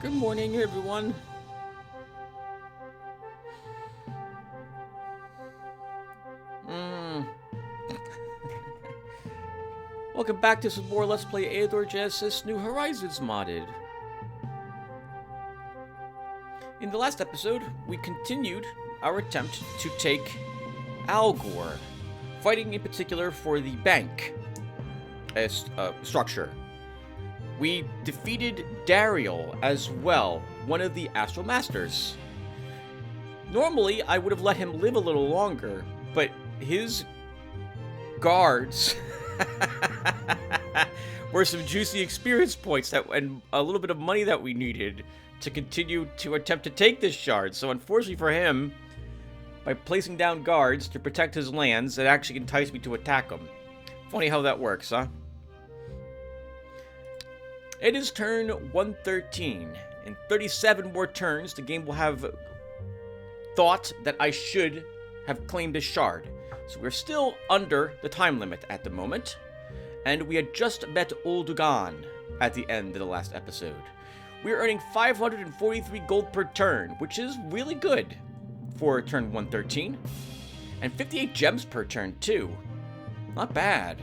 Good morning, everyone. Welcome back to some more Let's Play Eador Genesis New Horizons modded. In the last episode, we continued our attempt to take Algor, fighting in particular for the bank structure. We defeated Dariel as well, one of the Astral Masters. Normally, I would have let him live a little longer, but his guards were some juicy experience points and a little bit of money that we needed to continue to attempt to take this shard. So unfortunately for him, by placing down guards to protect his lands, it actually enticed me to attack him. Funny how that works, huh? It is turn 113. In 37 more turns, the game will have thought that I should have claimed this shard. So we're still under the time limit at the moment. And we had just met Oldugan at the end of the last episode. We're earning 543 gold per turn, which is really good for turn 113. And 58 gems per turn, too. Not bad.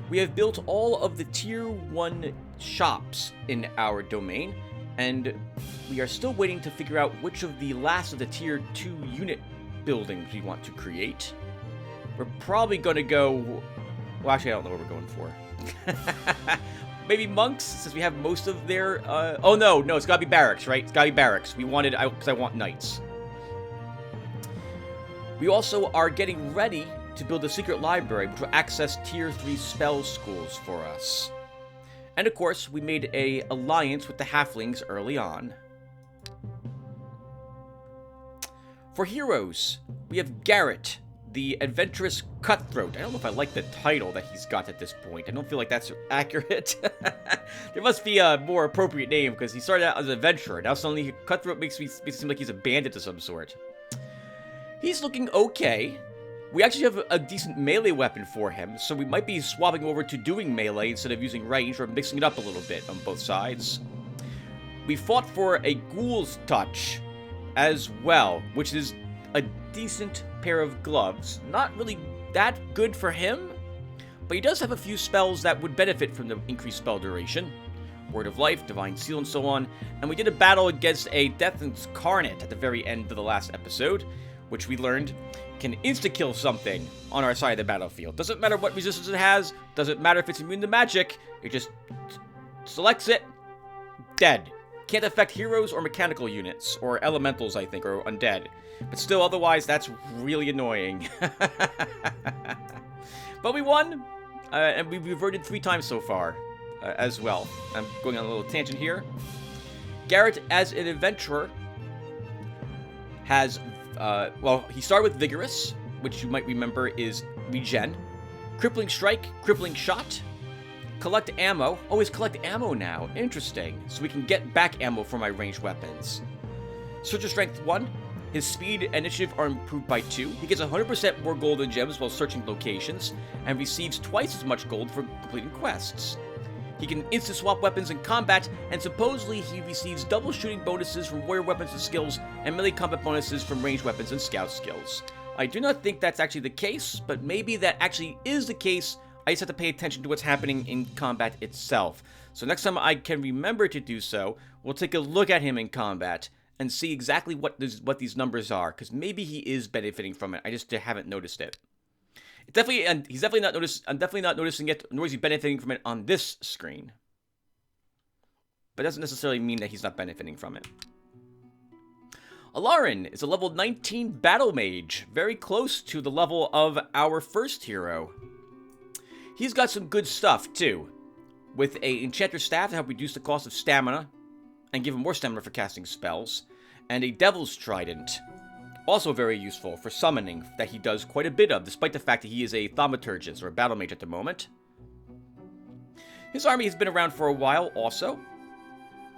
We have built all of the tier 1 shops in our domain, and we are still waiting to figure out which of the last of the tier 2 unit buildings we want to create. We're probably going to go... Well, actually, I don't know what we're going for. Maybe monks, since we have most of their... Oh, no, it's got to be barracks, right? It's got to be barracks. We wanted... Because I want knights. We also are getting ready to build a secret library, which will access tier 3 spell schools for us. And of course, we made an alliance with the halflings early on. For heroes, we have Garrett, the adventurous cutthroat. I don't know if I like the title that he's got at this point. I don't feel like that's accurate. There must be a more appropriate name, because he started out as an adventurer. Now suddenly cutthroat makes me seem like he's a bandit of some sort. He's looking okay. We actually have a decent melee weapon for him, so we might be swapping over to doing melee instead of using range, or mixing it up a little bit on both sides. We fought for a Ghoul's Touch as well, which is a decent pair of gloves. Not really that good for him, but he does have a few spells that would benefit from the increased spell duration. Word of Life, Divine Seal, and so on. And we did a battle against a Death Incarnate at the very end of the last episode, which we learned can insta-kill something on our side of the battlefield. Doesn't matter what resistance it has, doesn't matter if it's immune to magic, it just selects it, dead. Can't affect heroes or mechanical units, or elementals, I think, or undead. But still, otherwise, that's really annoying. But we won, and we reverted 3 times so far, as well. I'm going on a little tangent here. Garrett, as an adventurer, has... he started with Vigorous, which you might remember is regen. Crippling Strike, Crippling Shot. Collect Ammo. Oh, he's collect ammo now. Interesting. So we can get back ammo for my ranged weapons. Searcher Strength 1. His speed and initiative are improved by 2. He gets 100% more gold and gems while searching locations, and receives twice as much gold for completing quests. He can instant-swap weapons in combat, and supposedly he receives double shooting bonuses from warrior weapons and skills, and melee combat bonuses from ranged weapons and scout skills. I do not think that's actually the case, but maybe that actually is the case. I just have to pay attention to what's happening in combat itself. So next time I can remember to do so, we'll take a look at him in combat, and see exactly what these numbers are, because maybe he is benefiting from it. I just haven't noticed it. He's definitely not noticed. I'm definitely not noticing it, nor is he benefiting from it on this screen. But it doesn't necessarily mean that he's not benefiting from it. Alarin is a level 19 battle mage, very close to the level of our first hero. He's got some good stuff too, with a enchanter staff to help reduce the cost of stamina and give him more stamina for casting spells, and a devil's trident. Also very useful for summoning, that he does quite a bit of, despite the fact that he is a thaumaturgist, or a battle mage at the moment. His army has been around for a while, also.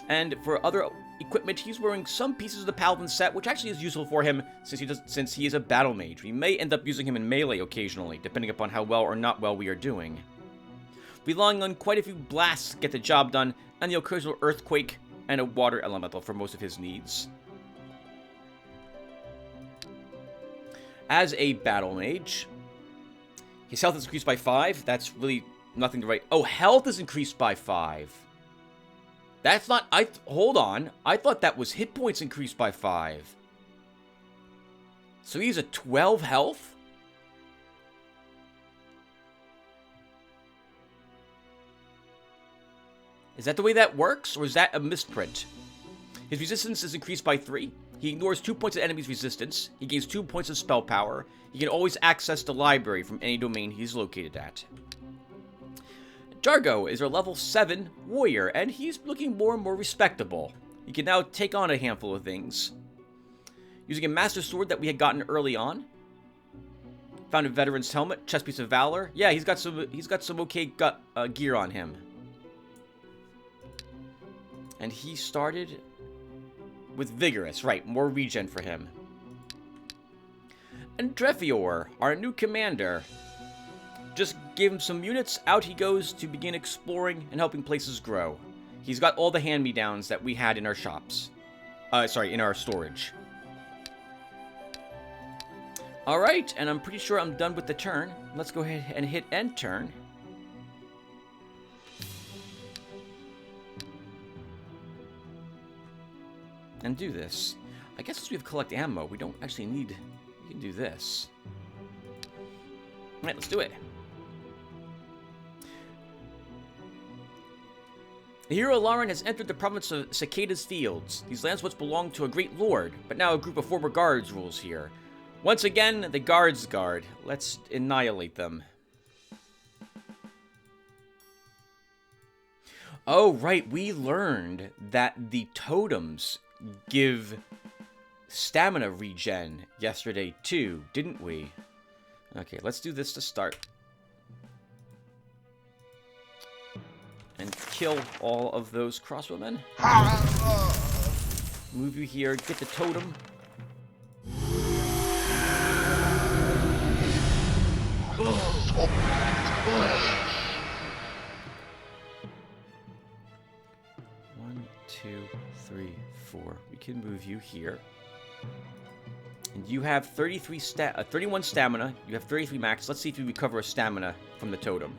And for other equipment, he's wearing some pieces of the paladin set, which actually is useful for him, since he is a battle mage. We may end up using him in melee occasionally, depending upon how well or not well we are doing. relying on quite a few blasts to get the job done, and the occasional earthquake and a water elemental for most of his needs. As a battle mage, his health is increased by 5. That's really nothing to write. Oh, health is increased by 5. That's not... hold on. I thought that was hit points increased by 5. So he's a 12 health? Is that the way that works, or is that a misprint? His resistance is increased by 3. He ignores 2 points of enemy's resistance. He gains 2 points of spell power. He can always access the library from any domain he's located at. Jargo is our level 7 warrior, and he's looking more and more respectable. He can now take on a handful of things. Using a master sword that we had gotten early on. Found a veteran's helmet, chest piece of valor. Yeah, he's got some okay gear on him. And he started with vigorous, right? More regen for him. And Eador, our new commander, just gave him some units. Out he goes to begin exploring and helping places grow. He's got all the hand-me-downs that we had in our shops. In our storage. Alright, and I'm pretty sure I'm done with the turn. Let's go ahead and hit end turn. And do this. I guess since we have collect ammo, we don't actually need... We can do this. Alright, let's do it. The hero Lauren has entered the province of Cicada's Fields. These lands once belonged to a great lord, but now a group of former guards rules here. Once again, the guards guard. Let's annihilate them. Oh, right, we learned that the totems give stamina regen yesterday too, didn't we? Okay, let's do this to start. And kill all of those crossbowmen. Move you here, get the totem. One, two, three, four. We can move you here. And you have 31 stamina. You have 33 max. Let's see if you recover a stamina from the totem.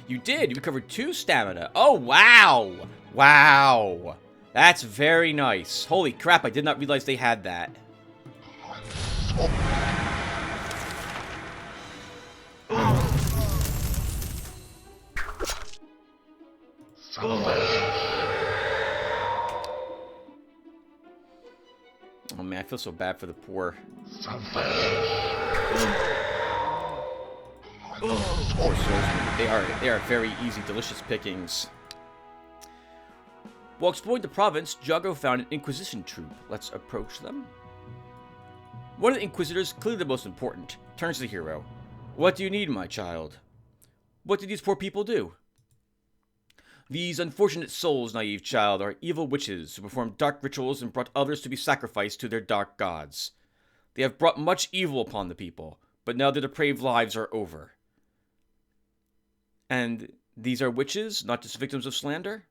You did. You recovered 2 stamina. Oh, wow. Wow. That's very nice. Holy crap, I did not realize they had that. Oh man, I feel so bad for the poor. Poor swordsmen. They are very easy, delicious pickings. While exploring the province, Jago found an Inquisition troop. Let's approach them. One of the Inquisitors, clearly the most important, turns to the hero. What do you need, my child? What did these poor people do? These unfortunate souls, naive child, are evil witches who performed dark rituals and brought others to be sacrificed to their dark gods. They have brought much evil upon the people, but now their depraved lives are over. And these are witches, not just victims of slander?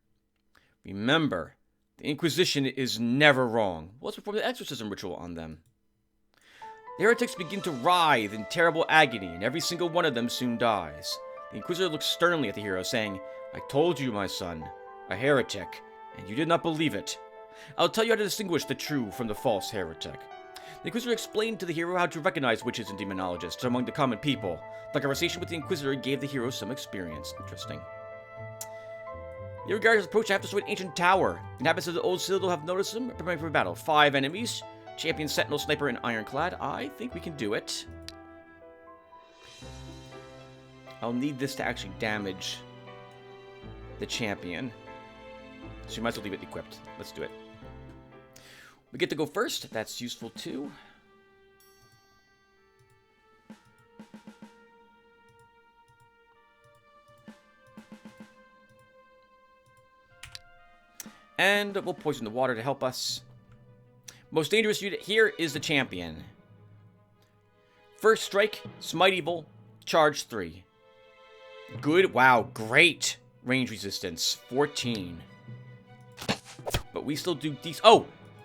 Remember, the Inquisition is never wrong. Let's perform the exorcism ritual on them. The heretics begin to writhe in terrible agony, and every single one of them soon dies. The Inquisitor looks sternly at the hero, saying, I told you, my son, a heretic, and you did not believe it. I'll tell you how to distinguish the true from the false heretic. The Inquisitor explained to the hero how to recognize witches and demonologists among the common people. The conversation with the Inquisitor gave the hero some experience. Interesting. The regarders approach after an ancient tower. Inhabitants of the old citadel have noticed them, preparing for battle. 5 enemies. Champion, Sentinel, Sniper, and Ironclad. I think we can do it. I'll need this to actually damage the champion. So you might as well leave it equipped. Let's do it. We get to go first. That's useful too. And we'll poison the water to help us. Most dangerous unit here is the champion. First strike, smite evil, charge 3. Good, wow, great range resistance, 14. But we still do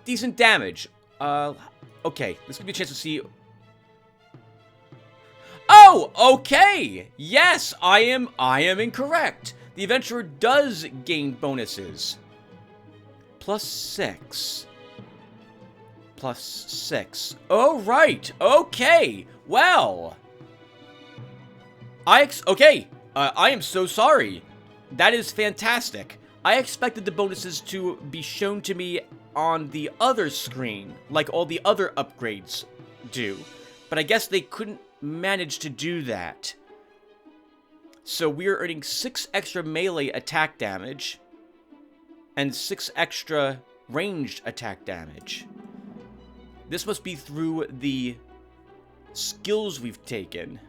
decent damage. Okay, this could be a chance to see. Oh, okay. Yes, I am incorrect. The adventurer does gain bonuses. +6. +6. Oh, right. Okay. Well. I am so sorry. That is fantastic. I expected the bonuses to be shown to me on the other screen, like all the other upgrades do. But I guess they couldn't manage to do that. So we're earning 6 extra melee attack damage and 6 extra ranged attack damage. This must be through the skills we've taken.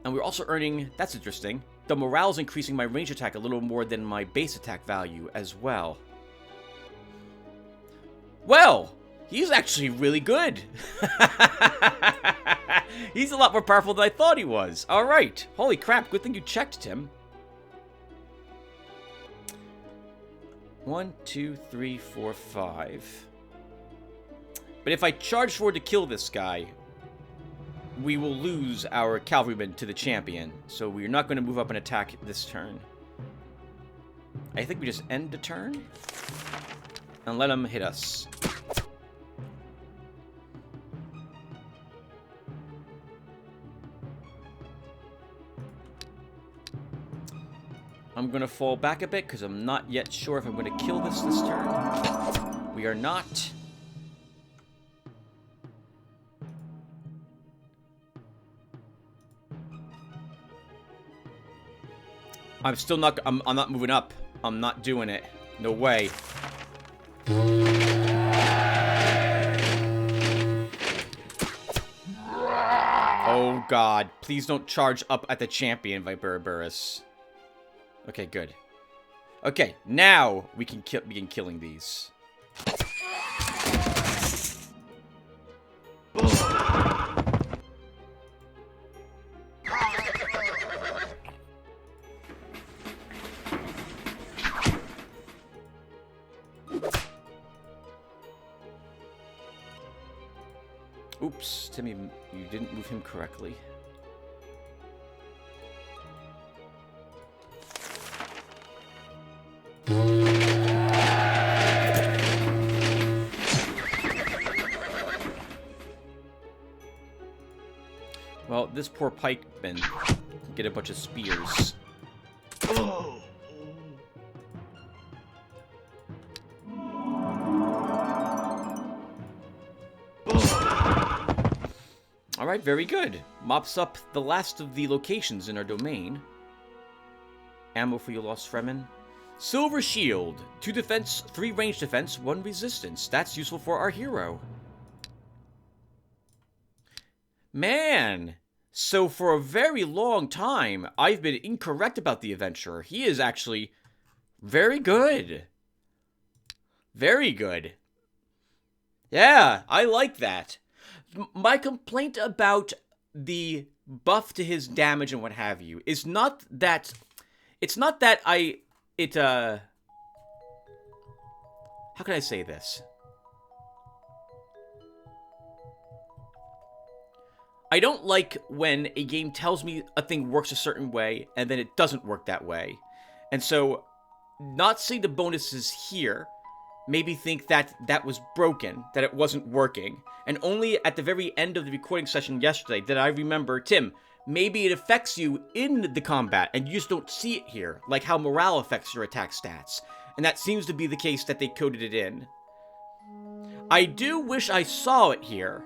And we're also earning, that's interesting, the morale's increasing my range attack a little more than my base attack value as well. Well, he's actually really good. He's a lot more powerful than I thought he was. Alright. Holy crap, good thing you checked, Tim. 1, 2, 3, 4, 5. But if I charge forward to kill this guy, we will lose our cavalryman to the champion. So we're not going to move up and attack this turn. I think we just end the turn and let him hit us. I'm going to fall back a bit because I'm not yet sure if I'm going to kill this turn. We are not. I'm still not, I'm not moving up. I'm not doing it. No way. Oh god. Please don't charge up at the champion, Viperburus. Okay, good. Okay, now we can begin killing these. Oops, Timmy, you didn't move him correctly. Well, this poor pikeman can get a bunch of spears. Alright, very good. Mops up the last of the locations in our domain. Ammo for your lost Fremen. Silver Shield. 2 defense, 3 range defense, 1 resistance. That's useful for our hero. Man! So for a very long time, I've been incorrect about the adventurer. He is actually very good. Very good. Yeah, I like that. My complaint about the buff to his damage and what have you is not that... It's not that how can I say this? I don't like when a game tells me a thing works a certain way and then it doesn't work that way. And so, not seeing the bonuses here made me think that that was broken, that it wasn't working. And only at the very end of the recording session yesterday did I remember, Tim, maybe it affects you in the combat and you just don't see it here, like how morale affects your attack stats. And that seems to be the case that they coded it in. I do wish I saw it here,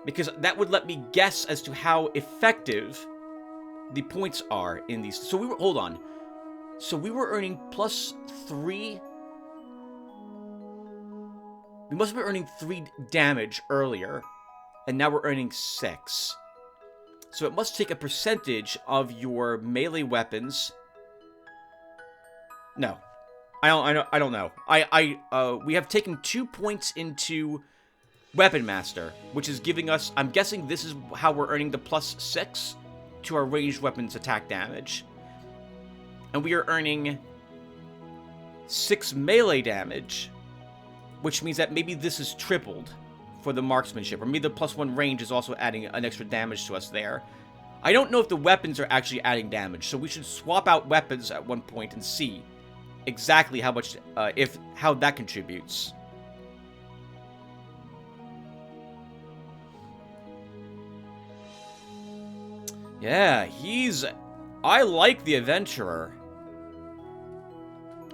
because that would let me guess as to how effective the points are in these. So hold on. So we were earning +3. We must have been earning 3 damage earlier, and now we're earning 6. So it must take a percentage of your melee weapons. No. I don't know. We have taken 2 points into Weapon Master, which is giving us, I'm guessing this is how we're earning the +6 to our ranged weapons attack damage. And we are earning 6 melee damage, which means that maybe this is tripled for the marksmanship, or maybe the +1 range is also adding an extra damage to us there. I don't know if the weapons are actually adding damage, so we should swap out weapons at one point and see exactly how much, how that contributes. Yeah, I like the adventurer.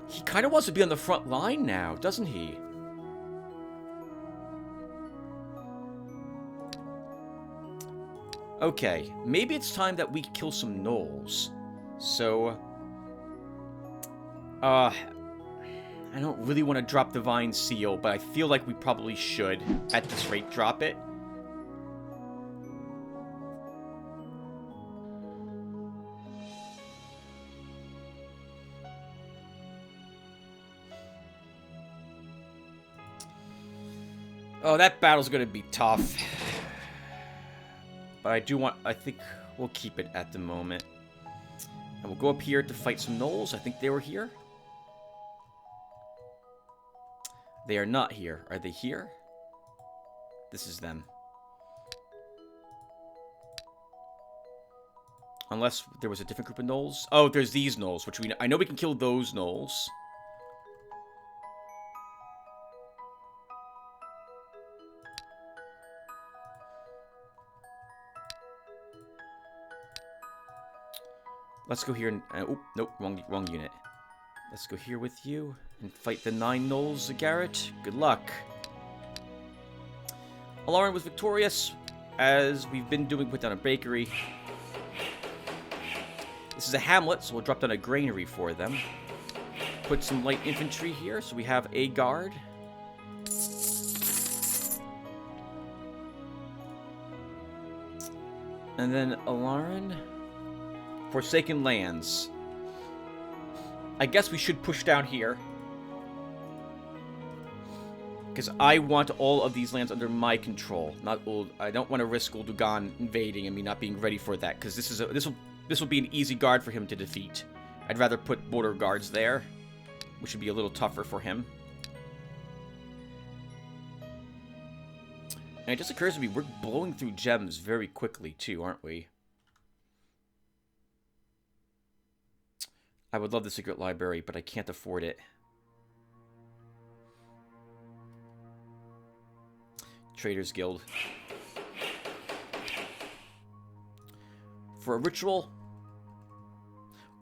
He kind of wants to be on the front line now, doesn't he? Okay, maybe it's time that we kill some gnolls. So, I don't really want to drop Divine Seal, but I feel like we probably should, at this rate, drop it. Oh, that battle's gonna be tough. But I think we'll keep it at the moment. And we'll go up here to fight some gnolls. I think they were here. They are not here. Are they here? This is them. Unless there was a different group of gnolls. Oh, there's these gnolls, which I know we can kill those gnolls. Let's go here and... oh, nope, wrong unit. Let's go here with you and fight the 9 gnolls, Garrett. Good luck. Alarin was victorious, as we've been doing. Put down a bakery. This is a hamlet, so we'll drop down a granary for them. Put some light infantry here, so we have a guard. And then Alarin... Forsaken Lands. I guess we should push down here. Because I want all of these lands under my control. I don't want to risk Uldugan invading and me not being ready for that. Because this will be an easy guard for him to defeat. I'd rather put border guards there, which would be a little tougher for him. And it just occurs to me, we're blowing through gems very quickly too, aren't we? I would love the secret library, but I can't afford it. Traders Guild. For a ritual,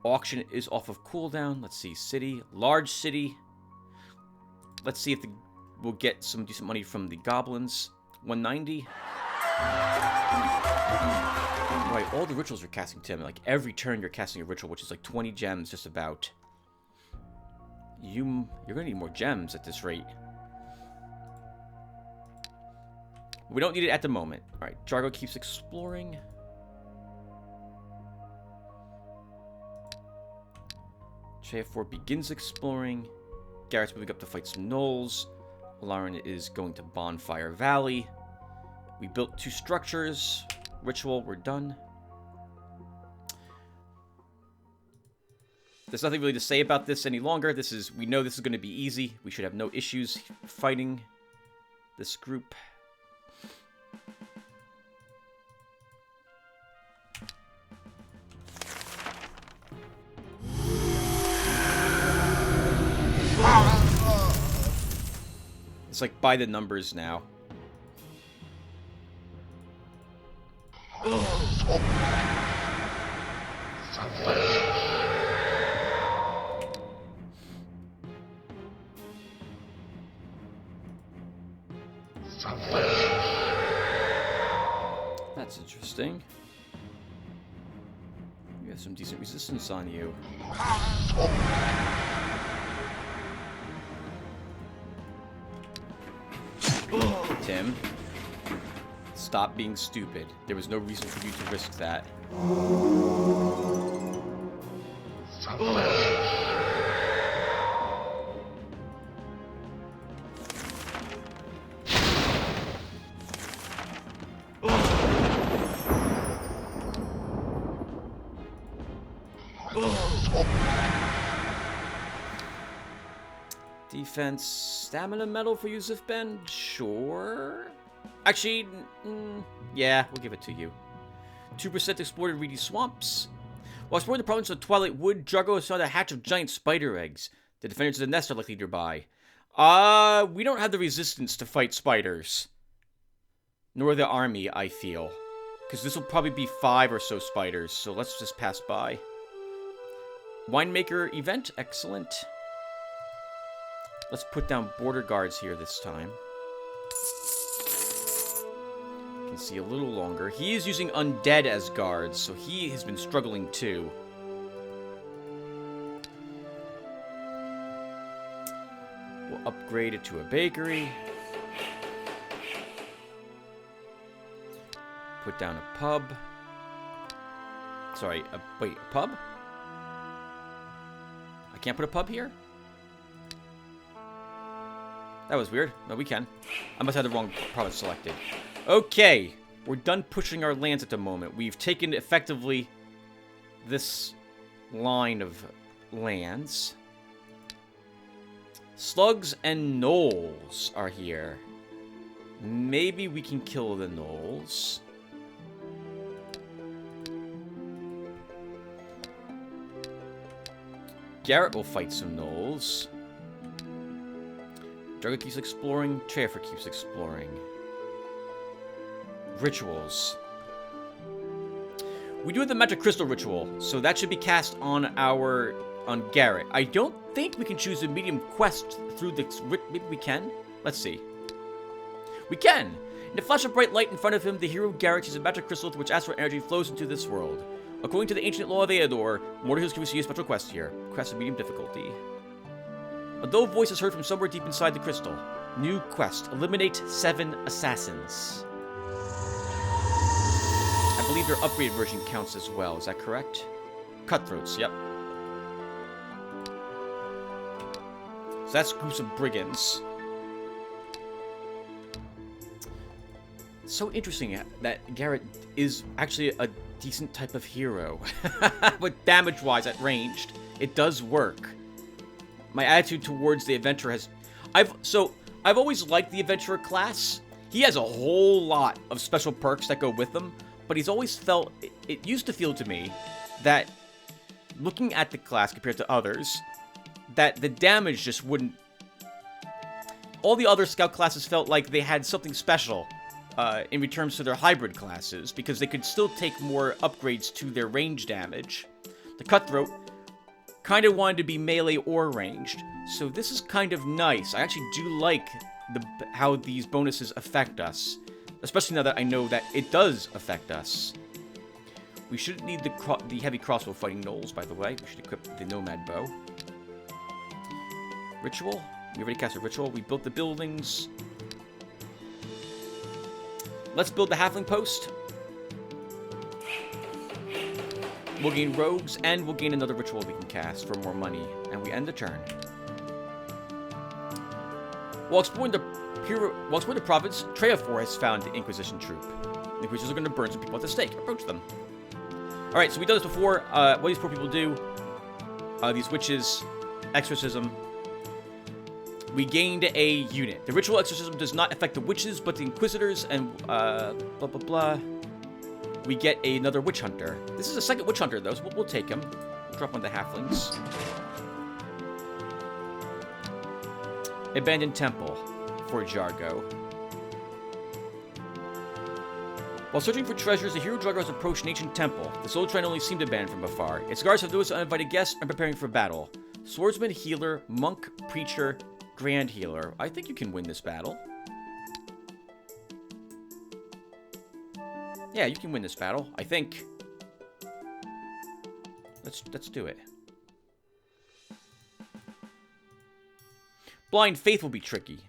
auction is off of cooldown. Let's see, city, large city. Let's see if we'll get some decent money from the goblins. 190. Right, all the rituals are casting Tim. Like every turn you're casting a ritual, which is like 20 gems just about. You're gonna need more gems at this rate. We don't need it at the moment. Alright, Jargo keeps exploring. JF4 begins exploring. Garrett's moving up to fight some gnolls. Alarin is going to Bonfire Valley. We built 2 structures. Ritual, we're done. There's nothing really to say about this any longer. We know this is going to be easy. We should have no issues fighting this group. It's like by the numbers now. That's interesting. You have some decent resistance on you. Tim, stop being stupid. There was no reason for you to risk that. Defense, stamina medal for Yusuf Ben? Sure. Actually, yeah, we'll give it to you. 2% explored reedy swamps. While exploring the province of Twilight Wood, Drago saw a hatch of giant spider eggs. The defenders of the nest are likely nearby. We don't have the resistance to fight spiders. Nor the army, I feel. Because this will probably be 5 or so spiders, so let's just pass by. Winemaker event, excellent. Let's put down border guards here this time. You can see a little longer. He is using undead as guards, so he has been struggling too. We'll upgrade it to a bakery. Put down a pub. Sorry, wait, a pub? I can't put a pub here? That was weird. No, we can. I must have the wrong province selected. Okay, we're done pushing our lands at the moment. We've taken, effectively, this line of lands. Slugs and gnolls are here. Maybe we can kill the gnolls. Garrett will fight some gnolls. Drago keeps exploring. Trafer keeps exploring. Rituals. We do have the magic crystal ritual, so that should be cast on Garrett. I don't think we can choose a medium quest through the... Maybe we can? Let's see. We can! In a flash of bright light in front of him, the hero Garrett uses a magic crystal through which astral energy flows into this world. According to the ancient law of Eador, mortal heroes can receive a special quest here. Quest of medium difficulty. A dull voice is heard from somewhere deep inside the crystal. New quest. Eliminate 7 assassins. I believe their upgraded version counts as well. Is that correct? Cutthroats, yep. So that's groups of brigands. It's so interesting that Garrett is actually a decent type of hero. But damage-wise at ranged, it does work. My attitude towards the adventurer has... I've always liked the adventurer class. He has a whole lot of special perks that go with him, but he's always felt... It used to feel to me that, looking at the class compared to others, that the damage just wouldn't... All the other scout classes felt like they had something special in return to their hybrid classes, because they could still take more upgrades to their range damage. The Cutthroat kind of wanted to be melee or ranged, so this is kind of nice. I actually do like how these bonuses affect us, especially now that I know that it does affect us. We shouldn't need the heavy crossbow fighting gnolls, by the way. We should equip the nomad bow. Ritual? We already cast a ritual. We built the buildings. Let's build the halfling post. We'll gain rogues, and we'll gain another ritual we can cast for more money. And we end the turn. While exploring the province, Treafor has found the Inquisition troop. The Inquisitors are going to burn some people at the stake. Approach them. Alright, so we've done this before. What these poor people do, these witches, exorcism. We gained a unit. The ritual exorcism does not affect the witches, but the Inquisitors, and blah blah blah. We get another witch hunter. This is a second witch hunter, though, so we'll take him. We'll drop one of the halflings. Abandoned temple for Jargo. While searching for treasures, the hero Jargo has approached an ancient temple. The soul shrine only seemed abandoned from afar. Its guards have noticed uninvited guests and preparing for battle. Swordsman, healer, monk, preacher, grand healer. I think you can win this battle. Yeah, you can win this battle, I think. Let's do it. Blind faith will be tricky.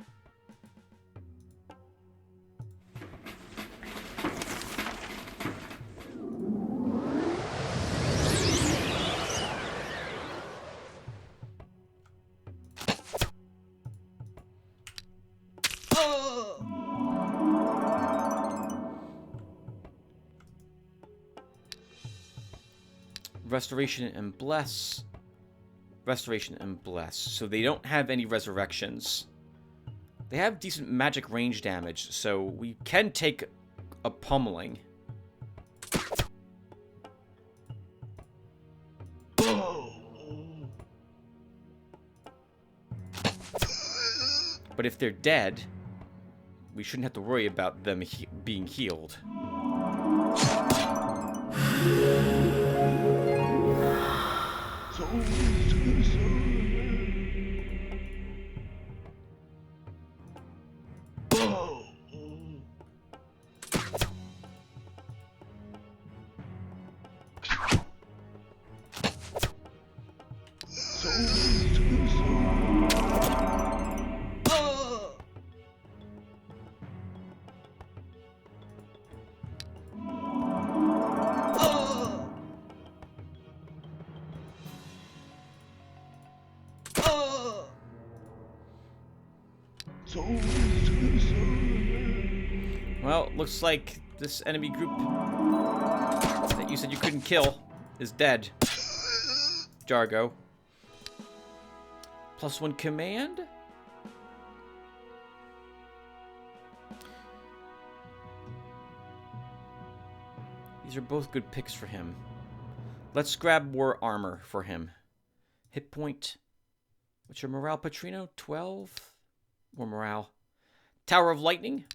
Restoration and bless. Restoration and Bless. So they don't have any resurrections. They have decent magic range damage, so we can take a pummeling. But if they're dead, we shouldn't have to worry about them being healed. Well, looks like this enemy group that you said you couldn't kill is dead. Jargo. +1 command? These are both good picks for him. Let's grab war armor for him. Hit point. What's your morale, Petrino? 12? More morale. Tower of Lightning.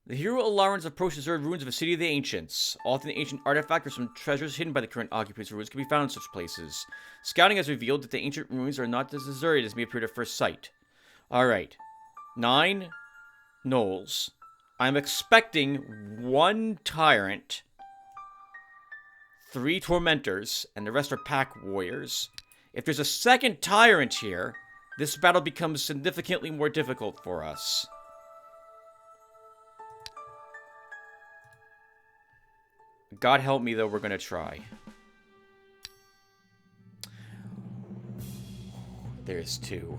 The hero Alarans approach the deserted ruins of a city of the ancients. Often the ancient artifact or some treasures hidden by the current occupants of ruins can be found in such places. Scouting has revealed that the ancient ruins are not as deserted as may appear at first sight. Alright. 9 gnolls. I'm expecting 1 tyrant, 3 tormentors, and the rest are pack warriors. If there's a second tyrant here, this battle becomes significantly more difficult for us. God help me, though, we're going to try. There's 2.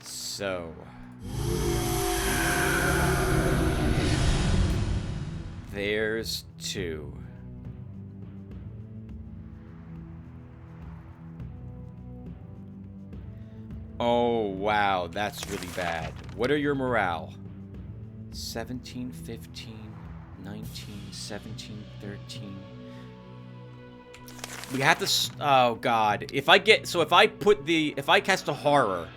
So. There's 2. Oh, wow, that's really bad. What are your morale? 17, 15, 19, 17, 13. We have to... Oh, God. If I cast a horror,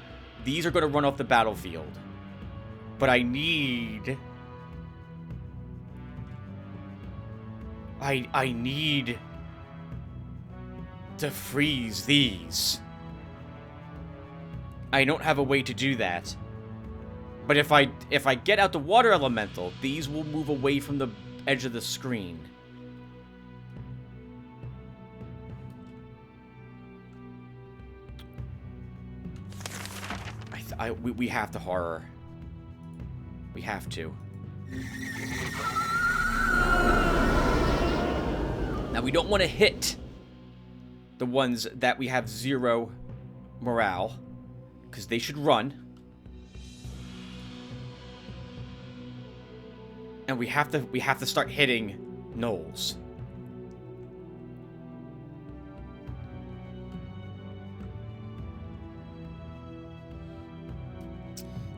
these are going to run off the battlefield. But I need... I need to freeze these. I don't have a way to do that. But if I get out the water elemental, these will move away from the edge of the screen. We have to horror. We have to. Now we don't want to hit the ones that we have 0 morale, because they should run. And we have to start hitting gnolls.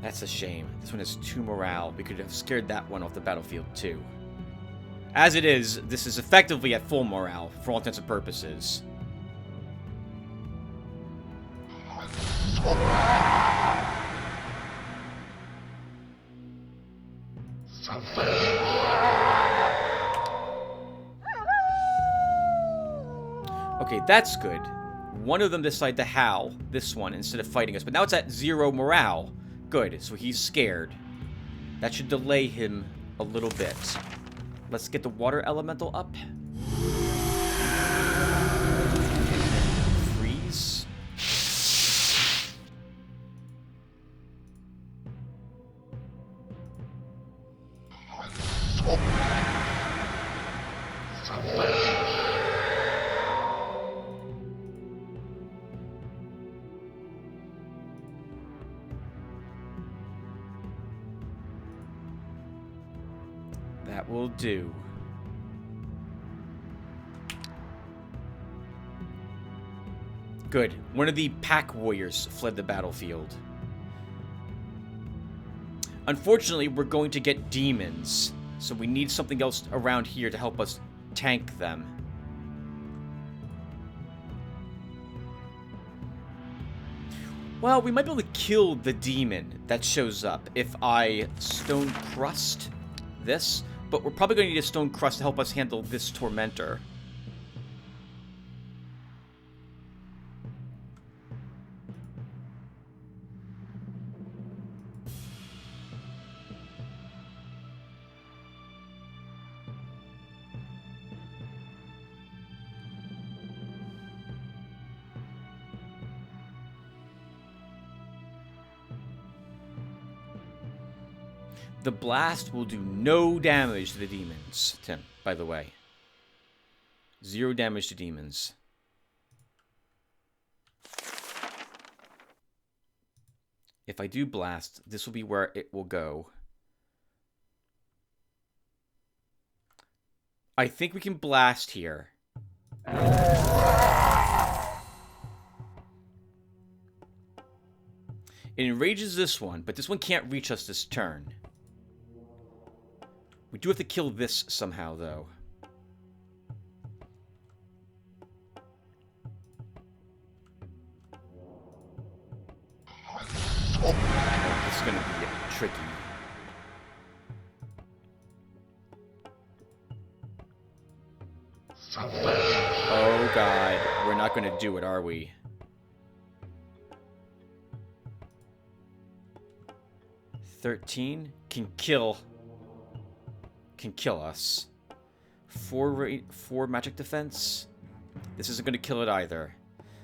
That's a shame. This one has 2 morale. We could have scared that one off the battlefield too. As it is, this is effectively at full morale for all intents and purposes. Okay, that's good. One of them decided to howl, this one, instead of fighting us. But now it's at 0 morale. Good, so he's scared. That should delay him a little bit. Let's get the water elemental up. Freeze. That will do. Good. One of the pack warriors fled the battlefield. Unfortunately, we're going to get demons, so we need something else around here to help us tank them. Well, we might be able to kill the demon that shows up if I stone crust this, but we're probably going to need a stone crust to help us handle this tormentor. The blast will do no damage to the demons, Tim, by the way. 0 damage to demons. If I do blast, this will be where it will go. I think we can blast here. It enrages this one, but this one can't reach us this turn. We do have to kill this somehow, though. Oh, this is going to be tricky. Oh, God. We're not going to do it, are we? Can kill us. 4 magic defense. This isn't going to kill it either.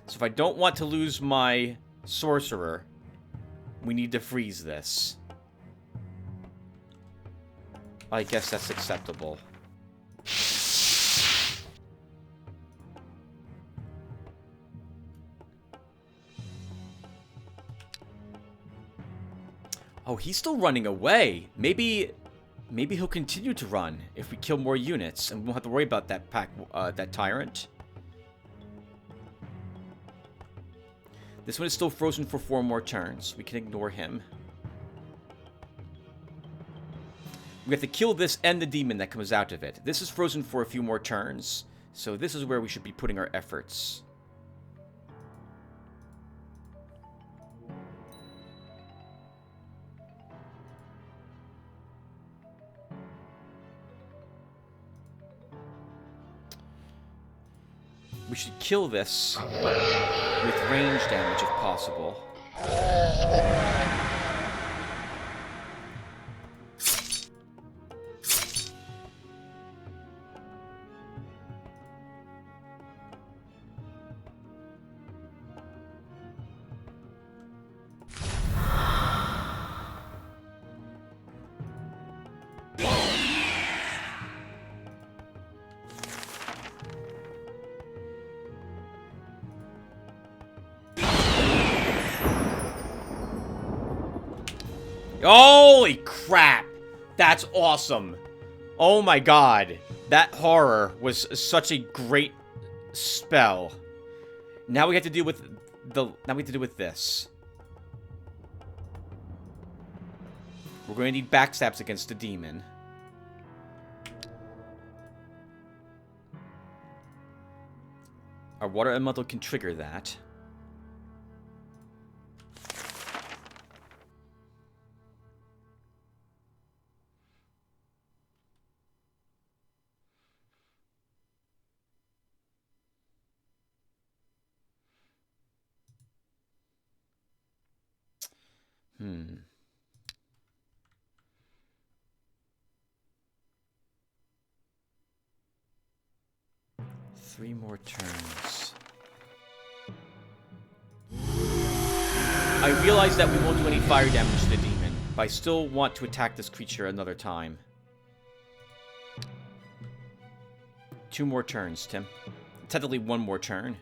So if I don't want to lose my sorcerer, we need to freeze this. I guess that's acceptable. Oh, he's still running away. Maybe he'll continue to run if we kill more units, and we won't have to worry about that that tyrant. This one is still frozen for 4 more turns. We can ignore him. We have to kill this and the demon that comes out of it. This is frozen for a few more turns, so this is where we should be putting our efforts. We should kill this with range damage if possible. Holy crap! That's awesome. Oh my god. That horror was such a great spell. Now we have to deal with this. We're going to need backstabs against the demon. Our water elemental can trigger that. Three more turns. I realize that we won't do any fire damage to the demon, but I still want to attack this creature another time. 2 more turns, Tim. Technically 1 more turn.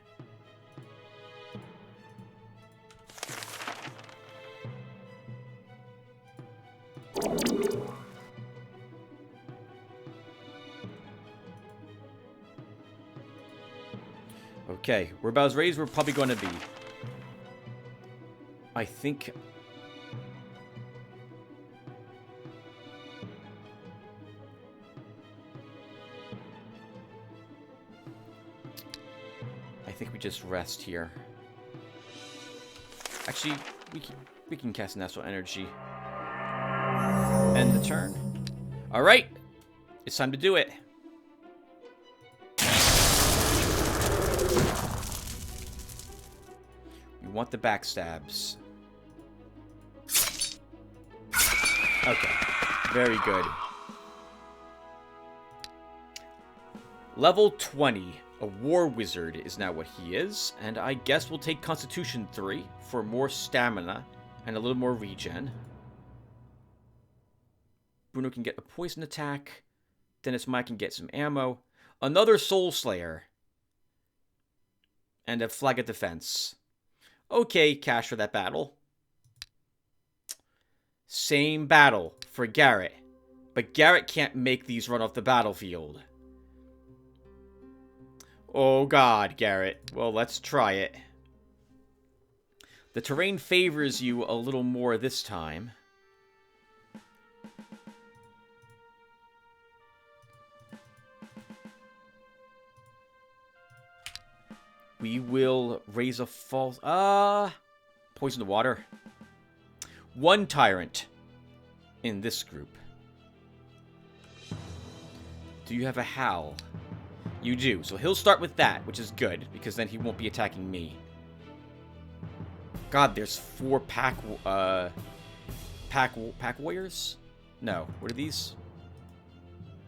Okay, we're about as ready as we're probably going to be. I think... we just rest here. Actually, we can cast Natural Energy. End the turn. Alright! It's time to do it. We want the backstabs. Okay. Very good. Level 20. A War Wizard is now what he is. And I guess we'll take Constitution 3 for more stamina and a little more regen. Bruno can get a poison attack. Dennis Mike can get some ammo. Another Soul Slayer. And a Flag of Defense. Okay, cash for that battle. Same battle for Garrett. But Garrett can't make these run off the battlefield. Oh god, Garrett. Well, let's try it. The terrain favors you a little more this time. We will raise a false... poison the water. One tyrant in this group. Do you have a Howl? You do. So he'll start with that, which is good, because then he won't be attacking me. God, there's 4 pack warriors? No. What are these?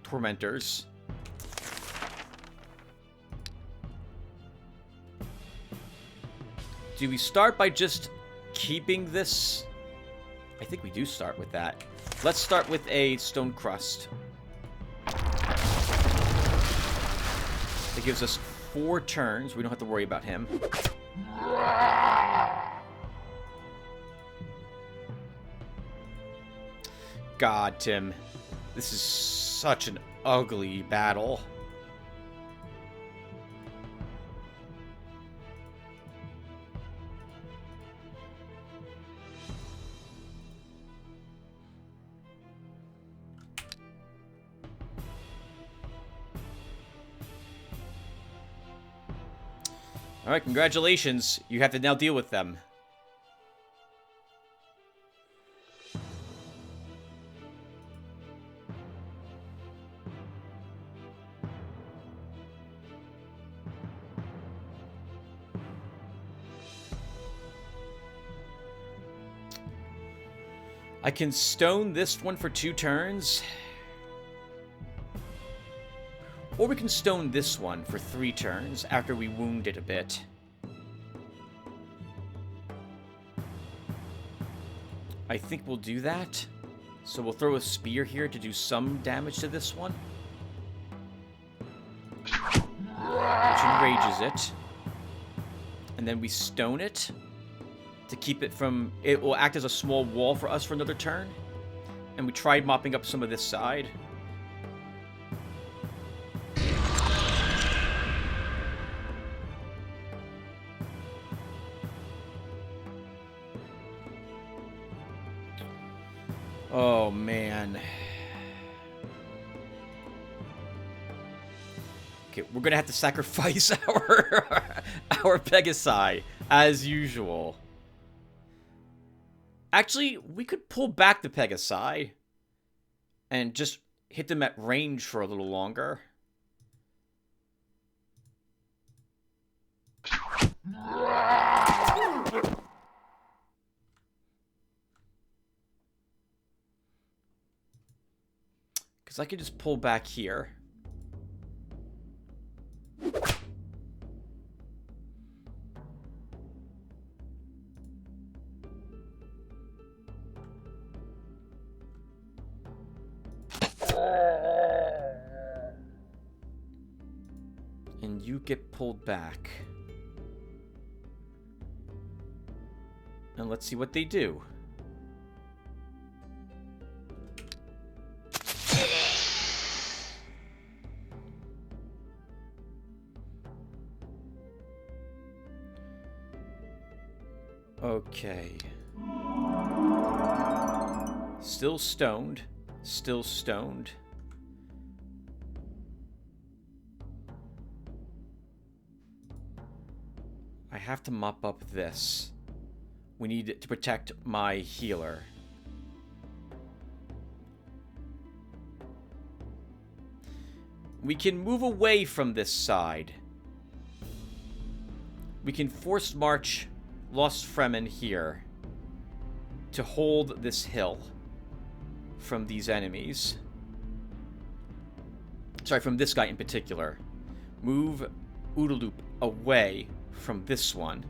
Tormentors. Do we start by just keeping this? I think we do start with that. Let's start with a Stone Crust. That gives us 4 turns. We don't have to worry about him. God, Tim. This is such an ugly battle. Alright, congratulations. You have to now deal with them. I can stone this one for 2 turns. Or we can stone this one for 3 turns after we wound it a bit. I think we'll do that. So we'll throw a spear here to do some damage to this one. Which enrages it. And then we stone it to keep it from... It will act as a small wall for us for another turn. And we tried mopping up some of this side. Oh, man. Okay, we're gonna have to sacrifice our Pegasi, as usual. Actually, we could pull back the Pegasi and just hit them at range for a little longer. Because I could just pull back here. And you get pulled back. And let's see what they do. Okay. Still stoned. Still stoned. I have to mop up this. We need to protect my healer. We can move away from this side. We can force march Lost Fremen here to hold this hill from these enemies. Sorry, from this guy in particular. Move Oodaloop away from this one.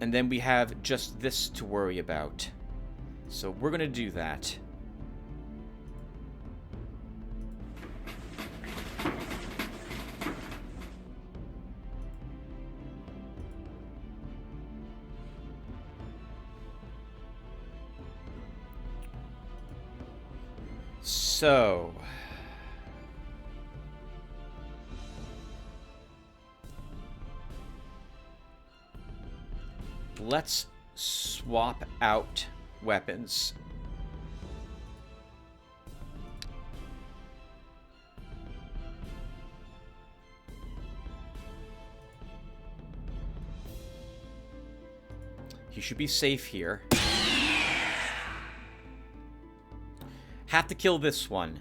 And then we have just this to worry about. So we're going to do that. So, let's swap out weapons. He should be safe here. Have to kill this one.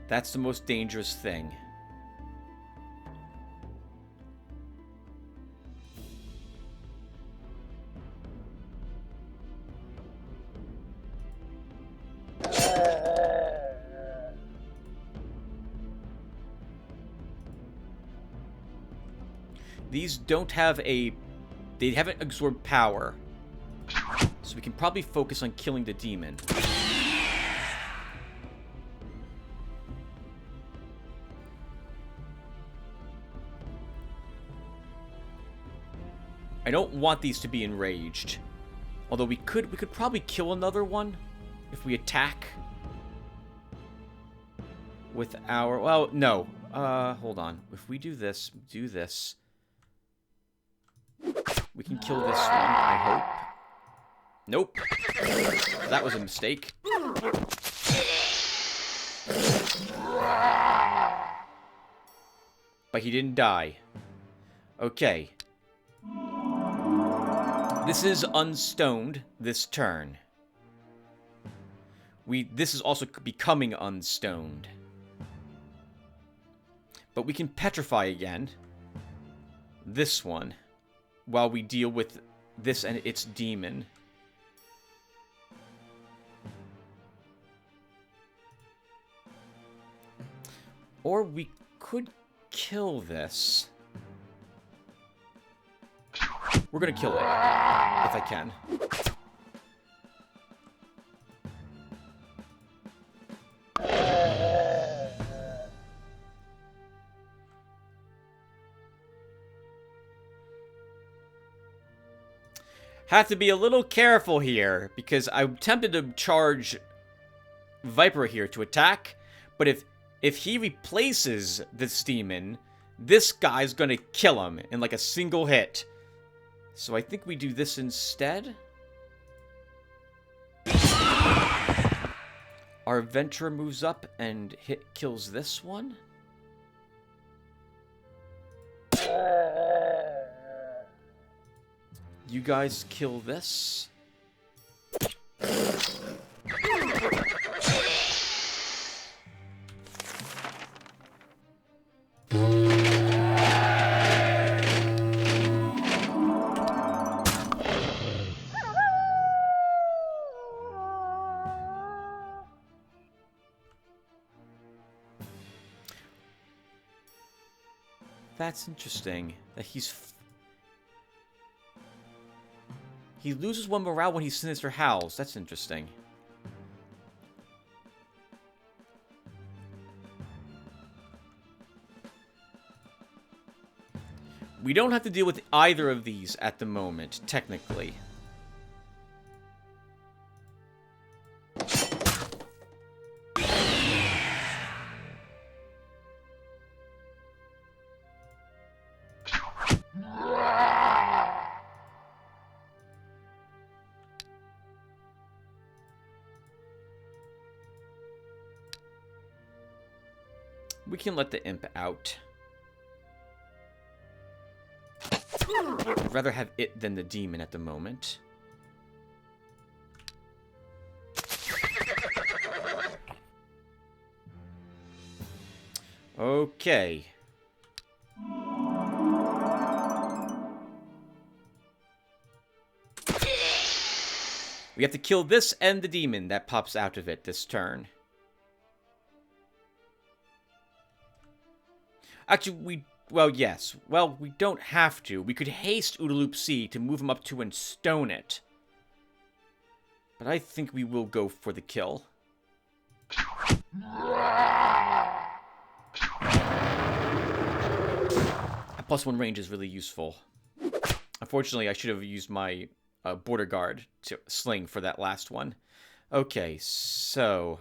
That's the most dangerous thing. These don't have a... They haven't absorbed power. So we can probably focus on killing the demon. I don't want these to be enraged. Although we could probably kill another one if we attack with our... Well, no. Hold on. If we do this, we can kill this one, I hope. Nope. That was a mistake. But he didn't die. Okay. This is unstoned this turn. This is also becoming unstoned. But we can petrify again. This one. While we deal with this and its demon. Or we could kill this. We're gonna kill it, if I can. Have to be a little careful here, because I'm tempted to charge Viper here to attack, but if he replaces this demon, this guy's gonna kill him in like a single hit. So I think we do this instead. Our adventurer moves up and kills this one. You guys kill this. That's interesting. That he loses one morale when he sinister howls. That's interesting. We don't have to deal with either of these at the moment, technically. We can let the imp out. I'd rather have it than the demon at the moment. Okay. We have to kill this and the demon that pops out of it this turn. Actually, well, yes. Well, we don't have to. We could haste Udaloop C to move him up to and stone it. But I think we will go for the kill. A +1 range is really useful. Unfortunately, I should have used my border guard to sling for that last one. Okay, so...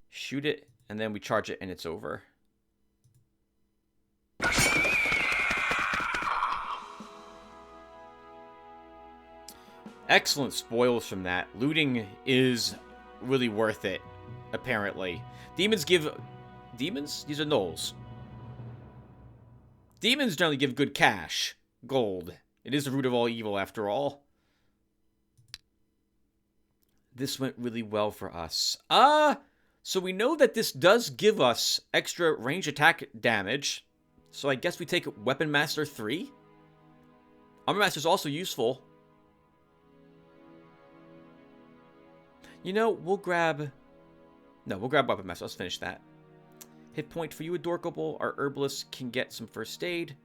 shoot it, and then we charge it, and it's over. Excellent spoils from that. Looting is really worth it, apparently. Demons give... demons? These are gnolls. Demons generally give good cash. Gold. It is the root of all evil, after all. This went really well for us. So we know that this does give us extra range attack damage. So I guess we take Weapon Master 3. Armor Master is also useful. You know, we'll grab... no, we'll grab Weapon Master. Let's finish that. Hit point for you, Adorkable. Our Herbalist can get some first aid.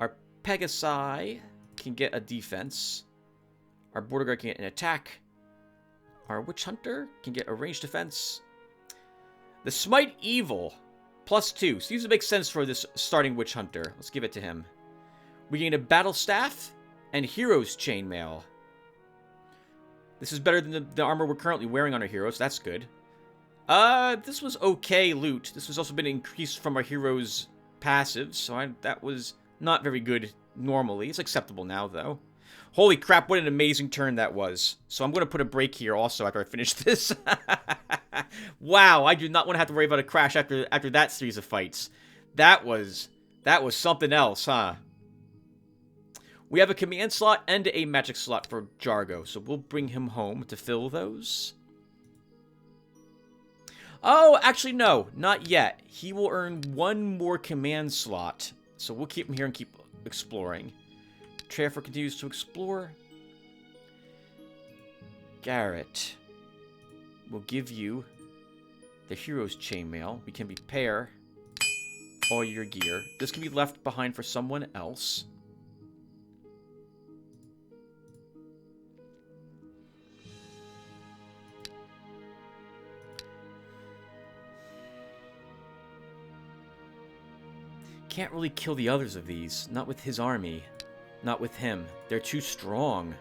Our Pegasi can get a defense. Our Border Guard can get an attack. Our Witch Hunter can get a ranged defense. The Smite Evil, +2. Seems to make sense for this starting Witch Hunter. Let's give it to him. We gain a Battle Staff and Hero's Chainmail. This is better than the armor we're currently wearing on our heroes. That's good. This was okay loot. This has also been increased from our heroes' passives, so that was not very good normally. It's acceptable now, though. Holy crap, what an amazing turn that was. So I'm going to put a break here also after I finish this. Wow, I do not want to have to worry about a crash after that series of fights. That was something else, huh? We have a command slot and a magic slot for Jargo, so we'll bring him home to fill those. Oh, actually, no, not yet. He will earn one more command slot, so we'll keep him here and keep exploring. Trafer continues to explore. Garrett, we'll give you the Hero's Chainmail. We can repair all your gear. This can be left behind for someone else. Can't really kill the others of these. Not with his army. Not with him. They're too strong.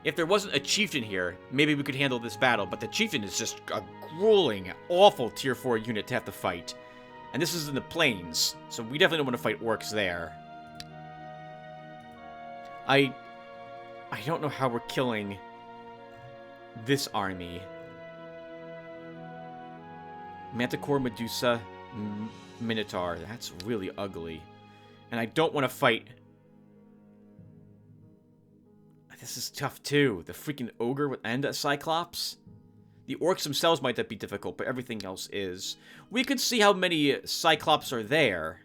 If there wasn't a chieftain here, maybe we could handle this battle, but the chieftain is just a grueling, awful tier 4 unit to have to fight. And this is in the plains, so we definitely don't want to fight orcs there. I don't know how we're killing this army. Manticore, Medusa, Minotaur. That's really ugly. And I don't want to fight. This is tough too. The freaking ogre and a Cyclops. The orcs themselves might not be difficult, but everything else is. We could see how many Cyclops are there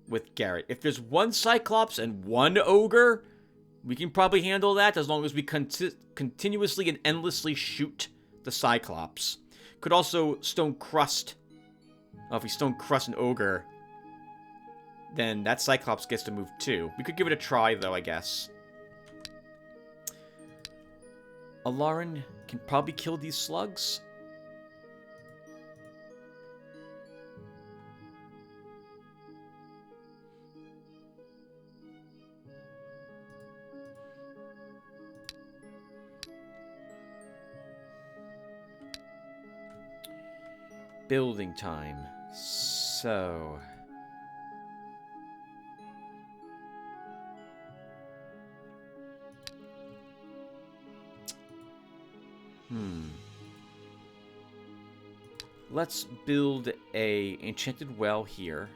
with Garrett. If there's one Cyclops and one ogre, we can probably handle that as long as we continuously and endlessly shoot the Cyclops. Could also Stone Crust. Well, if we Stone Crust an ogre, then that Cyclops gets to move too. We could give it a try, though, I guess. Alarin can probably kill these slugs. Building time. So... Let's build a enchanted well here.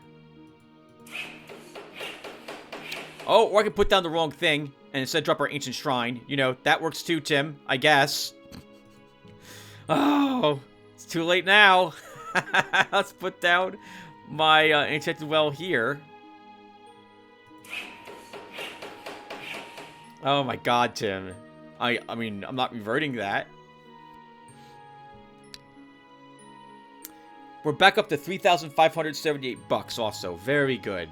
Oh, or I can put down the wrong thing and instead drop our ancient shrine. You know, that works too, Tim, I guess. Oh, it's too late now. Let's put down my enchanted well here. Oh my god, Tim. I mean, I'm not reverting that. We're back up to 3,578 bucks also. Very good.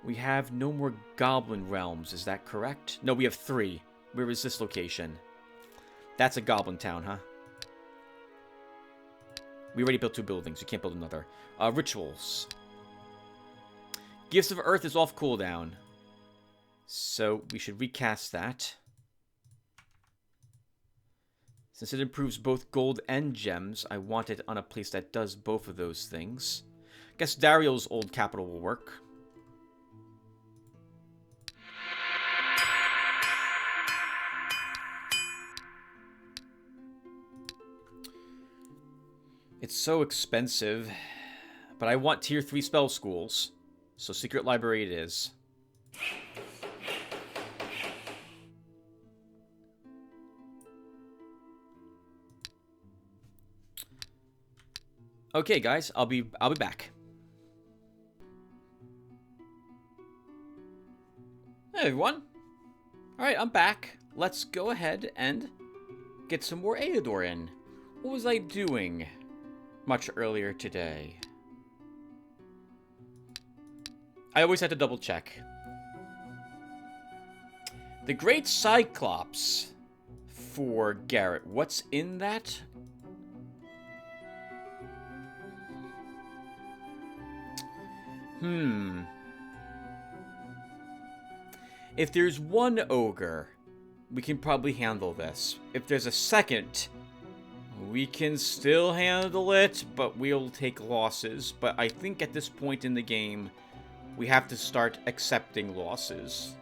We have no more goblin realms, is that correct? No, we have 3. Where is this location? That's a goblin town, huh? We already built 2 buildings. You can't build another. Rituals. Gifts of Earth is off cooldown. So we should recast that. Since it improves both gold and gems, I want it on a place that does both of those things. Guess Dario's old capital will work. It's so expensive, but I want tier 3 spell schools, so secret library it is. Okay, guys, I'll be back. Hey, everyone. All right, I'm back. Let's go ahead and get some more Eador in. What was I doing much earlier today? I always had to double check. The Great Cyclops for Garrett. What's in that? If there's one ogre, we can probably handle this. If there's a second, we can still handle it, but we'll take losses. But I think at this point in the game, we have to start accepting losses.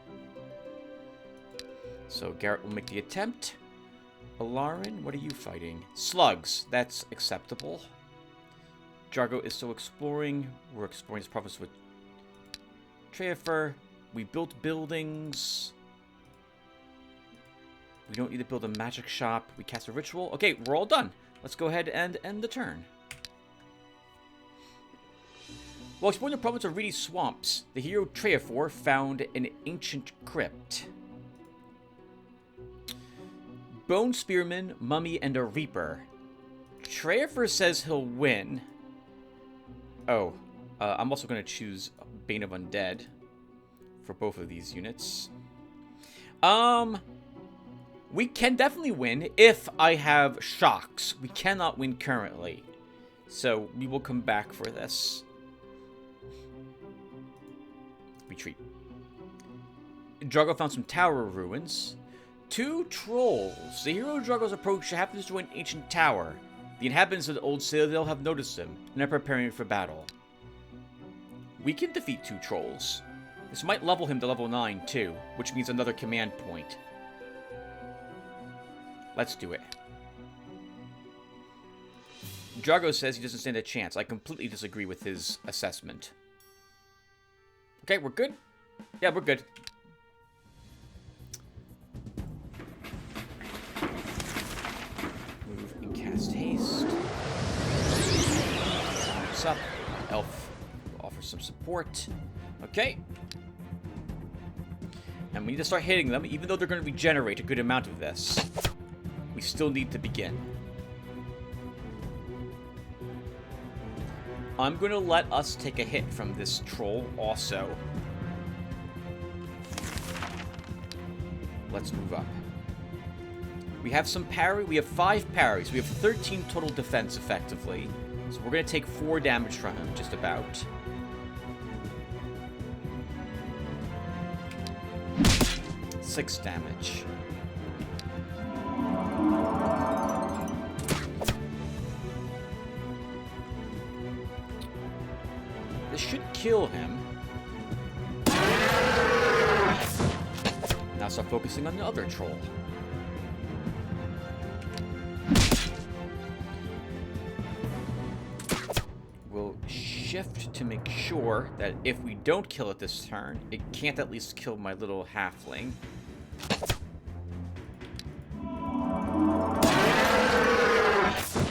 So Garrett will make the attempt. Alarin, what are you fighting? Slugs, that's acceptable. Jargo is still exploring. We're exploring this province with Treafer. We built buildings. We don't need to build a magic shop. We cast a ritual. Okay, we're all done. Let's go ahead and end the turn. While exploring the province of Reedy Swamps, the hero Treafor found an ancient crypt. Bone Spearman, Mummy, and a Reaper. Treafor says he'll win. Oh, I'm also going to choose Bane of Undead for both of these units. We can definitely win if I have shocks. We cannot win currently. So we will come back for this. Retreat. Drago found some tower ruins. 2 trolls. The hero Drago's approach happens to an ancient tower. The inhabitants of the old citadel have noticed him and are preparing for battle. We can defeat 2 trolls. This might level him to level 9 too, which means another command point. Let's do it. Drago says he doesn't stand a chance. I completely disagree with his assessment. Okay, we're good? Yeah, we're good. Move and cast haste. What's up? Elf will offer some support. Okay. And we need to start hitting them, even though they're going to regenerate a good amount of this. We still need to begin. I'm going to let us take a hit from this troll also. Let's move up. We have some parry. We have 5 parries. We have 13 total defense, effectively. So we're going to take 4 damage from him, just about. Six damage. This should kill him. start focusing on the other troll. We'll shift to make sure that if we don't kill it this turn, it can't at least kill my little halfling.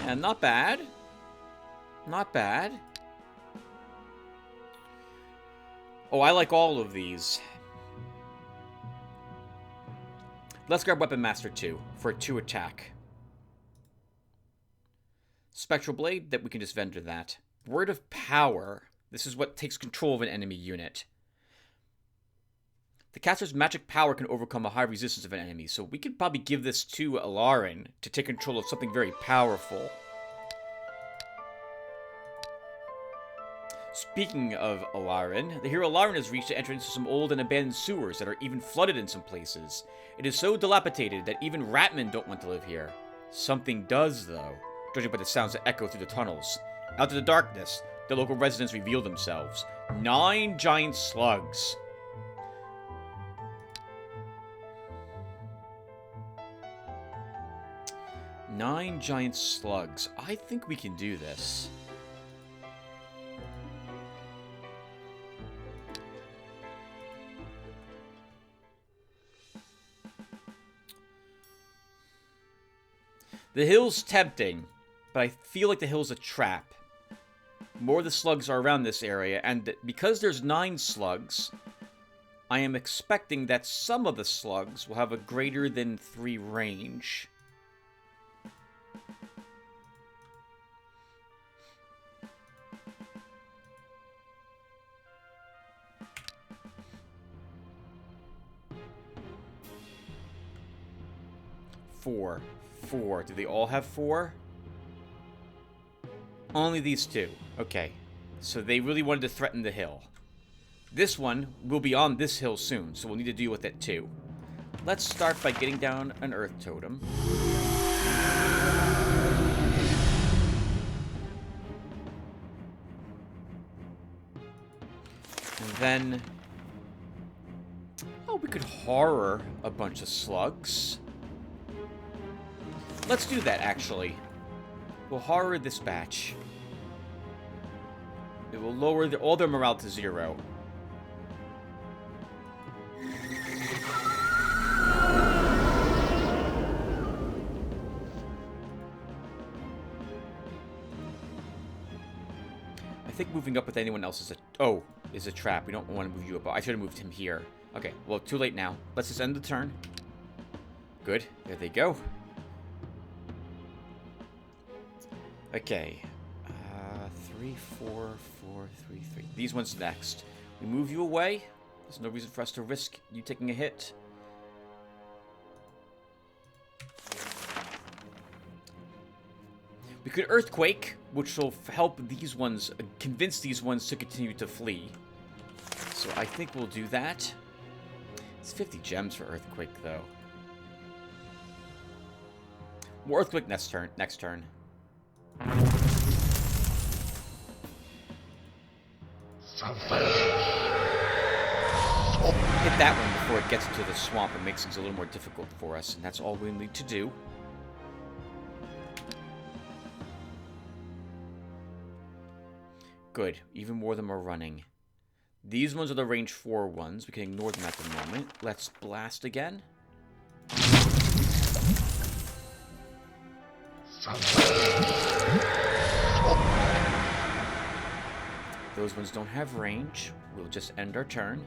And not bad. Not bad. Oh, I like all of these. Let's grab Weapon Master 2 for a 2 attack. Spectral Blade, that we can just vendor that. Word of Power. This is what takes control of an enemy unit. The caster's magic power can overcome a high resistance of an enemy, so we could probably give this to Alarin to take control of something very powerful. Speaking of Alarin, the hero Alarin has reached to enter into some old and abandoned sewers that are even flooded in some places. It is so dilapidated that even ratmen don't want to live here. Something does, though, judging by the sounds that echo through the tunnels. Out of the darkness, the local residents reveal themselves. 9 giant slugs. Nine giant slugs. I think we can do this. The hill's tempting, but I feel like the hill's a trap. More of the slugs are around this area, and because there's 9 slugs, I am expecting that some of the slugs will have a greater than 3 range. Four. Do they all have 4? Only these 2. Okay. So they really wanted to threaten the hill. This one will be on this hill soon, so we'll need to deal with it too. Let's start by getting down an earth totem. And then... oh, we could horror a bunch of slugs. Let's do that, actually. We'll horror this batch. It will lower all their morale to 0. I think moving up with anyone else is a trap. We don't want to move you up. I should have moved him here. Okay, well, too late now. Let's just end the turn. Good. There they go. Okay, 3, 4, 4, 3, 3. These ones next. We move you away. There's no reason for us to risk you taking a hit. We could Earthquake, which will help these ones, convince these ones to continue to flee. So I think we'll do that. It's 50 gems for Earthquake, though. More Earthquake next turn. Hit that one before it gets into the swamp and makes things a little more difficult for us, and that's all we need to do. Good. Even more of them are running. These ones are the range 4 ones. We can ignore them at the moment. Let's blast again. Those ones don't have range. We'll just end our turn.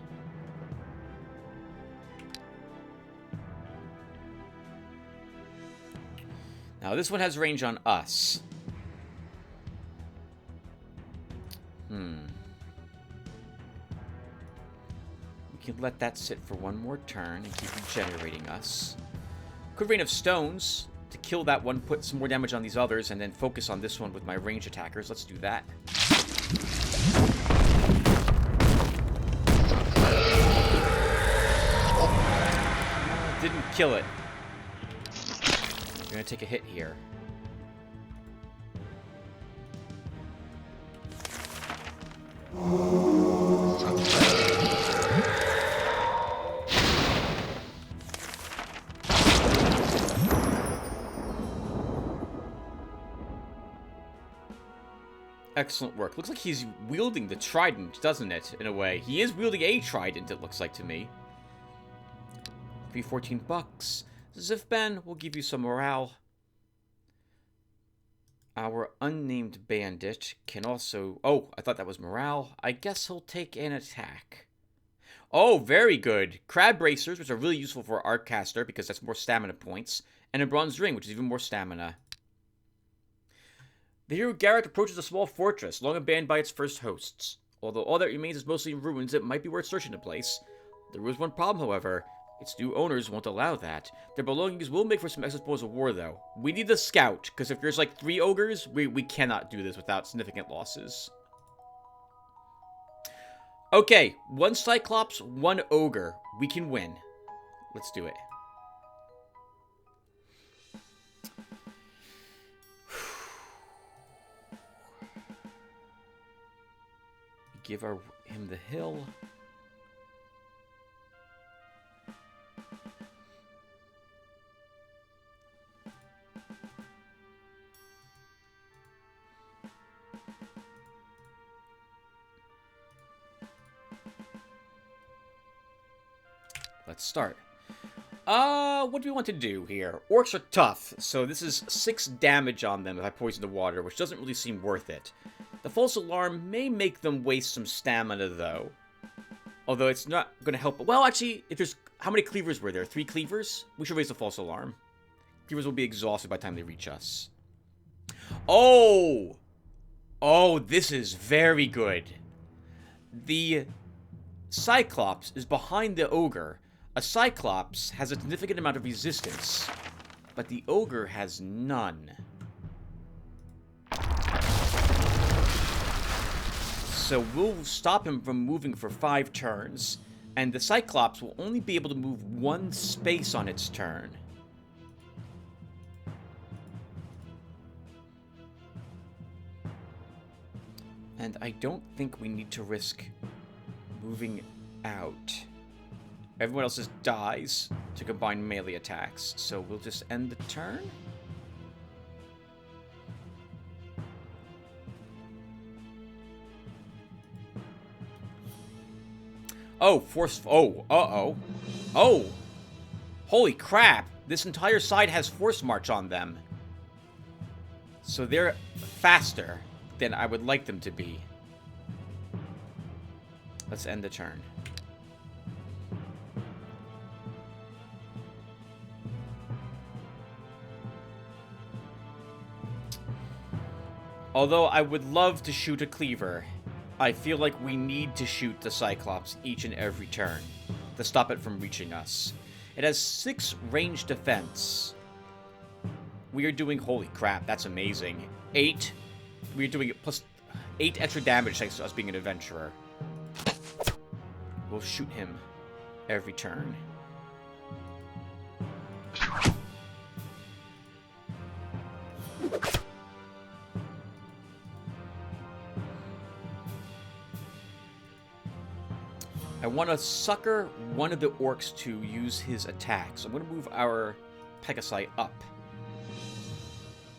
Now this one has range on us. We can let that sit for one more turn and keep regenerating us. Could Rain of Stones to kill that one, put some more damage on these others, and then focus on this one with my range attackers. Let's do that. Didn't kill it. You're gonna take a hit here. Excellent work. Looks like he's wielding the trident, doesn't it, in a way? He is wielding a trident, it looks like to me. $14. Zifben will give you some morale. Our unnamed bandit can also... Oh, I thought that was morale. I guess he'll take an attack. Oh, very good. Crab bracers, which are really useful for our caster because that's more stamina points. And a bronze ring, which is even more stamina. The hero Garrett approaches a small fortress, long abandoned by its first hosts. Although all that remains is mostly in ruins, it might be worth searching the place. There is one problem, however. Its new owners won't allow that. Their belongings will make for some excellent spoils of war, though. We need the scout, because if there's like 3 ogres, we cannot do this without significant losses. Okay, 1 Cyclops, 1 ogre. We can win. Let's do it. Give him the hill. Let's start. What do we want to do here? Orcs are tough, so this is 6 damage on them if I poison the water, which doesn't really seem worth it. The false alarm may make them waste some stamina, though. Although it's not going to help. Well, actually, if there's... How many cleavers were there? 3 cleavers? We should raise the false alarm. Cleavers will be exhausted by the time they reach us. Oh! Oh, this is very good. The Cyclops is behind the Ogre. A Cyclops has a significant amount of resistance, but the Ogre has none. So we'll stop him from moving for 5 turns, and the Cyclops will only be able to move 1 space on its turn. And I don't think we need to risk moving out. Everyone else just dies to combine melee attacks, so we'll just end the turn? Oh, force... Oh, uh-oh. Oh! Holy crap! This entire side has force march on them. So they're faster than I would like them to be. Let's end the turn. Although I would love to shoot a cleaver, I feel like we need to shoot the Cyclops each and every turn to stop it from reaching us. It has 6 range defense. We are doing... Holy crap, that's amazing. 8. We are doing plus 8 extra damage thanks to us being an adventurer. We'll shoot him every turn. I want to sucker one of the orcs to use his attack. So I'm going to move our Pegasi up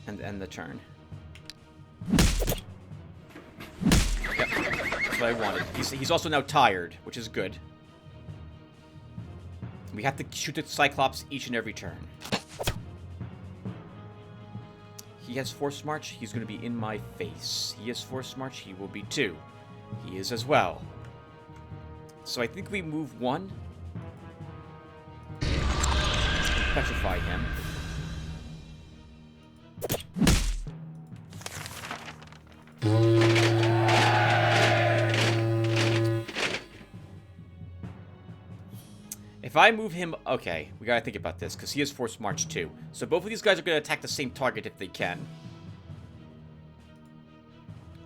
and end the turn. Yep, that's what I wanted. He's also now tired, which is good. We have to shoot the Cyclops each and every turn. He has Force March. He's going to be in my face. He has Force March. He will be 2. He is as well. So I think we move 1. Petrify him. If I move him... Okay, we gotta think about this, because he has Force March too. So both of these guys are gonna attack the same target if they can.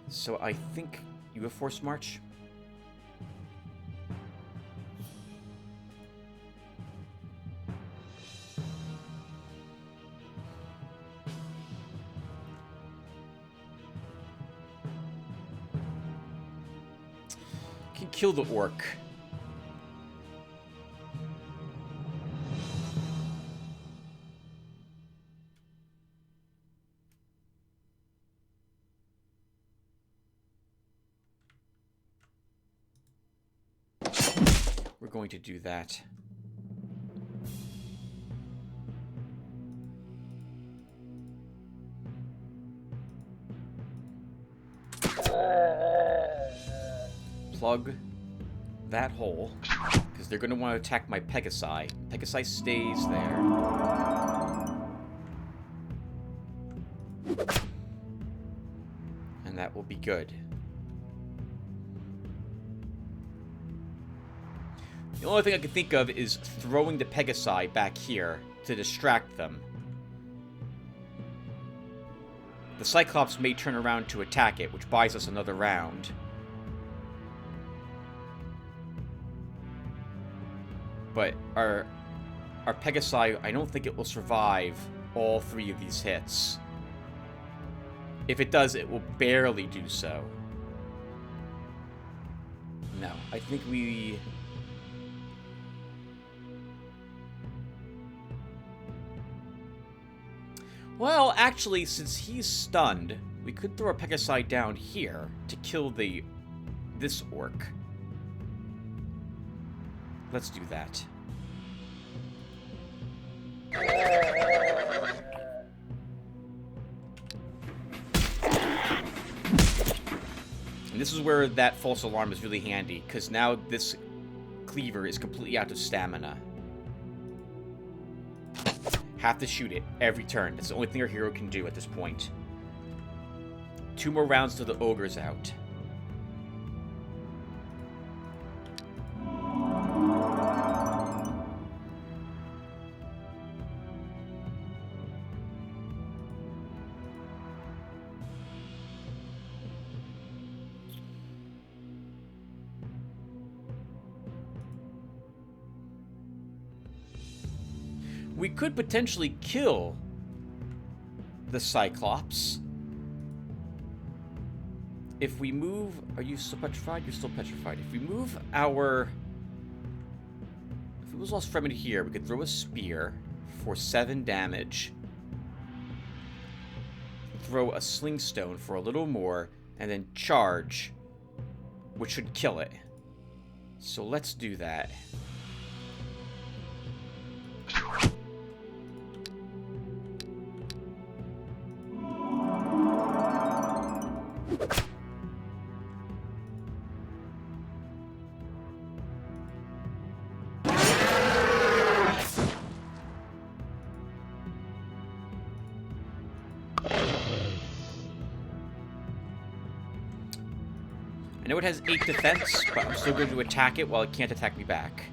So I think you have Force March? Can kill the orc. we're going to do that. Plug that hole, because they're going to want to attack my Pegasi. Pegasi stays there. And that will be good. The only thing I can think of is throwing the Pegasi back here to distract them. The Cyclops may turn around to attack it, which buys us another round. But our Pegasi, I don't think it will survive all 3 of these hits. If it does, it will barely do so. No, I think we... Well, actually, since he's stunned, we could throw our Pegasi down here to kill this orc. Let's do that. And this is where that false alarm is really handy, because now this cleaver is completely out of stamina. Have to shoot it every turn. That's the only thing our hero can do at this point. 2 more rounds till the ogre's out. We could potentially kill the Cyclops. If we move... Are you still petrified? You're still petrified. If we move our... If it was lost from it here, we could throw a spear for 7 damage. Throw a sling stone for a little more, and then charge, which should kill it. So let's do that. I know it has 8 defense, but I'm still going to attack it while it can't attack me back.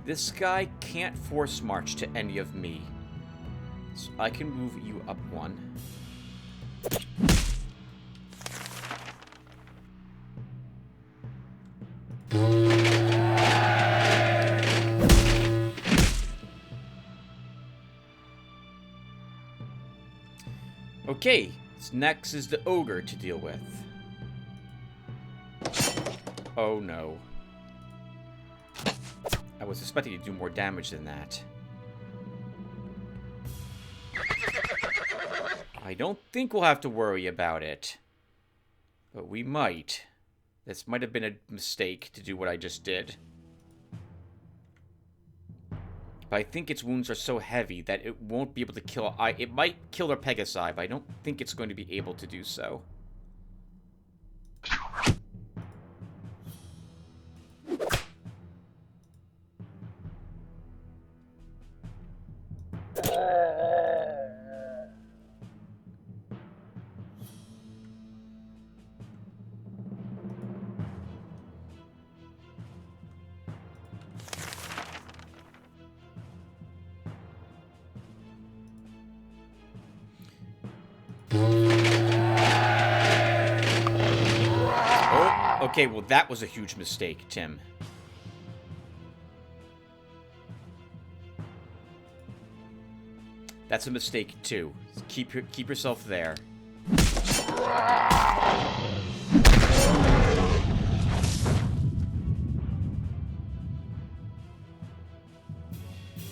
This guy can't force march to any of me. So I can move you up 1. Okay, so next is the ogre to deal with. Oh no. I was expecting to do more damage than that. I don't think we'll have to worry about it. But we might. This might have been a mistake to do what I just did. But I think its wounds are so heavy that it won't be able to kill... It might kill our Pegasi, but I don't think it's going to be able to do so. Okay, well, that was a huge mistake, Tim. That's a mistake, too. Keep yourself there.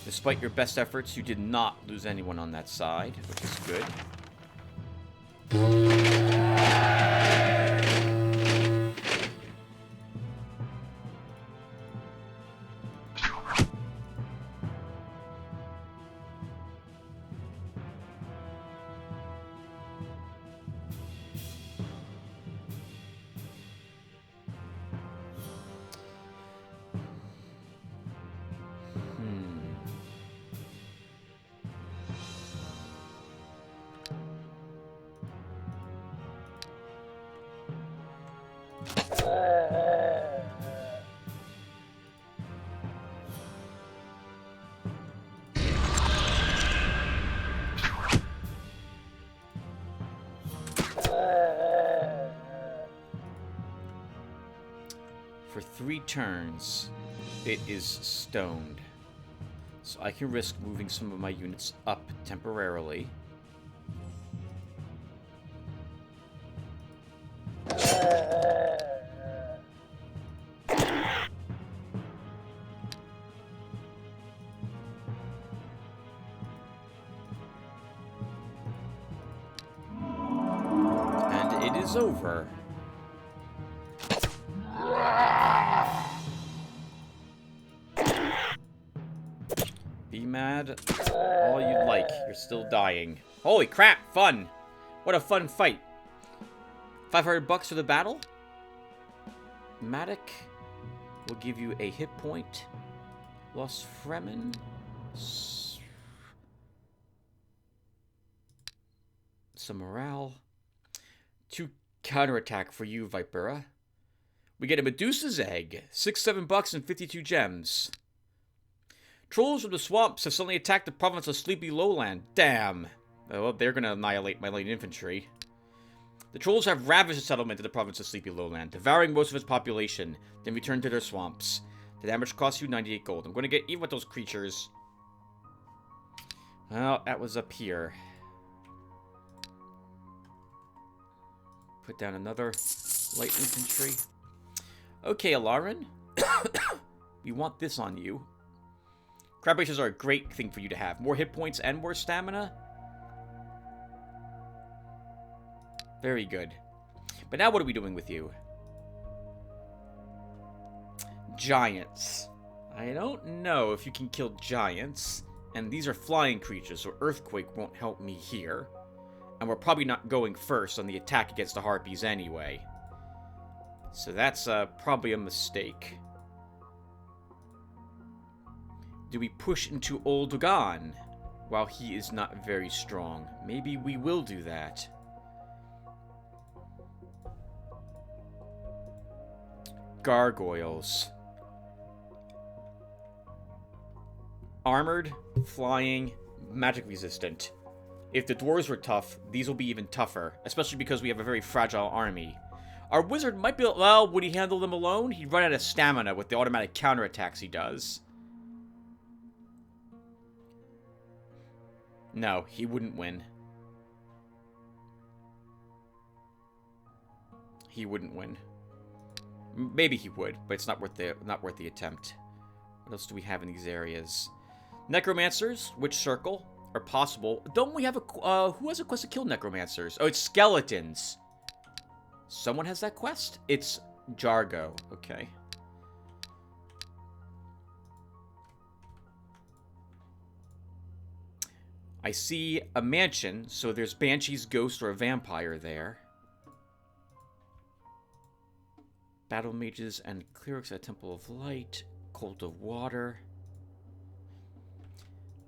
The Despite your best efforts, you did not lose anyone on that side, which is good. For 3 turns, it is stoned. So I can risk moving some of my units up temporarily. And it is over. Be mad all you like. You're still dying. Holy crap, fun! What a fun fight. $500 for the battle? Matic will give you a hit point. Lost Fremen. Some morale. 2 counterattack for you, Vipera. We get a Medusa's Egg. $6-7 and 52 gems. Trolls from the swamps have suddenly attacked the province of Sleepy Lowland. Damn. Well, they're gonna annihilate my light infantry. The trolls have ravaged the settlement in the province of Sleepy Lowland, devouring most of its population, then returned to their swamps. The damage costs you 98 gold. I'm gonna get even with those creatures. Well, that was up here. Put down another light infantry. Okay, Alarin. We want this on you. Crab races are a great thing for you to have. More hit points and more stamina. Very good. But now what are we doing with you? Giants. I don't know if you can kill giants. And these are flying creatures, so Earthquake won't help me here. And we're probably not going first on the attack against the Harpies anyway. So that's probably a mistake. Do we push into Old Dogan while he is not very strong? Maybe we will do that. Gargoyles. Armored, flying, magic resistant. If the dwarves were tough, these will be even tougher, especially because we have a very fragile army. Our wizard might be... Well, would he handle them alone? He'd run out of stamina with the automatic counterattacks he does. No, he wouldn't win. He wouldn't win. Maybe he would, but it's not worth the attempt. What else do we have in these areas? Necromancers, which circle are possible. Don't we have a who has a quest to kill necromancers? Oh, it's skeletons. Someone has that quest? It's Jargo. Okay. I see a mansion, so there's Banshee's ghost or a vampire there. Battle mages and clerics at Temple of Light. Cult of Water.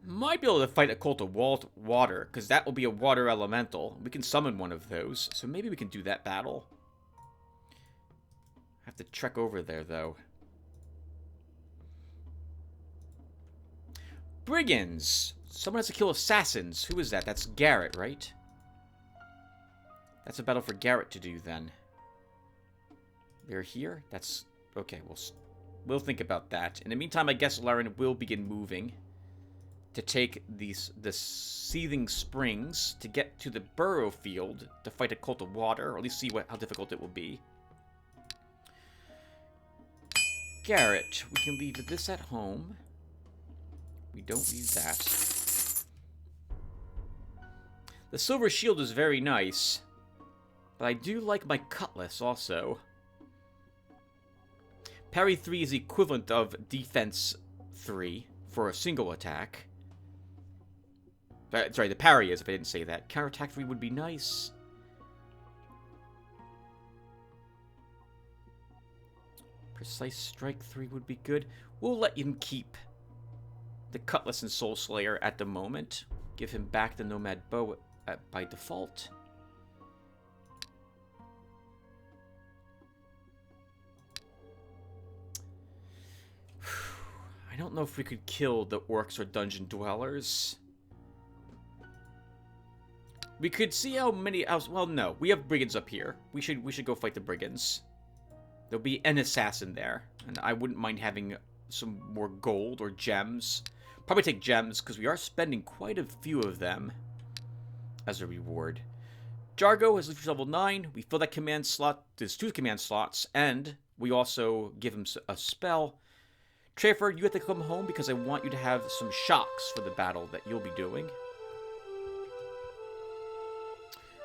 Might be able to fight a Cult of Water, because that will be a water elemental. We can summon one of those, so maybe we can do that battle. I have to trek over there, though. Brigands! Someone has to kill assassins. Who is that? That's Garrett, right? That's a battle for Garrett to do, then. They're here? That's... Okay, we'll think about that. In the meantime, I guess Laren will begin moving to take the Seething Springs to get to the Burrow Field to fight a Cult of Water, or at least see how difficult it will be. Garrett, we can leave this at home. We don't need that. The silver shield is very nice. But I do like my cutlass also. Parry 3 is the equivalent of defense 3 for a single attack. Sorry, the parry is, if I didn't say that. Counterattack 3 would be nice. Precise strike 3 would be good. We'll let him keep the cutlass and Soul Slayer at the moment. Give him back the Nomad Bow by default. I don't know if we could kill the orcs or dungeon dwellers. We could see how many... well, no. We have brigands up here. We should go fight the brigands. There'll be an assassin there. And I wouldn't mind having some more gold or gems. Probably take gems, because we are spending quite a few of them as a reward. Jargo has level 9. We fill that command slot. There's 2 command slots. And we also give him a spell. Trafford, you have to come home because I want you to have some shocks for the battle that you'll be doing.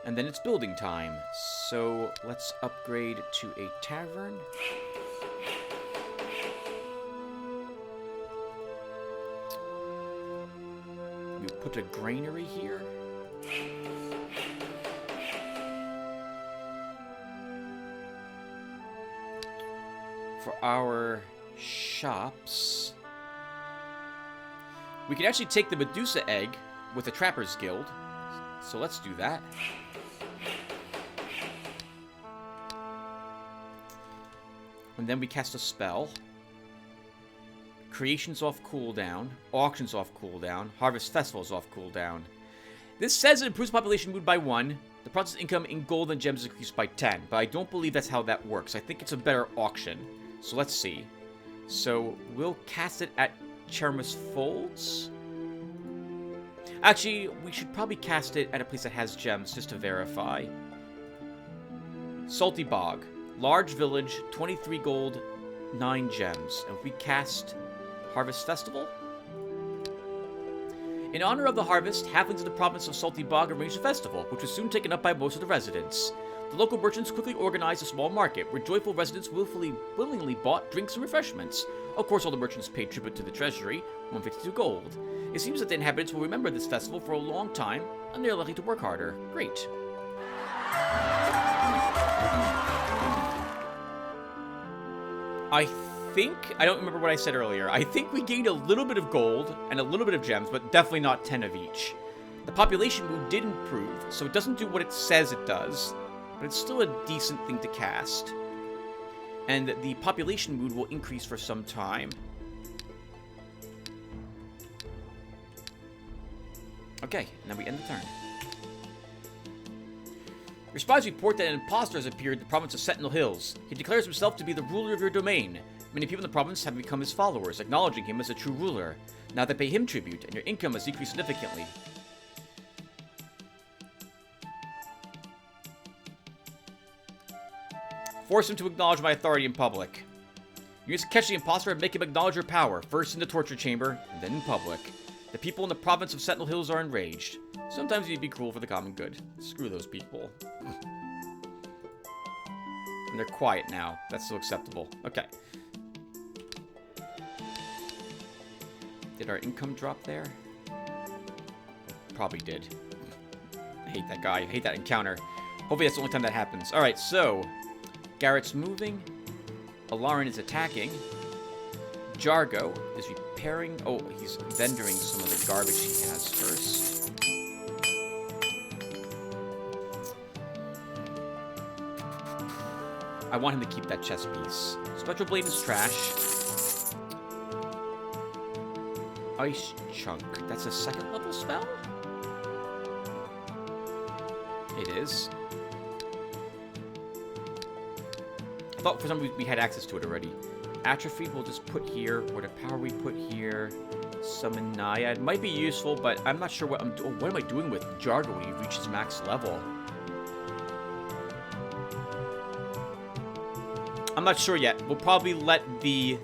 And then it's building time. So let's upgrade to a tavern. We put a granary here. For our shops, we can actually take the Medusa egg with the Trappers Guild. So let's do that. And then we cast a spell. Creation's off cooldown. Auction's off cooldown. Harvest Festival's off cooldown. This says it improves population mood by 1. The process income in gold and gems is increased by 10. But I don't believe that's how that works. I think it's a better auction. So let's see. So we'll cast it at Chermus Folds. Actually, we should probably cast it at a place that has gems just to verify. Salty Bog. Large village, 23 gold, 9 gems. And we cast Harvest Festival. In honor of the harvest, halflings of the province of Salty Bog arranged a festival, which was soon taken up by most of the residents. The local merchants quickly organized a small market, where joyful residents willingly bought drinks and refreshments. Of course, all the merchants paid tribute to the treasury, 152 gold. It seems that the inhabitants will remember this festival for a long time, and they're likely to work harder. Great. I don't remember what I said earlier. I think we gained a little bit of gold and a little bit of gems, but definitely not 10 of each. The population mood did improve, so it doesn't do what it says it does, but it's still a decent thing to cast. And the population mood will increase for some time. Okay, now we end the turn. Your spies report that an impostor has appeared in the province of Sentinel Hills. He declares himself to be the ruler of your domain. Many people in the province have become his followers, acknowledging him as a true ruler. Now they pay him tribute, and your income has decreased significantly. Force him to acknowledge my authority in public. You must catch the impostor and make him acknowledge your power, first in the torture chamber, and then in public. The people in the province of Sentinel Hills are enraged. Sometimes you'd be cruel for the common good. Screw those people. And they're quiet now. That's still acceptable. Okay. Did our income drop there? Probably did. I hate that guy. I hate that encounter. Hopefully that's the only time that happens. Alright, so Garrett's moving. Alarin is attacking. Jargo is repairing. Oh, he's vendoring some of the garbage he has first. I want him to keep that chess piece. Spectral Blade is trash. Ice Chunk. That's a second level spell? It is. I thought for some reason we had access to it already. Atrophy we'll just put here. What a power we put here. Summon Naiad. Might be useful, but I'm not sure what I'm doing. What am I doing with Jargo when he reaches max level? I'm not sure yet. We'll probably let the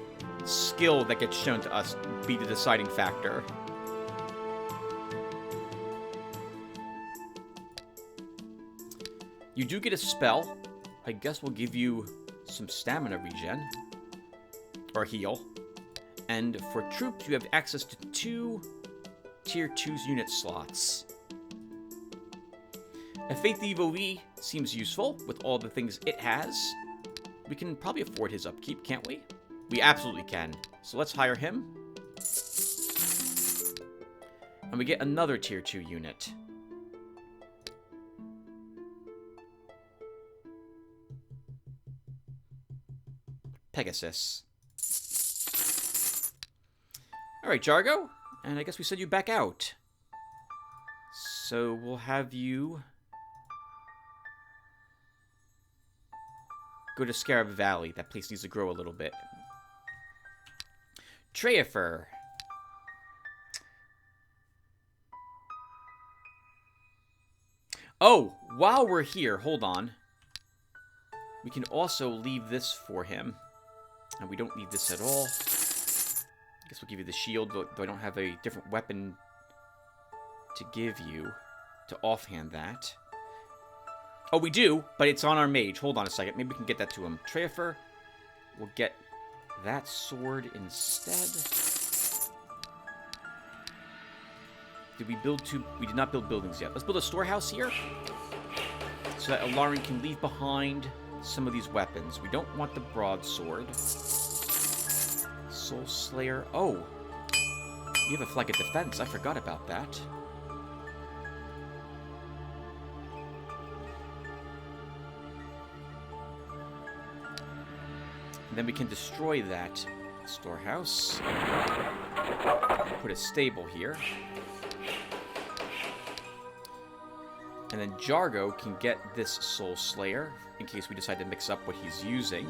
skill that gets shown to us be the deciding factor. You do get a spell. I guess we'll give you some stamina regen. Or heal. And for troops, you have access to 2 Tier 2's unit slots. A Faith Devotee seems useful with all the things it has. We can probably afford his upkeep, can't we? We absolutely can. So let's hire him. And we get another Tier 2 unit. Pegasus. Alright, Jargo. And I guess we send you back out. So we'll have you go to Scarab Valley. That place needs to grow a little bit. Treafer. Oh, while we're here, hold on. We can also leave this for him. And we don't need this at all. I guess we'll give you the shield, though I don't have a different weapon to give you to offhand that. Oh, we do, but it's on our mage. Hold on a second. Maybe we can get that to him. Treafer, we'll get that sword instead. Did we build two? We did not build buildings yet. Let's build a storehouse here so that Alarin can leave behind some of these weapons. We don't want the broadsword. Soul Slayer. Oh, you have a flag of defense. I forgot about that. And then we can destroy that storehouse. Put a stable here. And then Jargo can get this Soul Slayer in case we decide to mix up what he's using.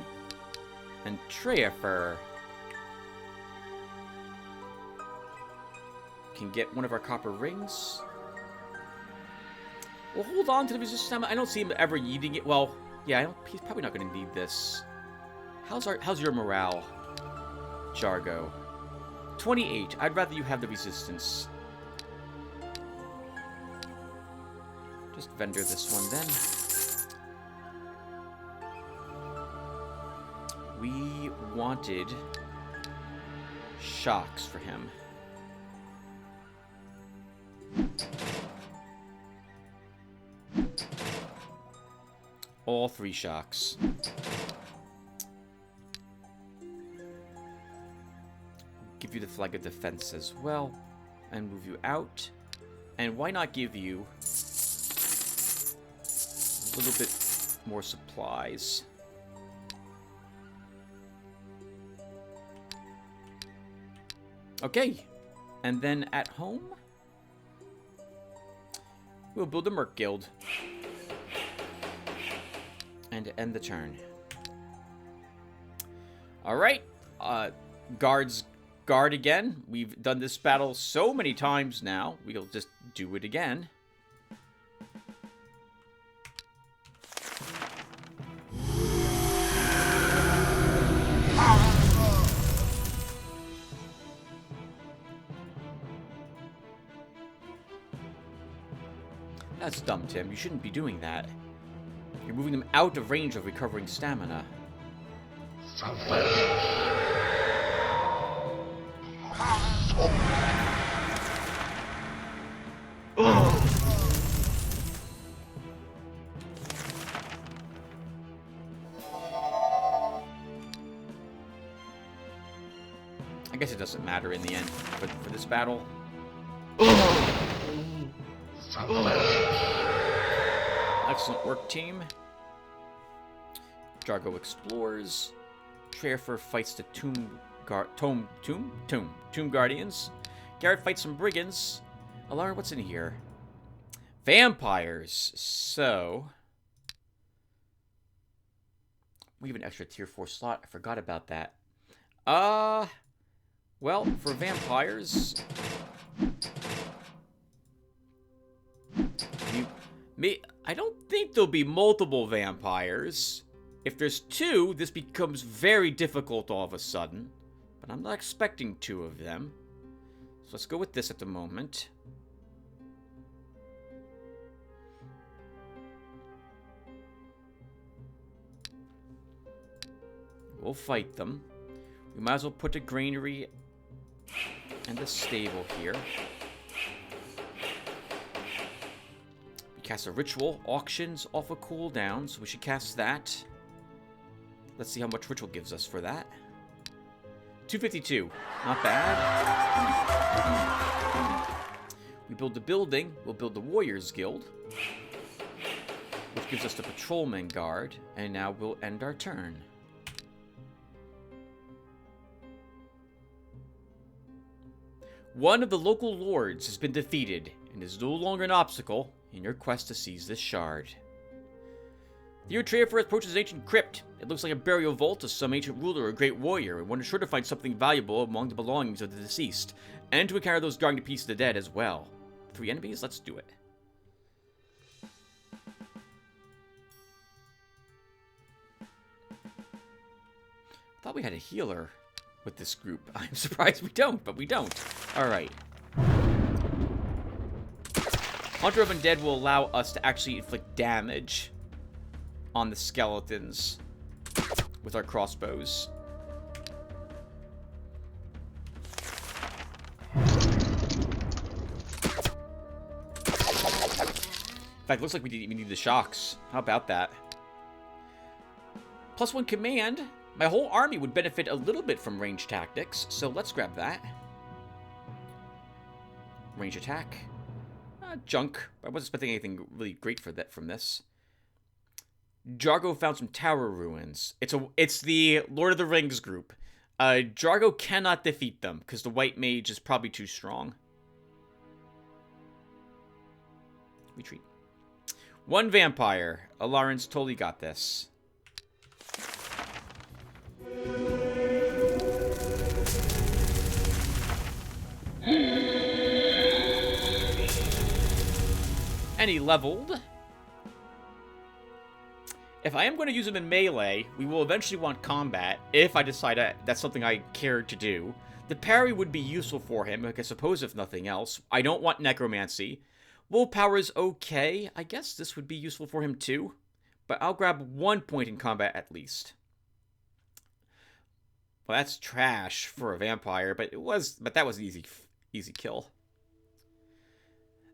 And Treafer can get one of our copper rings. We'll hold on to the resistance. I don't see him ever needing it. Well, yeah, he's probably not going to need this. How's your morale, Jargo? 28. I'd rather you have the resistance. Just vendor this one then. We wanted shocks for him. All 3 shocks. Give you the flag of defense as well. And move you out. And why not give you a little bit more supplies? Okay. And then at home, we'll build a Merc Guild. And end the turn. Alright. Guards guard again. We've done this battle so many times now. We'll just do it again. That's dumb, Tim. You shouldn't be doing that. You're moving them out of range of recovering stamina. I guess it doesn't matter in the end for this battle. Excellent work, team. Jargo explores. Treafer fights the Tomb Guardians. Garrett fights some brigands. Alara, what's in here? Vampires. So we have an extra tier 4 slot. I forgot about that. Well, for vampires, I don't think there'll be multiple vampires. If there's 2, this becomes very difficult all of a sudden. But I'm not expecting 2 of them. So let's go with this at the moment. We'll fight them. We might as well put a granary and a stable here. We cast a ritual. Auctions off a cooldown, so we should cast that. Let's see how much ritual gives us for that. 252. Not bad. We build the building. We'll build the Warriors Guild, which gives us the Patrolman Guard. And now we'll end our turn. One of the local lords has been defeated and is no longer an obstacle in your quest to seize this shard. The Lotaeri approaches an ancient crypt. It looks like a burial vault of some ancient ruler or great warrior, and one is sure to find something valuable among the belongings of the deceased, and to encounter those guarding the peace of the dead as well. 3 enemies? Let's do it. I thought we had a healer with this group. I'm surprised we don't, but we don't. Alright. Hunter of Undead will allow us to actually inflict damage on the skeletons with our crossbows. In fact, it looks like we didn't even need the shocks. How about that? +1 command. My whole army would benefit a little bit from range tactics, so let's grab that. Range attack. Junk. I wasn't expecting anything really great for that from this. Jargo found some tower ruins. It's the Lord of the Rings group. Jargo cannot defeat them because the white mage is probably too strong. Retreat. 1 vampire. Alarin's totally got this. And he leveled. If I am going to use him in melee, we will eventually want combat, if I decide that's something I care to do. The parry would be useful for him, I suppose, if nothing else. I don't want necromancy. Willpower is okay. I guess this would be useful for him too. But I'll grab 1 point in combat at least. Well, that's trash for a vampire, but that was an easy kill.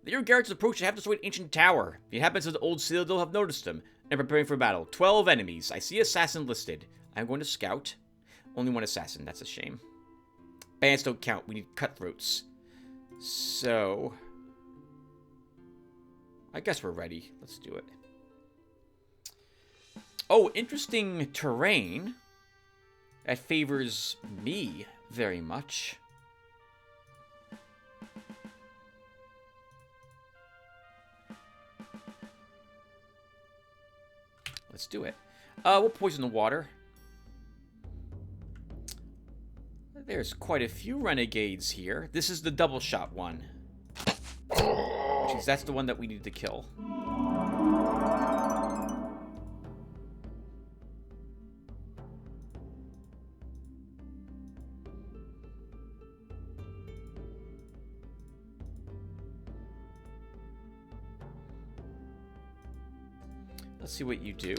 The Garrett's approach to have destroyed ancient tower. The inhabitants of the old citadel have noticed them and are preparing for battle. 12 enemies. I see assassin listed. I'm going to scout. Only 1 assassin. That's a shame. Bands don't count. We need cutthroats. So, I guess we're ready. Let's do it. Oh, interesting terrain. That favors me very much. Let's do it. We'll poison the water. There's quite a few renegades here. This is the double shot one. Which means that's the one that we need to kill. Let's see what you do.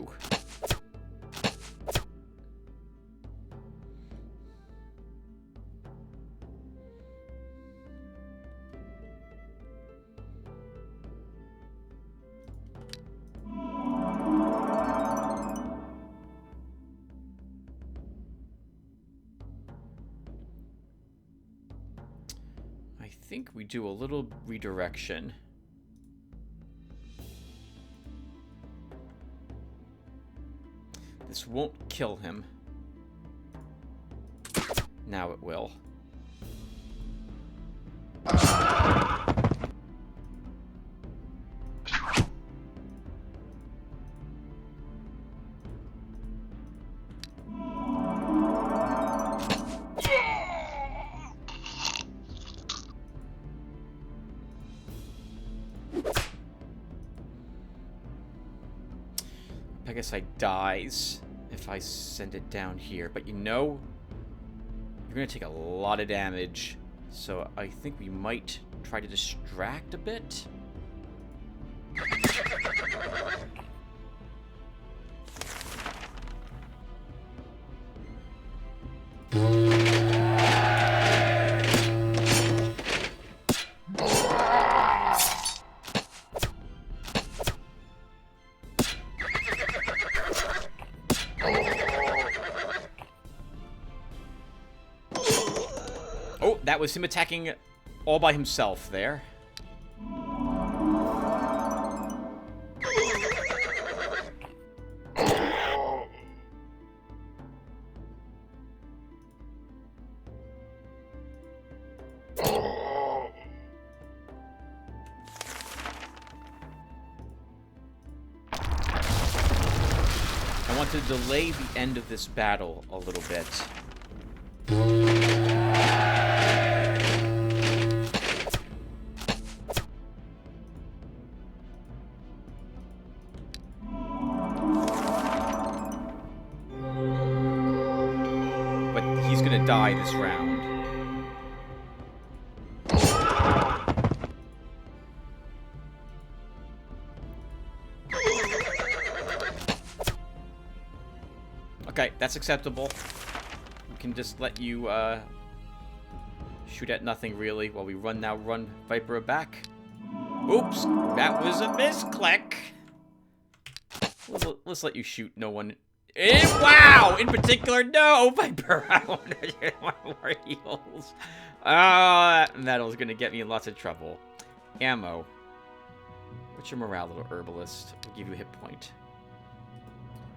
I think we do a little redirection. This won't kill him. Now it will. Pegasus dies if I send it down here, but you know, You're going to take a lot of damage. So I think we might try to distract a bit. Oh, that was him attacking all by himself there. I want to delay the end of this battle a little bit. But he's gonna die this round. Okay, that's acceptable. We can just let you shoot at nothing really while we run Viper back. Oops, that was a misclick. Let's let you shoot no one. Wow! In particular, no! Viper, I want more heals. That'll gonna get me in lots of trouble. Ammo. What's your morale, little herbalist? We'll give you a hit point.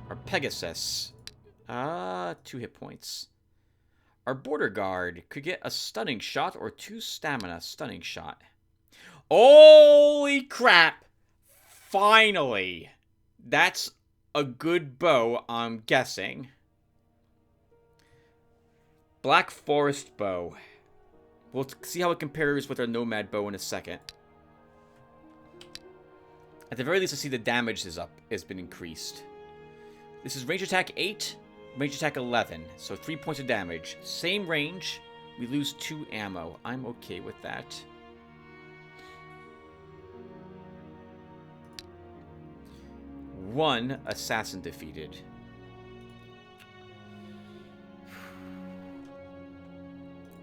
Our Pegasus. 2 hit points. Our border guard could get a stunning shot or 2 stamina stunning shot. Holy crap! Finally! That's a good bow, I'm guessing. Black Forest bow. We'll see how it compares with our Nomad bow in a second. At the very least, I see the damage has been increased. This is range attack 8. Range attack 11, so 3 points of damage. Same range, we lose 2 ammo. I'm okay with that. One assassin defeated.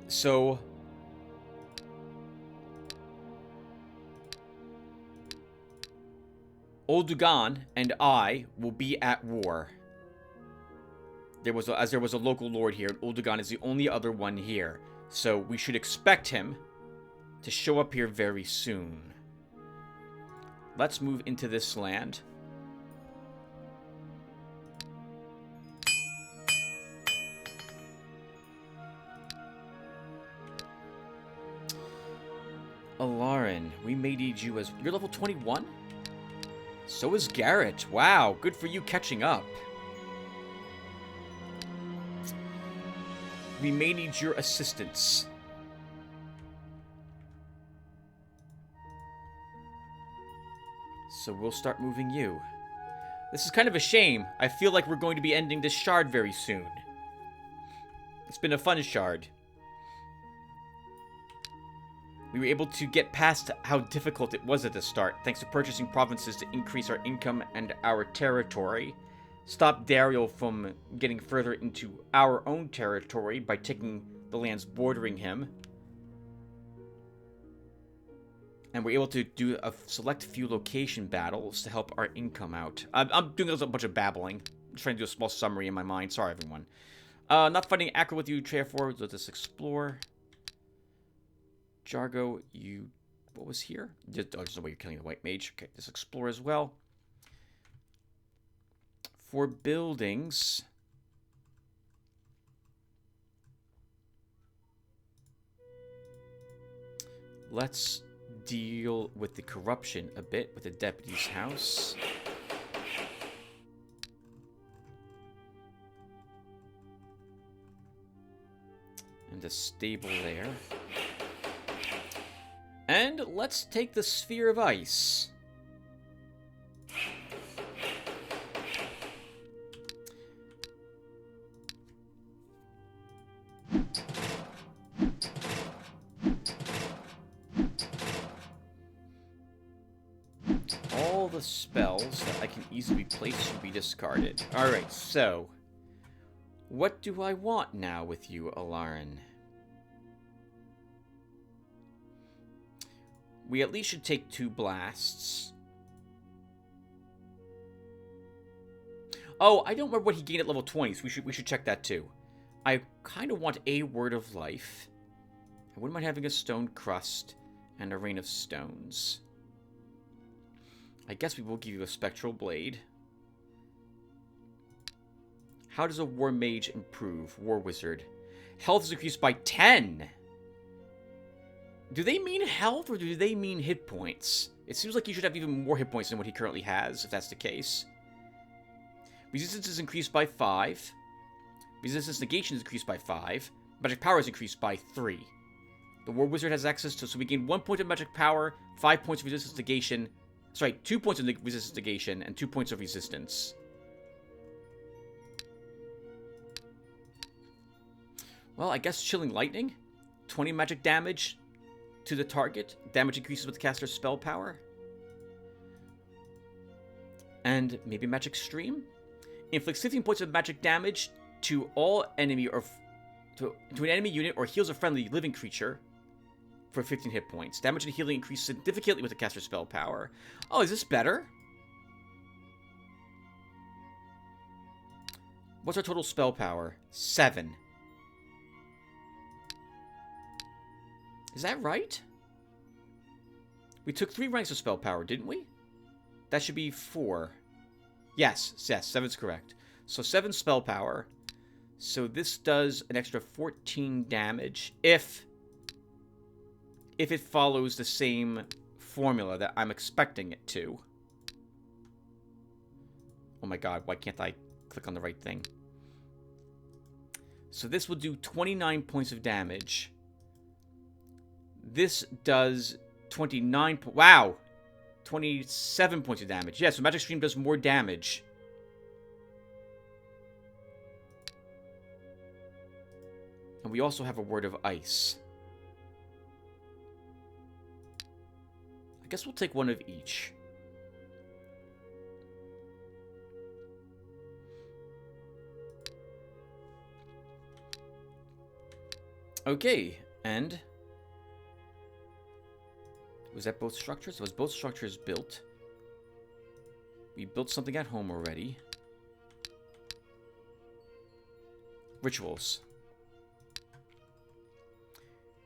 So Oldugan and I will be at war. There was a local lord here, and Oldugan is the only other one here. So we should expect him to show up here very soon. Let's move into this land. Alarin, we may need you as... You're level 21? So is Garrett. Wow, good for you catching up. We may need your assistance. So we'll start moving you. This is kind of a shame. I feel like we're going to be ending this shard very soon. It's been a fun shard. We were able to get past how difficult it was at the start, thanks to purchasing provinces to increase our income and our territory. Stop Daryl from getting further into our own territory by taking the lands bordering him. And we're able to do a select few location battles to help our income out. I'm doing a bunch of babbling. I'm trying to do a small summary in my mind. Sorry, everyone. Not fighting Acro with you, Trefor. Let us explore. Jargo, you... What was here? There's no way you're killing the White Mage. Okay, let's explore as well. For buildings... Let's deal with the corruption a bit with the deputy's house. And the stable there. And let's take the Sphere of Ice. all the spells that I can easily place to be discarded. Alright, so... what do I want now with you, Alarin? We at least should take 2 blasts. Oh, I don't remember what he gained at level 20, so we should check that too. I kind of want a Word of Life. I wouldn't mind having a Stone Crust and a Rain of Stones. I guess we will give you a Spectral Blade. How does a War Mage improve? War Wizard. Health is increased by 10! Do they mean health, or do they mean hit points? It seems like he should have even more hit points than what he currently has, if that's the case. Resistance is increased by 5. Resistance negation is increased by 5. Magic power is increased by 3. The War Wizard has access to, so we gain 1 point of magic power, 5 points of resistance negation. Sorry, 2 points of resistance negation, and 2 points of resistance. Well, I guess Chilling Lightning. 20 magic damage to the target. Damage increases with the caster's spell power. And maybe Magic Stream. Inflicts 15 points of magic damage to all enemy or to an enemy unit or heals a friendly living creature for 15 hit points. Damage and healing increase significantly with the caster's spell power. Oh, is this better? What's our total spell power? 7. Is that right? We took 3 ranks of spell power, didn't we? That should be 4. Yes, 7's correct. So 7 spell power. So this does an extra 14 damage if it follows the same formula that I'm expecting it to. Oh my god, why can't I click on the right thing? So this will do 29 points of damage. This does 29 wow! 27 points of damage. Yeah, so Magic Stream does more damage. And we also have a Word of Ice. I guess we'll take 1 of each. Okay, and... was that both structures? Was both structures built? We built something at home already. Rituals.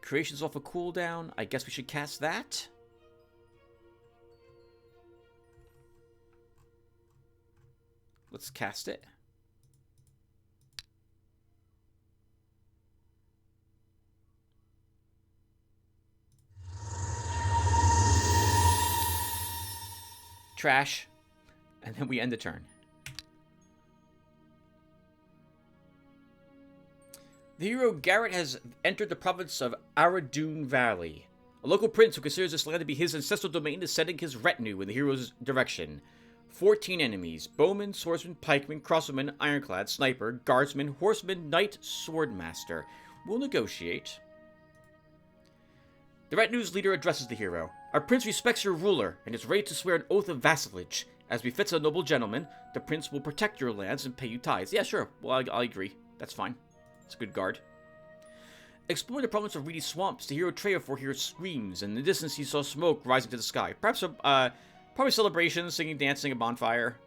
Creation's off a cooldown. I guess we should cast that. Let's cast it. Trash. And then we end the turn. The hero Garrett has entered the province of Aradun Valley. A local prince who considers this land to be his ancestral domain is sending his retinue in the hero's direction. 14 enemies: bowman, swordsman, pikeman, crossbowman, ironclad, sniper, guardsman, horseman, knight, swordmaster. We'll negotiate. The retinue's leader addresses the hero. Our prince respects your ruler and is ready to swear an oath of vassalage. As befits a noble gentleman, the prince will protect your lands and pay you tithes. Yeah, sure. Well, I agree. That's fine. It's a good guard. Exploring the province of reedy swamps, the hero Treofor hears screams, and in the distance he saw smoke rising to the sky. Perhaps probably celebrations, singing, dancing, a bonfire.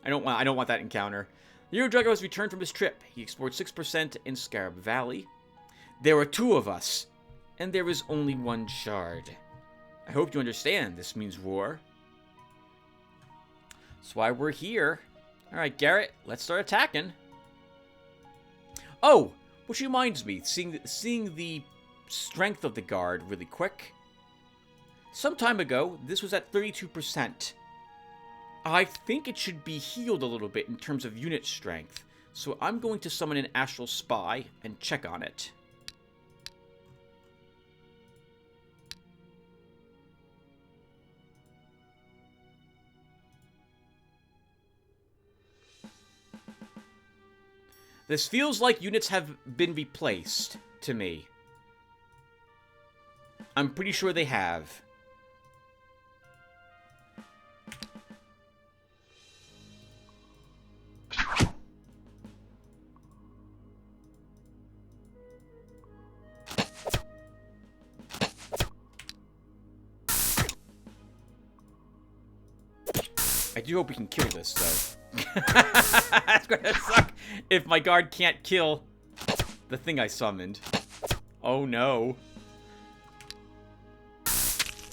I don't want that encounter. The hero Drago has returned from his trip. He explored 6% in Scarab Valley. There are 2 of us, and there is only 1 shard. I hope you understand. This means war. That's why we're here. All right, Garrett, let's start attacking. Oh, which reminds me, seeing the strength of the guard really quick. Some time ago, this was at 32%. I think it should be healed a little bit in terms of unit strength. So I'm going to summon an Astral Spy and check on it. This feels like units have been replaced to me. I'm pretty sure they have. I do hope we can kill this, though. That's gonna suck if my guard can't kill the thing I summoned. Oh, no.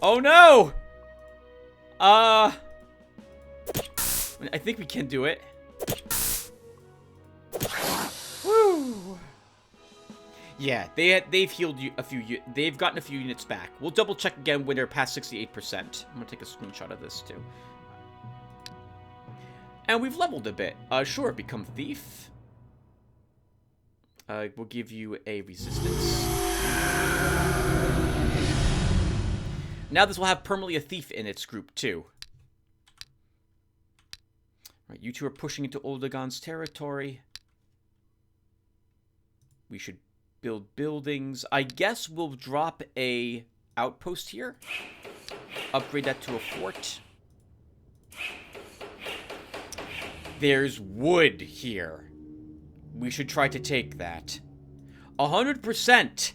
Oh, no! I think we can do it. Woo! Yeah, they've healed you a few. They've gotten a few units back. We'll double check again when they're past 68%. I'm gonna take a screenshot of this too. And we've leveled a bit. Sure, become thief. We'll give you a resistance. Now this will have permanently a thief in its group too. Right, you two are pushing into Oldagon's territory. We should build buildings. I guess we'll drop a outpost here. Upgrade that to a fort. There's wood here. We should try to take that. 100%.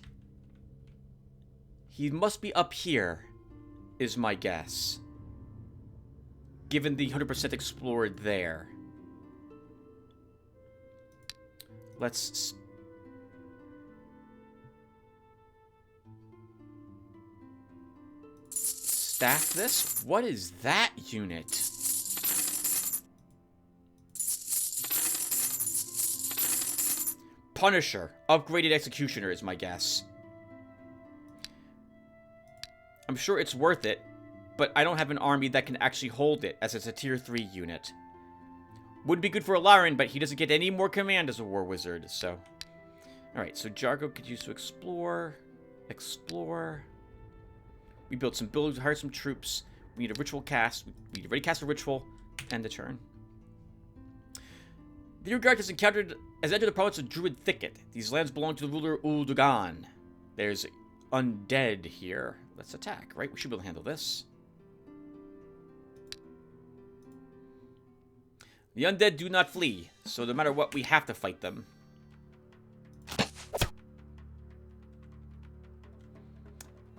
He must be up here, is my guess. Given the 100% explored there. Let's... stack this? What is that unit? Punisher. Upgraded Executioner is my guess. I'm sure it's worth it, but I don't have an army that can actually hold it, as it's a tier 3 unit. Would be good for Alarin, but he doesn't get any more command as a war wizard, so... Alright, so Jargo could use to explore. Explore. We built some buildings, hired some troops. We need a ritual cast. We need to ready cast a ritual. End the turn. The rear guard has entered the province of Druid Thicket. These lands belong to the ruler Uldugan. There's undead here. Let's attack, right? We should be able to handle this. The undead do not flee, so no matter what, we have to fight them.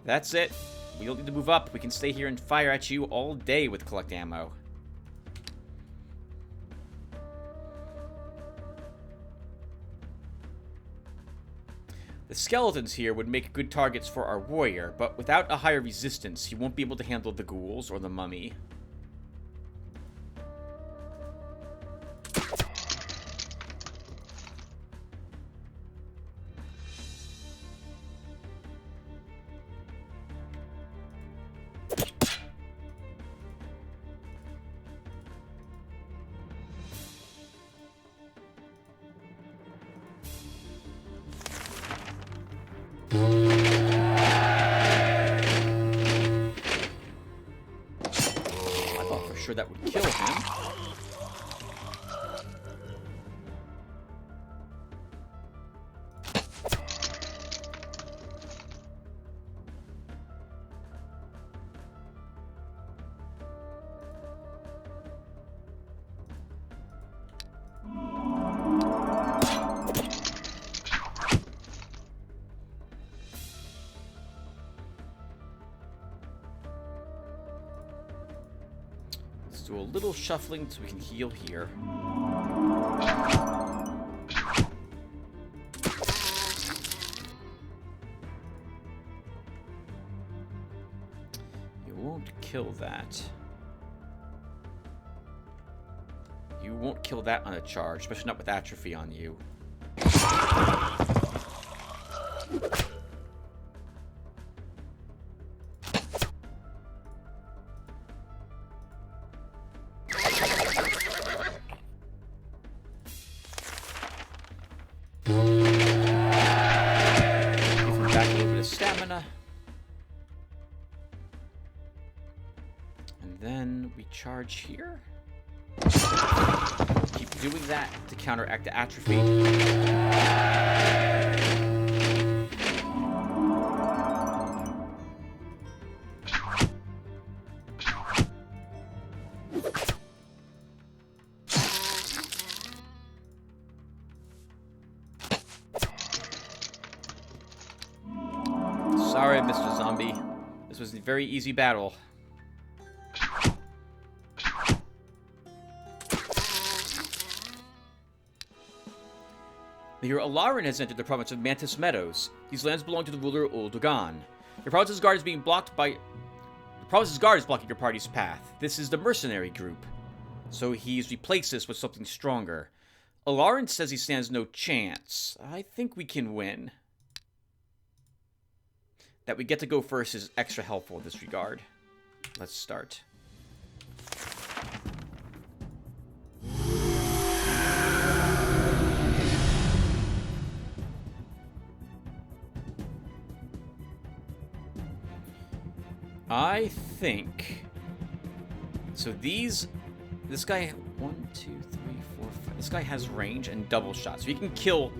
That's it. We don't need to move up. We can stay here and fire at you all day with collect ammo. The skeletons here would make good targets for our warrior, but without a higher resistance, he won't be able to handle the ghouls or the mummy. Sure that would kill him. Do a little shuffling so we can heal here. You won't kill that. You won't kill that on a charge, especially not with atrophy on you. Charge here. Keep doing that to counteract the atrophy. Sorry, Mr. Zombie. This was a very easy battle. The hero Alarin has entered the province of Mantis Meadows. These lands belong to the ruler Uldugan. Your province's guard is being blocked by... The province's guard is blocking your party's path. This is the mercenary group. So he's replaced this with something stronger. Alarin says he stands no chance. I think we can win. That we get to go first is extra helpful in this regard. Let's start. I think... So this guy... 1, 2, 3, 4, 5... This guy has range and double shots. So he can kill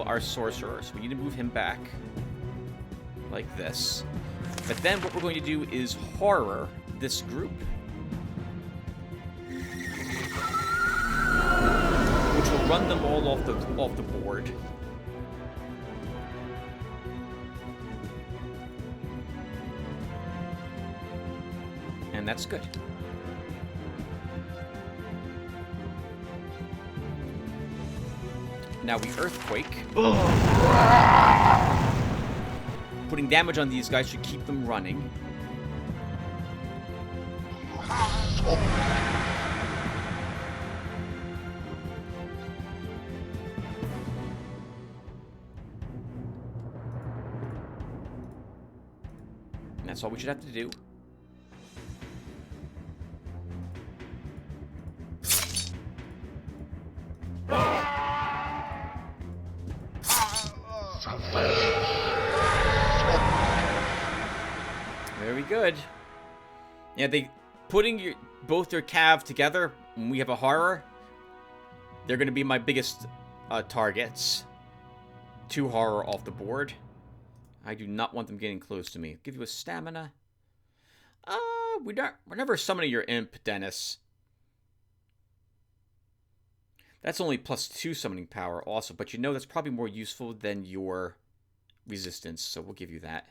our sorcerer. So we need to move him back. Like this. But then what we're going to do is horror this group. Which will run them all off the board. And that's good. Now we Earthquake. Putting damage on these guys should keep them running. And that's all we should have to do. Very good. Yeah, putting both their cav together when we have a horror, they're going to be my biggest targets. 2 horror off the board. I do not want them getting close to me. Give you a stamina. We're never summoning your imp, Dennis. That's only +2 summoning power also, but you know that's probably more useful than your resistance, so we'll give you that.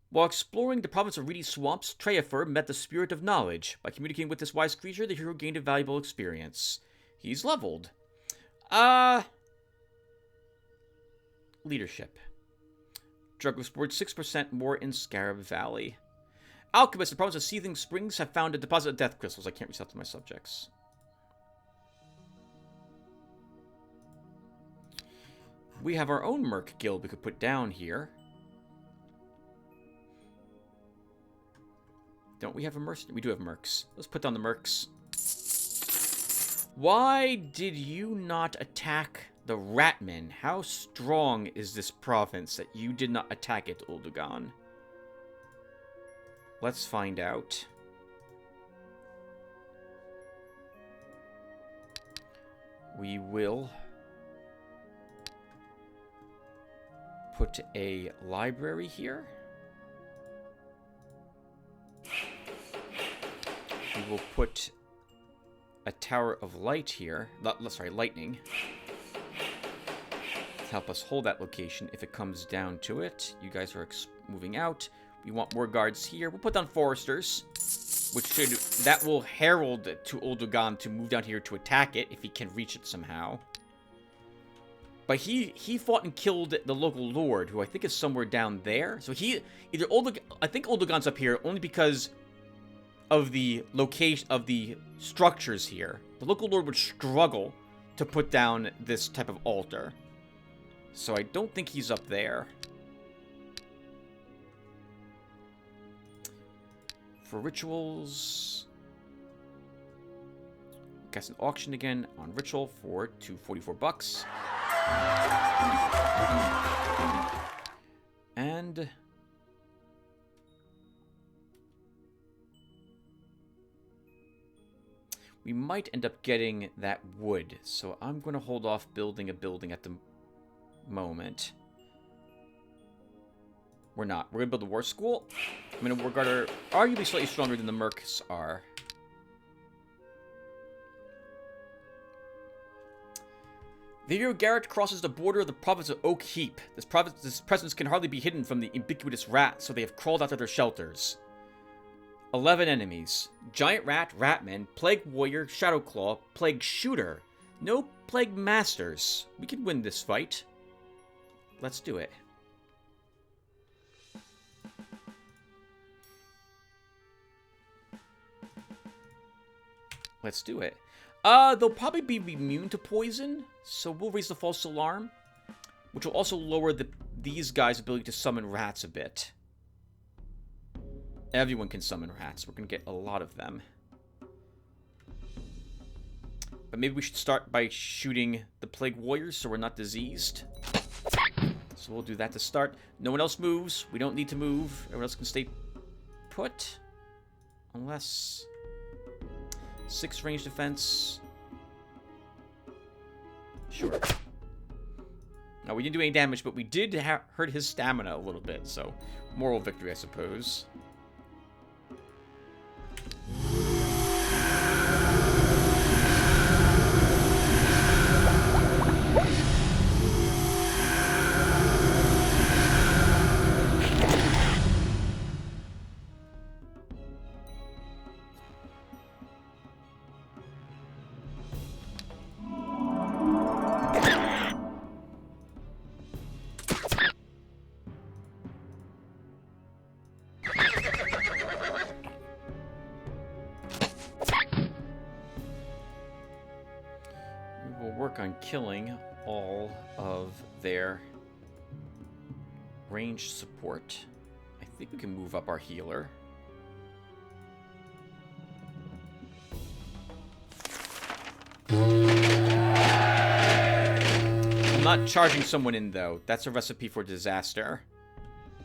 While exploring the province of reedy swamps, Treyafer met the Spirit of Knowledge. By communicating with this wise creature, the hero gained a valuable experience. He's leveled. Leadership. Drug was scored 6% more in Scarab Valley. Alchemists, the province of Seething Springs, have found a deposit of death crystals. I can't reach out to my subjects. We have our own Merc Guild we could put down here. Don't we have a mercenary? We do have mercs. Let's put down the mercs. Why did you not attack the Ratmen? How strong is this province that you did not attack it, Uldugan? Let's find out. We will put a library here. We will put a Tower of Light here. Sorry, Lightning. To help us hold that location if it comes down to it. You guys are moving out. We want more guards here. We'll put down Foresters, that will herald to Uldugan to move down here to attack it if he can reach it somehow. But he fought and killed the local lord, who I think is somewhere down there. So I think Uldugan's up here only because of the location of the structures here. The local lord would struggle to put down this type of altar. So I don't think he's up there. For rituals, cast an auction again on ritual for $244. And we might end up getting that wood, so I'm going to hold off building a building at the moment. We're not. We're going to build a war school. I mean, a war guard are arguably slightly stronger than the mercs are. The hero Garrett crosses the border of the province of Oak Heap. This presence can hardly be hidden from the ubiquitous rat, so they have crawled out of their shelters. 11 enemies. Giant Rat, Ratman, Plague Warrior, Shadowclaw, Plague Shooter, No Plague Masters. We can win this fight. Let's do it. Let's do it. They'll probably be immune to poison, so we'll raise the false alarm, which will also lower these guys' ability to summon rats a bit. Everyone can summon rats. We're going to get a lot of them. But maybe we should start by shooting the Plague Warriors so we're not diseased. So we'll do that to start. No one else moves. We don't need to move. Everyone else can stay put. Unless... 6 range defense. Sure. Now, we didn't do any damage, but we did hurt his stamina a little bit. So, moral victory, I suppose. On killing all of their ranged support. I think we can move up our healer. I'm not charging someone in though. That's a recipe for disaster.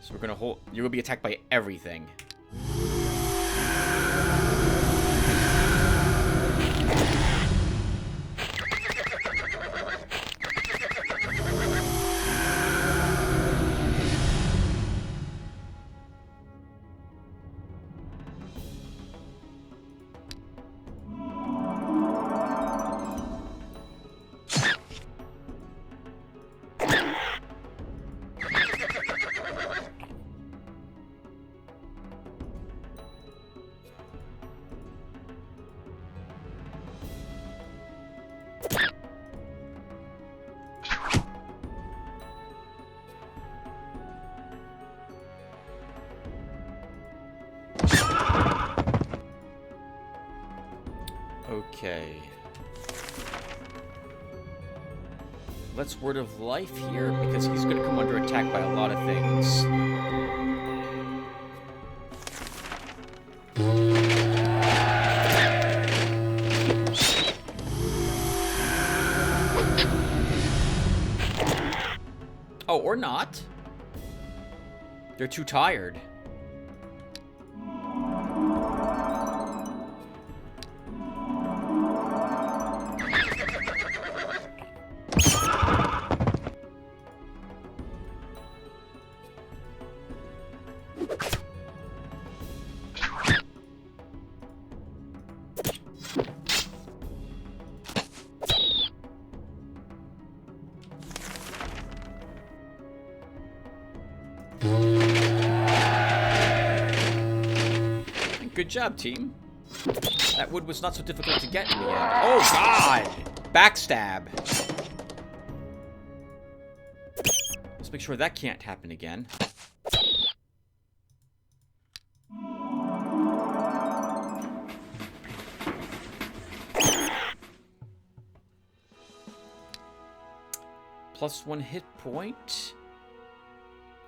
So we're gonna hold. You're gonna be attacked by everything. Okay. Let's Word of Life here, because he's going to come under attack by a lot of things. Oh, or not. They're too tired. Good job, team. That wood was not so difficult to get in the end. Oh, God! Backstab. Let's make sure that can't happen again. +1 hit point.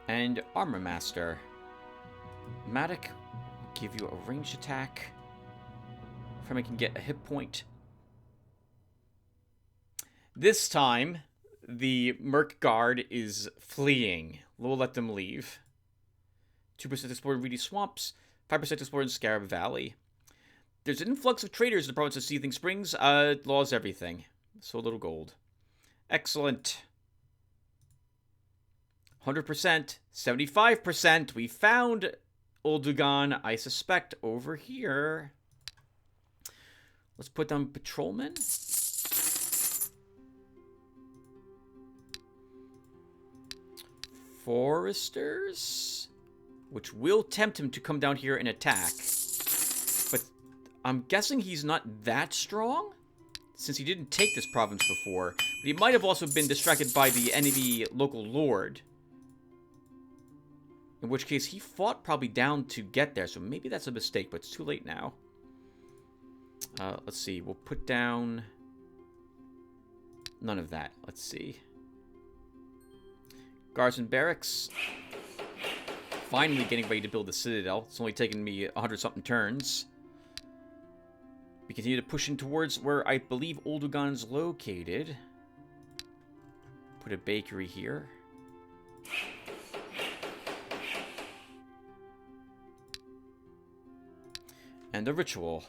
And Armor Master. Matic will give you a ranged attack. From it can get a hit point. This time, the Merc Guard is fleeing. We'll let them leave. 2% explored in Reedy Swamps. 5% explored in Scarab Valley. There's an influx of traders in the province of Seething Springs. Laws everything. So little gold. Excellent. 100%. 75%. We found Oldugan, I suspect, over here. Let's put down patrolmen. Foresters, which will tempt him to come down here and attack. But I'm guessing he's not that strong. since he didn't take this province before. But he might have also been distracted by the enemy local lord. In which case, he fought probably down to get there, so maybe that's a mistake, but it's too late now. Let's see, we'll put down... none of that. Let's see. Guards and barracks. Finally getting ready to build the citadel. It's only taken me 100-something turns. We continue to push in towards where I believe Oldugan's located. Put a bakery here. And a ritual.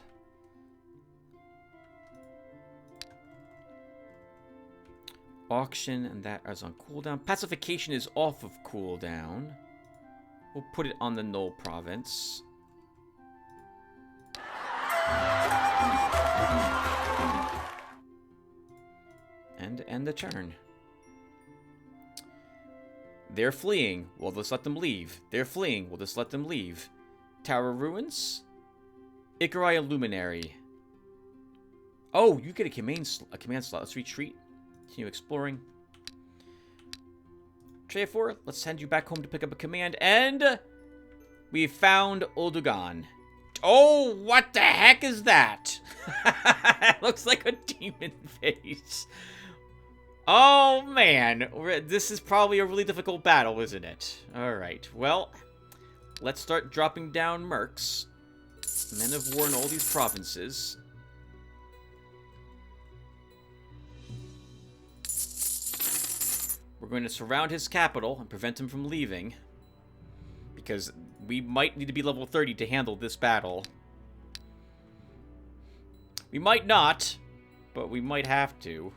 Auction, and that is on cooldown. Pacification is off of cooldown. We'll put it on the Null province. And end the turn. They're fleeing. We'll just let them leave. They're fleeing. We'll just let them leave. Tower Ruins. Ikarai Luminary. Oh, you get a command slot. Let's retreat. Continue exploring. Trefor, let's send you back home to pick up a command. And we found Oldugan. Oh, what the heck is that? Looks like a demon face. Oh, man. This is probably a really difficult battle, isn't it? Alright, well, let's start dropping down mercs. Men of war in all these provinces. We're going to surround his capital and prevent him from leaving. Because we might need to be level 30 to handle this battle. We might not, but we might have to.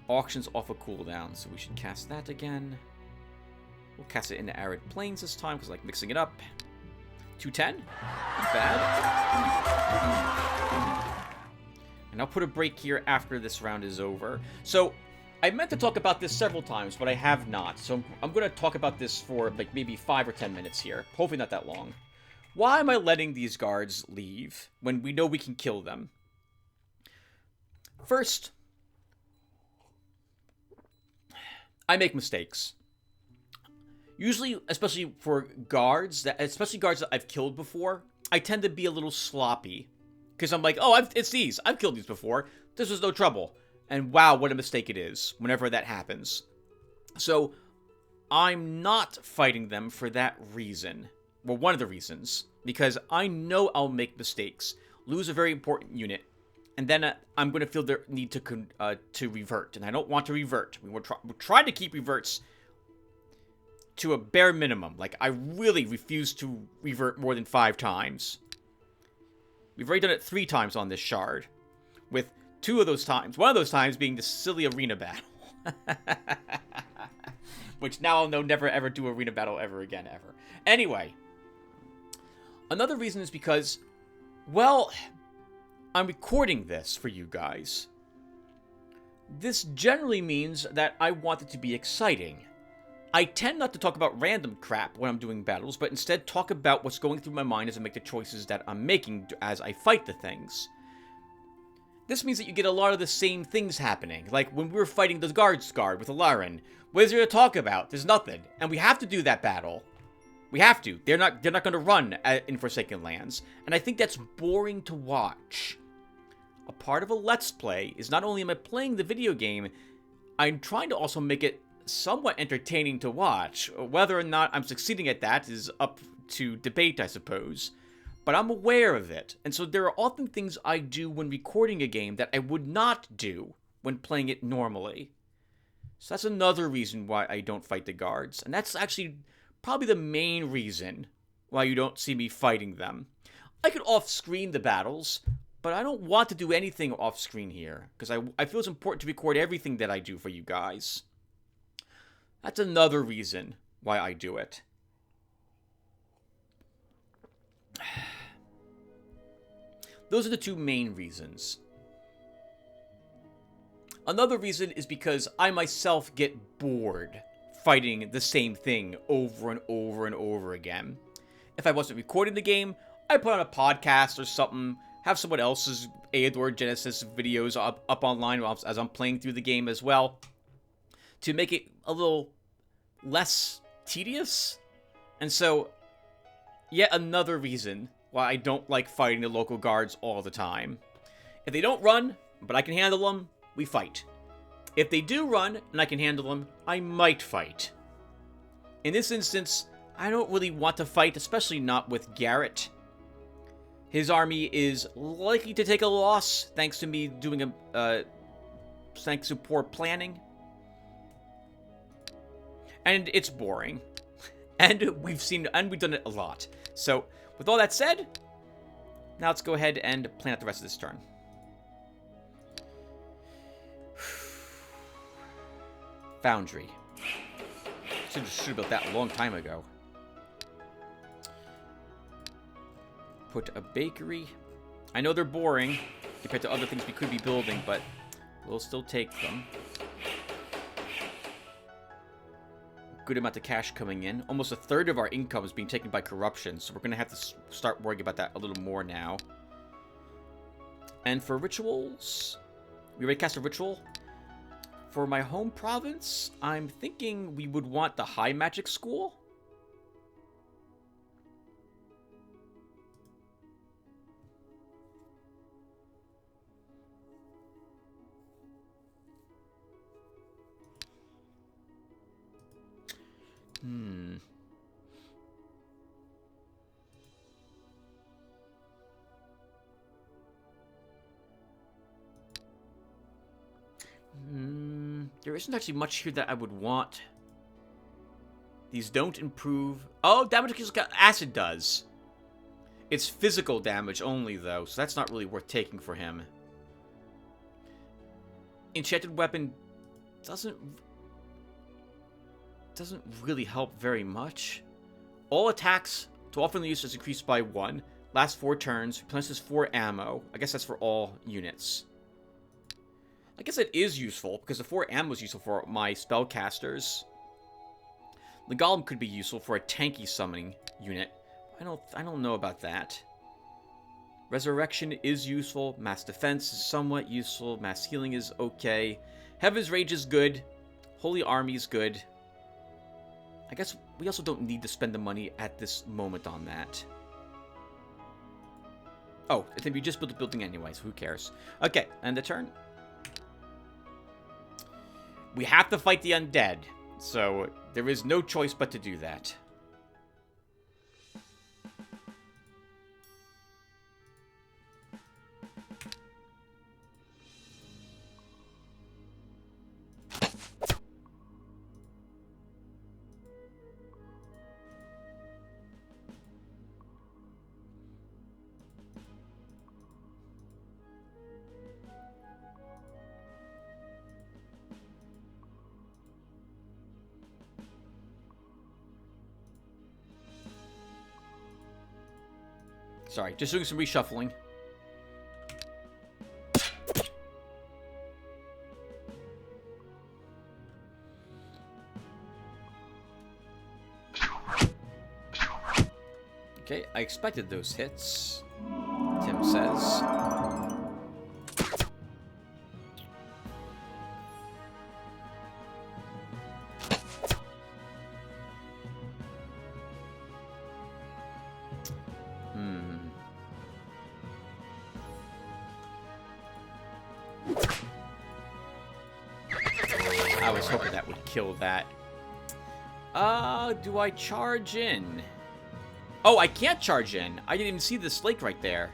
Auction's off a cooldown, so we should cast that again. We'll cast it in the Arid Plains this time, because I like mixing it up. 210? Not bad. And I'll put a break here after this round is over. So, I meant to talk about this several times, but I have not. So I'm going to talk about this for like maybe 5 or 10 minutes here. Hopefully not that long. Why am I letting these guards leave when we know we can kill them? First, I make mistakes. Usually, especially for guards, especially guards that I've killed before, I tend to be a little sloppy. Because I'm like, oh, it's these. I've killed these before. This was no trouble. And wow, what a mistake it is whenever that happens. So, I'm not fighting them for that reason. Well, one of the reasons. Because I know I'll make mistakes. Lose a very important unit. And then I'm going to feel the need to revert. And I don't want to revert. We're trying to keep reverts to a bare minimum. Like, I really refuse to revert more than 5 times. We've already done it 3 times on this shard. With 2 of those times. One of those times being the silly arena battle. Which now I'll know never ever do arena battle ever again, ever. Anyway. Another reason is because, well, I'm recording this for you guys. This generally means that I want it to be exciting. I tend not to talk about random crap when I'm doing battles, but instead talk about what's going through my mind as I make the choices that I'm making as I fight the things. This means that you get a lot of the same things happening. Like when we were fighting the guard with Alarin. What is there to talk about? There's nothing. And we have to do that battle. We have to. They're not going to run in Forsaken Lands. And I think that's boring to watch. A part of a Let's Play is not only am I playing the video game, I'm trying to also make it somewhat entertaining to watch. Whether or not I'm succeeding at that is up to debate, I suppose. But I'm aware of it, and so there are often things I do when recording a game that I would not do when playing it normally. So that's another reason why I don't fight the guards, and that's actually probably the main reason why you don't see me fighting them. I could off-screen the battles, but I don't want to do anything off-screen here, because I feel it's important to record everything that I do for you guys. That's another reason why I do it. Those are the 2 main reasons. Another reason is because I myself get bored fighting the same thing over and over and over again. If I wasn't recording the game, I'd put on a podcast or something have someone else's Eador Genesis videos up online as I'm playing through the game as well, to make it a little less tedious. And so, yet another reason why I don't like fighting the local guards all the time. If they don't run, but I can handle them, we fight. If they do run, and I can handle them, I might fight. In this instance, I don't really want to fight, especially not with Garrett. His army is likely to take a loss, thanks to me doing thanks to poor planning. And it's boring. And we've done it a lot. So, with all that said, now let's go ahead and plan out the rest of this turn. Foundry. Should have built that a long time ago. Put a bakery. I know they're boring compared to other things we could be building, but we'll still take them. Good amount of cash coming in. Almost a third of our income is being taken by corruption, so we're going to have to start worrying about that a little more now. And for rituals, we already cast a ritual. For my home province, I'm thinking we would want the high magic school. There isn't actually much here that I would want. These don't improve. Oh, damage against acid does. It's physical damage only, though, so that's not really worth taking for him. Enchanted weapon doesn't really help very much. All attacks to often use is increased by 1. Last 4 turns. Replenishes 4 ammo. I guess that's for all units. I guess it is useful, because the 4 ammo is useful for my spellcasters. The Golem could be useful for a tanky summoning unit. I don't know about that. Resurrection is useful. Mass defense is somewhat useful. Mass healing is okay. Heaven's Rage is good. Holy Army is good. I guess we also don't need to spend the money at this moment on that. Oh, I think we just built a building anyway, so who cares? Okay, and the turn. We have to fight the undead, so there is no choice but to do that. Sorry, just doing some reshuffling. Okay, I expected those hits, Tim says. I was hoping that would kill that. Do I charge in? Oh, I can't charge in. I didn't even see this lake right there.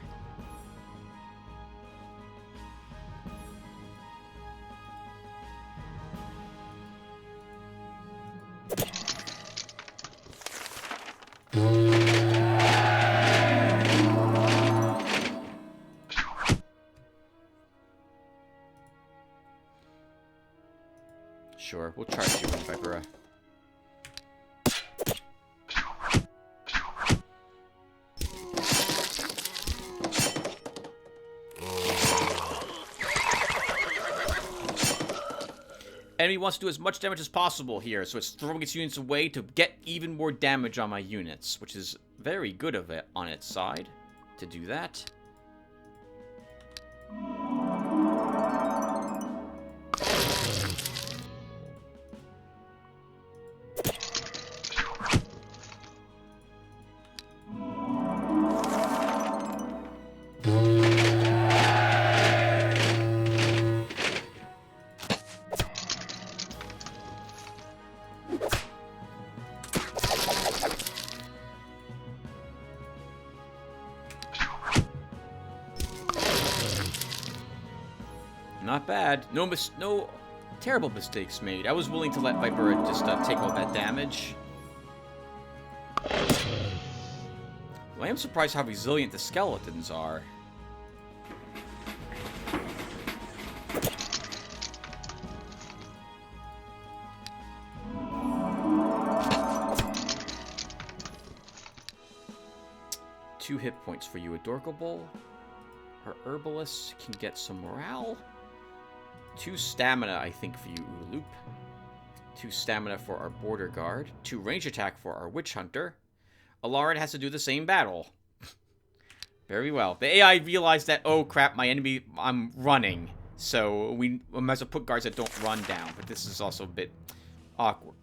Sure, we'll charge you, Vipera. Enemy wants to do as much damage as possible here, so it's throwing its units away to get even more damage on my units, which is very good of it on its side to do that. Not bad. No terrible mistakes made. I was willing to let Viper just take all that damage. Well, I am surprised how resilient the skeletons are. Two hit points for you, Adorkable. Our herbalist can get some morale. 2 stamina, I think, for you, Ulup. 2 stamina for our border guard. 2 range attack for our witch hunter. Alarin has to do the same battle. Very well. The AI realized that, oh crap, my enemy, I'm running. So we must have put guards that don't run down. But this is also a bit awkward.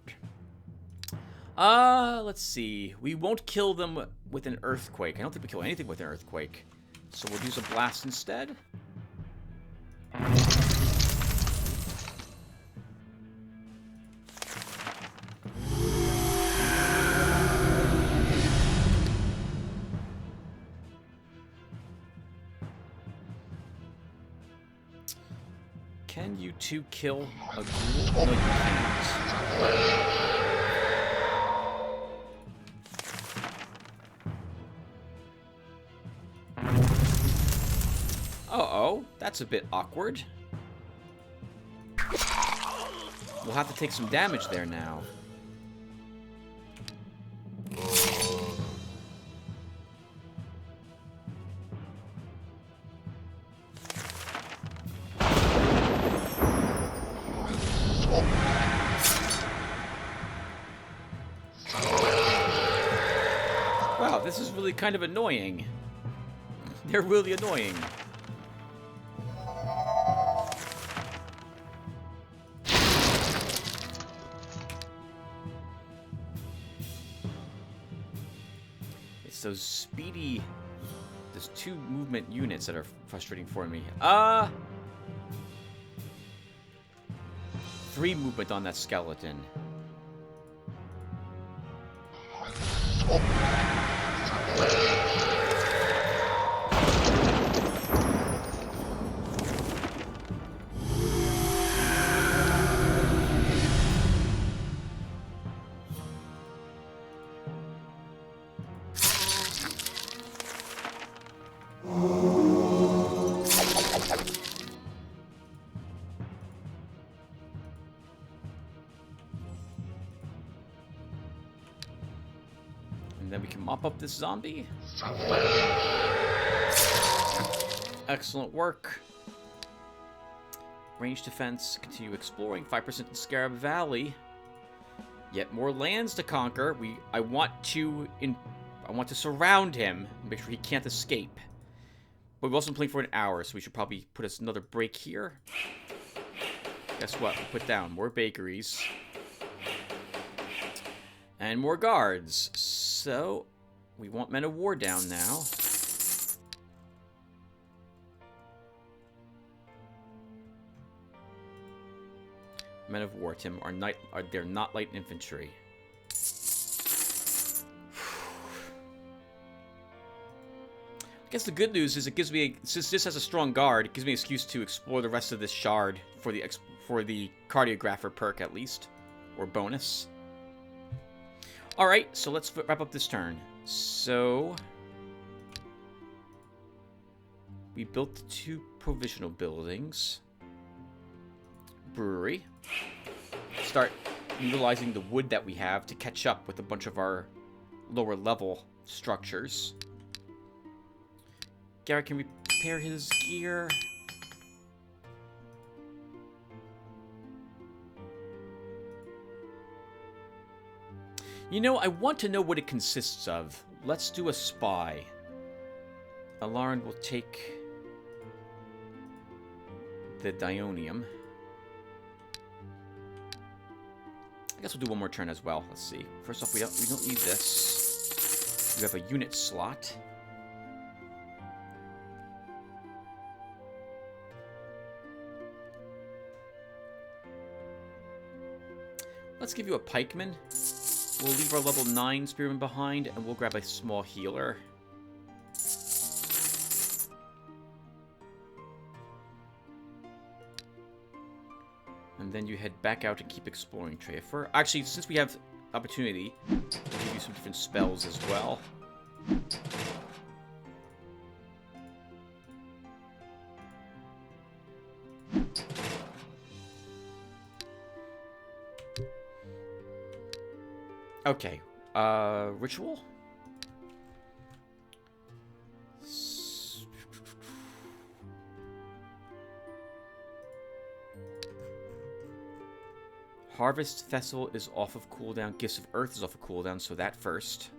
Let's see. We won't kill them with an earthquake. I don't think we kill anything with an earthquake. So we'll use a blast instead. Can you two kill a ghoul? No, you can't. Uh-oh, that's a bit awkward. We'll have to take some damage there now. Wow, this is really kind of annoying. They're really annoying. It's those speedy... There's 2 movement units that are frustrating for me. 3 movement on that skeleton. And then we can mop up this zombie. Excellent work. Range defense. Continue exploring. 5% in Scarab Valley. Yet more lands to conquer. I want to surround him and make sure he can't escape. But we've also been playing for an hour, so we should probably put us another break here. Guess what? We'll put down more bakeries. And more guards. So, we want Men of War down now. Men of War, Tim, they're not light infantry. I guess the good news is it gives me, since this has a strong guard, it gives me an excuse to explore the rest of this shard for the cardiographer perk at least, or bonus. Alright, so let's wrap up this turn. So, we built 2 provisional buildings. Brewery. Start utilizing the wood that we have to catch up with a bunch of our lower level structures. Garrett can repair his gear. You know, I want to know what it consists of. Let's do a spy. Alarin will take the Dionium. I guess we'll do one more turn as well. Let's see. First off, we don't need this. We have a unit slot. Let's give you a pikeman. We'll leave our level 9 spearman behind, and we'll grab a small healer. then you head back out and keep exploring, Trafer. Actually, since we have opportunity, we'll give you some different spells as well. Okay, ritual? Harvest Festival is off of cooldown. Gifts of Earth is off of cooldown, so that first.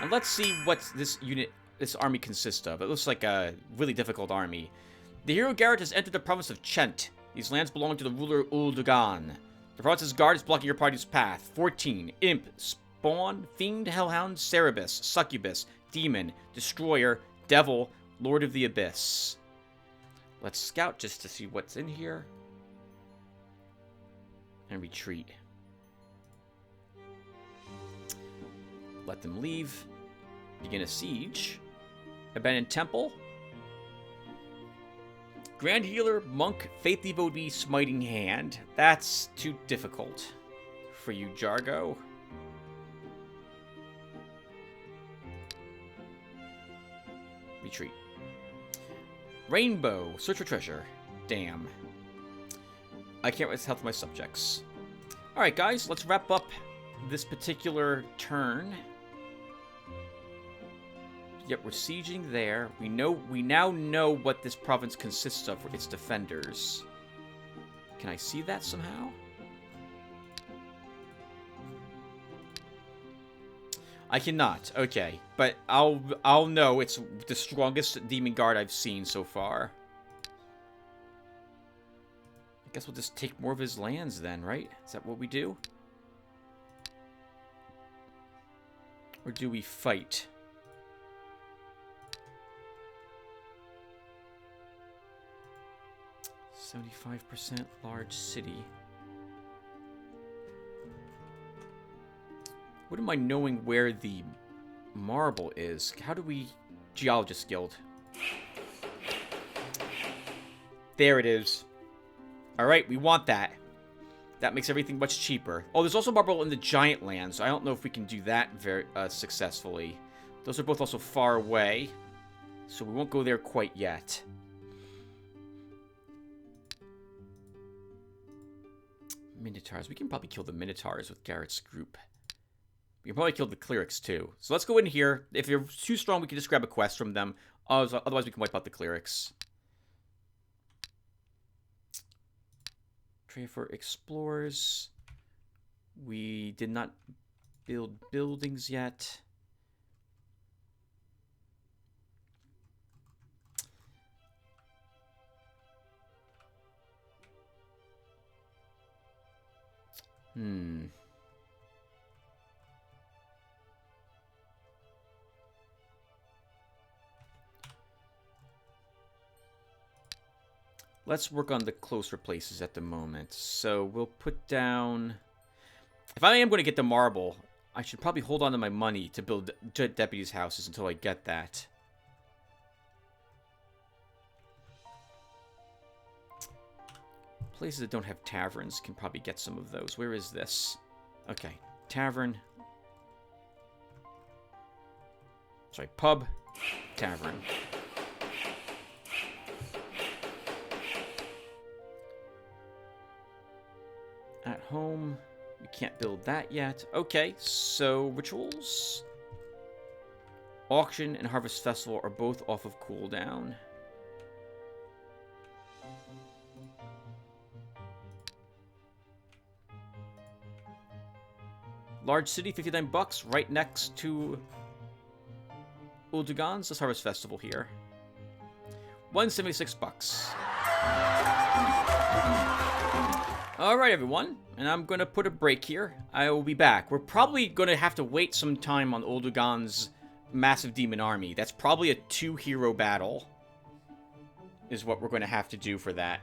And let's see what this army consists of. It looks like a really difficult army. The hero Garrett has entered the province of Chent. These lands belong to the ruler Uldugan. The province's guard is blocking your party's path. 14. Imp, Spawn, Fiend, Hellhound, Cerebus, Succubus, Demon, Destroyer, Devil, Lord of the Abyss. Let's scout just to see what's in here. And retreat. Let them leave. Begin a siege. Abandoned temple. Grand Healer, Monk, Faith Devotee, Smiting Hand. That's too difficult for you, Jargo. Retreat. Rainbow, search for treasure. Damn. I can't raise health of my subjects. Alright, guys, let's wrap up this particular turn. Yep, we're sieging there. We now know what this province consists of for its defenders. Can I see that somehow? I cannot. Okay, but I'll know it's the strongest demon guard I've seen so far. I guess we'll just take more of his lands then, right? Is that what we do? Or do we fight? 75% large city. Wouldn't mind knowing where the marble is. How do we... Geologist Guild. There it is. Alright, we want that. That makes everything much cheaper. Oh, there's also marble in the giant lands. I don't know if we can do that very successfully. Those are both also far away. So we won't go there quite yet. Minotaurs. We can probably kill the Minotaurs with Garrett's group. We can probably kill the clerics too. So let's go in here. If they're too strong, we can just grab a quest from them. Otherwise, we can wipe out the clerics. Trade for explorers. We did not build buildings yet. Let's work on the closer places at the moment. So we'll put down... If I am going to get the marble, I should probably hold on to my money to build deputies' houses until I get that. Places that don't have taverns can probably get some of those. Where is this? Okay. Tavern. Sorry, pub. Tavern. At home. We can't build that yet. Okay, so rituals. Auction and Harvest Festival are both off of cooldown. Large city, 59 bucks, right next to Uldugan's. Let's Harvest Festival here. 176 bucks. Alright, everyone. And I'm going to put a break here. I will be back. We're probably going to have to wait some time on Uldugan's massive demon army. That's probably a 2-hero battle. Is what we're going to have to do for that.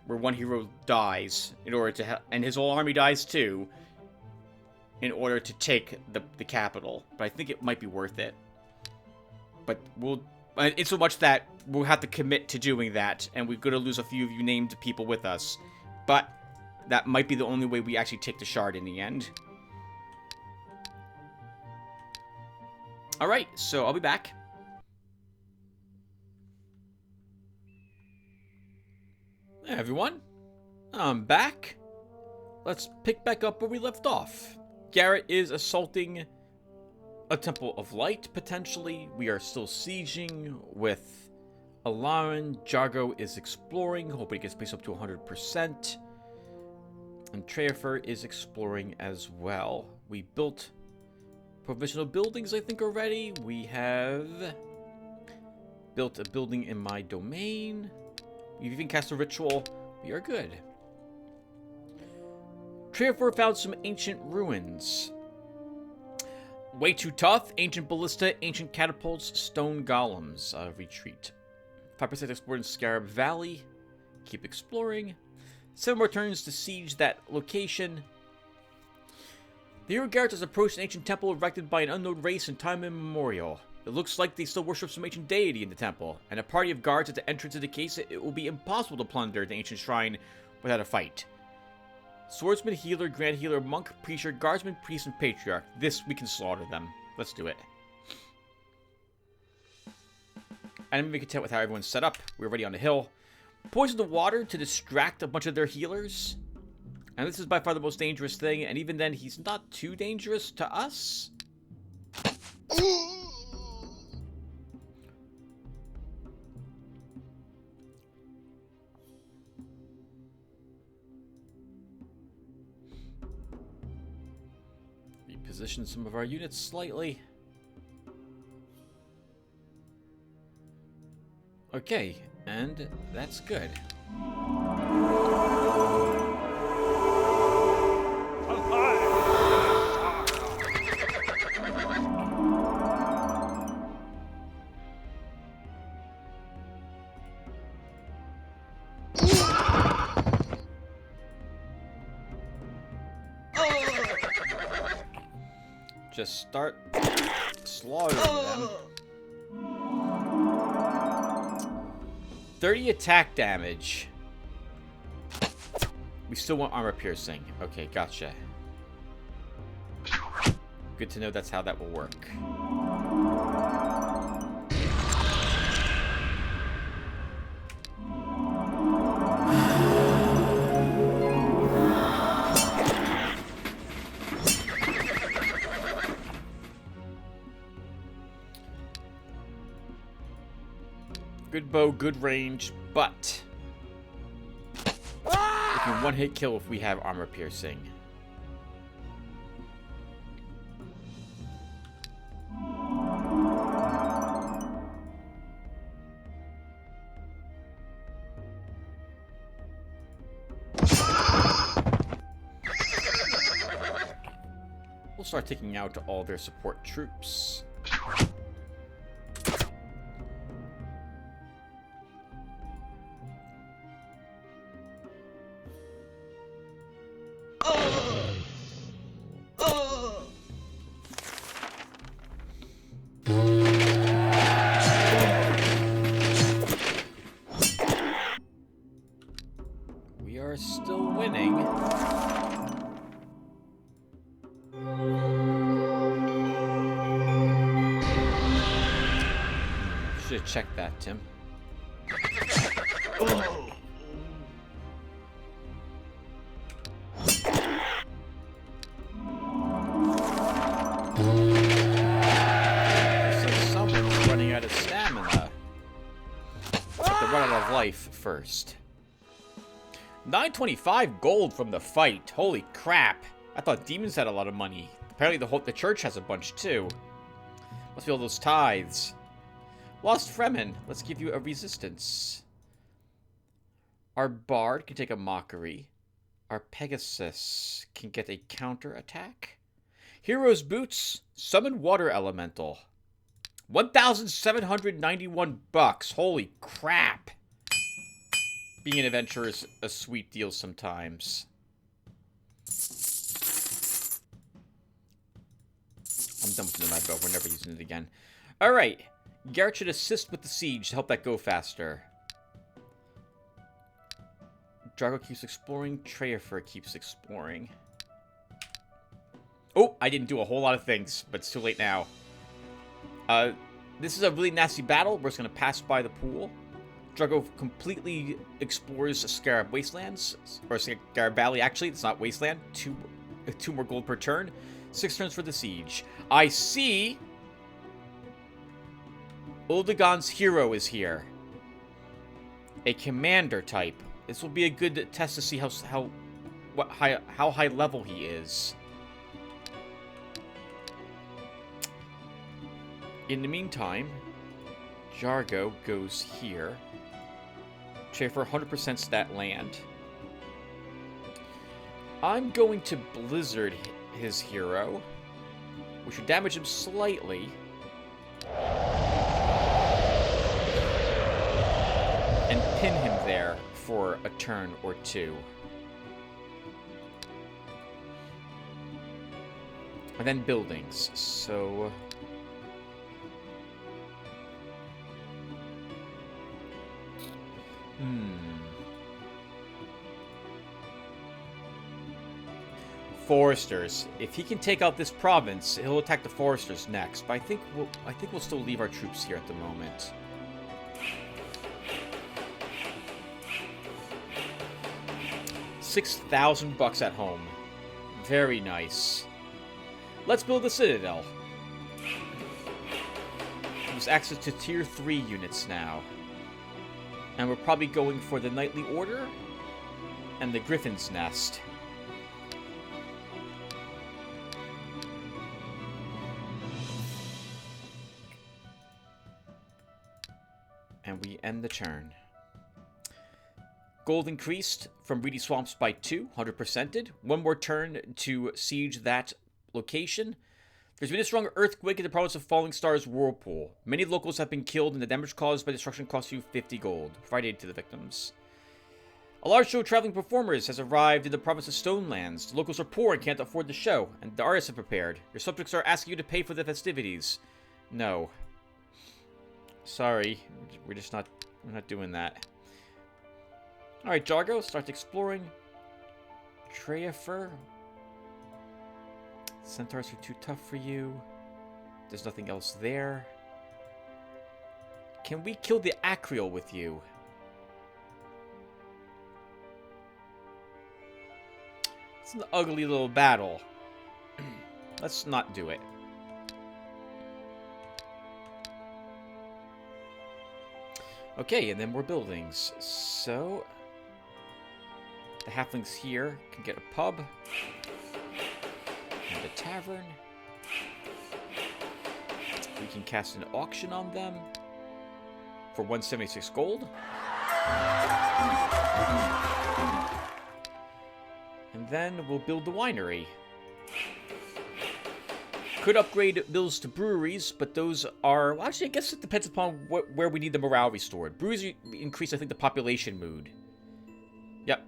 Where one hero dies in order to and his whole army dies too in order to take the capital. But I think it might be worth it. But we'll It's so much that we'll have to commit to doing that, and we're going to lose a few of you named people with us. But that might be the only way we actually take the shard in the end. Alright, so I'll be back. Hey everyone, I'm back. Let's pick back up where we left off. Garrett is assaulting a Temple of Light, potentially. We are still sieging with Alarin. Jargo is exploring, hoping he gets placed up to 100%. And Treafer is exploring as well. We built provisional buildings, I think, already. We have built a building in my domain. We've even cast a ritual. We are good. Treafer found some ancient ruins. Way too tough. Ancient ballista, ancient catapults, stone golems. Retreat. 5% explored in Scarab Valley. Keep exploring. 7 more turns to siege that location. The hero Garrett has approached an ancient temple erected by an unknown race in time immemorial. It looks like they still worship some ancient deity in the temple, and a party of guards at the entrance of the case. It will be impossible to plunder the ancient shrine without a fight. Swordsman, healer, grand healer, monk, preacher, guardsman, priest, and patriarch. This, we can slaughter them. Let's do it. I'm be content with how everyone's set up. We're already on the hill. Poison the water to distract a bunch of their healers. And this is by far the most dangerous thing, and even then, he's not too dangerous to us. Reposition some of our units slightly. Okay, and that's good. Just start slaughtering them. 30 attack damage. We still want armor piercing. Okay, gotcha. Good to know that's how that will work. Good bow, good range, but we can one-hit kill if we have armor piercing. We'll start taking out all their support troops. We are still winning. Should have checked that, Tim. Someone's running out of stamina. But they run out of life first. 925 gold from the fight. Holy crap. I thought demons had a lot of money. Apparently the church has a bunch too. Must be all those tithes. Lost Fremen. Let's give you a resistance. Our Bard can take a mockery. Our Pegasus can get a counter attack. Hero's Boots. Summon Water Elemental. 1,791 bucks. Holy crap. Being an adventurer is a sweet deal sometimes. I'm done with the Nomad Bow. We're never using it again. Alright. Garrett should assist with the siege to help that go faster. Drago keeps exploring. Treyafer keeps exploring. Oh, I didn't do a whole lot of things, but it's too late now. This is a really nasty battle. We're just going to pass by the pool. Drago completely explores Scarab Wastelands, or Scarab Valley, actually. It's not Wasteland. Two more gold per turn. 6 turns for the siege. I see Uldagon's hero is here. A commander type. This will be a good test to see how high level he is. In the meantime, Jargo goes here. Treyafer 100% stat land. I'm going to Blizzard his hero, which should damage him slightly. And pin him there for a turn or two. And then buildings. So Foresters. If he can take out this province, he'll attack the Foresters next. But I think we'll still leave our troops here at the moment. $6,000 at home. Very nice. Let's build a citadel. There's access to tier 3 units now. And we're probably going for the Knightly Order and the Griffin's Nest. And we end the turn. Gold increased from Reedy Swamps by 2, 100%ed. One more turn to siege that location. There's been a strong earthquake in the province of Falling Stars Whirlpool. Many locals have been killed, and the damage caused by destruction costs you 50 gold. Provide aid to the victims. A large show of traveling performers has arrived in the province of Stonelands. The locals are poor and can't afford the show, and the artists have prepared. Your subjects are asking you to pay for the festivities. No. Sorry, we're not doing that. Alright, Jargo, start exploring. Treyafer. Centaurs are too tough for you. There's nothing else there. Can we kill the Acreal with you? It's an ugly little battle. Let's not do it. Okay, and then more buildings. So the halflings here can get a pub and a tavern. We can cast an auction on them for 176 gold. And then we'll build the winery. Could upgrade mills to breweries, but those are... Well, actually, I guess it depends upon where we need the morale restored. Breweries increase, I think, the population mood. Yep.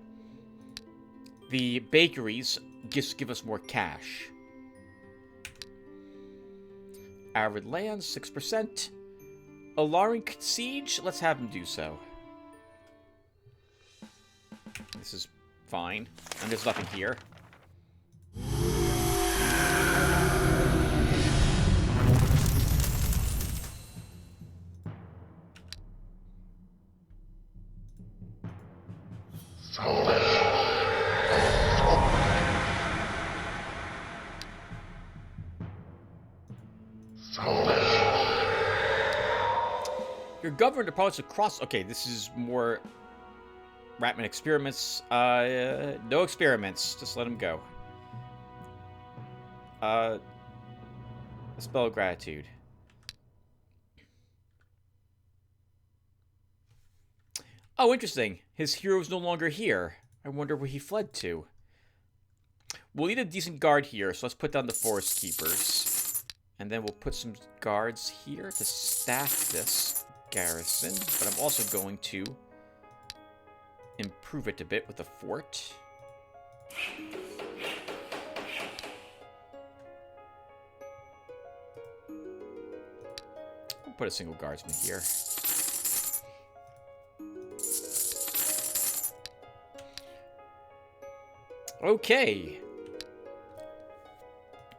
The bakeries just give us more cash. Arid lands, 6%. Alarin Siege, let's have him do so. This is fine. And there's nothing here. You're governed a province across... Okay, this is more... Ratman experiments. No experiments. Just let him go. A spell of gratitude. Oh, interesting. His hero's no longer here. I wonder where he fled to. We'll need a decent guard here, so let's put down the forest keepers. And then we'll put some guards here to staff this garrison. But I'm also going to improve it a bit with a fort. put a single guardsman here. Okay.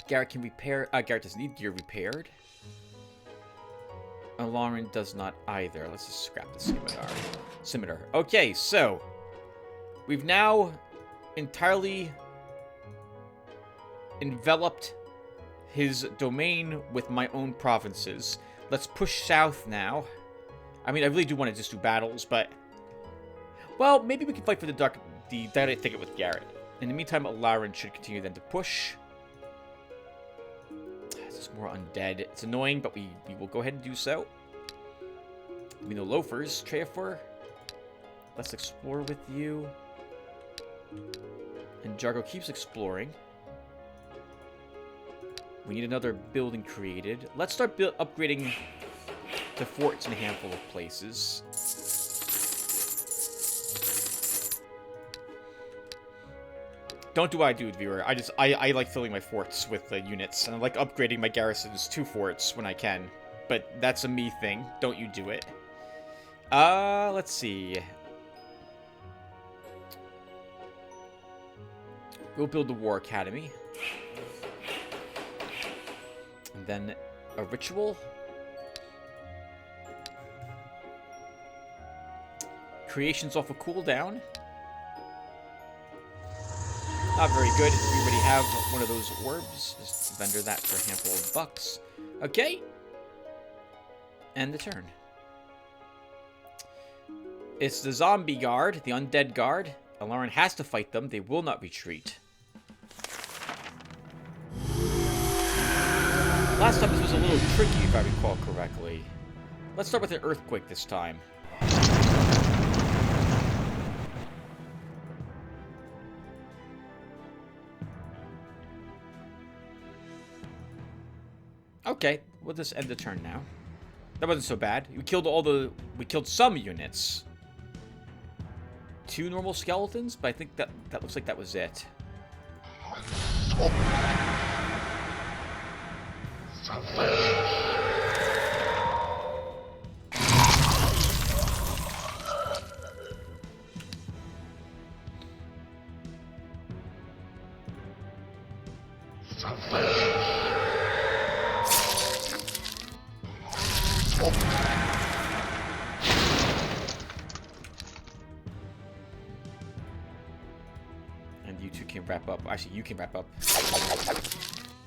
Garrett can repair... Garrett doesn't need gear repaired. Lauren does not either. Let's just scrap the scimitar. Okay, so... we've now entirely enveloped his domain with my own provinces. Let's push south now. I mean, I really do want to just do battles, but... well, maybe we can fight for the Diadetic Thicket with Garrett. In the meantime, Lauren should continue then to push. There's more undead. It's annoying, but we will go ahead and do so. We know loafers. Treafor. Let's explore with you. And Jargo keeps exploring. We need another building created. Let's start upgrading the forts in a handful of places. Don't do what I do, viewer. I like filling my forts with units, and I like upgrading my garrisons to forts when I can. But that's a me thing. Don't you do it. Let's see. We'll build the War Academy. And then a ritual. Creation's off a cooldown. Not very good. We already have one of those orbs. Just vendor that for a handful of bucks. Okay. End the turn. It's the zombie guard, the undead guard. Alarin has to fight them. They will not retreat. Last time this was a little tricky, if I recall correctly. Let's start with an earthquake this time. Okay, we'll just end the turn now. That wasn't so bad. We killed some units. 2 normal skeletons, but I think that looks like that was it. And you two can wrap up. Actually, you can wrap up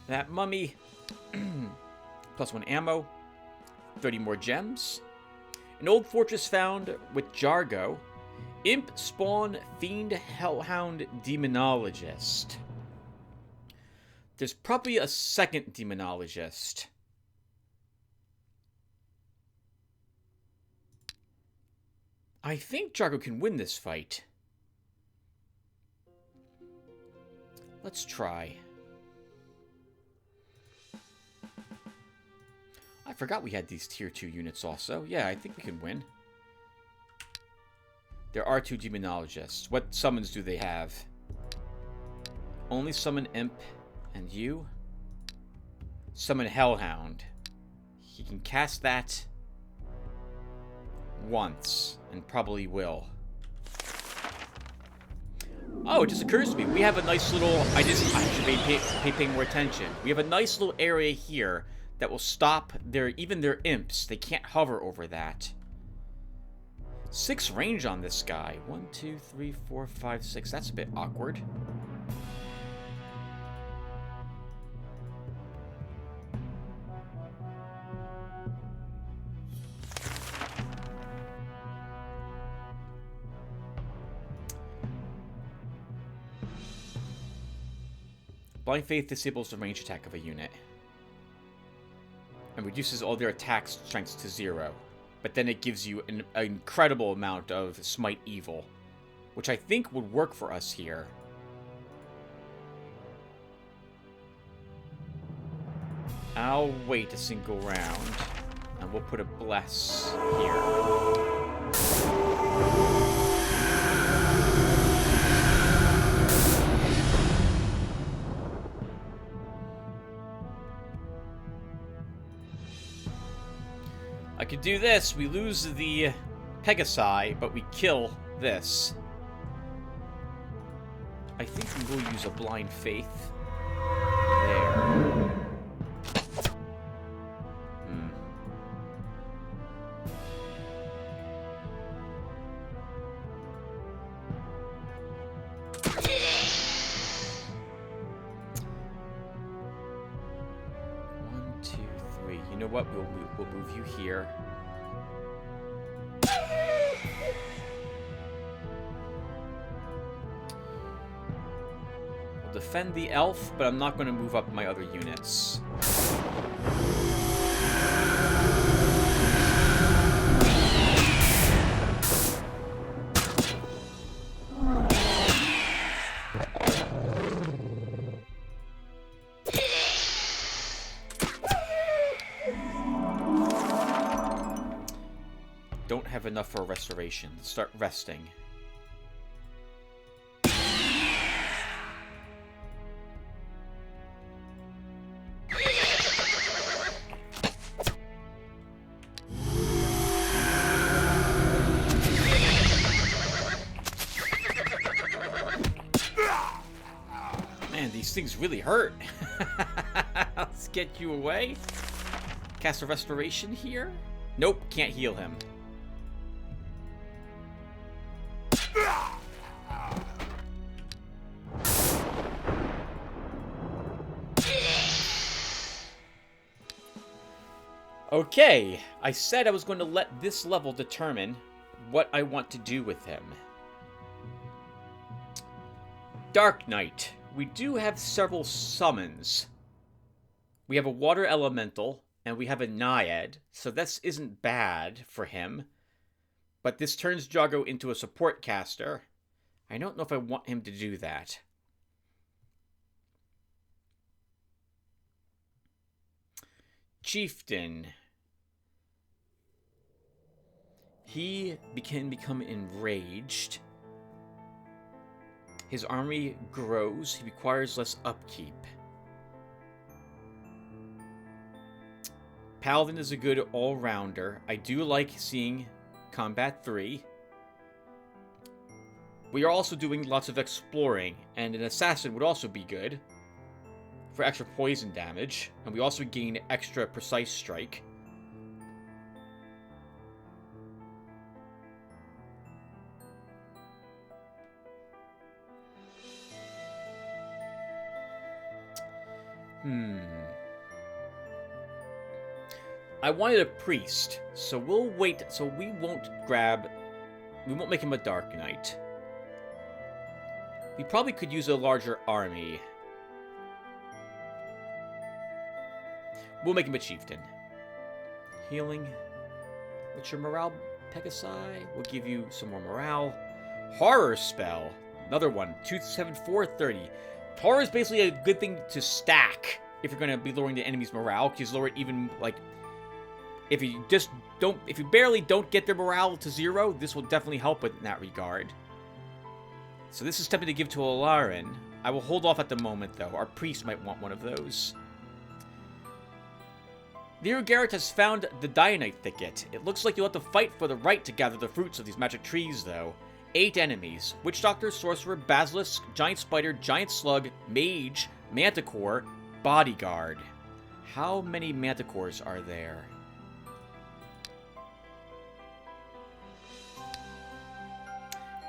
that mummy. +1 ammo. 30 more gems. An old fortress found with Jargo. Imp spawn fiend hellhound demonologist. There's probably a second demonologist. I think Jargo can win this fight. Let's try. I forgot we had these tier 2 units also. Yeah, I think we can win. There are 2 demonologists. What summons do they have? Only summon Imp and you. Summon Hellhound. He can cast that once, and probably will. Oh, it just occurs to me, we have a nice little... I should be paying more attention. We have a nice little area here that will stop even their imps. They can't hover over that. 6 range on this guy. 1, 2, 3, 4, 5, 6. That's a bit awkward. Blind Faith disables the range attack of a unit and reduces all their attack strengths to 0. But then it gives you an incredible amount of Smite Evil, which I think would work for us here. I'll wait a single round, and we'll put a Bless here. could do this. We lose the Pegasi, but we kill this. I think we will use a blind faith. There. You know what? We'll move you here. We'll defend the elf, but I'm not going to move up my other units. Don't have enough for a restoration. Let's start resting. Man, these things really hurt. Let's get you away. Cast a restoration here. Nope, can't heal him. Okay, I said I was going to let this level determine what I want to do with him. Dark Knight. We do have several summons. We have a water elemental, and we have a naiad, so this isn't bad for him. But this turns Jago into a support caster. I don't know if I want him to do that. Chieftain. He can become enraged. His army grows. He requires less upkeep. Paladin is a good all-rounder. I do like seeing Combat 3. We are also doing lots of exploring, and an assassin would also be good for extra poison damage, and we also gain extra precise strike. I wanted a priest, so we'll wait. So we won't make him a Dark Knight. We probably could use a larger army. We'll make him a chieftain. Healing. What's your morale, Pegasi? We'll give you some more morale. Horror spell. Another one. 27430. Horror is basically a good thing to stack if you're going to be lowering the enemy's morale, because lower it even, like, if you barely don't get their morale to 0, this will definitely help in that regard. So this is tempting to give to Alarin. I will hold off at the moment, though. Our priest might want one of those. Nero Garrett has found the Dionite Thicket. It looks like you'll have to fight for the right to gather the fruits of these magic trees, though. 8 enemies. Witch Doctor, Sorcerer, Basilisk, Giant Spider, Giant Slug, Mage, Manticore, Bodyguard. How many Manticores are there?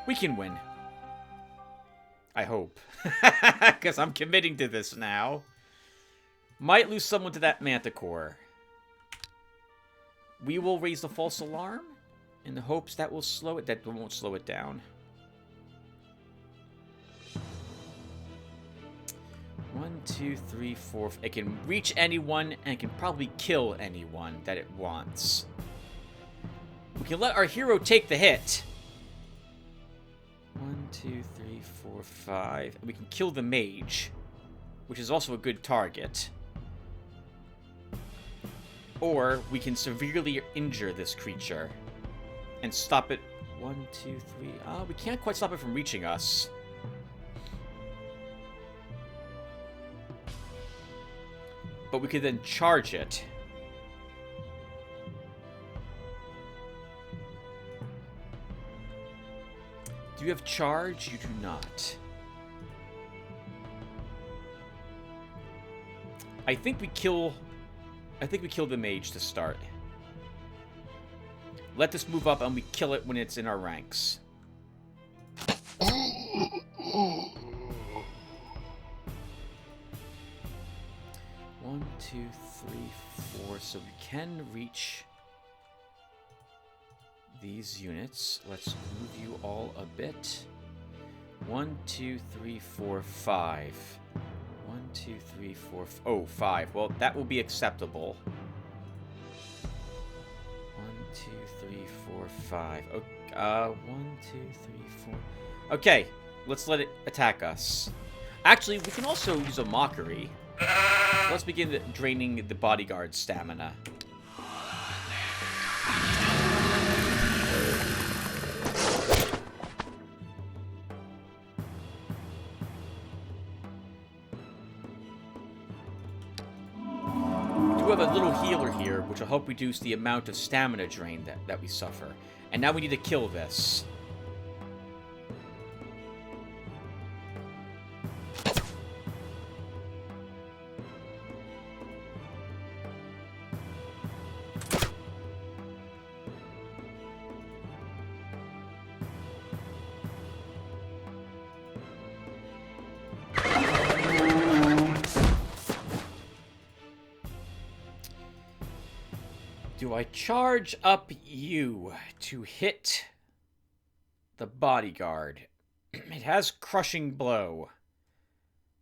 We can win. I hope. Because I'm committing to this now. Might lose someone to that Manticore. We will raise the false alarm in the hopes that will slow it. That won't slow it down. 1, 2, 3, 4. It can reach anyone and can probably kill anyone that it wants. We can let our hero take the hit. 1, 2, 3, 4, 5. And we can kill the mage, which is also a good target. Or we can severely injure this creature and stop it. 1, 2, 3. We can't quite stop it from reaching us. But we could then charge it. Do you have charge? You do not. I think we kill the mage to start. Let this move up and we kill it when it's in our ranks. 1, 2, 3, 4. So we can reach these units. Let's move you all a bit. 1, 2, 3, 4, 5. 1, 2, 3, 4. Oh, 5. Well, that will be acceptable. 1, 2, 3, 4, 5. Okay, 1, 2, 3, 4. Okay, let's let it attack us. Actually, we can also use a mockery. Let's begin draining the bodyguard's stamina. We do have a little healer here, which will help reduce the amount of stamina drain that we suffer. And now we need to kill this. Do I charge up you to hit the bodyguard? It has crushing blow,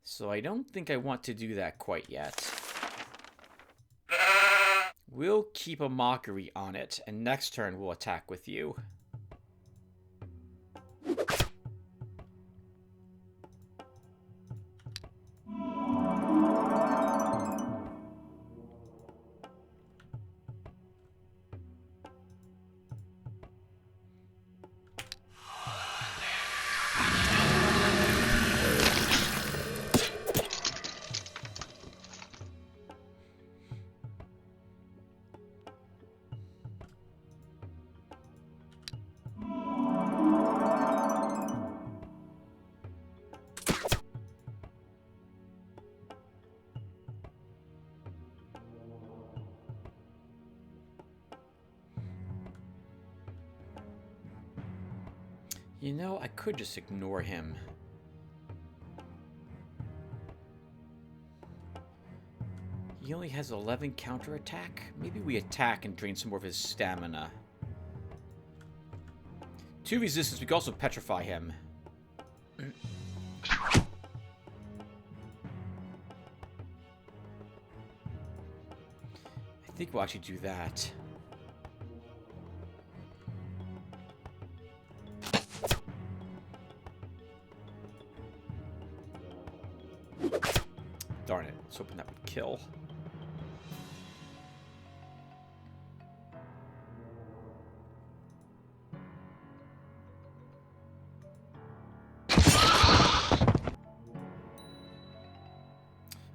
so I don't think I want to do that quite yet. We'll keep a mockery on it, and next turn we'll attack with you. You know, I could just ignore him. He only has 11 counterattack. Maybe we attack and drain some more of his stamina. 2 resistance. We can also petrify him. I think we'll actually do that. Darn it. Let's hoping that would kill.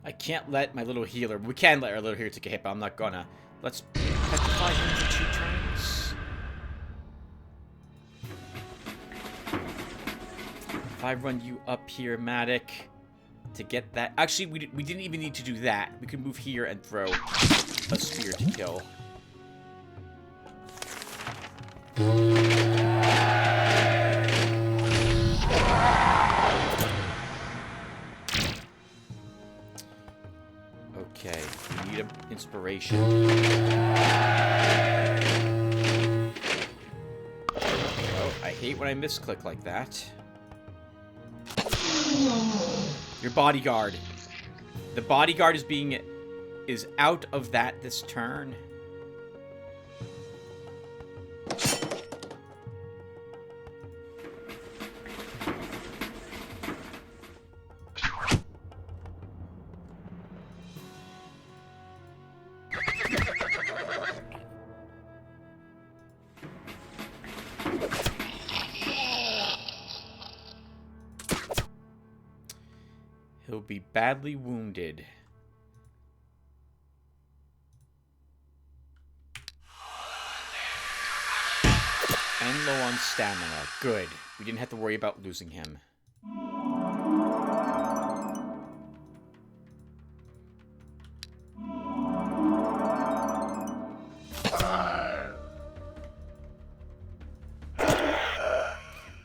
I can't let my little healer... We can let our little healer take a hit, but I'm not gonna. Let's petrify him for 2 turns. If I run you up here, Matic... to get that. Actually, we didn't even need to do that. We can move here and throw a spear to kill. Okay, we need an inspiration. Oh, I hate when I misclick like that. Your bodyguard. The bodyguard is out of that this turn. He'll be badly wounded. And low on stamina. Good. We didn't have to worry about losing him.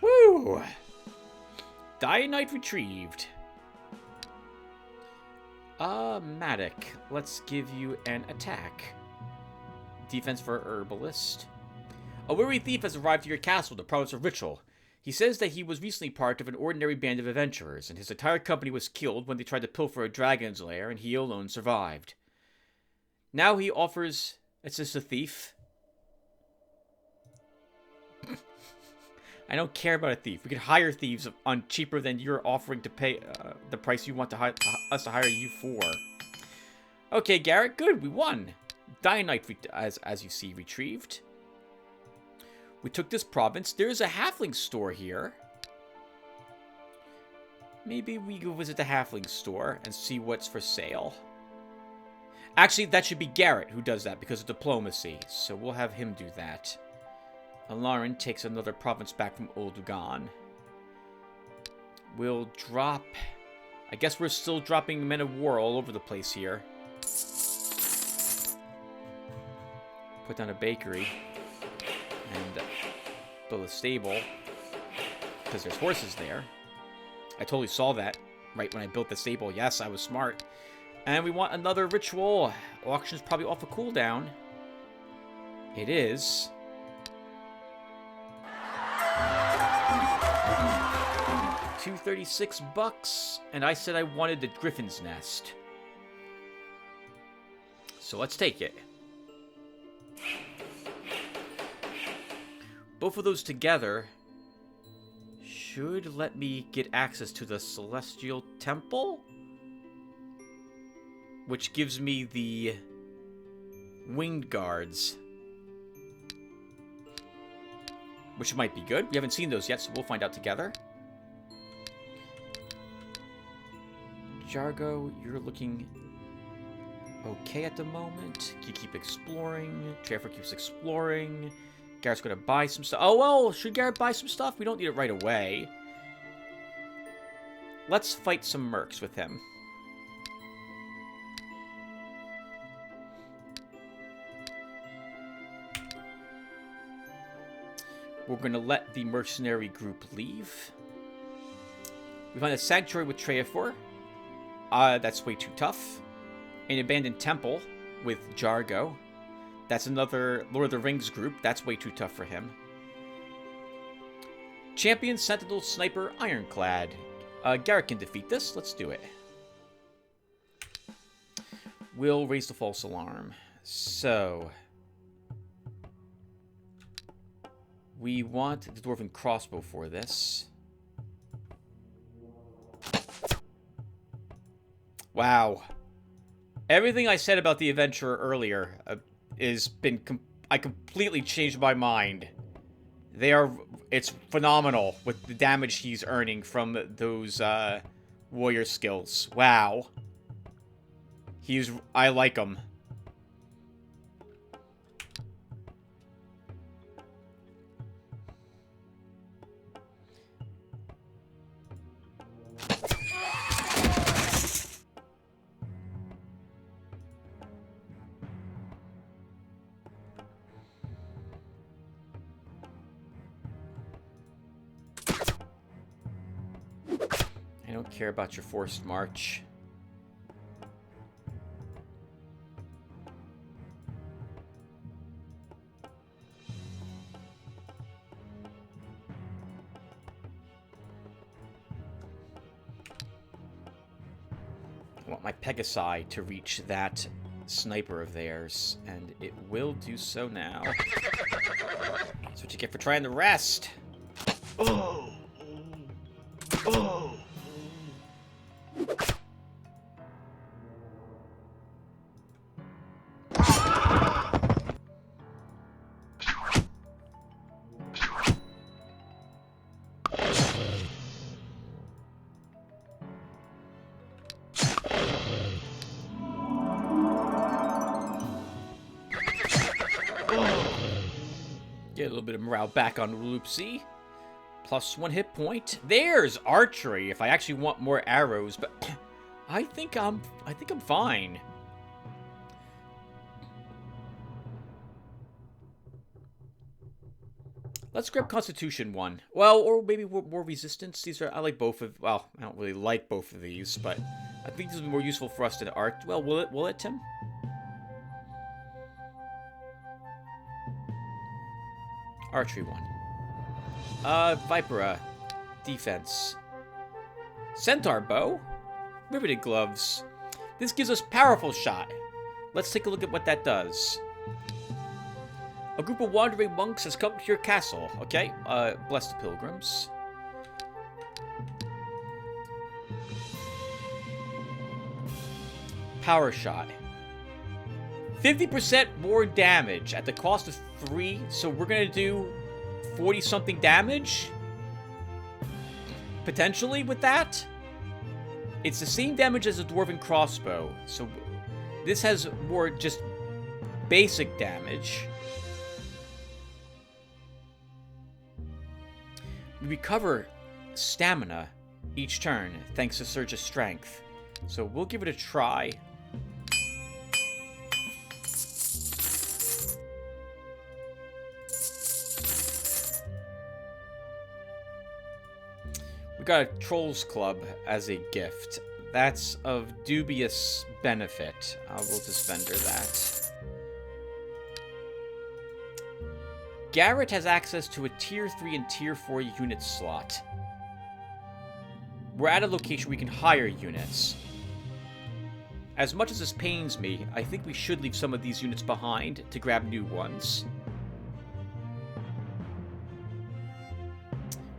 Woo! Dionite retrieved. Matic. Let's give you an attack. Defense for Herbalist. A weary thief has arrived to your castle, the province of Ritual. He says that he was recently part of an ordinary band of adventurers, and his entire company was killed when they tried to pilfer a dragon's lair, and he alone survived. Now he offers... It's just a thief. I don't care about a thief. We can hire thieves on cheaper than you're offering to pay the price you want to us to hire you for. Okay, Garrett, good. We won. Dionite, as you see, retrieved. We took this province. There's a halfling store here. Maybe we go visit the halfling store and see what's for sale. Actually, that should be Garrett who does that because of diplomacy. So we'll have him do that. Alarin takes another province back from Oldugan. We'll drop... I guess we're still dropping men of war all over the place here. Put down a bakery. And build a stable. Because there's horses there. I totally saw that right when I built the stable. Yes, I was smart. And we want another ritual. Auction's probably off a cooldown. It is. $236, and I said I wanted the Griffin's Nest. So let's take it. Both of those together should let me get access to the Celestial Temple, which gives me the Winged Guards, which might be good. We haven't seen those yet, so we'll find out together. Jargo, you're looking okay at the moment. You keep exploring. Traffer keeps exploring. Garrett's gonna buy some stuff. Oh, well, should Garrett buy some stuff? We don't need it right away. Let's fight some mercs with him. We're gonna let the mercenary group leave. We find a sanctuary with Treafor. That's way too tough. An abandoned temple with Jargo. That's another Lord of the Rings group. That's way too tough for him. Champion, Sentinel, Sniper, Ironclad. Garrett can defeat this. Let's do it. We'll raise the false alarm. So... we want the Dwarven Crossbow for this. Wow. Everything I said about the Adventurer earlier I completely changed my mind. It's phenomenal with the damage he's earning from those warrior skills. Wow. I like him. I don't care about your forced march. I want my Pegasi to reach that sniper of theirs, and it will do so now. That's what you get for trying to rest. Oh! Oh! Get a little bit of morale back on Loopsy. +1 hit point. There's archery if I actually want more arrows, but I think I'm fine. Let's grab Constitution 1. Well, or maybe more Resistance. These are, I like both of, well, I don't really like both of these, but I think this will be more useful for us than art. Well, will it, Tim? Archery 1. Vipera. Defense. Centaur bow. Riveted gloves. This gives us powerful shot. Let's take a look at what that does. A group of wandering monks has come to your castle. Okay, bless the pilgrims. Power shot. 50% more damage at the cost of 3. So we're gonna do 40-something damage? Potentially with that? It's the same damage as a dwarven crossbow. So this has more just basic damage. We recover stamina each turn, thanks to Surge of Strength. So we'll give it a try. We got a Trolls Club as a gift. That's of dubious benefit. I will just vendor that. Garrett has access to a Tier 3 and Tier 4 unit slot. We're at a location where we can hire units. As much as this pains me, I think we should leave some of these units behind to grab new ones.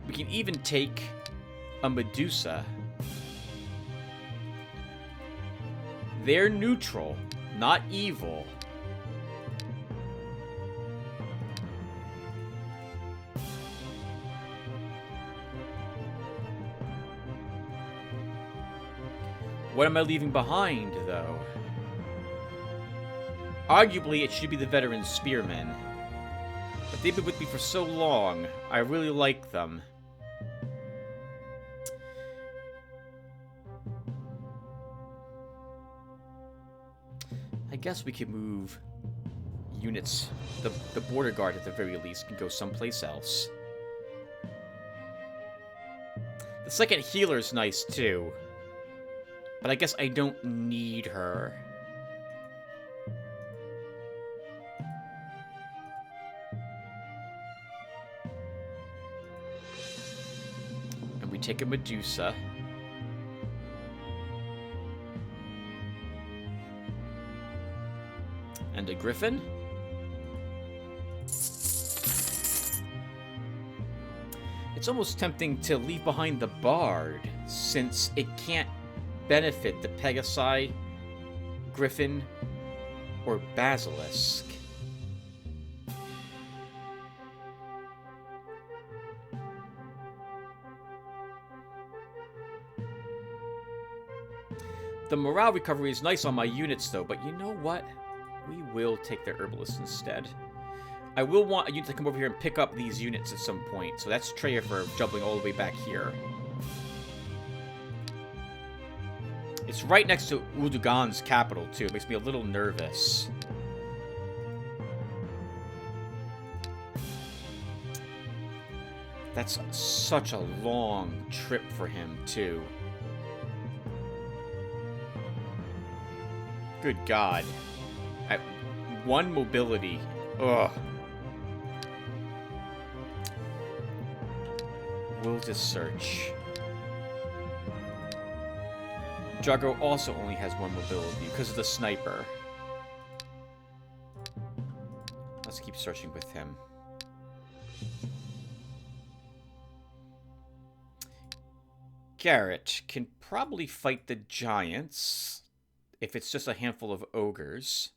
We can even take a Medusa. They're neutral, not evil. What am I leaving behind, though? Arguably, it should be the veteran spearmen. But they've been with me for so long. I really like them. I guess we could move units. The border guard, at the very least, can go someplace else. The second healer's nice, too. But I guess I don't need her. And we take a Medusa. And a Griffin. It's almost tempting to leave behind the Bard, since it can't benefit the Pegasi, Griffin, or Basilisk. The morale recovery is nice on my units, though, but you know what? We will take the Herbalist instead. I will want a unit to come over here and pick up these units at some point, so that's Treya for jumping all the way back here. It's right next to Udugan's capital, too. It makes me a little nervous. That's such a long trip for him, too. Good God. At 1 mobility. Ugh. We'll just search. Jago also only has 1 mobility because of the sniper. Let's keep searching with him. Garrett can probably fight the giants if it's just a handful of ogres.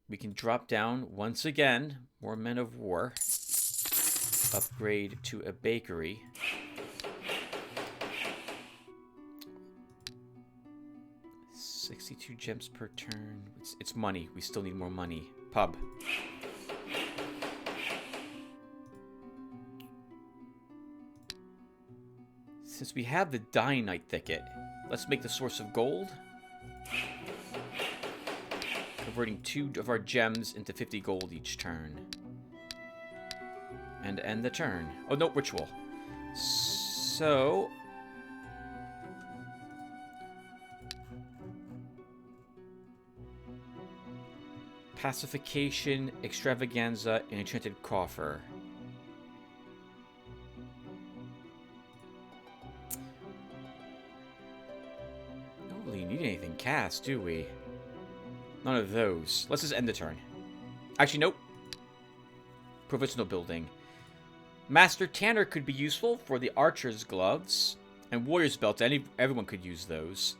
We can drop down once again. More men of war. Upgrade to a bakery. 62 gems per turn. It's money. We still need more money. Pub. Since we have the Dynite Thicket, let's make the source of gold. Converting 2 of our gems into 50 gold each turn. And end the turn. Oh, no, ritual. So... Pacification, Extravaganza, and Enchanted Coffer. Don't really need anything cast, do we? None of those. Let's just end the turn. Actually, nope. Provisional building. Master Tanner could be useful for the Archer's Gloves. And Warrior's Belt. Everyone could use those.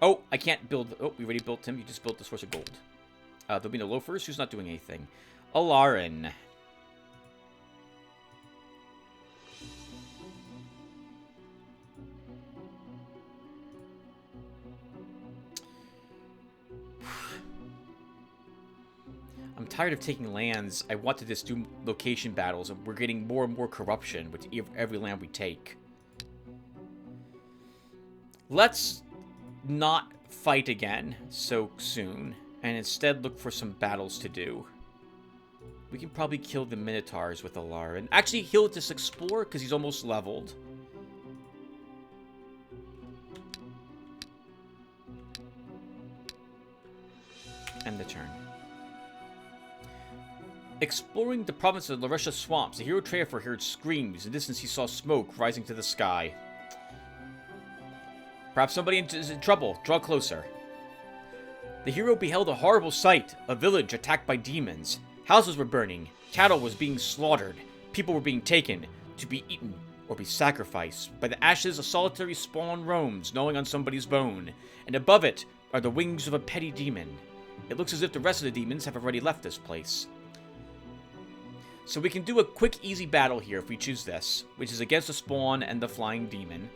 Oh, I can't build... Oh, we already built him. You just built the source of gold. There'll be no Loafers. Who's not doing anything? Alarin. I'm tired of taking lands. I want to just do location battles, and we're getting more and more corruption with every land we take. Let's not fight again so soon, and instead look for some battles to do. We can probably kill the Minotaurs with Alarin. Actually, he'll just explore, because he's almost leveled. End the turn. Exploring the province of Laresha Swamps, the hero Treafor heard screams. In the distance, he saw smoke rising to the sky. Perhaps somebody is in trouble. Draw closer. The hero beheld a horrible sight. A village attacked by demons. Houses were burning. Cattle was being slaughtered. People were being taken to be eaten or be sacrificed. By the ashes, a solitary spawn roams, gnawing on somebody's bone. And above it are the wings of a petty demon. It looks as if the rest of the demons have already left this place. So we can do a quick, easy battle here if we choose this, which is against the spawn and the flying demon.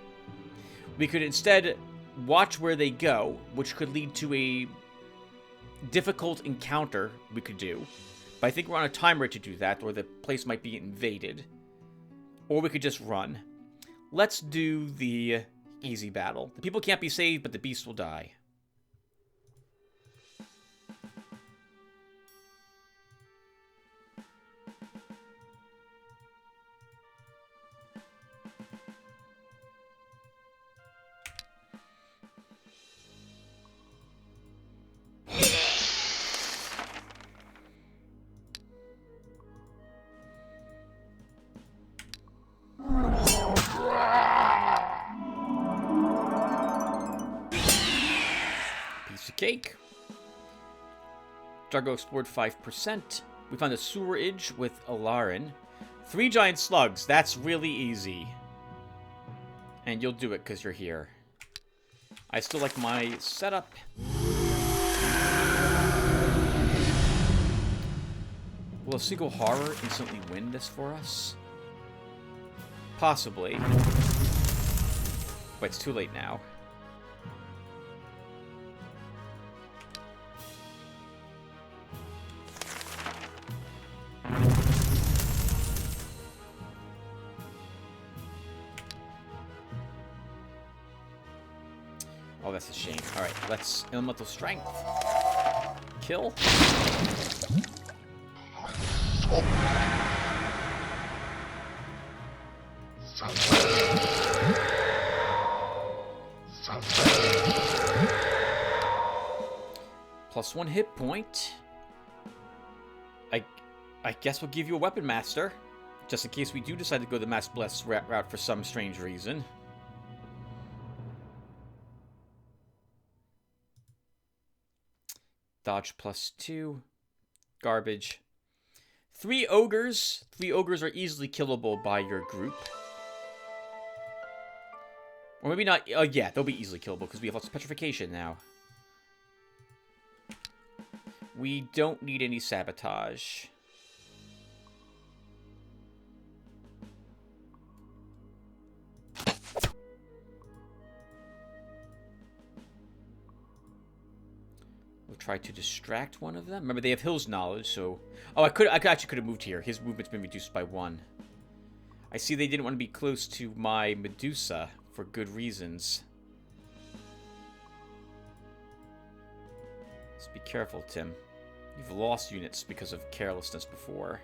We could instead watch where they go, which could lead to a difficult encounter we could do. But I think we're on a timer to do that, or the place might be invaded. Or we could just run. Let's do the easy battle. The people can't be saved, but the beast will die. Cake. Jargo explored 5%. We found a sewerage with Alarin. 3 giant slugs. That's really easy. And you'll do it because you're here. I still like my setup. Will a single horror instantly win this for us? Possibly. But it's too late now. Oh, that's a shame. Alright, let's Elemental Strength. Kill. +1 hit point. I guess we'll give you a Weapon Master, just in case we do decide to go the Mass Bless route for some strange reason. Dodge +2. Garbage. 3 ogres. 3 ogres are easily killable by your group. Or maybe not. Oh, yeah, they'll be easily killable because we have lots of petrification now. We don't need any sabotage. try to distract one of them. Remember, they have Hill's knowledge, so... Oh, I actually could have moved here. His movement's been reduced by 1. I see they didn't want to be close to my Medusa for good reasons. Just be careful, Tim. You've lost units because of carelessness before.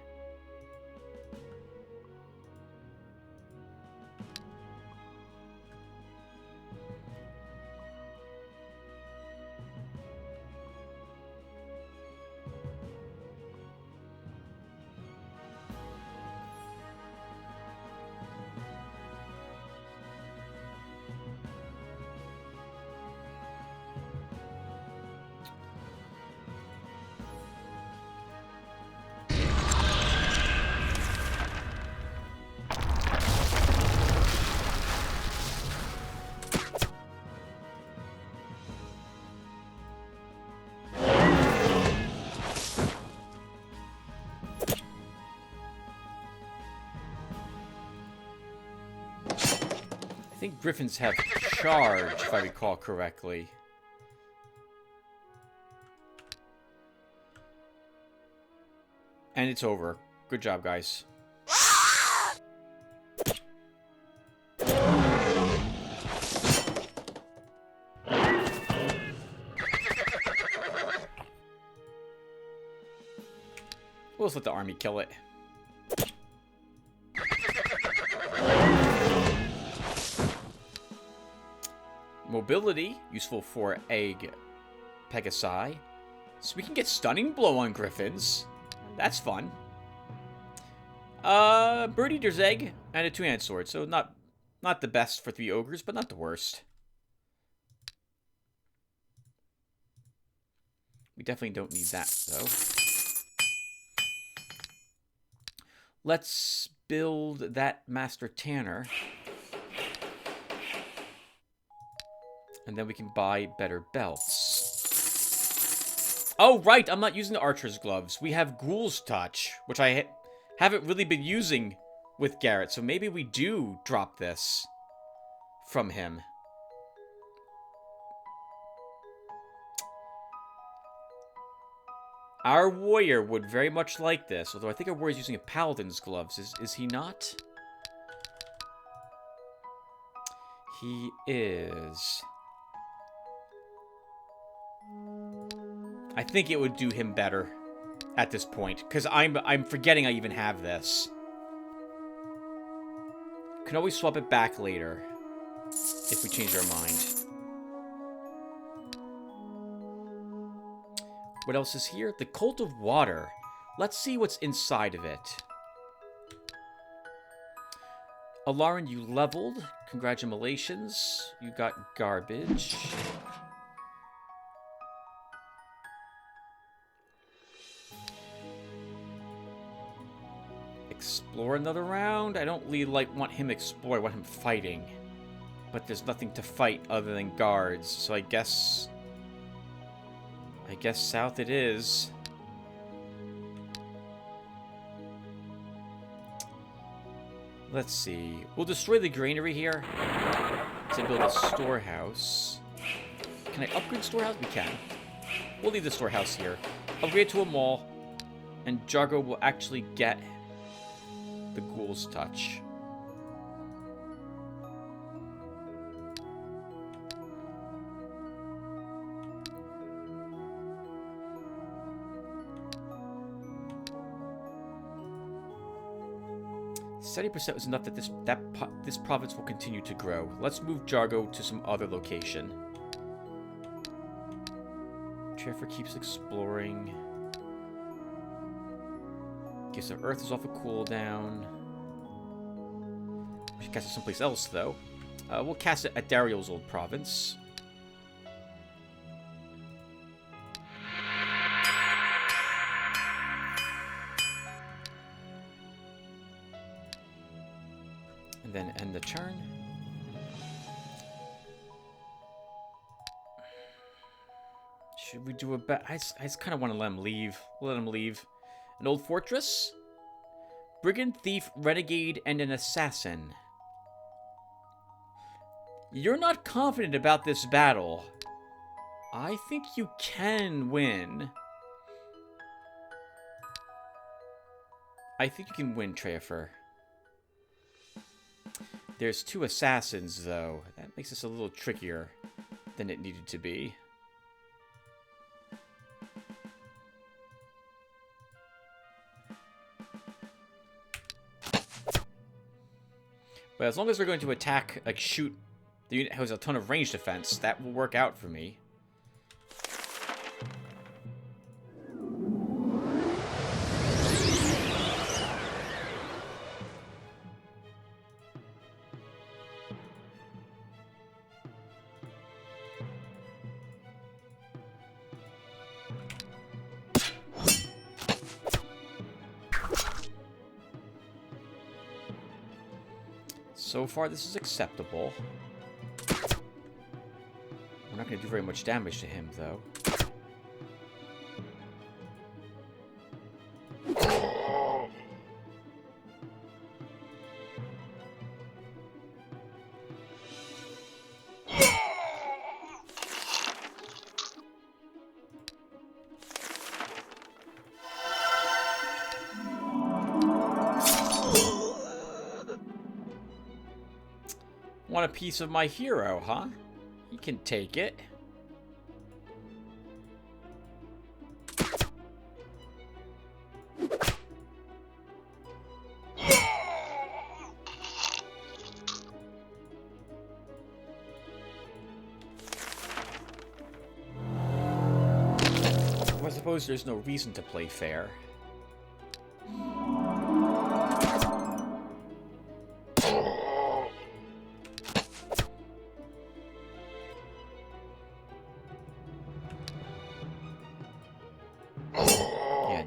I think Griffins have charge, if I recall correctly. And it's over. Good job, guys. We'll just let the army kill it. Mobility, useful for egg Pegasi. So we can get Stunning Blow on Griffins. That's fun. Bird Eater's Egg and a 2-handed sword. So not the best for 3 ogres, but not the worst. We definitely don't need that, though. Let's build that Master Tanner. And then we can buy better belts. Oh, right! I'm not using the Archer's Gloves. We have Ghoul's Touch, which I haven't really been using with Garrett. So maybe we do drop this from him. Our warrior would very much like this. Although I think our warrior's using a Paladin's Gloves. Is he not? He is... I think it would do him better at this point, because I'm forgetting I even have this. Can always swap it back later if we change our mind. What else is here? The Cult of Water. Let's see what's inside of it. Alarin, you leveled. Congratulations. You got garbage. Explore another round? I don't really want him exploring, I want him fighting. But there's nothing to fight other than guards, so I guess south it is. Let's see. We'll destroy the granary here to build a storehouse. Can I upgrade storehouse? We can. We'll leave the storehouse here. Upgrade to a mall, and Jargo will actually get the Ghoul's Touch. %% was enough that this province will continue to grow. Let's move Jargo to some other location. Trevor keeps exploring. Gifts of Earth is off a cooldown. We should cast it someplace else, though. We'll cast it at Dario's old province. And then end the turn. Should we do a bet? I just kind of want to let him leave. We'll let him leave. An old fortress? Brigand, thief, renegade, and an assassin. You're not confident about this battle. I think you can win. I think you can win, Treafer. There's 2 assassins, though. That makes this a little trickier than it needed to be. But as long as they're going to attack, like shoot, the unit has a ton of range defense, that will work out for me. So far, this is acceptable. We're not going to do very much damage to him, though. Want a piece of my hero, huh? You can take it. I suppose there's no reason to play fair.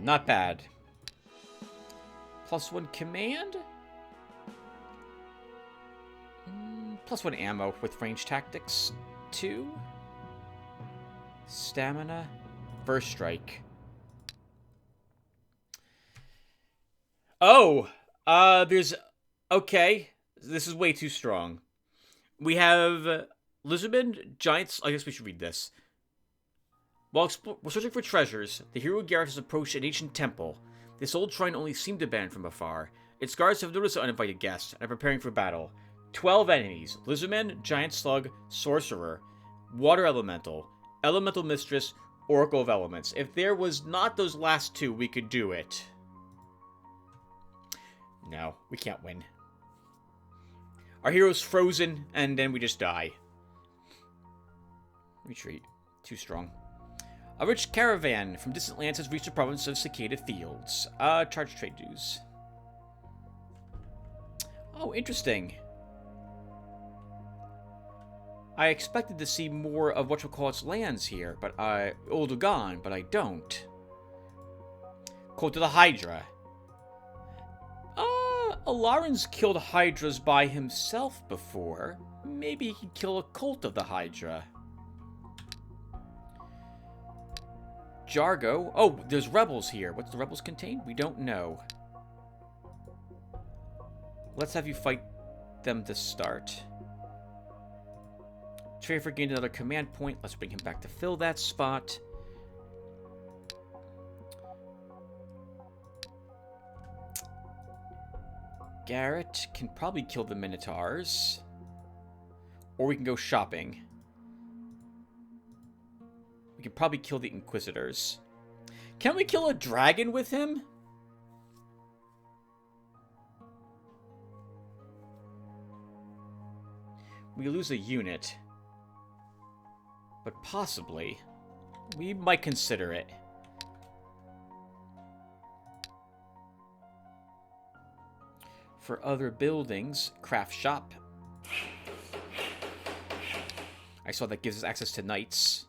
Not bad. +1 command? +1 ammo with range tactics. 2. Stamina. First strike. Oh! There's... Okay. This is way too strong. We have... Lizardmen, Giants... I guess we should read this. While searching for treasures, the hero Garrett has approached an ancient temple. This old shrine only seemed abandoned from afar. Its guards have noticed the uninvited guest and are preparing for battle. 12 enemies: Lizardman, Giant Slug, Sorcerer, Water Elemental, Elemental Mistress, Oracle of Elements. If there was not those last 2, we could do it. No, we can't win. Our hero's frozen, and then we just die. Retreat. Too strong. A rich caravan from distant lands has reached the province of Cicada Fields. Charge trade dues. Oh, interesting. I expected to see more of what we'll call its lands here, but Oldugan, but I don't. Cult of the Hydra. Alarin's killed Hydras by himself before. Maybe he could kill a cult of the Hydra. Jargo. Oh, there's rebels here. What's the rebels contain? We don't know. Let's have you fight them to start. Trafer gained another command point. Let's bring him back to fill that spot. Garrett can probably kill the Minotaurs. Or we can go shopping. We can probably kill the Inquisitors. Can we kill a dragon with him? We lose a unit. But possibly. We might consider it. For other buildings, craft shop. I saw that gives us access to knights.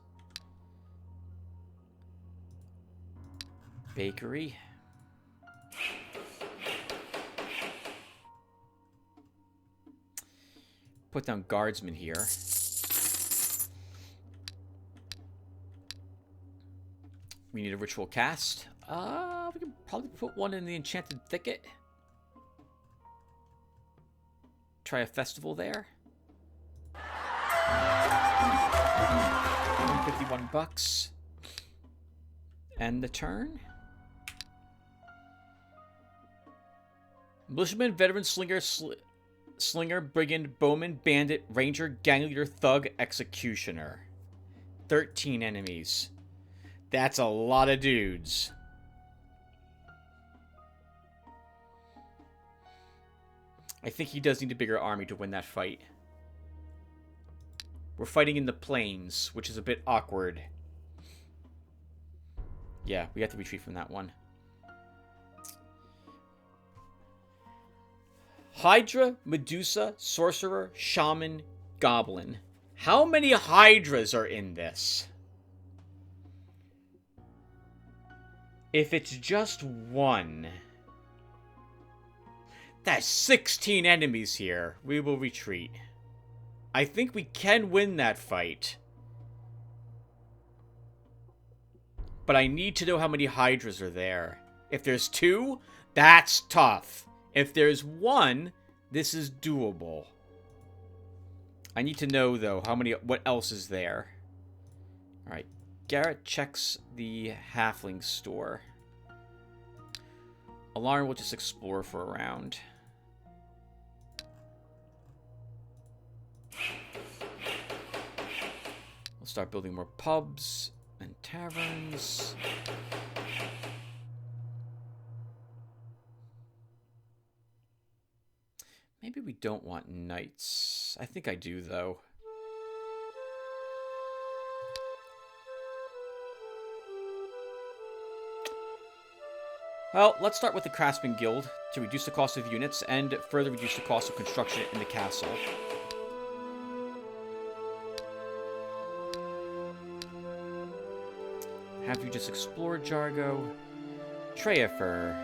Bakery. Put down guardsmen here. We need a ritual cast. We can probably put one in the Enchanted Thicket. Try a festival there. $51. End the turn. Militiaman, veteran, slinger, brigand, bowman, bandit, ranger, gang leader, thug, executioner. 13 enemies. That's a lot of dudes. I think he does need a bigger army to win that fight. We're fighting in the plains, which is a bit awkward. Yeah, we have to retreat from that one. Hydra, Medusa, Sorcerer, Shaman, Goblin. How many Hydras are in this? If it's just one... That's 16 enemies here. We will retreat. I think we can win that fight. But I need to know how many Hydras are there. If there's 2, that's tough. If there's 1, this is doable. I need to know, though, what else is there. Alright. Garrett checks the halfling store. Alarm will just explore for a round. We'll start building more pubs and taverns. Maybe we don't want knights. I think I do, though. Well, let's start with the Craftsman Guild to reduce the cost of units and further reduce the cost of construction in the castle. Have you just explored Jargo? Treafer.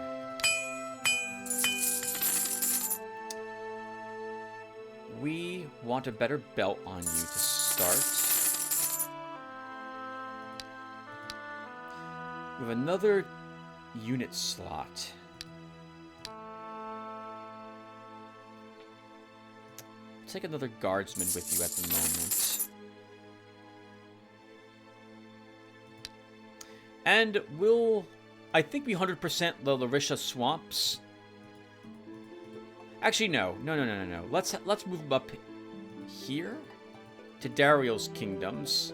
We want a better belt on you to start. We have another unit slot. Take another guardsman with you at the moment. And we'll... I think we 100% the Larisha Swamps. Actually, no. No. Let's move them up here to Dariel's kingdoms.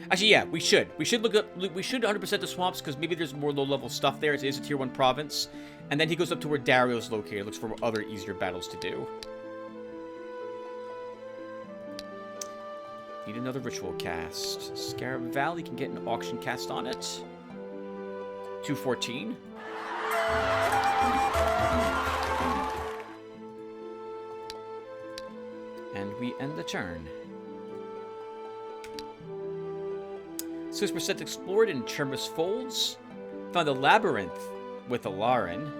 Actually, yeah, we should. We should 100% the swamps because maybe there's more low-level stuff there. It is a tier 1 province. And then he goes up to where Dariel's located, looks for other easier battles to do. Need another ritual cast. Scarab Valley can get an auction cast on it. 214. And we end the turn. 6% explored in Chermis Folds. Found a labyrinth with Alarin.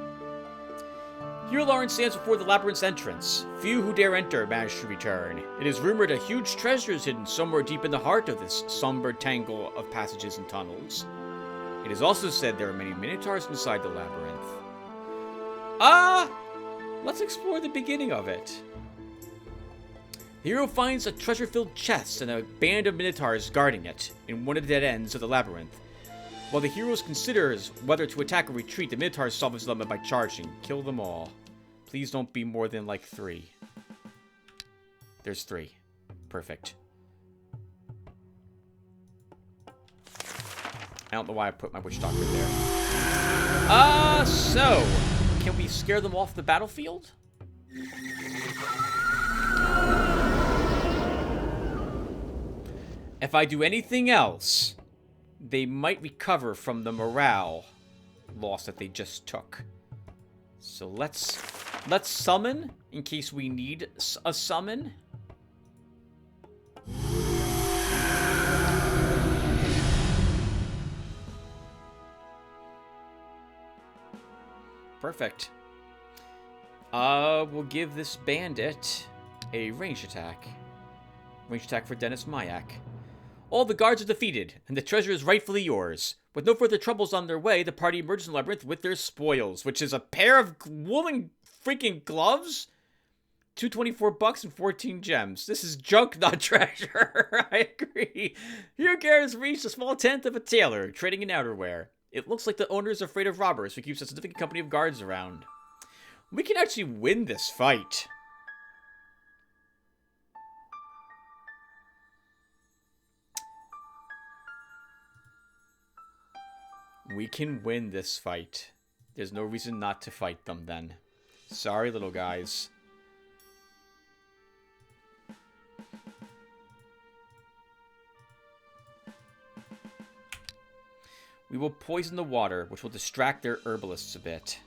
Here Alarin stands before the labyrinth's entrance. Few who dare enter manage to return. It is rumored a huge treasure is hidden somewhere deep in the heart of this somber tangle of passages and tunnels. It is also said there are many minotaurs inside the labyrinth. Let's explore the beginning of it. The hero finds a treasure-filled chest and a band of minotaurs guarding it in one of the dead ends of the labyrinth. While the hero considers whether to attack or retreat, the minotaurs solve his dilemma by charging. Kill them all. Please don't be more than like 3. There's 3. Perfect. I don't know why I put my witch doctor there. So can we scare them off the battlefield? If I do anything else, they might recover from the morale loss that they just took. So let's summon in case we need a summon. Perfect. We'll give this bandit a ranged attack. Ranged attack for Dennis Mayak. All the guards are defeated, and the treasure is rightfully yours. With no further troubles on their way, the party emerges from the labyrinth with their spoils, which is a pair of woolen freaking gloves, $224 and 14 gems. This is junk, not treasure. I agree. Here, Garrett has reached a small tent of a tailor trading in outerwear. It looks like the owner is afraid of robbers, so he keeps a significant company of guards around. We can actually win this fight. We can win this fight. There's no reason not to fight them then. Sorry, little guys. We will poison the water, which will distract their herbalists a bit.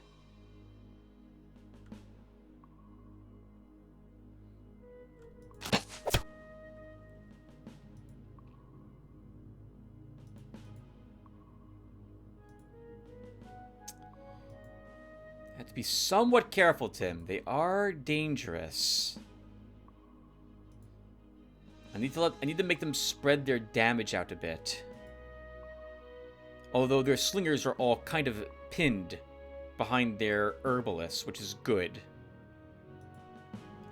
Have to be somewhat careful, Tim. They are dangerous. I need to make them spread their damage out a bit. Although their slingers are all kind of pinned behind their herbalists, which is good.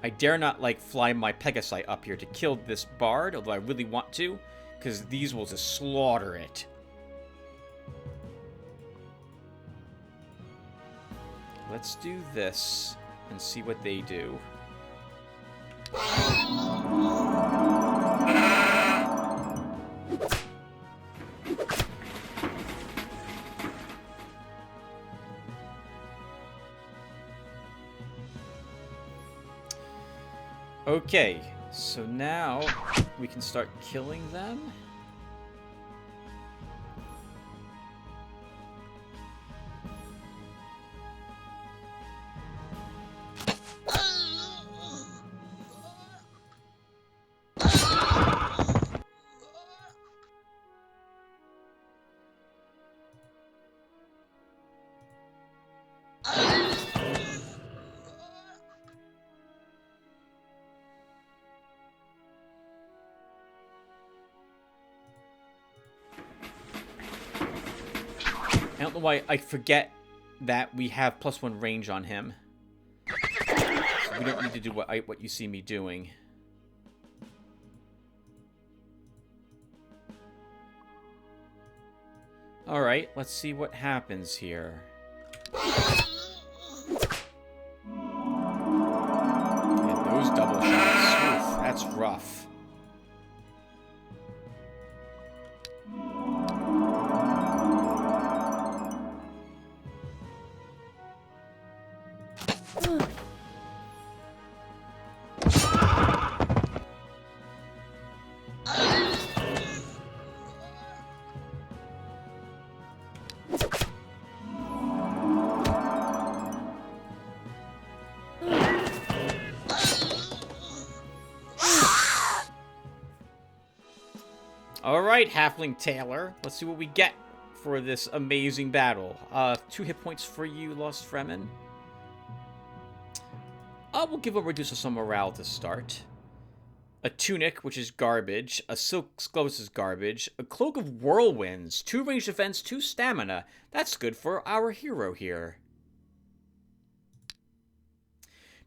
I dare not, like, fly my Pegasi up here to kill this bard, although I really want to, because these will just slaughter it. Let's do this and see what they do. Okay, so now we can start killing them. I don't know why I forget that we have +1 range on him. So we don't need to do what you see me doing. Alright, let's see what happens here. Yeah, those double shots. Oof, that's rough. Alright, Halfling Tailor. Let's see what we get for this amazing battle. 2 hit points for you, Lost Fremen. We'll give a reduce of some morale to start. A tunic, which is garbage. A silk clothes is garbage. A cloak of whirlwinds. 2 ranged defense, 2 stamina. That's good for our hero here.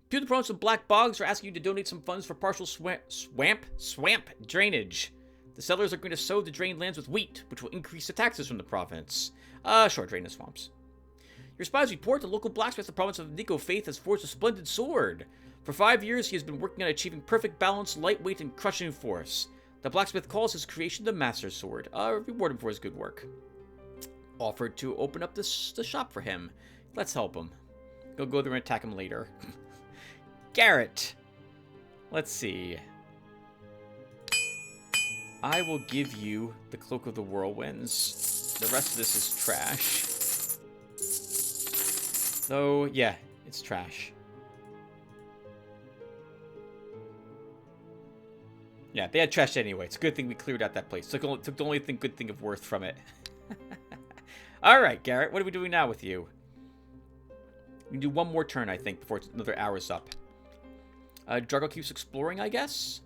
To the province of Black Bogs are asking you to donate some funds for partial swamp drainage. The settlers are going to sow the drained lands with wheat, which will increase the taxes from the province. Short drain the swamps. Your spies report the local blacksmith in the province of Nico Faith has forged a splendid sword. For 5 years, he has been working on achieving perfect balance, lightweight, and crushing force. The blacksmith calls his creation the Master Sword. Reward him for his good work. Offered to open up the shop for him. Let's help him. Go there and attack him later. Garrett. Let's see. I will give you the Cloak of the Whirlwinds. The rest of this is trash. So, yeah, it's trash. Yeah, they had trash anyway. It's a good thing we cleared out that place. Took the only good thing of worth from it. Alright, Garrett, what are we doing now with you? We can do one more turn, I think, before another hour's up. Drago keeps exploring, I guess?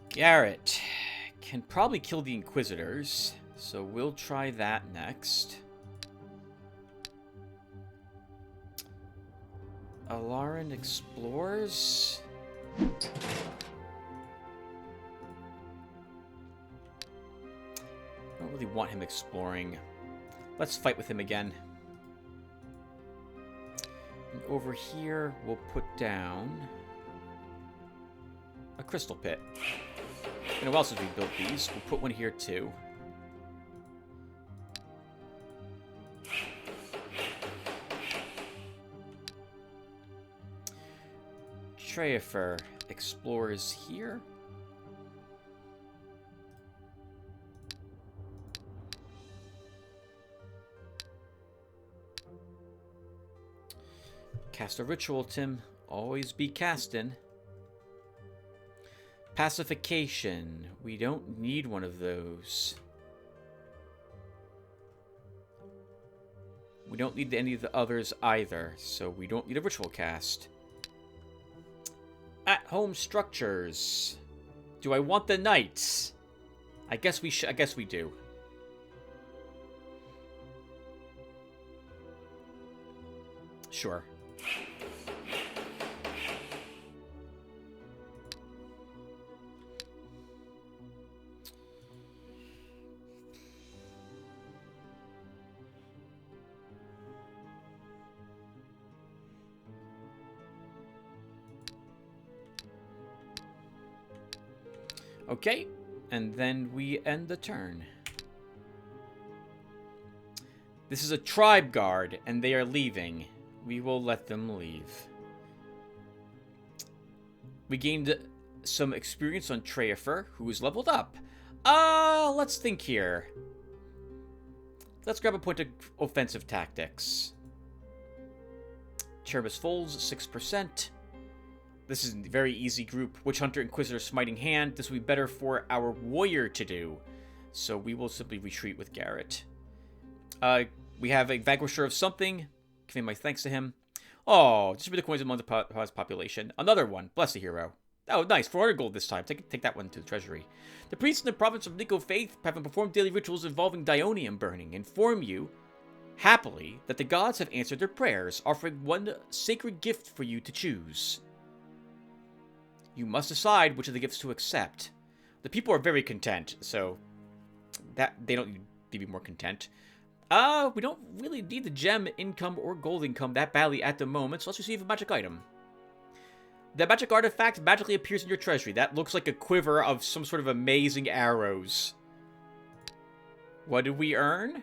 Garrett can probably kill the Inquisitors, so we'll try that next. Alarin explores. I don't really want him exploring. Let's fight with him again. And over here, we'll put down a crystal pit. It's been a while since we built these. We'll put one here too. Treafer explores here. Cast a ritual, Tim. Always be casting. Pacification. We don't need one of those. We don't need any of the others either, so we don't need a ritual cast. At-home structures. Do I want the knights? I guess we do. Sure. Okay, and then we end the turn. This is a tribe guard, and they are leaving. We will let them leave. We gained some experience on Treafer, who is leveled up. Let's think here. Let's grab a point of offensive tactics. Cherbis Folds, 6%. This is a very easy group. Witch Hunter, Inquisitor, Smiting Hand. This will be better for our warrior to do. So we will simply retreat with Garrett. We have a Vanquisher of something. Giving my thanks to him. Oh, distribute the coins among the population. Another one. Bless the hero. Oh, nice. 400 gold this time. Take that one to the treasury. The priests in the province of Nico Faith, having performed daily rituals involving Dionium burning, inform you, happily, that the gods have answered their prayers, offering one sacred gift for you to choose. You must decide which of the gifts to accept. The people are very content, so that they don't need to be more content. We don't really need the gem income or gold income that badly at the moment, so let's receive a magic item. The magic artifact magically appears in your treasury. That looks like a quiver of some sort of amazing arrows. What did we earn?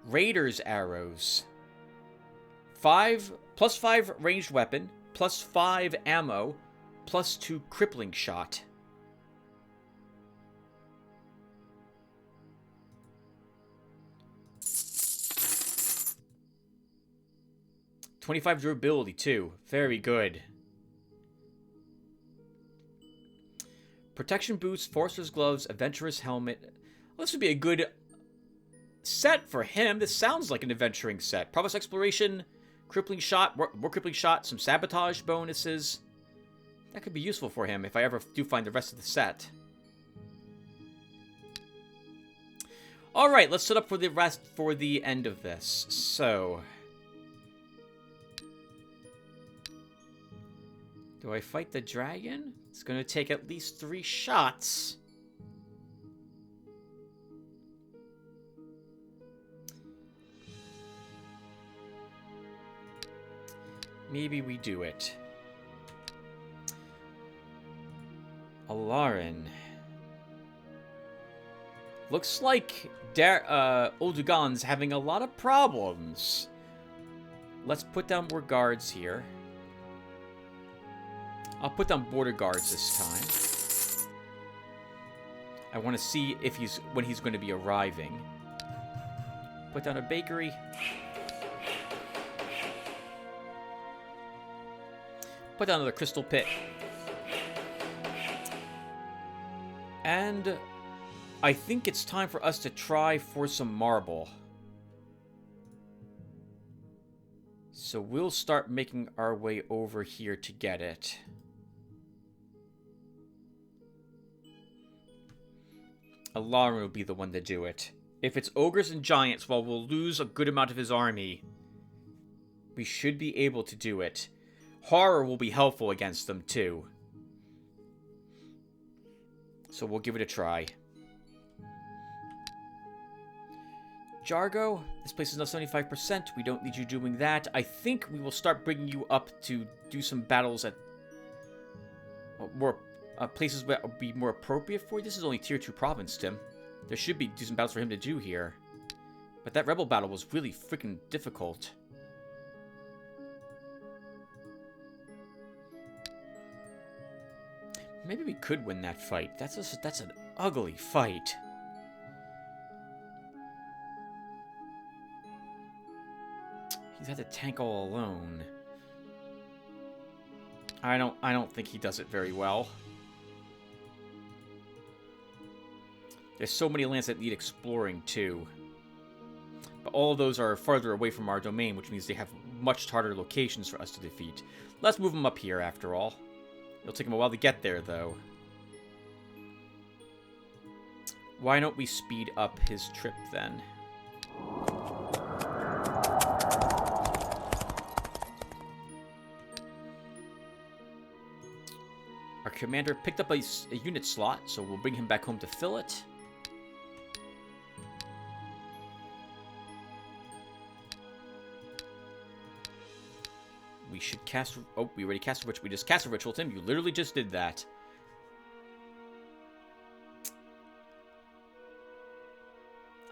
Raider's arrows. +5 ranged weapon, +5 ammo, +2 crippling shot. +25 durability too. Very good. Protection boots, Forcer's gloves, adventurous helmet. Well, this would be a good set for him. This sounds like an adventuring set. Province exploration, crippling shot, more crippling shot, some sabotage bonuses. That could be useful for him if I ever do find the rest of the set. Alright, let's set up for the rest for the end of this. So, do I fight the dragon? It's going to take at least 3 shots. Maybe we do it. Alarin. Looks like Oldugan's having a lot of problems. Let's put down more guards here. I'll put down border guards this time. I want to see if when he's going to be arriving. Put down a bakery. Put down another crystal pit. And I think it's time for us to try for some marble. So we'll start making our way over here to get it. Alarin will be the one to do it. If it's ogres and giants, well, we'll lose a good amount of his army. We should be able to do it. Horror will be helpful against them, too. So we'll give it a try. Jargo, this place is now 75%. We don't need you doing that. I think we will start bringing you up to do some battles at more places that would be more appropriate for you. This is only tier 2 province, Tim. There should be decent battles for him to do here. But that rebel battle was really freaking difficult. Maybe we could win that fight. That's an ugly fight. He's had to tank all alone. I don't think he does it very well. There's so many lands that need exploring too. But all of those are farther away from our domain, which means they have much harder locations for us to defeat. Let's move them up here after all. It'll take him a while to get there though. Why don't we speed up his trip then? Our commander picked up a unit slot, so we'll bring him back home to fill it. We should cast... Oh, we already cast a ritual. We just cast a ritual, Tim. You literally just did that.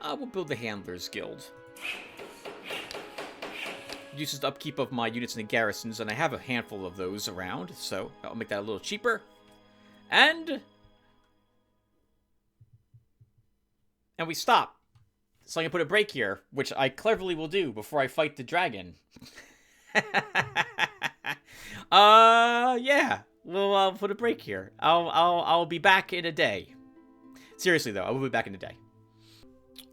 We'll build the Handlers Guild. Uses the upkeep of my units in the garrisons, and I have a handful of those around, so I'll make that a little cheaper. And we stop. So I can put a break here, which I cleverly will do before I fight the dragon. Yeah. We'll put a break here. I'll be back in a day. Seriously though, I will be back in a day.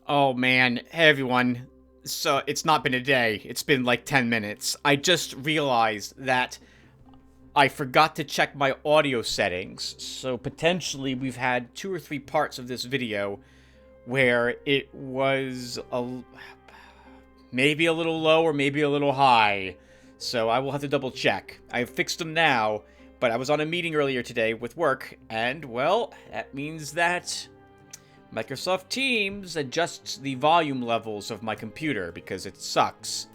Oh man, hey everyone. So, it's not been a day. It's been like 10 minutes. I just realized that I forgot to check my audio settings. So, potentially, we've had 2 or 3 parts of this video where it was maybe a little low or maybe a little high. So, I will have to double check. I've fixed them now, but I was on a meeting earlier today with work, and, well, that means that Microsoft Teams adjusts the volume levels of my computer because it sucks.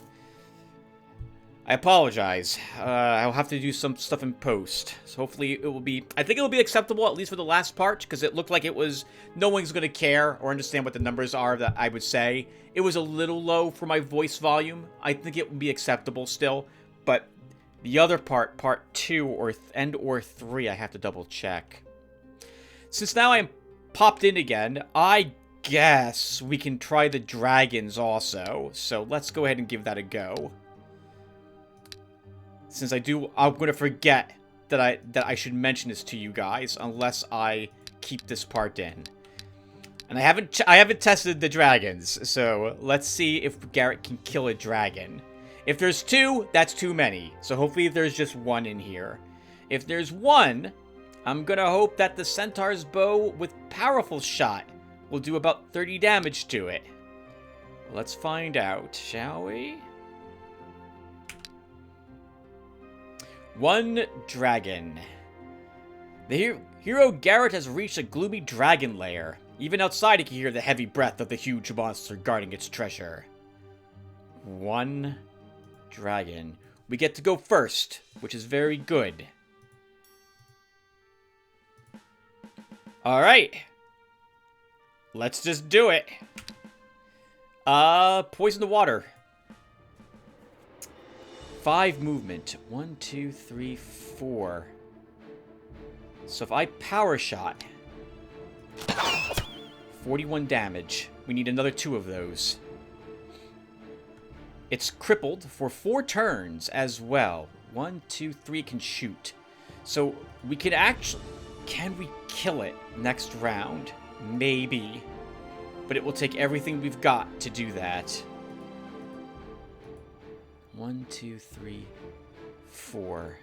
I apologize. I'll have to do some stuff in post. So hopefully it will be... I think it will be acceptable, at least for the last part, because it looked like it was... No one's going to care or understand what the numbers are that I would say. It was a little low for my voice volume. I think it would be acceptable still. But the other part, part 2 or 3, I have to double check. Since now I'm popped in again, I guess we can try the dragons also. So let's go ahead and give that a go. Since I'm going to forget that I should mention this to you guys unless I keep this part in. And I haven't tested the dragons, so let's see if Garrett can kill a dragon. If there's 2, that's too many. So hopefully there's just 1 in here. If there's 1, I'm gonna hope that the Centaur's bow with powerful shot will do about 30 damage to it. Let's find out, shall we? 1 dragon. The hero Garrett has reached a gloomy dragon lair. Even outside, he can hear the heavy breath of the huge monster guarding its treasure. 1 dragon. We get to go first, which is very good. Alright. Let's just do it. Poison the water. 5 movement. 1, 2, 3, 4. So if I power shot, 41 damage. We need another 2 of those. It's crippled for 4 turns as well. 1, 2, 3 can shoot. So we can actually... Can we kill it next round? Maybe. But it will take everything we've got to do that. 1, 2, 3, 4.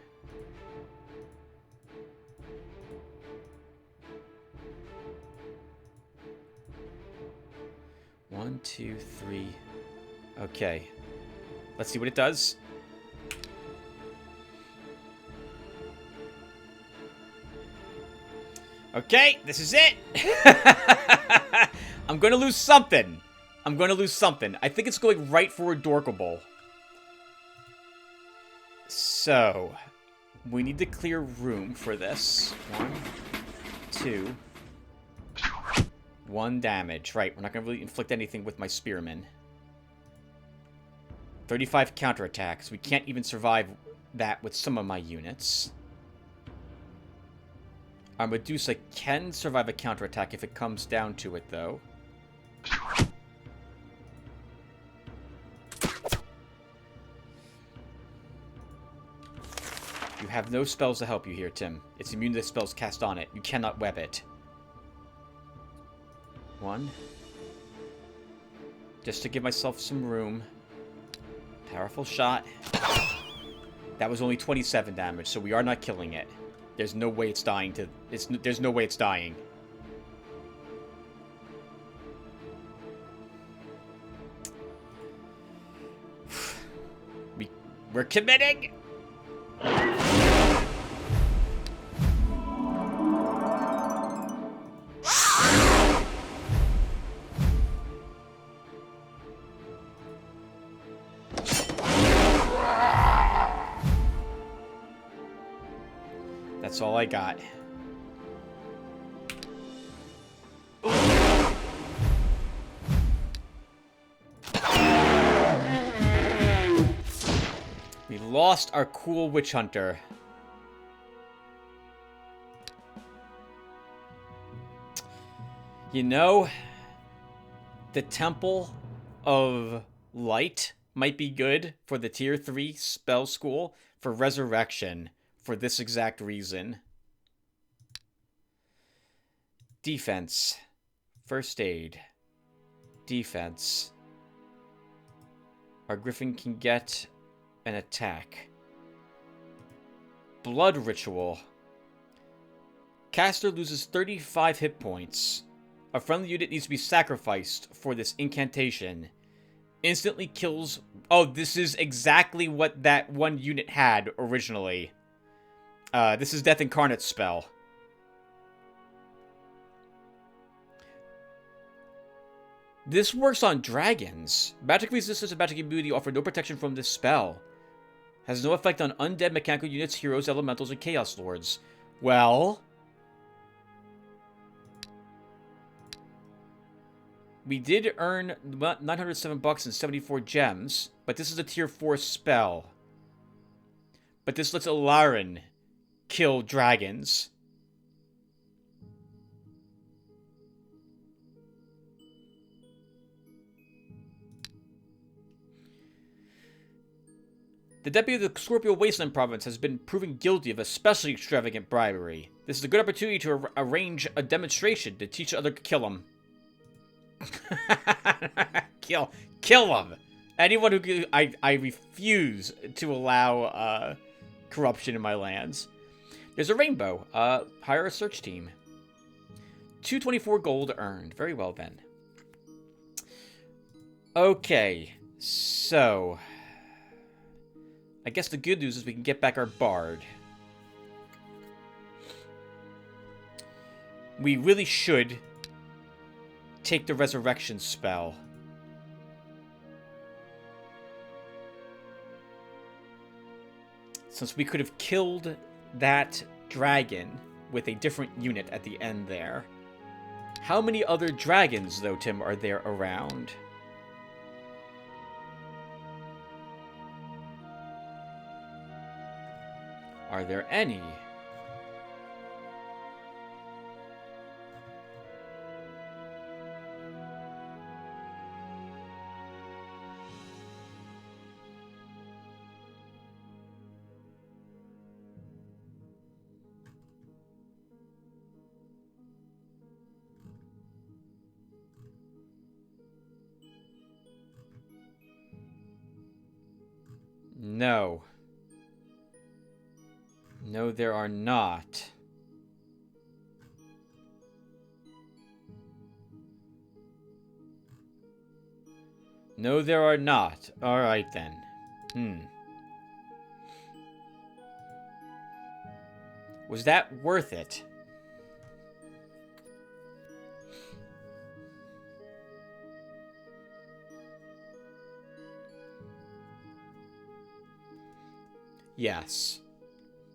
One, 2, 3. Okay. Let's see what it does. Okay, this is it. I'm going to lose something. I'm going to lose something. I think it's going right for Adorkable. So, we need to clear room for this. 1, 2. 1 damage. Right, we're not going to really inflict anything with my Spearman. 35 counterattacks. We can't even survive that with some of my units. Our Medusa can survive a counterattack if it comes down to it, though. You have no spells to help you here, Tim. It's immune to spells cast on it. You cannot web it. 1. Just to give myself some room. Powerful shot. That was only 27 damage, so we are not killing it. There's no way it's dying to... There's no way it's dying. We're committing! That's all I got. We lost our cool witch hunter. You know, the Temple of Light might be good for the tier 3 spell school for resurrection. For this exact reason. Defense. First aid. Defense. Our Griffin can get an attack. Blood Ritual. Caster loses 35 hit points. A friendly unit needs to be sacrificed for this incantation. Instantly kills... Oh, this is exactly what that one unit had originally. This is Death Incarnate's spell. This works on dragons. Magic resistance and magic immunity offer no protection from this spell. Has no effect on undead mechanical units, heroes, elementals, and chaos lords. Well... We did earn 907 bucks and 74 gems, but this is a tier 4 spell. But this lets Alarin kill dragons. The deputy of the Scorpio Wasteland province has been proven guilty of especially extravagant bribery. This is a good opportunity to arrange a demonstration to teach others to kill him. kill him. Anyone who I refuse to allow corruption in my lands. There's a rainbow. Hire a search team. 224 gold earned. Very well then. Okay, so I guess the good news is we can get back our bard. We really should take the resurrection spell. Since we could have killed that dragon with a different unit at the end there. How many other dragons, though, Tim, are there around? Are there any? No. No, there are not. No, there are not. Alright then. Was that worth it? Yes.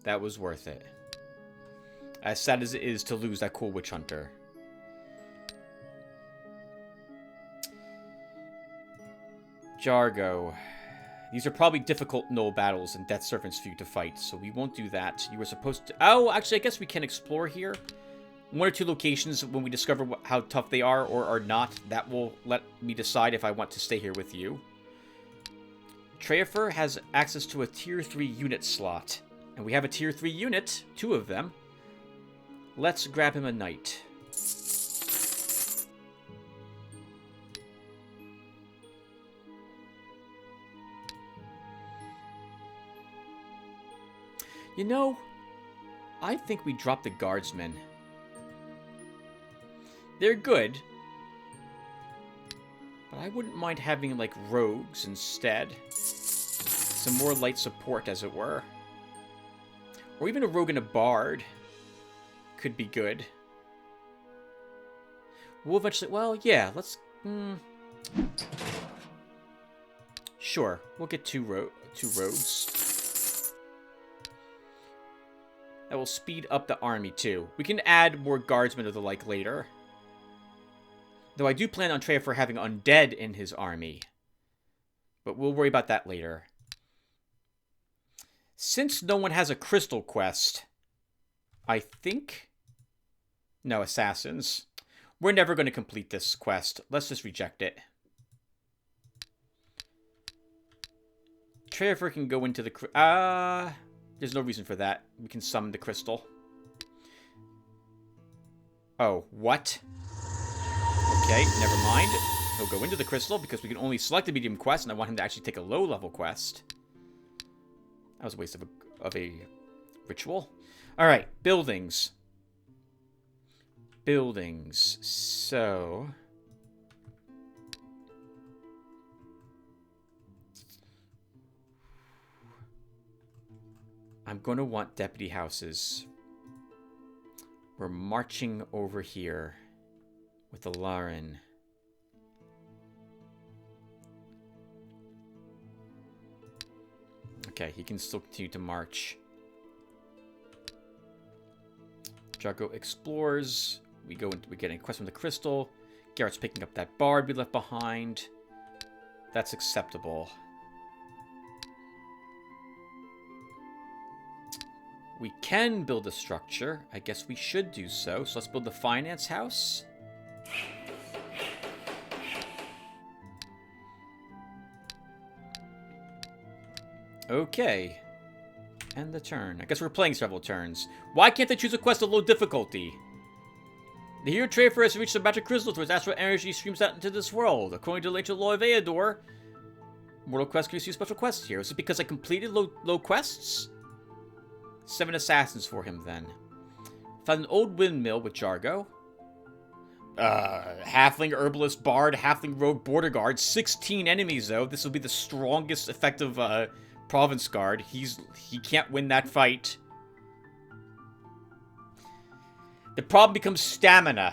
That was worth it. As sad as it is to lose that cool witch hunter. Jargo. These are probably difficult null battles and death servants for you to fight, so we won't do that. You were supposed to... Oh, actually, I guess we can explore here. One or two locations when we discover how tough they are or are not. That will let me decide if I want to stay here with you. Treafer has access to a tier 3 unit slot. And we have a tier 3 unit, 2 of them. Let's grab him a knight. You know, I think we dropped the guardsmen. They're good. But I wouldn't mind having, like, rogues instead. Some more light support, as it were. Or even a rogue and a bard. Could be good. We'll eventually... Well, yeah, let's... Sure, we'll get two rogues. That will speed up the army, too. We can add more guardsmen or the like later. Though I do plan on Treafer having undead in his army. But we'll worry about that later. Since no one has a crystal quest, I think... No, assassins. We're never going to complete this quest. Let's just reject it. Treafer can go into the... There's no reason for that. We can summon the crystal. Oh, what? Okay, never mind. He'll go into the crystal because we can only select a medium quest, and I want him to actually take a low-level quest. That was a waste of a ritual. Alright, buildings. Buildings. So... I'm going to want deputy houses. We're marching over here with the Lauren. Okay, he can still continue to march. Jargo explores. We get a quest from the crystal. Garrett's picking up that bard we left behind. That's acceptable. We can build a structure. I guess we should do so. So let's build the finance house. Okay. End the turn. I guess we're playing several turns. Why can't they choose a quest of low difficulty? The hero Treafer has reached the magic crystal towards astral energy streams out into this world. According to the ancient law of Eador, mortal quest can receive special quests here. Is it because I completed low quests? 7 assassins for him, then. Found an old windmill with Jargo. Halfling, herbalist, bard, halfling, rogue, border guard. 16 enemies, though. This will be the strongest effective province guard. He can't win that fight. The problem becomes stamina.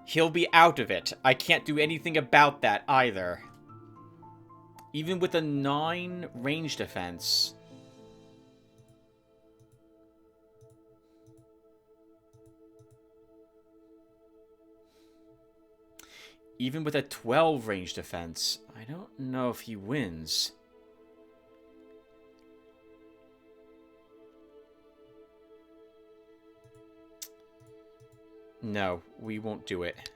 He'll be out of it. I can't do anything about that either. Even with a 9 range defense. Even with a 12 range defense, I don't know if he wins. No, we won't do it.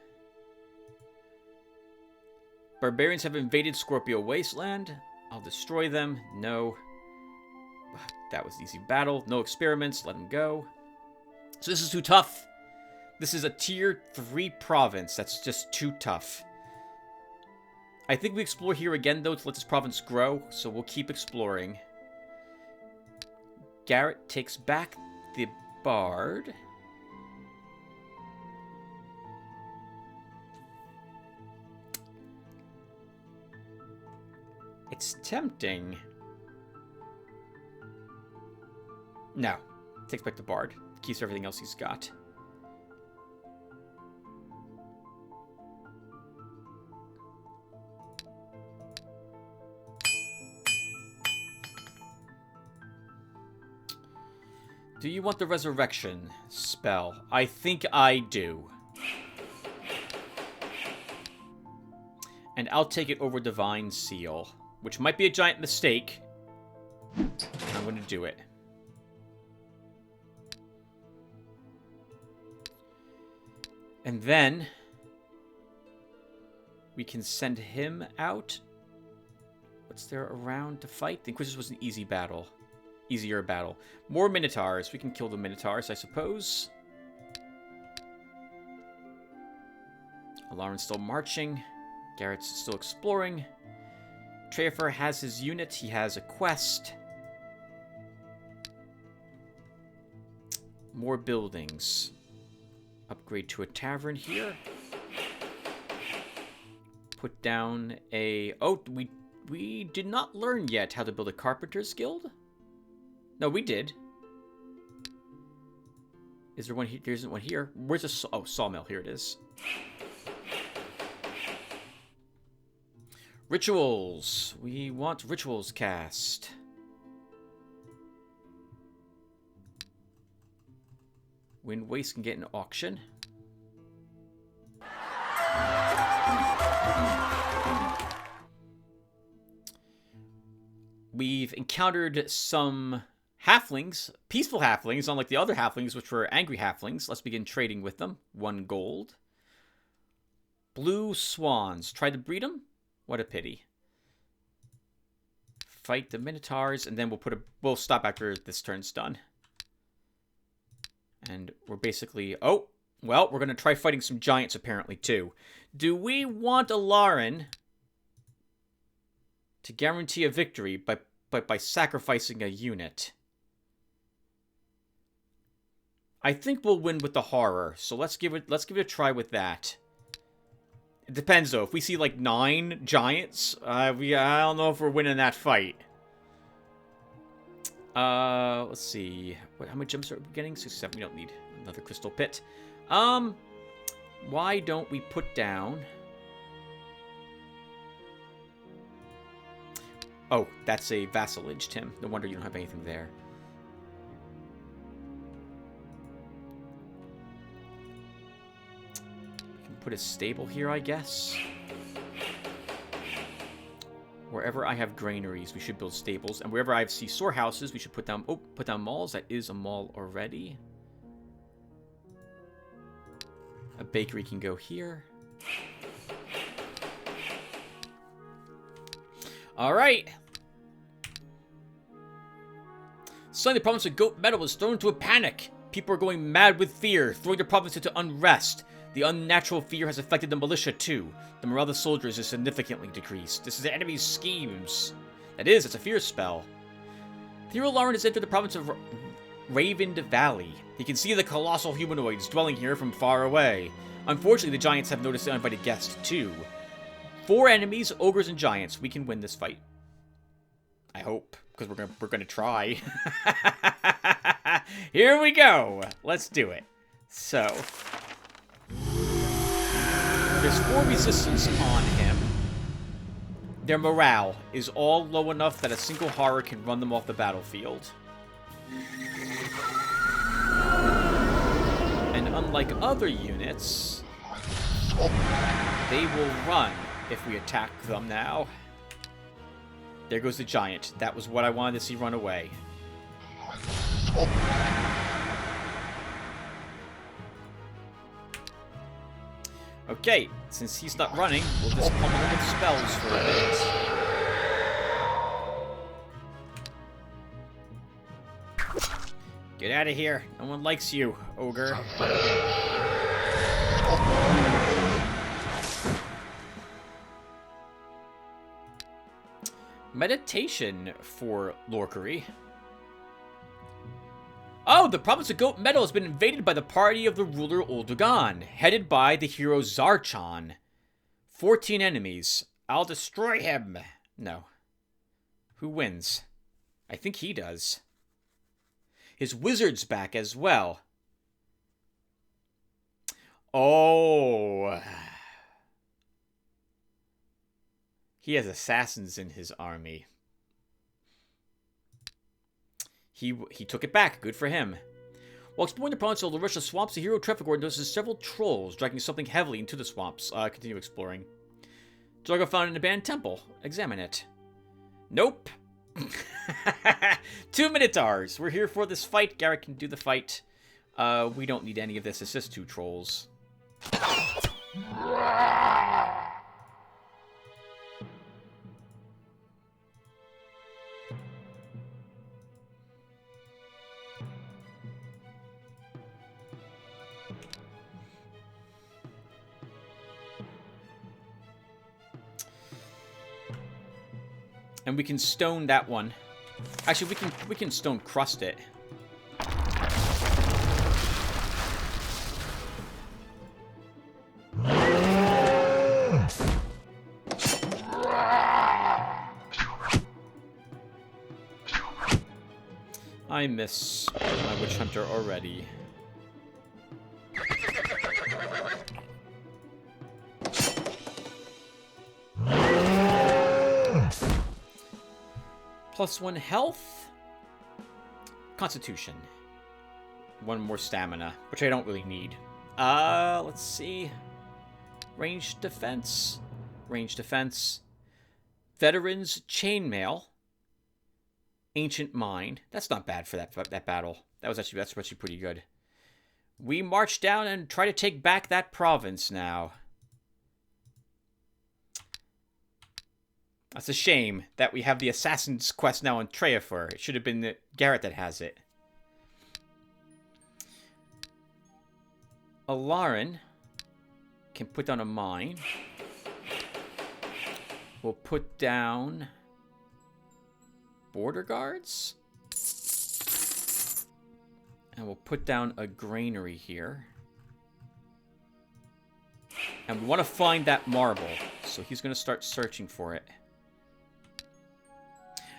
Barbarians have invaded Scorpio Wasteland. I'll destroy them. No. That was an easy battle. No experiments. Let them go. So this is too tough. This is a tier 3 province. That's just too tough. I think we explore here again, though, to let this province grow. So we'll keep exploring. Garrett takes back the bard. It's tempting. No. Takes back the bard. Keeps everything else he's got. Do you want the resurrection spell? I think I do. And I'll take it over Divine Seal, which might be a giant mistake. I'm going to do it. And then we can send him out. What's there around to fight? The Inquisitors was an easy battle. Easier battle. More Minotaurs. We can kill the Minotaurs, I suppose. Alarin's still marching. Garrett's still exploring. Trefer has his unit. He has a quest. More buildings. Upgrade to a tavern here. Put down a... Oh, we did not learn yet how to build a carpenter's guild? No, we did. Is there one here? There isn't one here. Where's a... Oh, sawmill. Here it is. Rituals. We want rituals cast. Wind Waste can get an auction. We've encountered some halflings, peaceful halflings, unlike the other halflings, which were angry halflings. Let's begin trading with them. 1 gold. Blue swans. Try to breed them? What a pity. Fight the Minotaurs, and then we'll stop after this turn's done. And we're basically... Oh, well, we're going to try fighting some giants, apparently, too. Do we want Alarin to guarantee a victory by sacrificing a unit? I think we'll win with the horror, so let's give it a try with that. It depends, though. If we see, like, 9 giants, I don't know if we're winning that fight. Let's see. How many gems are we getting? 67. We don't need another crystal pit. Why don't we put down... Oh, that's a vassalage, Tim. No wonder you don't have anything there. We can put a stable here, I guess. Wherever I have granaries, we should build stables. And wherever I see storehouses, we should put down... Oh, put down malls. That is a mall already. A bakery can go here. Alright. Suddenly, the province of Goat Meadow was thrown into a panic. People are going mad with fear, throwing the province into unrest. The unnatural fear has affected the militia, too. The morale of the soldiers is significantly decreased. This is the enemy's schemes. That is, it's a fear spell. Hero Lauren has entered the province of Ravened Valley. He can see the colossal humanoids dwelling here from far away. Unfortunately, the giants have noticed the uninvited guest, too. 4 enemies, ogres, and giants. We can win this fight. I hope, because we're gonna try. Here we go. Let's do it. So... There's 4 resistance on him. Their morale is all low enough that a single horror can run them off the battlefield. And unlike other units, they will run if we attack them now. There goes the giant. That was what I wanted to see run away. Okay, since he's not running, we'll just pummel him with spells for a bit. Get out of here. No one likes you, ogre. Meditation for Lotaeri. Oh, the province of Goat Meadow has been invaded by the party of the ruler Uldugan, headed by the hero Zarchon. 14 enemies. I'll destroy him. No. Who wins? I think he does. His wizard's back as well. Oh. He has assassins in his army. He took it back. Good for him. While exploring the province of Larissa swamps, the hero Trefagor notices several trolls dragging something heavily into the swamps. Continue exploring. Drago found an abandoned temple. Examine it. Nope. 2 Minotaurs. We're here for this fight. Garrett can do the fight. We don't need any of this. It's just 2 trolls. And we can stone that one. Actually, we can stone crust it. I miss my witch hunter already. +1 health. Constitution. 1 more stamina, which I don't really need. Let's see. Ranged defense. Ranged defense. Veterans chainmail. Ancient Mind. That's not bad for that battle. That's actually pretty good. We march down and try to take back that province now. That's a shame that we have the Assassin's Quest now on Treafor. It should have been Garrett that has it. Alarin can put down a mine. We'll put down border guards. And we'll put down a granary here. And we want to find that marble. So he's going to start searching for it.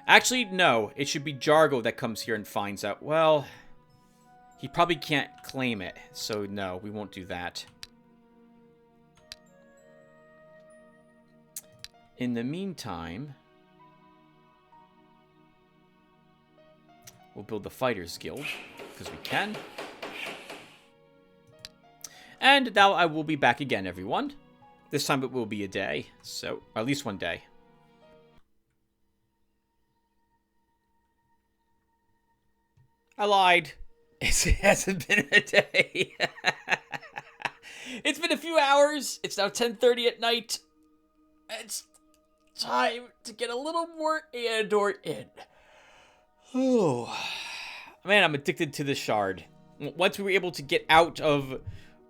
Actually, no. It should be Jargo that comes here and finds out. Well, he probably can't claim it. So, no, we won't do that. In the meantime, we'll build the Fighters Guild, because we can. And now I will be back again, everyone. This time it will be a day. So, or at least 1 day. I lied. It hasn't been a day. It's been a few hours. It's now 10:30 at night. It's time to get a little more Eador in. Oh, man, I'm addicted to this shard. Once we were able to get out of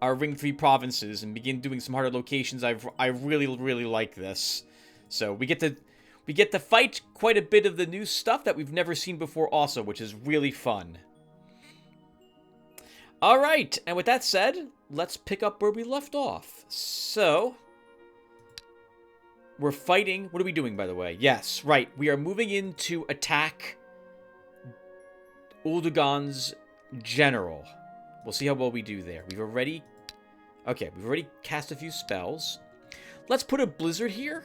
our Ring 3 provinces and begin doing some harder locations, I really, really like this. So we get to fight quite a bit of the new stuff that we've never seen before also, which is really fun. Alright, and with that said, let's pick up where we left off. So, we're fighting. What are we doing, by the way? Yes, right. We are moving in to attack Uldugan's general. We'll see how well we do there. We've already cast a few spells. Let's put a blizzard here,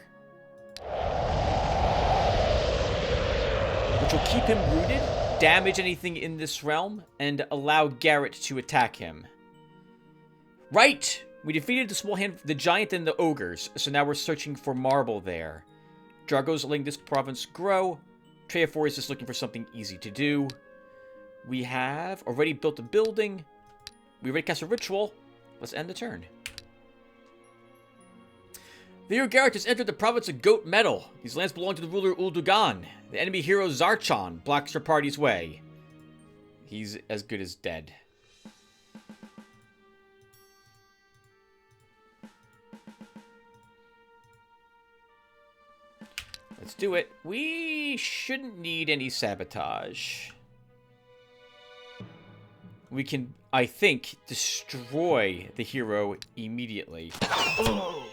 which will keep him rooted, damage anything in this realm, and allow Garrett to attack him. Right! We defeated the giant and the ogres, so now we're searching for marble there. Drago's letting this province grow. Treafor is just looking for something easy to do. We have already built a building. We already cast a ritual. Let's end the turn. The hero Garrett has entered the province of Goat Metal. These lands belong to the ruler Uldugan. The enemy hero Zarchon blocks her party's way. He's as good as dead. Let's do it. We shouldn't need any sabotage. We can, I think, destroy the hero immediately. Oh.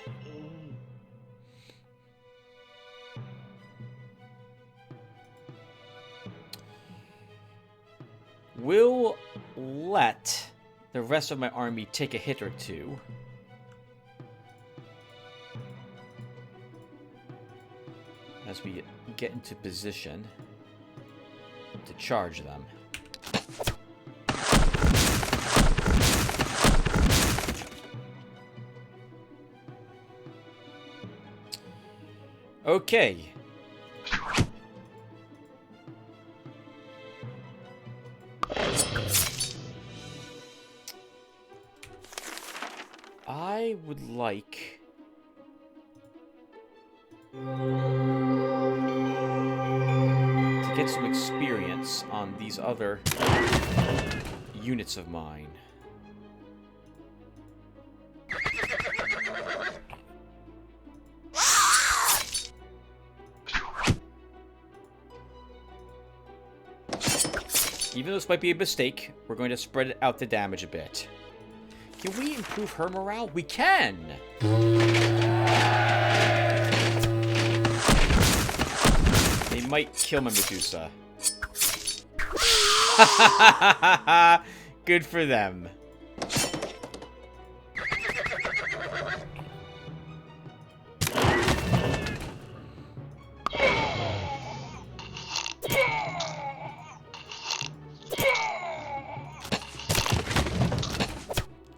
We'll let the rest of my army take a hit or two. As we get into position to charge them. Okay. I would like to get some experience on these other units of mine. Even though this might be a mistake, we're going to spread out the damage a bit. Can we improve her morale? We can! They might kill my Medusa. Good for them.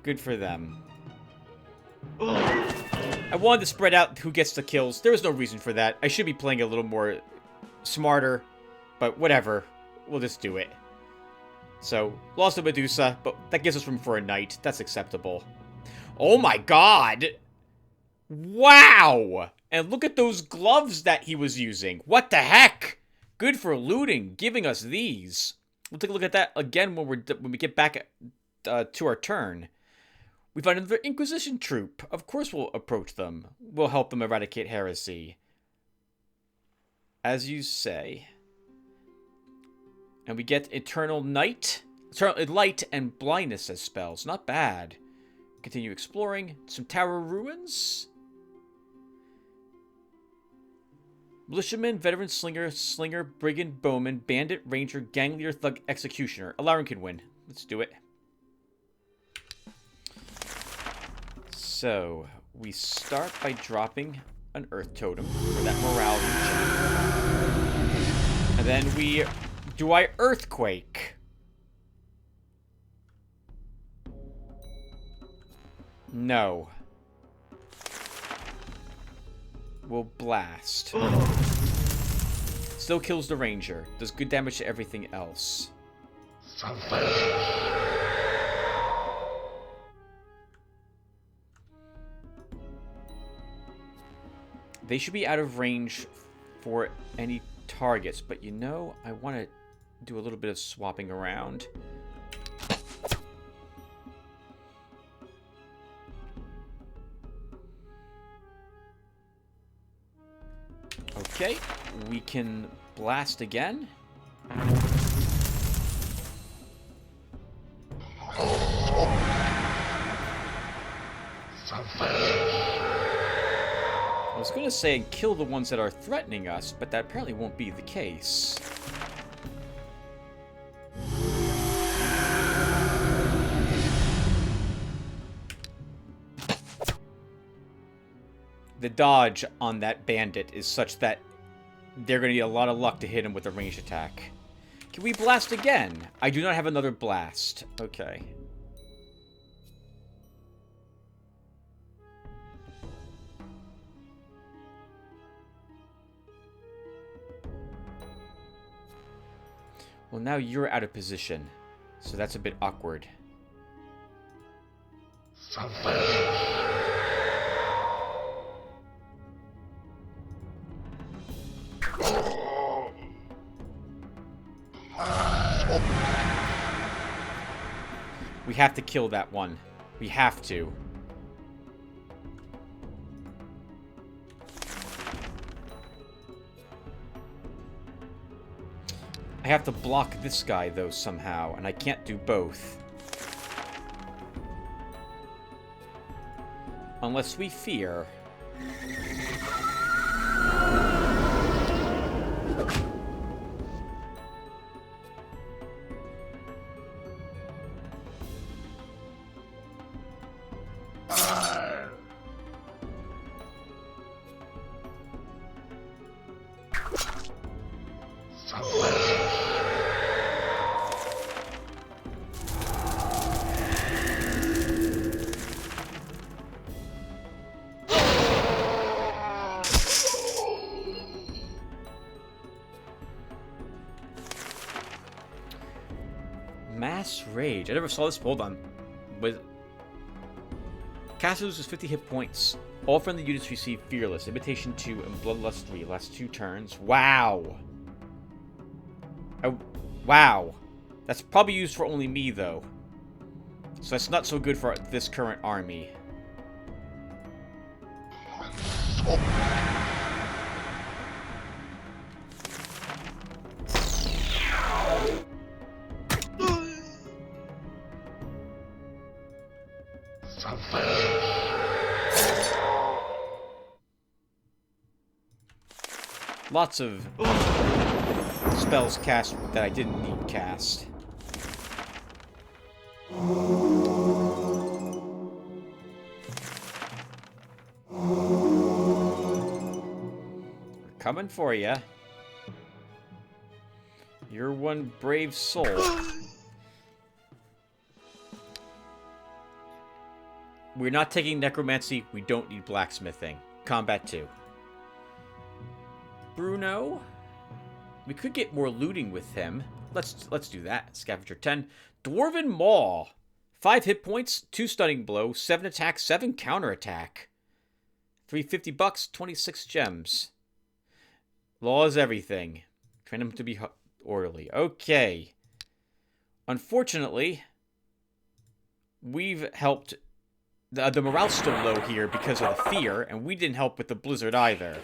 Good for them. I wanted to spread out who gets the kills. There was no reason for that. I should be playing a little more smarter, but whatever. We'll just do it. So, lost a Medusa, but that gives us room for a knight. That's acceptable. Oh my god! Wow! And look at those gloves that he was using. What the heck? Good for looting, giving us these. We'll take a look at that again when we get back to our turn. We find another Inquisition troop. Of course we'll approach them. We'll help them eradicate heresy. As you say. And we get Eternal Light and Blindness as spells. Not bad. Continue exploring. Some tower ruins. Militiaman, Veteran Slinger, Brigand, Bowman, Bandit, Ranger, Ganglier, Thug, Executioner. Alarin can win. Let's do it. So, we start by dropping an Earth Totem for that morale regen. And then we do our Earthquake. No. We'll Blast. Still kills the Ranger. Does good damage to everything else. They should be out of range for any targets, but you know, I want to do a little bit of swapping around. Okay, we can blast again. I was going to say kill the ones that are threatening us, but that apparently won't be the case. The dodge on that bandit is such that they're going to need a lot of luck to hit him with a ranged attack. Can we blast again? I do not have another blast. Okay. Well, now you're out of position, so that's a bit awkward. We have to kill that one. We have to. I have to block this guy, though, somehow, and I can't do both. Unless we fear. Mass Rage. I never saw this. Hold on. With Caster loses 50 hit points. All friendly units receive Fearless, Imitation 2, and Bloodlust 3. Last 2 turns. Wow. Wow. That's probably used for only me, though. So that's not so good for this current army. Lots of spells cast that I didn't need cast. We're coming for you. You're one brave soul. We're not taking necromancy. We don't need blacksmithing. Combat 2. Bruno. We could get more looting with him. Let's do that. Scavenger 10. Dwarven Maw. 5 hit points, 2 stunning blow, 7 attack, 7 counterattack. $350, 26 gems. Law is everything. Train him to be orderly. Okay. Unfortunately, we've helped. The morale's still low here because of the fear, and we didn't help with the blizzard either.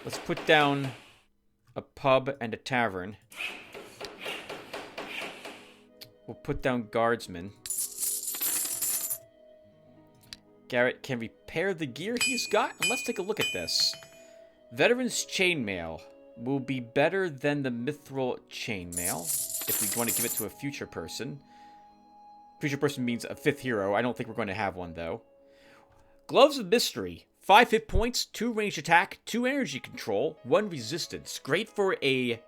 Let's put down a pub and a tavern. We'll put down guardsmen. Garrett can repair the gear he's got. And let's take a look at this. Veteran's Chainmail will be better than the Mithril Chainmail if we want to give it to a future person. Future person means a 5th hero. I don't think we're going to have one, though. Gloves of Mystery. 5 hit points, 2 ranged attack, 2 energy control, 1 resistance. Great for a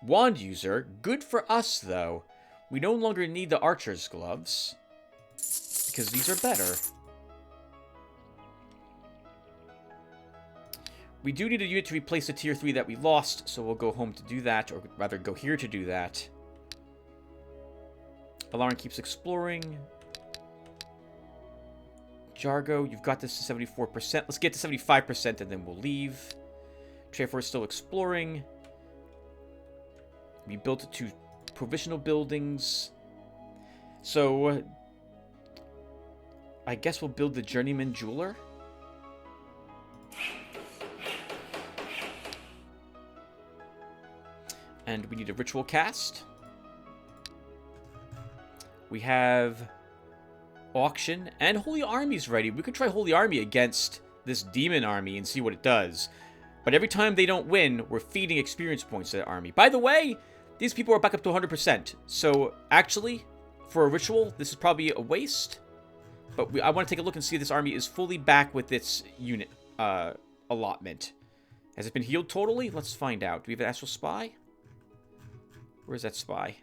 wand user. Good for us, though. We no longer need the archer's gloves, because these are better. We do need a unit to replace the tier 3 that we lost, so we'll go home to do that, or rather go here to do that. Alarin keeps exploring. Jargo, you've got this to 74%. Let's get to 75% and then we'll leave. Trefor is still exploring. We built 2 provisional buildings. So, I guess we'll build the Journeyman Jeweler. And we need a ritual cast. We have auction and Holy Army's ready. We could try Holy Army against this demon army and see what it does. But every time they don't win, we're feeding experience points to that army. By the way, these people are back up to 100%. So actually, for a ritual, this is probably a waste. But I want to take a look and see if this army is fully back with its unit allotment. Has it been healed totally? Let's find out. Do we have an Astral Spy? Where's that spy?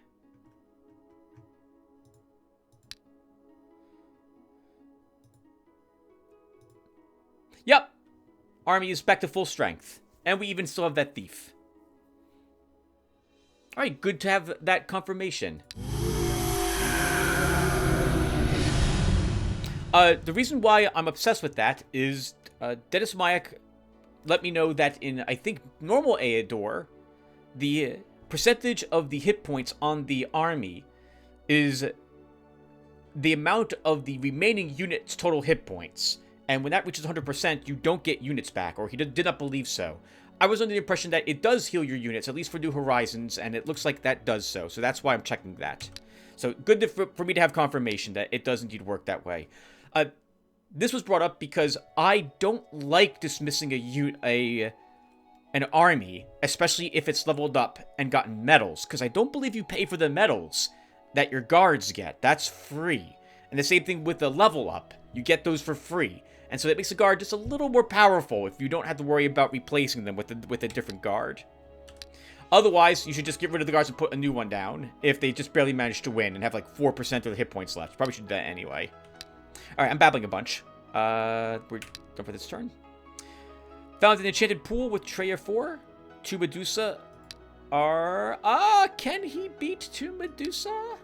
Yep. Army is back to full strength. And we even still have that thief. Alright, good to have that confirmation. The reason why I'm obsessed with that is Dennis Mayak let me know that in, I think, normal Eador, the percentage of the hit points on the army is the amount of the remaining unit's total hit points. And when that reaches 100%, you don't get units back, or he did not believe so. I was under the impression that it does heal your units, at least for New Horizons, and it looks like that does so. So that's why I'm checking that. So good for me to have confirmation that it does indeed work that way. This was brought up because I don't like dismissing an army, especially if it's leveled up and gotten medals, because I don't believe you pay for the medals that your guards get. That's free. And the same thing with the level up. You get those for free. And so that makes the guard just a little more powerful if you don't have to worry about replacing them with a different guard. Otherwise, you should just get rid of the guards and put a new one down if they just barely manage to win and have like 4% of the hit points left. Probably should do that anyway. Alright, I'm babbling a bunch. We're done for this turn. Found an enchanted pool with Treya 4, 2 Medusa, are... can he beat to Medusa?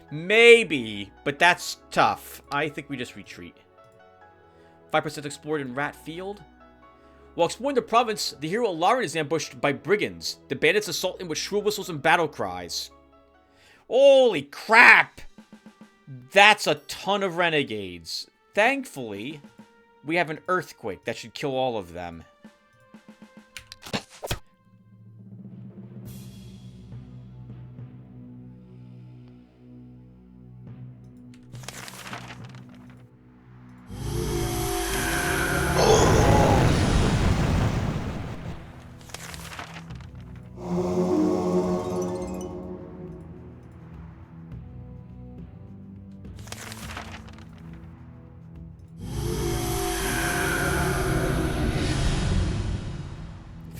Maybe, but that's tough. I think we just retreat. 5% explored in Rat Field. While exploring the province, the hero Alarin is ambushed by brigands. The bandits assault him with shrill whistles and battle cries. Holy crap! That's a ton of renegades. Thankfully, we have an earthquake that should kill all of them.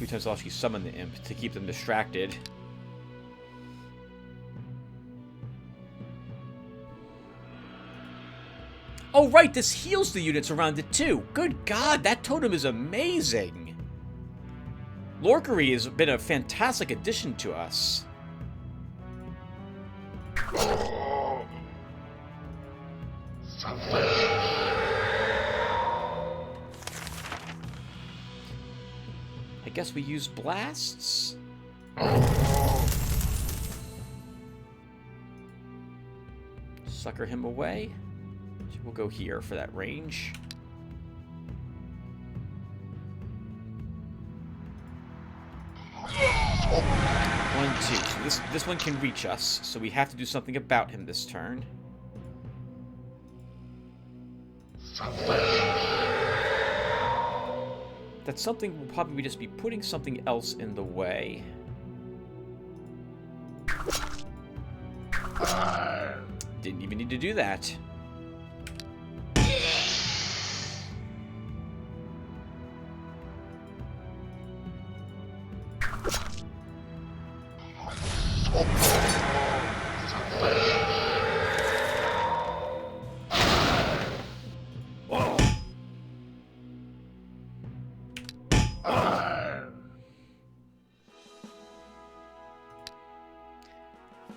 Times I'll actually summon the imp to keep them distracted. Oh right, this heals the units around it too. Good God, that totem is amazing. Lotaeri has been a fantastic addition to us. I guess we use blasts? Sucker him away. So we'll go here for that range. One, two. So this one can reach us, so we have to do something about him this turn. That something will probably just be putting something else in the way. Didn't even need to do that.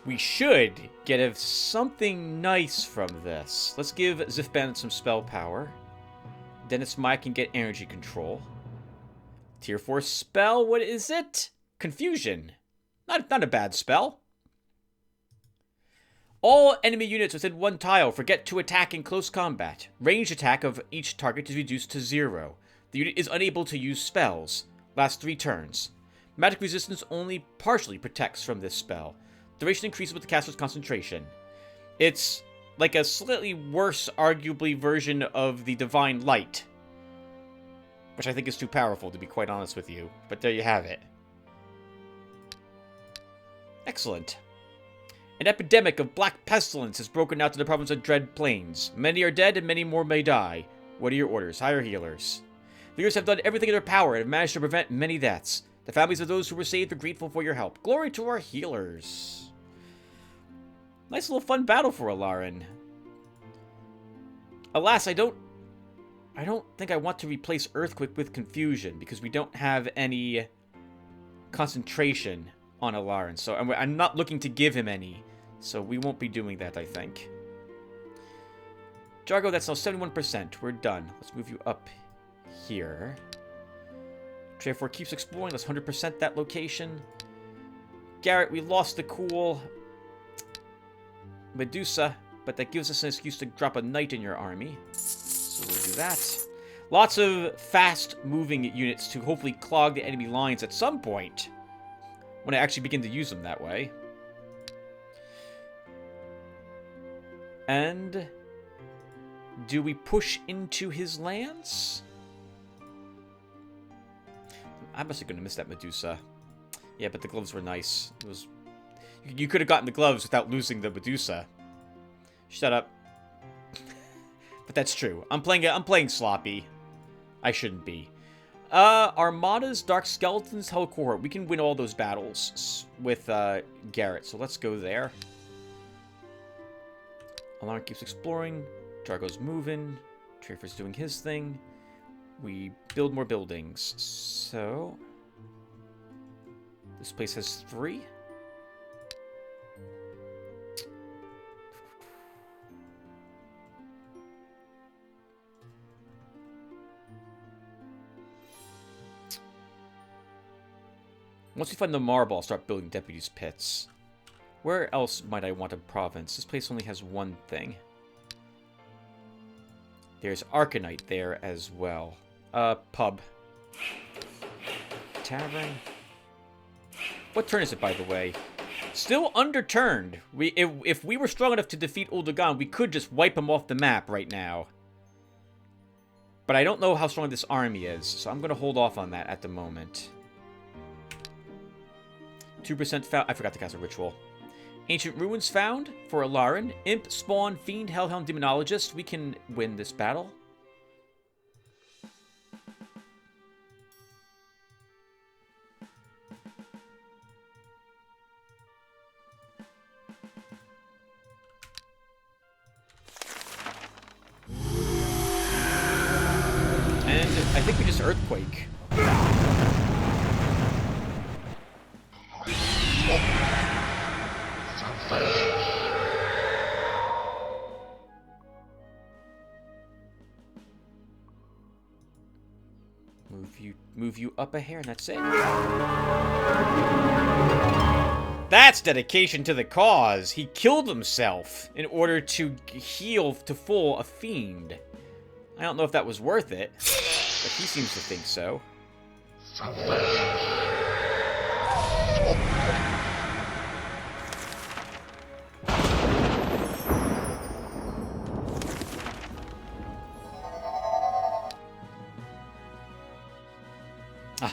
We should get something nice from this. Let's give Zif Bandit some spell power. Dennis Maya can get energy control. Tier 4 spell, what is it? Confusion. Not a bad spell. All enemy units within one tile forget to attack in close combat. Ranged attack of each target is reduced to 0. The unit is unable to use spells. Lasts 3 turns. Magic resistance only partially protects from this spell. Duration increases with the caster's concentration. It's like a slightly worse, arguably, version of the Divine Light. Which I think is too powerful, to be quite honest with you. But there you have it. Excellent. An epidemic of black pestilence has broken out to the province of Dread Plains. Many are dead and many more may die. What are your orders? Hire healers. Leaders have done everything in their power and have managed to prevent many deaths. The families of those who were saved are grateful for your help. Glory to our healers. Nice little fun battle for Alarin. Alas, I don't think I want to replace Earthquake with Confusion, because we don't have any concentration on Alarin. So I'm not looking to give him any. So we won't be doing that, I think. Jargo, that's now 71%. We're done. Let's move you up here. Tier 4 keeps exploring. Let's 100% that location. Garrett, we lost the cool Medusa, but that gives us an excuse to drop a knight in your army. So we'll do that. Lots of fast-moving units to hopefully clog the enemy lines at some point. When I actually begin to use them that way. And do we push into his lands? I must have going to miss that Medusa. Yeah, but the gloves were nice. It was... You could have gotten the gloves without losing the Medusa. Shut up. But that's true. I'm playing sloppy. I shouldn't be. Armadas, Dark Skeletons, Hell Cohort. We can win all those battles with Garrett. So let's go there. Alarm keeps exploring. Jargo's moving. Trafer's doing his thing. we build more buildings. So this place has 3. Once we find the marble, I'll start building deputies' pits. Where else might I want a province? This place only has 1 thing. There's Arcanite there as well. Pub. Tavern. What turn is it, by the way? Still underturned. If we were strong enough to defeat Uldagan, we could just wipe him off the map right now. But I don't know how strong this army is, so I'm going to hold off on that at the moment. 2% found. I forgot to cast a ritual. Ancient ruins found for Alarin. Imp, Spawn, Fiend, Hellhound, Demonologist. We can win this battle. And I think we just Earthquake. Move you up a hair, and that's it. That's dedication to the cause. He killed himself in order to heal to full a fiend. I don't know if that was worth it, but he seems to think so.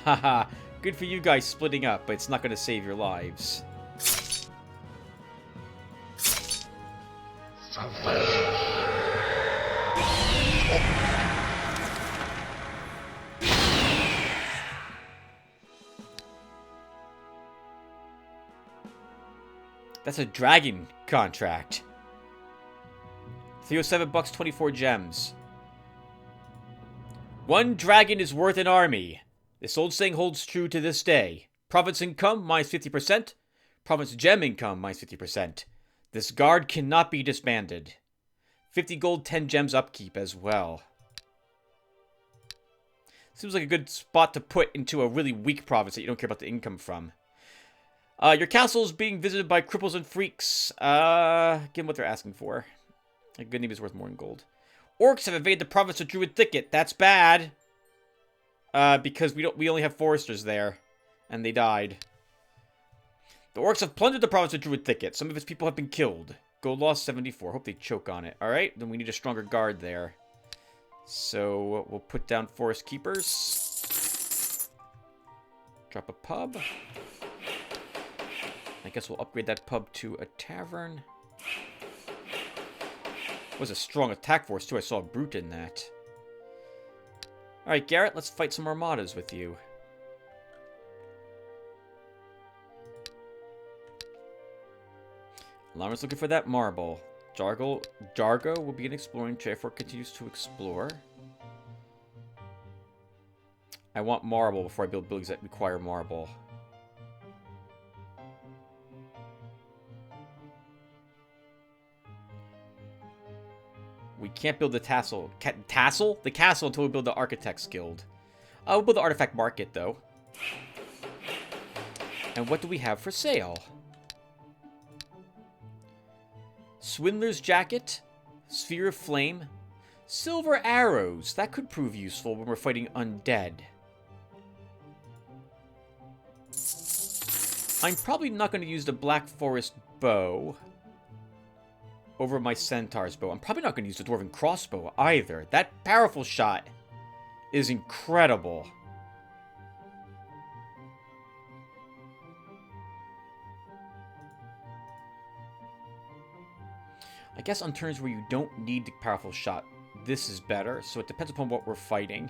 Haha, good for you guys splitting up, but it's not going to save your lives. That's a dragon contract. 307 bucks, 24 gems. 1 dragon is worth an army. This old saying holds true to this day. Province income, minus 50%. Province gem income, minus 50%. This guard cannot be disbanded. 50 gold, 10 gems upkeep as well. Seems like a good spot to put into a really weak province that you don't care about the income from. Your castle is being visited by cripples and freaks. Give them what they're asking for. A good name is worth more than gold. Orcs have invaded the province of Druid Thicket. That's bad. Because we only have foresters there, and they died. The orcs have plundered the province of Druid Thicket. Some of its people have been killed. Gold loss 74. Hope they choke on it. Alright, then we need a stronger guard there. So, we'll put down forest keepers. Drop a pub. I guess we'll upgrade that pub to a tavern. It was a strong attack force, too. I saw a brute in that. Alright, Garrett, let's fight some armadas with you. Lama's looking for that marble. Jargo will be an exploring trade for it continues to explore. I want marble before I build buildings that require marble. We can't build the tassel. Tassel? The castle until we build the Architects Guild. We'll build the Artifact Market, though. And what do we have for sale? Swindler's Jacket. Sphere of Flame. Silver Arrows. That could prove useful when we're fighting undead. I'm probably not going to use the Black Forest Bow over my Centaur's bow. I'm probably not going to use the Dwarven Crossbow either. That powerful shot is incredible. I guess on turns where you don't need the powerful shot, this is better. So it depends upon what we're fighting.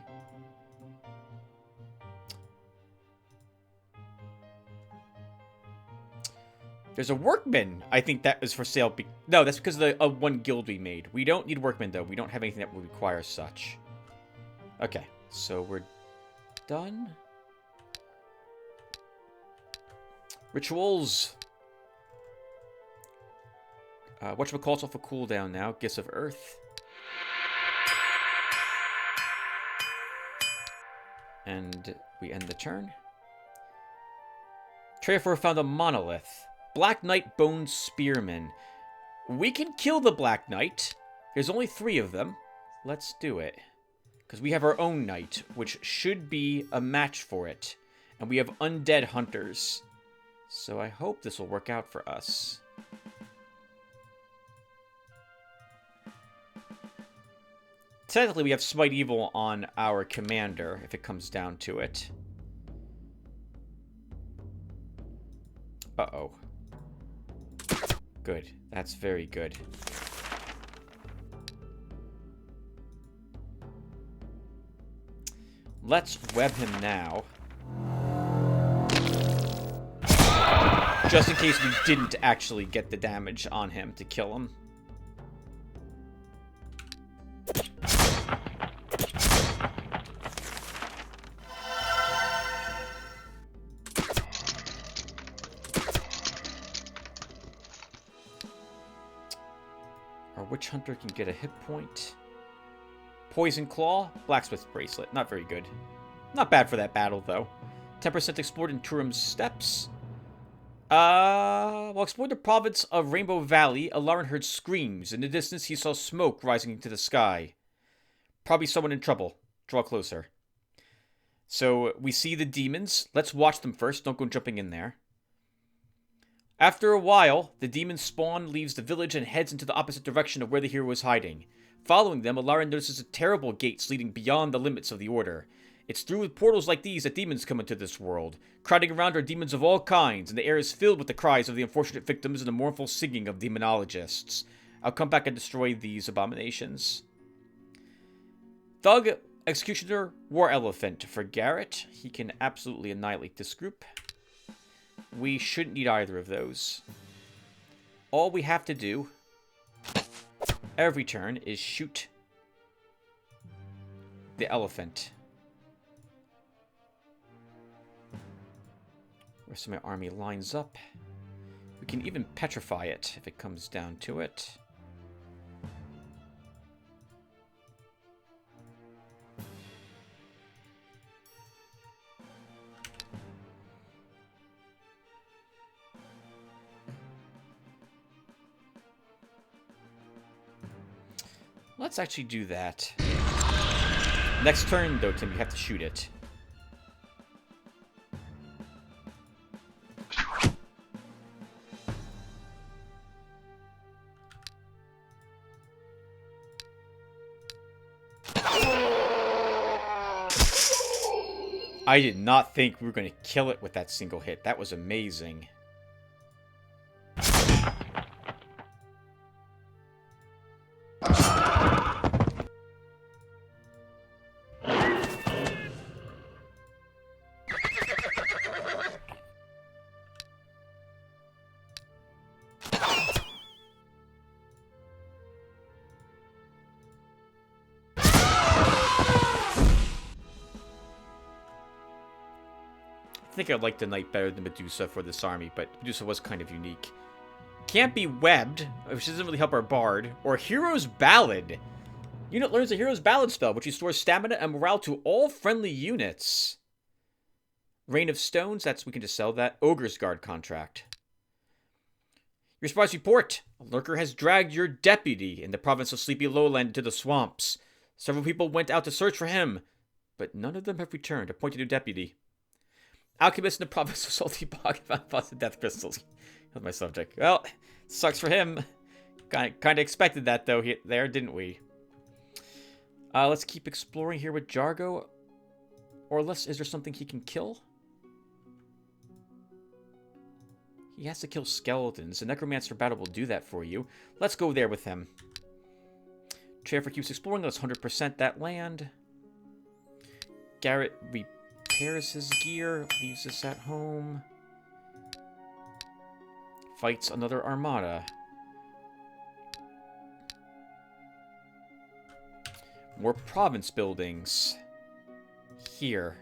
There's a workman, I think that is for sale. No, that's because of the one guild we made. We don't need workmen, though. We don't have anything that would require such. Okay, So we're done. Rituals. Whatchamacallit's off a cooldown now. Gifts of Earth. And we end the turn. Trafer found a monolith. Black Knight Bone Spearman. We can kill the Black Knight. There's only 3 of them. Let's do it. Because we have our own knight, which should be a match for it. And we have undead hunters. So I hope this will work out for us. Technically, we have Smite Evil on our commander, if it comes down to it. Uh-oh. Good. That's very good. Let's web him now. Just in case we didn't actually get the damage on him to kill him. Our Witch Hunter can get a hit point. Poison Claw, Blacksmith's Bracelet. Not very good. Not bad for that battle, though. 10% explored in Turam's Steppes. While exploring the province of Rainbow Valley, Alarin heard screams. In the distance, he saw smoke rising into the sky. Probably someone in trouble. Draw closer. So, we see the demons. Let's watch them first. Don't go jumping in there. After a while, the demon spawn leaves the village and heads into the opposite direction of where the hero was hiding. Following them, Alarin notices a terrible gates leading beyond the limits of the Order. It's through portals like these that demons come into this world. Crowding around are demons of all kinds, and the air is filled with the cries of the unfortunate victims and the mournful singing of demonologists. I'll come back and destroy these abominations. Thug, Executioner, War Elephant for Garrett. He can absolutely annihilate this group. We shouldn't need either of those. All we have to do every turn is shoot the elephant. The rest of my army lines up. We can even petrify it if it comes down to it. Let's actually do that. Next turn, though, Tim, you have to shoot it. I did not think we were going to kill it with that single hit. That was amazing. I think I like the Knight better than Medusa for this army, but Medusa was kind of unique. Can't be webbed, which doesn't really help our Bard, or Hero's Ballad. Unit learns a Hero's Ballad spell, which restores stamina and morale to all friendly units. Rain of Stones, we can just sell that. Ogre's Guard contract. Your surprise report. A lurker has dragged your deputy in the province of Sleepy Lowland into the swamps. Several people went out to search for him, but none of them have returned. Appoint a new deputy. Alchemist in the province of Salty Bog found pots of death crystals. That's my subject. Well, sucks for him. Kind of expected that, though, there, didn't we? Let's keep exploring here with Jargo. Or unless, is there something he can kill? He has to kill skeletons. The Necromancer battle will do that for you. Let's go there with him. Trafer keeps exploring. Let's 100% that land. Garrett repairs his gear. Leaves us at home. Fights another armada. More province buildings. here.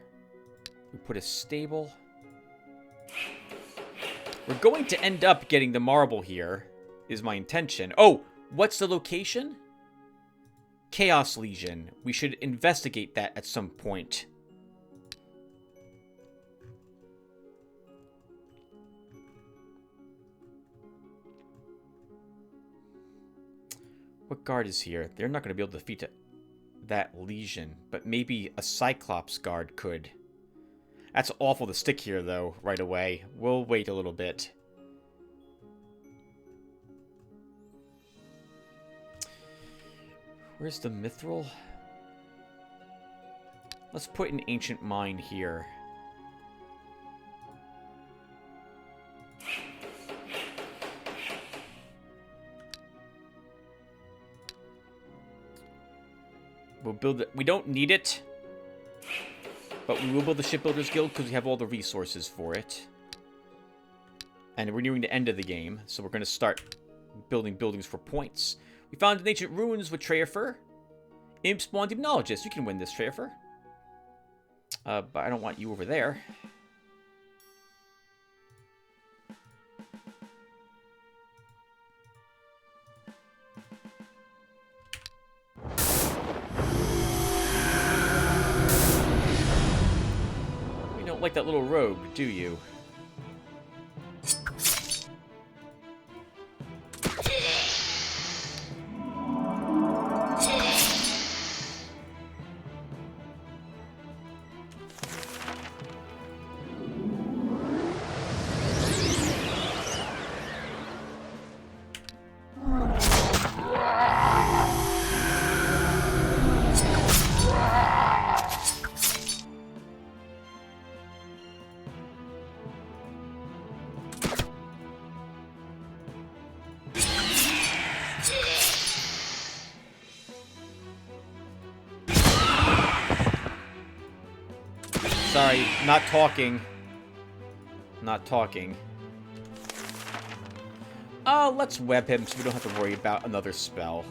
We put a stable. We're going to end up getting the marble here, is my intention. Oh, what's the location? Chaos Legion. We should investigate that at some point. What guard is here? They're not going to be able to defeat that Legion, but maybe a Cyclops guard could. That's awful to stick here, though, right away. We'll wait a little bit. Where's the Mithril? Let's put an ancient mine here. We'll build it. We don't need it, but we will build the Shipbuilders Guild because we have all the resources for it. And we're nearing the end of the game, so we're going to start building buildings for points. We found an ancient ruins with Treyafer. Imp spawned Demonologist. You can win this, Treyafer. But I don't want you over there. You don't like that little rogue, do you? Sorry, not talking. Not talking. Oh, let's web him so we don't have to worry about another spell.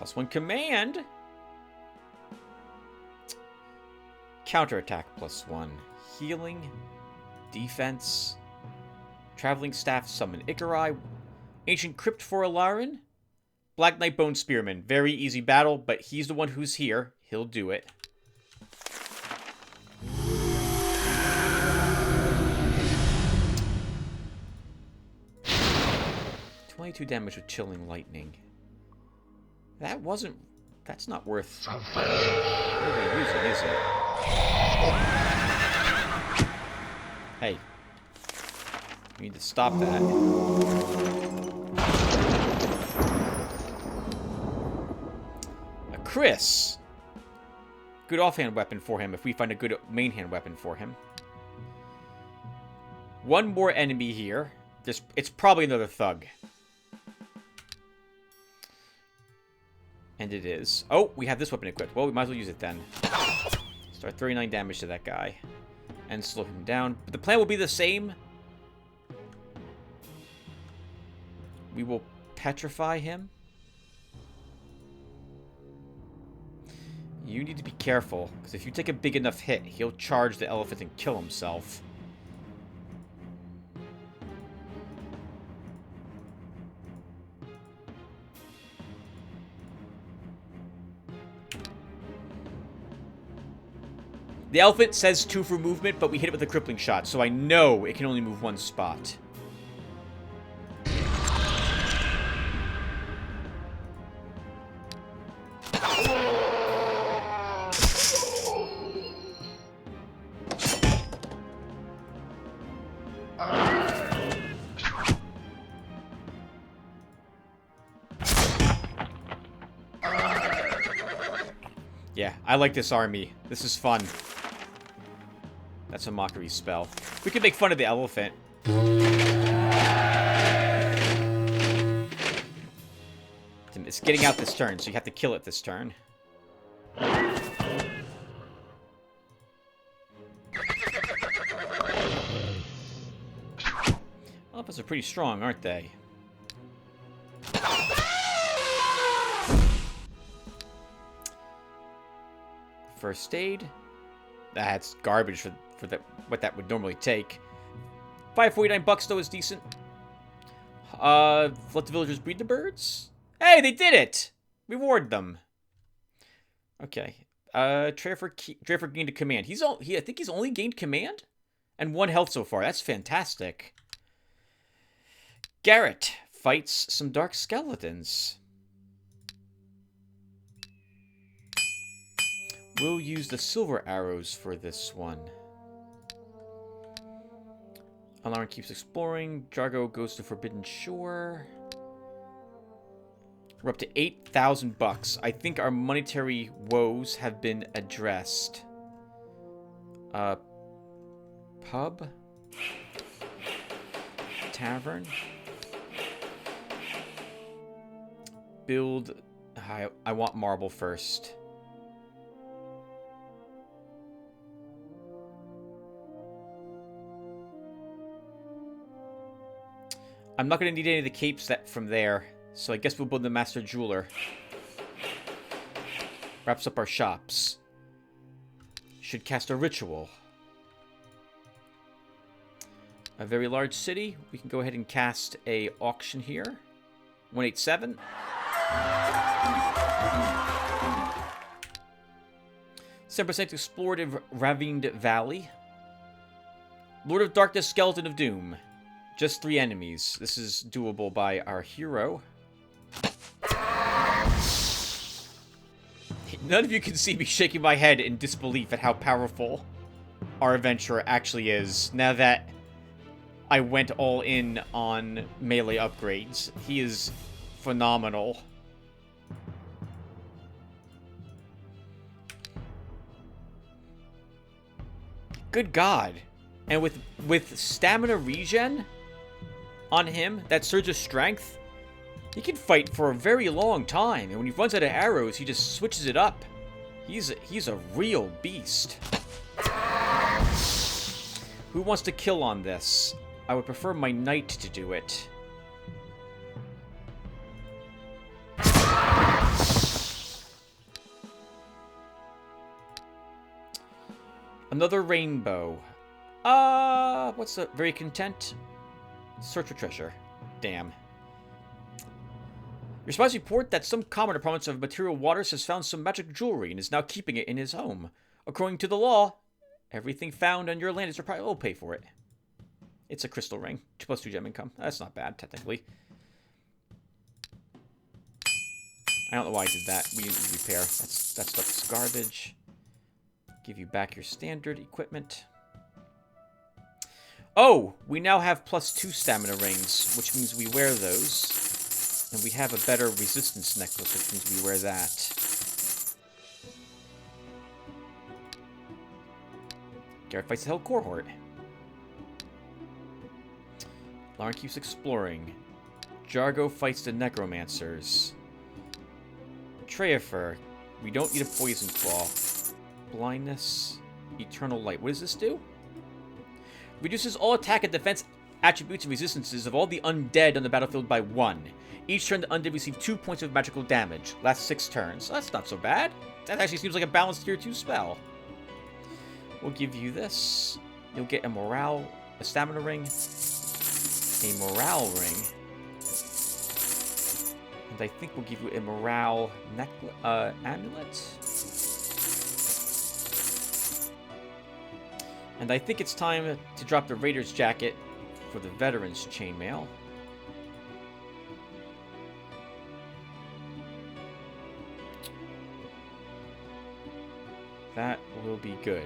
+1 command. Counterattack +1. Healing. Defense. Traveling Staff summon Ikarai. Ancient Crypt for Alarin. Black Knight Bone Spearman. Very easy battle, but he's the one who's here. He'll do it. $22 damage with Chilling Lightning. That wasn't... That's not worth really using, is it? Hey. We need to stop that. A Chris. Good offhand weapon for him if we find a good main hand weapon for him. One more enemy here. It's probably another thug. And it is. Oh, we have this weapon equipped. Well, we might as well use it then. Start 39 damage to that guy. And slow him down. But the plan will be the same. We will petrify him. You need to be careful, because if you take a big enough hit, he'll charge the elephant and kill himself. The elephant says 2 for movement, but we hit it with a crippling shot, so I know it can only move 1 spot. Yeah, I like this army. This is fun. That's a mockery spell. We could make fun of the elephant. It's getting out this turn, so you have to kill it this turn. pretty strong, aren't they? First aid. That's garbage for that, what that would normally take. $5.49 though is decent. Let the villagers breed the birds. Hey, they did it! Reward them. Okay. Drafer gained a command. I think he's only gained command and 1 health so far. That's fantastic. Garrett fights some dark skeletons. We'll use the silver arrows for this one. Alarm keeps exploring. Jargo goes to Forbidden Shore. We're up to $8,000. I think our monetary woes have been addressed. Pub? Tavern? Build... I want marble first. I'm not going to need any of the capes from there, so I guess we'll build the Master Jeweler. Wraps up our shops. Should cast a ritual. A very large city. We can go ahead and cast a auction here. 187. %, explored in Ravined Valley. Lord of Darkness, Skeleton of Doom. Just 3 enemies. This is doable by our hero. None of you can see me shaking my head in disbelief at how powerful our adventurer actually is. Now that I went all in on melee upgrades. He is phenomenal. Good God. And with stamina regen on him, that surge of strength, he can fight for a very long time. And when he runs out of arrows, he just switches it up. He's a real beast. Who wants to kill on this? I would prefer my knight to do it. Another rainbow. What's the... Very content? Search for treasure. Damn. Your spies report that some commoner province of Material Waters has found some magic jewelry and is now keeping it in his home. According to the law, everything found on your land is required. We'll pay for it. It's a crystal ring. 2+2 gem income. That's not bad, technically. I don't know why I did that. We need to repair. That stuff's garbage. Give you back your standard equipment. Oh! We now have +2 stamina rings, which means we wear those. And we have a better resistance necklace, which means we wear that. Garrett fights the Hell Cohort. Lauren keeps exploring. Jargo fights the Necromancers. Treafer. We don't need a Poison Claw. Blindness. Eternal Light. What does this do? Reduces all attack and defense attributes and resistances of all the undead on the battlefield by 1. Each turn the undead receive 2 points of magical damage. Lasts 6 turns. That's not so bad. That actually seems like a balanced tier 2 spell. We'll give you this. You'll get a stamina ring, a morale ring, and I think we'll give you a morale amulet. And I think it's time to drop the Raider's jacket for the Veteran's chainmail. That will be good.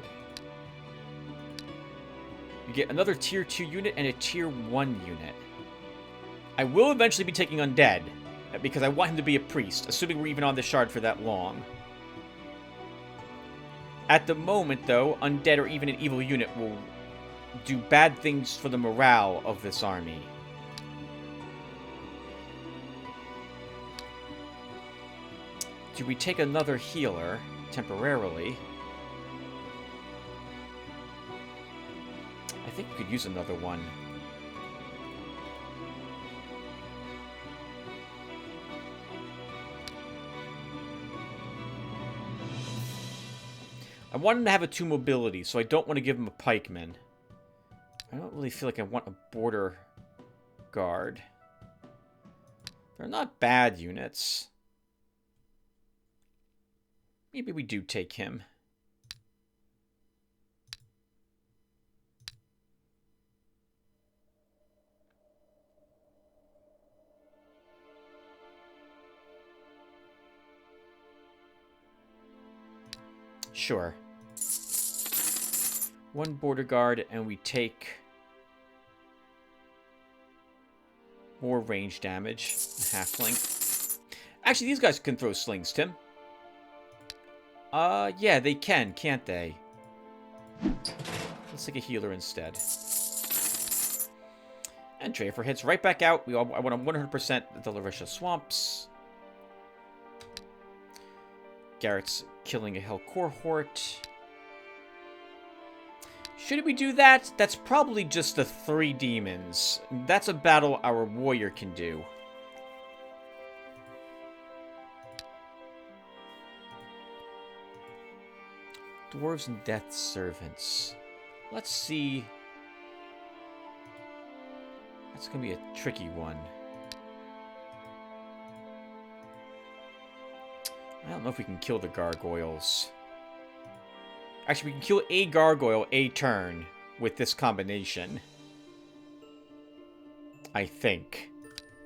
You get another tier 2 unit and a tier 1 unit. I will eventually be taking Undead, because I want him to be a priest, assuming we're even on the shard for that long. At the moment, though, Undead or even an evil unit will do bad things for the morale of this army. Do we take another healer, temporarily? I think we could use another one. I want him to have a 2 mobility, so I don't want to give him a pikeman. I don't really feel like I want a border guard. They're not bad units. Maybe we do take him. Sure. 1 border guard, and we take more range damage. Halfling. Actually, these guys can throw slings, Tim. Yeah, they can, can't they? Let's take a healer instead. And Drafer hits right back out. I want to 100% the Larisha Swamps. Garrett's killing a Hell Cohort. Should we do that? That's probably just the 3 demons. That's a battle our warrior can do. Dwarves and Death Servants. Let's see. That's going to be a tricky one. I don't know if we can kill the gargoyles. Actually, we can kill a gargoyle a turn with this combination. I think.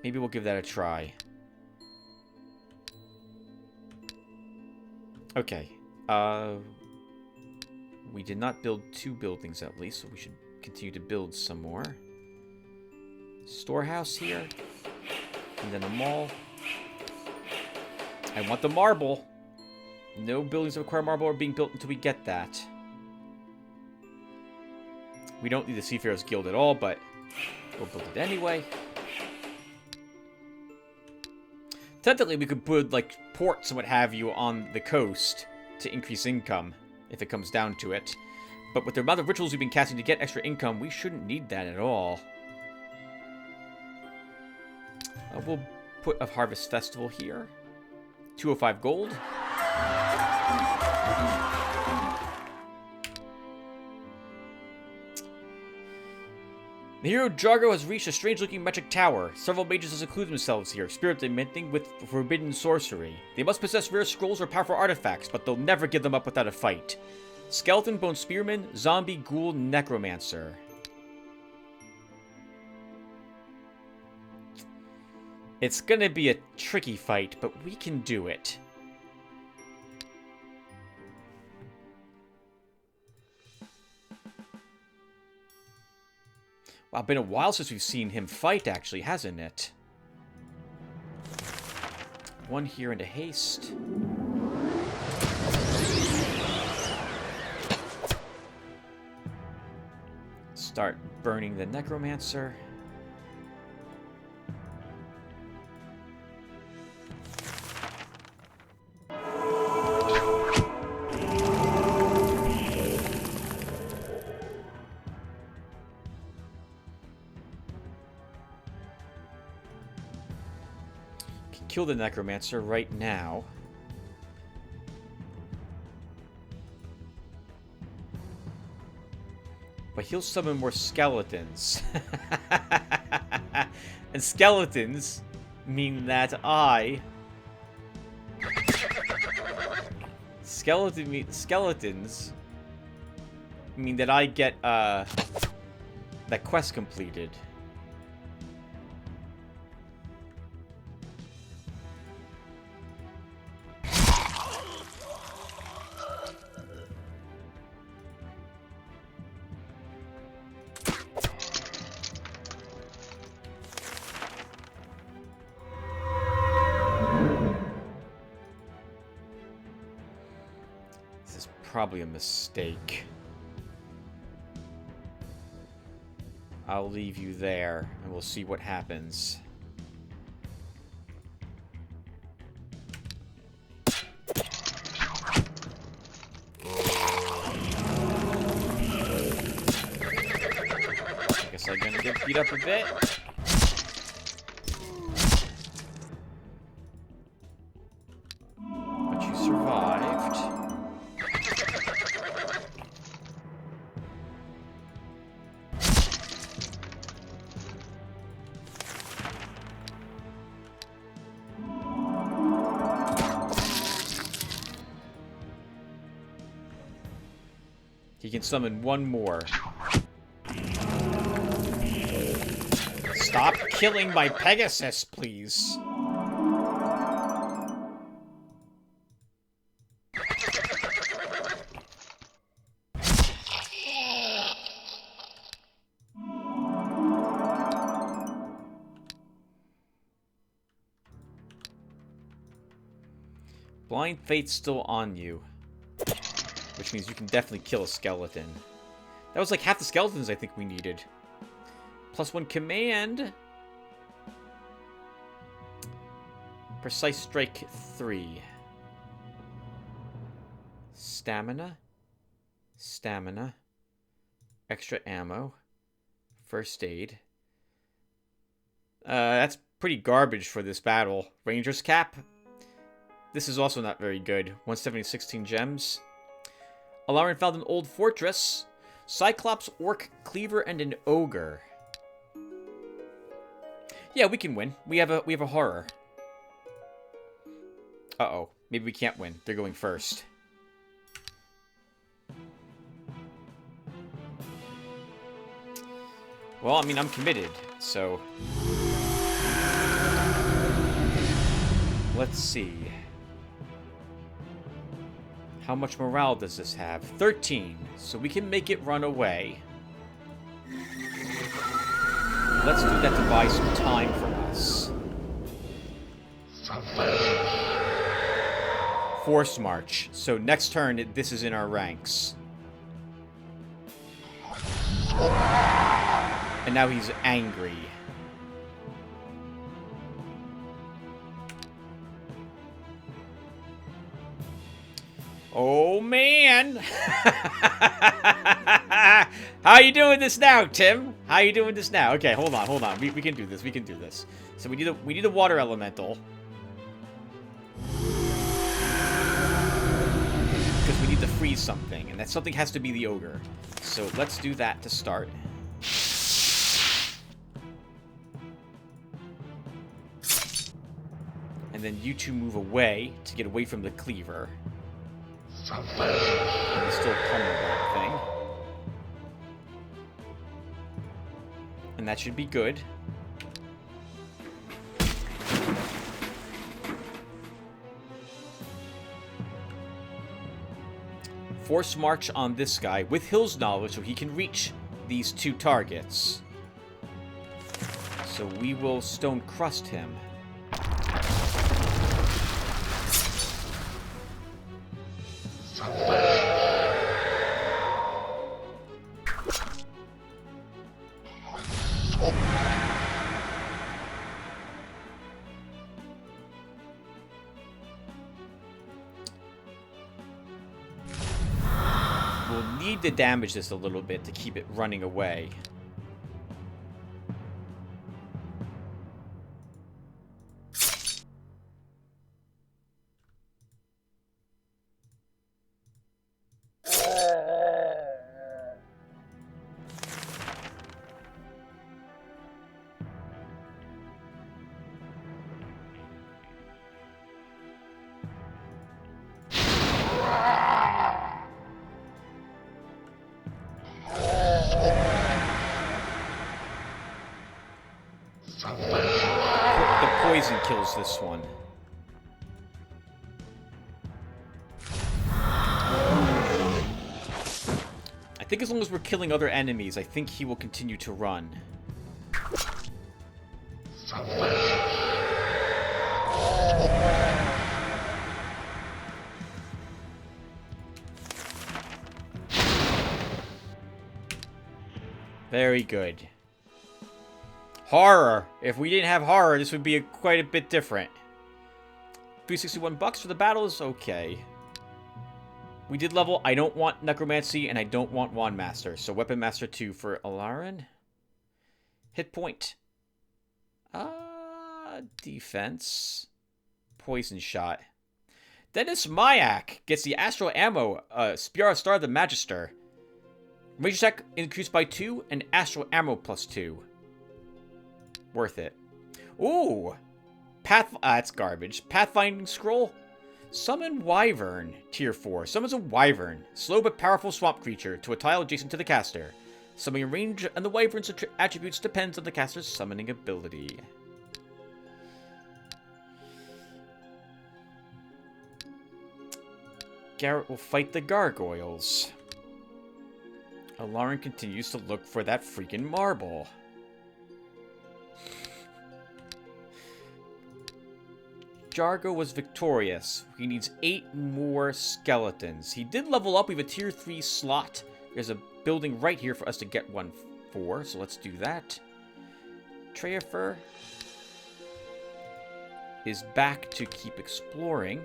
Maybe we'll give that a try. Okay. We did not build 2 buildings at least, so we should continue to build some more. Storehouse here. And then a mall. I want the marble. No buildings that require marble are being built until we get that. We don't need the Seafarers Guild at all, but we'll build it anyway. Technically, we could put, like, ports and what have you on the coast to increase income, if it comes down to it. But with the amount of rituals we've been casting to get extra income, we shouldn't need that at all. We'll put a Harvest Festival here. 205 gold. The hero Jargo has reached a strange-looking magic tower. Several mages have secluded themselves here, experimenting with forbidden sorcery. They must possess rare scrolls or powerful artifacts, but they'll never give them up without a fight. Skeleton, Bone Spearman, Zombie, Ghoul, Necromancer. It's gonna be a tricky fight, but we can do it. Wow, been a while since we've seen him fight, actually, hasn't it? 1 here into haste. Start burning the Necromancer. Kill the Necromancer right now. But he'll summon more skeletons. And skeletons mean that Skeletons mean that I get, that quest completed. Probably a mistake. I'll leave you there, and we'll see what happens. I guess I'm gonna get beat up a bit. But you survived. He can summon one more. Stop killing my Pegasus, please. Blind Fate's still on you. Which means you can definitely kill a skeleton. That was like half the skeletons I think we needed. +1 command. Precise strike 3. Stamina. Stamina. Extra ammo. First aid. That's pretty garbage for this battle. Ranger's cap. This is also not very good. 170, 16 gems. Alarin found an old fortress. Cyclops, Orc, Cleaver, and an Ogre. Yeah, we can win. We have a horror. Uh-oh. Maybe we can't win. They're going first. Well, I mean, I'm committed, so... Let's see. How much morale does this have? 13. So we can make it run away. Let's do that to buy some time for us. Force March. So next turn, this is in our ranks. And now he's angry. Oh, man! How you doing this now, Tim? How you doing this now? Okay, hold on. We can do this. We can do this. So we need a water elemental. Because we need to freeze something, and that something has to be the ogre. So let's do that to start. And then you two move away to get away from the cleaver. And he's still pummeling that thing. And that should be good. Force March on this guy with Hill's knowledge so he can reach these two targets. So we will Stone Crust him. To damage this a little bit to keep it running away. Poison kills this one. I think as long as we're killing other enemies, I think he will continue to run. Very good. Horror. If we didn't have horror, this would be quite a bit different. $361 for the battle is okay. We did level. I don't want Necromancy and I don't want Wand Master. So Weapon Master 2 for Alarin. Hit point. Defense. Poison shot. Dennis Mayak gets the Astral Ammo. Star of the Magister. Range attack increased by 2 and Astral Ammo +2. Worth it. Ooh! That's garbage. Pathfinding Scroll. Summon Wyvern, Tier 4. Summons a Wyvern, slow but powerful swamp creature, to a tile adjacent to the caster. Summoning range and the Wyvern's attributes depends on the caster's summoning ability. Garrett will fight the gargoyles. Alarin continues to look for that freaking marble. Jargo was victorious. He needs 8 more skeletons. He did level up. We have a tier 3 slot. There's a building right here for us to get one for, so let's do that. Treafer is back to keep exploring.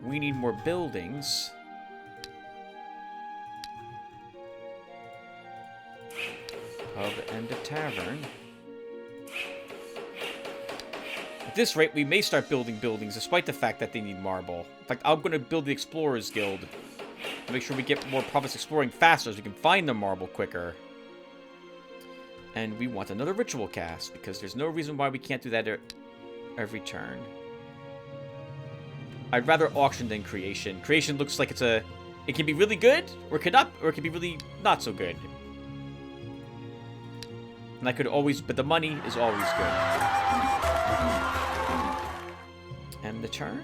We need more buildings. Pub and a tavern. At this rate, we may start building buildings despite the fact that they need marble. In fact, I'm going to build the Explorers Guild to make sure we get more province exploring faster so we can find the marble quicker. And we want another ritual cast because there's no reason why we can't do that every turn. I'd rather auction than creation. Creation looks like it can be really good, or it can be really not so good. And I could always, but the money is always good. And the turn.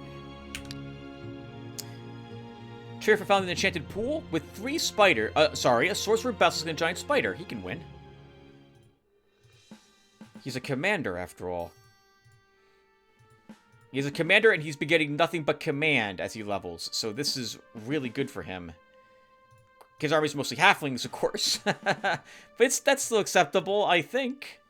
Treafer found an enchanted pool with 3 spider. A sorcerer battles a giant spider. He can win. He's a commander after all. He's a commander, and he's been getting nothing but command as he levels, so this is really good for him. His army's mostly halflings, of course. But that's still acceptable, I think.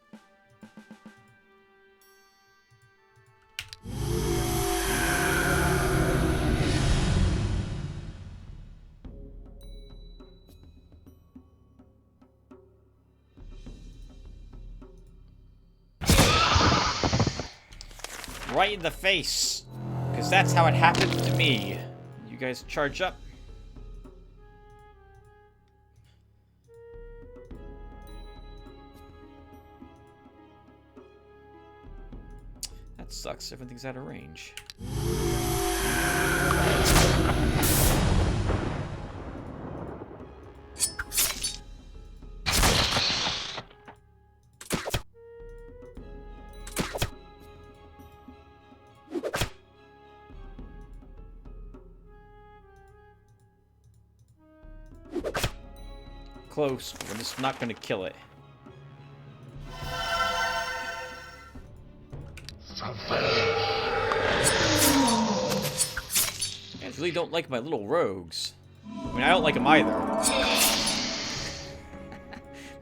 Right in the face. Because that's how it happened to me. You guys charge up. That sucks. Everything's out of range. Close, but we're just not going to kill it. I really don't like my little rogues. I mean, I don't like them either.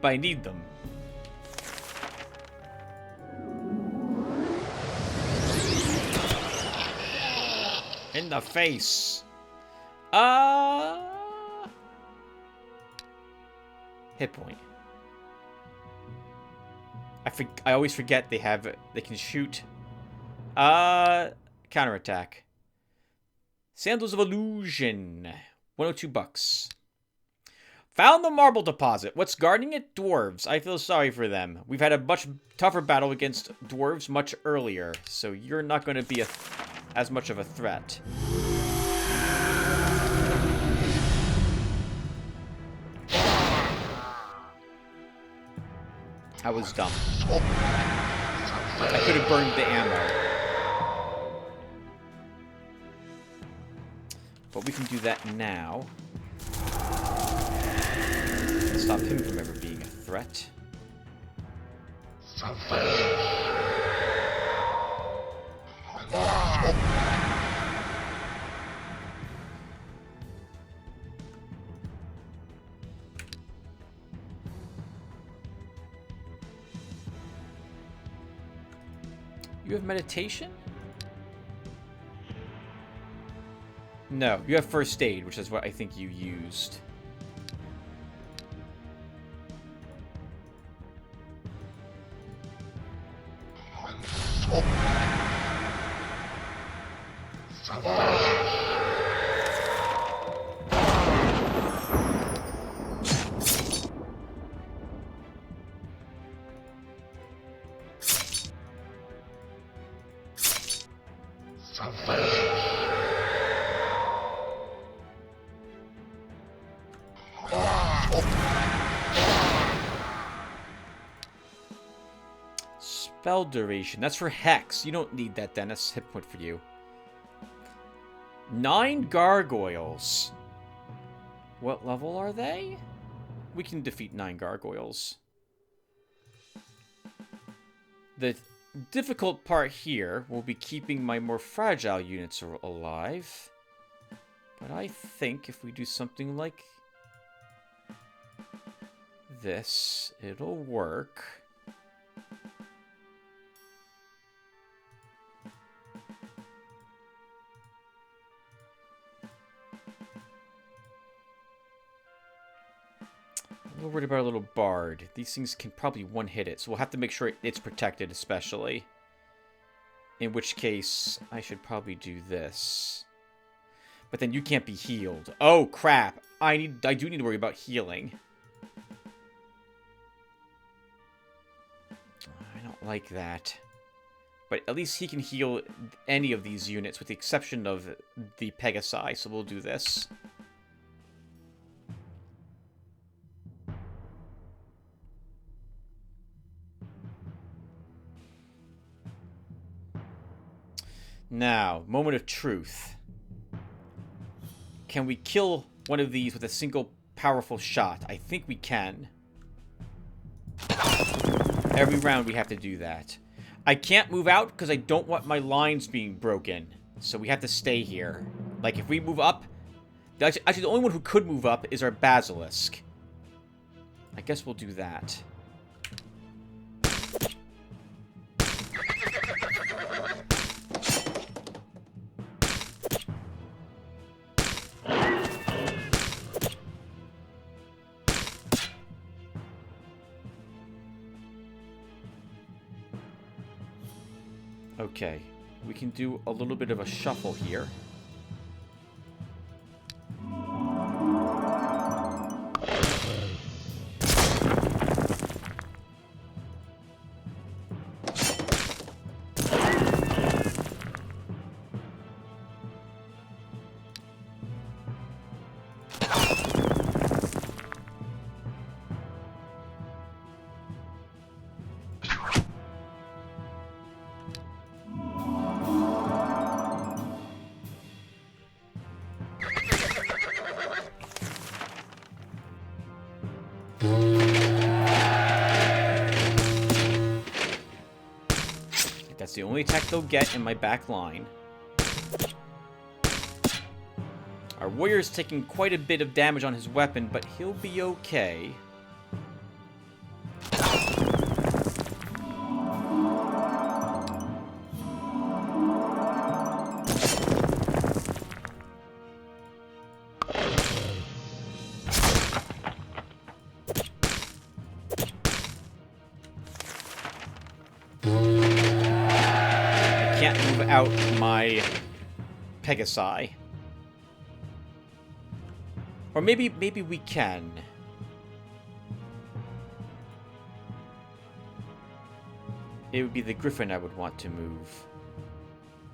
But I need them. In the face. Hit point. I always forget they can shoot. Counterattack. Sandals of Illusion. 102 bucks. Found the marble deposit. What's guarding it? Dwarves. I feel sorry for them. We've had a much tougher battle against dwarves much earlier, so you're not going to be as much of a threat. I was dumb. I could have burned the ammo. But we can do that now. Stop him from ever being a threat. You have meditation? No, you have first aid, which is what I think you used. Spell duration. That's for Hex. You don't need that then. That's a hit point for you. 9 gargoyles. What level are they? We can defeat 9 gargoyles. The difficult part here will be keeping my more fragile units alive. But I think if we do something like this, it'll work. I'm a little worried about a little bard. These things can probably one-hit it, so we'll have to make sure it's protected especially. In which case, I should probably do this. But then you can't be healed. Oh, crap. I do need to worry about healing. I don't like that. But at least he can heal any of these units, with the exception of the Pegasi, so we'll do this. Now, moment of truth. Can we kill one of these with a single powerful shot? I think we can. Every round we have to do that. I can't move out because I don't want my lines being broken. So we have to stay here. Like, if we move up... Actually, the only one who could move up is our Basilisk. I guess we'll do that. Okay, we can do a little bit of a shuffle here. That's the only attack they'll get in my back line. Our warrior's taking quite a bit of damage on his weapon, but he'll be okay. Out my Pegasi. Or maybe we can. It would be the Griffin I would want to move.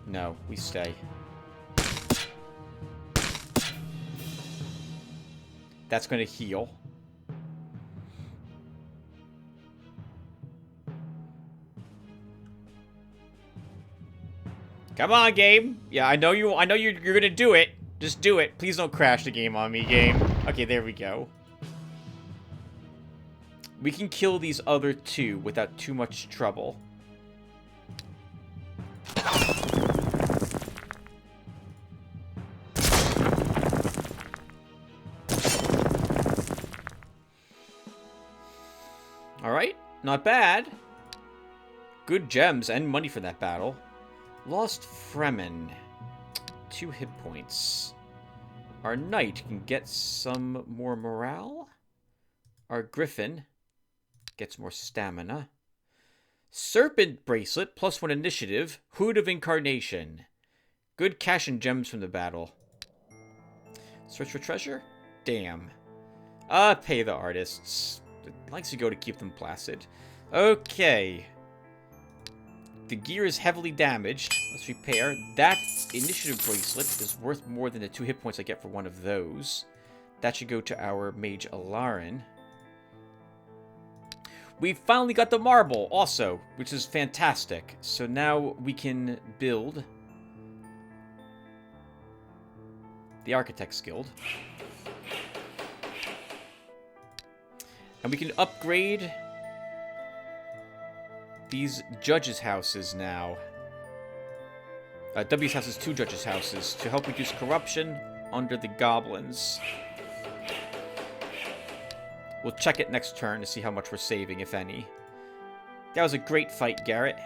No, we stay. That's going to heal. Come on, game. Yeah, I know you're gonna do it. Just do it. Please don't crash the game on me, game. Okay, there we go. We can kill these other two without too much trouble. Alright, not bad. Good gems and money for that battle. Lost Fremen. 2 hit points. Our knight can get some more morale. Our griffin gets more stamina. Serpent bracelet, +1 initiative. Hood of Incarnation. Good cash and gems from the battle. Search for treasure? Damn. Pay the artists. It likes to go to keep them placid. Okay. The gear is heavily damaged. Let's repair. That initiative bracelet is worth more than the 2 hit points I get for one of those. That should go to our mage Alarin. We finally got the marble also, which is fantastic. So now we can build the Architects Guild. And we can upgrade these judges' houses now. W's houses to judges' houses to help reduce corruption under the goblins. We'll check it next turn to see how much we're saving, if any. That was a great fight, Garrett.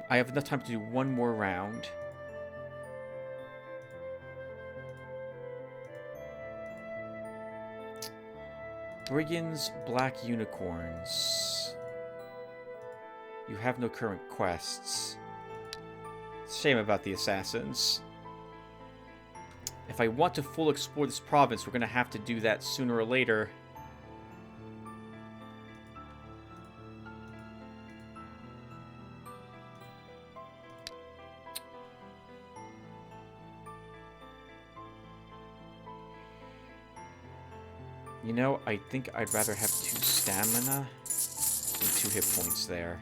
I have enough time to do one more round. Brigands, Black Unicorns. You have no current quests. Shame about the assassins. If I want to full explore this province, we're going to have to do that sooner or later. You know, I think I'd rather have 2 stamina than 2 hit points there.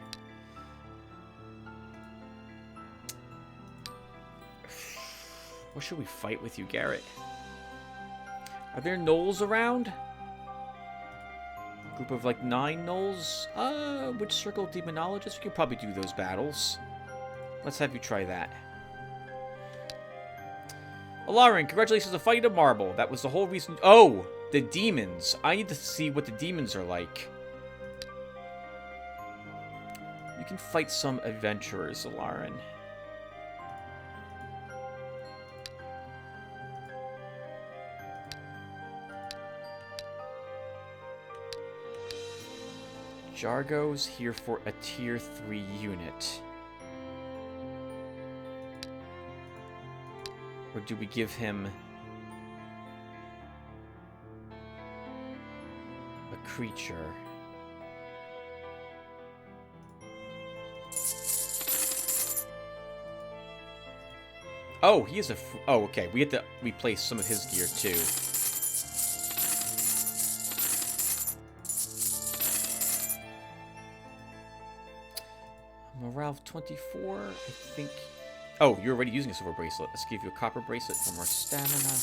What should we fight with you, Garrett? Are there gnolls around? A group of like 9 gnolls? Witch Circle Demonologist? We could probably do those battles. Let's have you try that. Alarin, congratulations on fighting a marble. That was the whole reason. Oh! The demons. I need to see what the demons are like. You can fight some adventurers, Alarin. Jargo's here for a tier 3 unit. Or do we give him a creature? Oh, he is a... Oh, okay. We have to replace some of his gear, too. Morale 24, I think... Oh, you're already using a silver bracelet. Let's give you a copper bracelet for more stamina.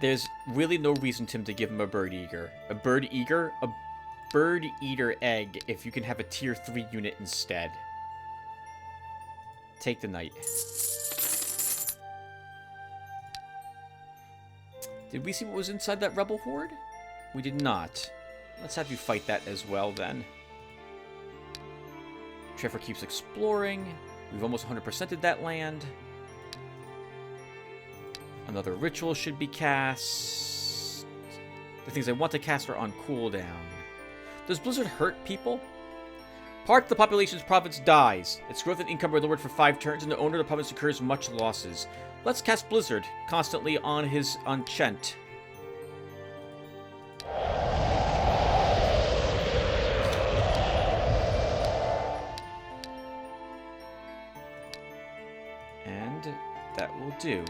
There's really no reason, Tim, to give him a bird eater. A bird eater? A bird eater egg if you can have a tier 3 unit instead. Take the knight. Did we see what was inside that rebel horde? We did not. Let's have you fight that as well, then. Trevor keeps exploring. We've almost 100%ed that land. Another ritual should be cast. The things I want to cast are on cooldown. Does Blizzard hurt people? Part of the population's province dies. Its growth and income are lowered for 5 turns, and the owner of the province incurs much losses. Let's cast Blizzard constantly on Chent. And that will do.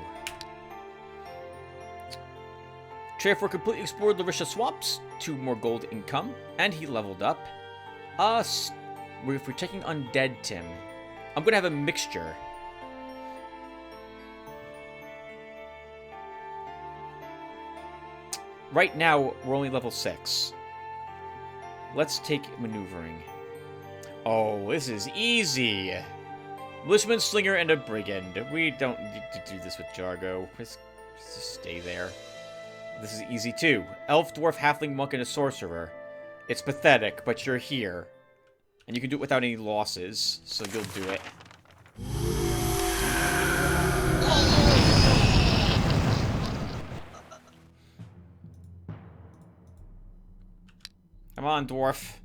Trefor completely explored Larisha swamps, 2 more gold income, and he leveled up. If we're taking undead, Tim, I'm gonna have a mixture. Right now, we're only level 6. Let's take maneuvering. Oh, this is easy. Militiaman, Slinger, and a Brigand. We don't need to do this with Jargo. Just stay there. This is easy too. Elf, Dwarf, Halfling, Monk, and a Sorcerer. It's pathetic, but you're here. And you can do it without any losses, so you'll do it. Come on, Dwarf.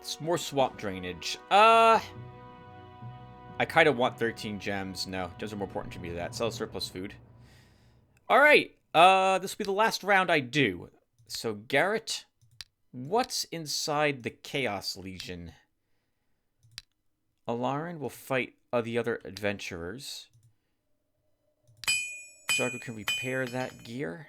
It's more swamp drainage. I kind of want 13 gems. No, gems are more important to me than that. Sell surplus food. Alright, this will be the last round I do. So, Garrett, what's inside the Chaos Legion? Alarin will fight the other adventurers. Jargo can repair that gear.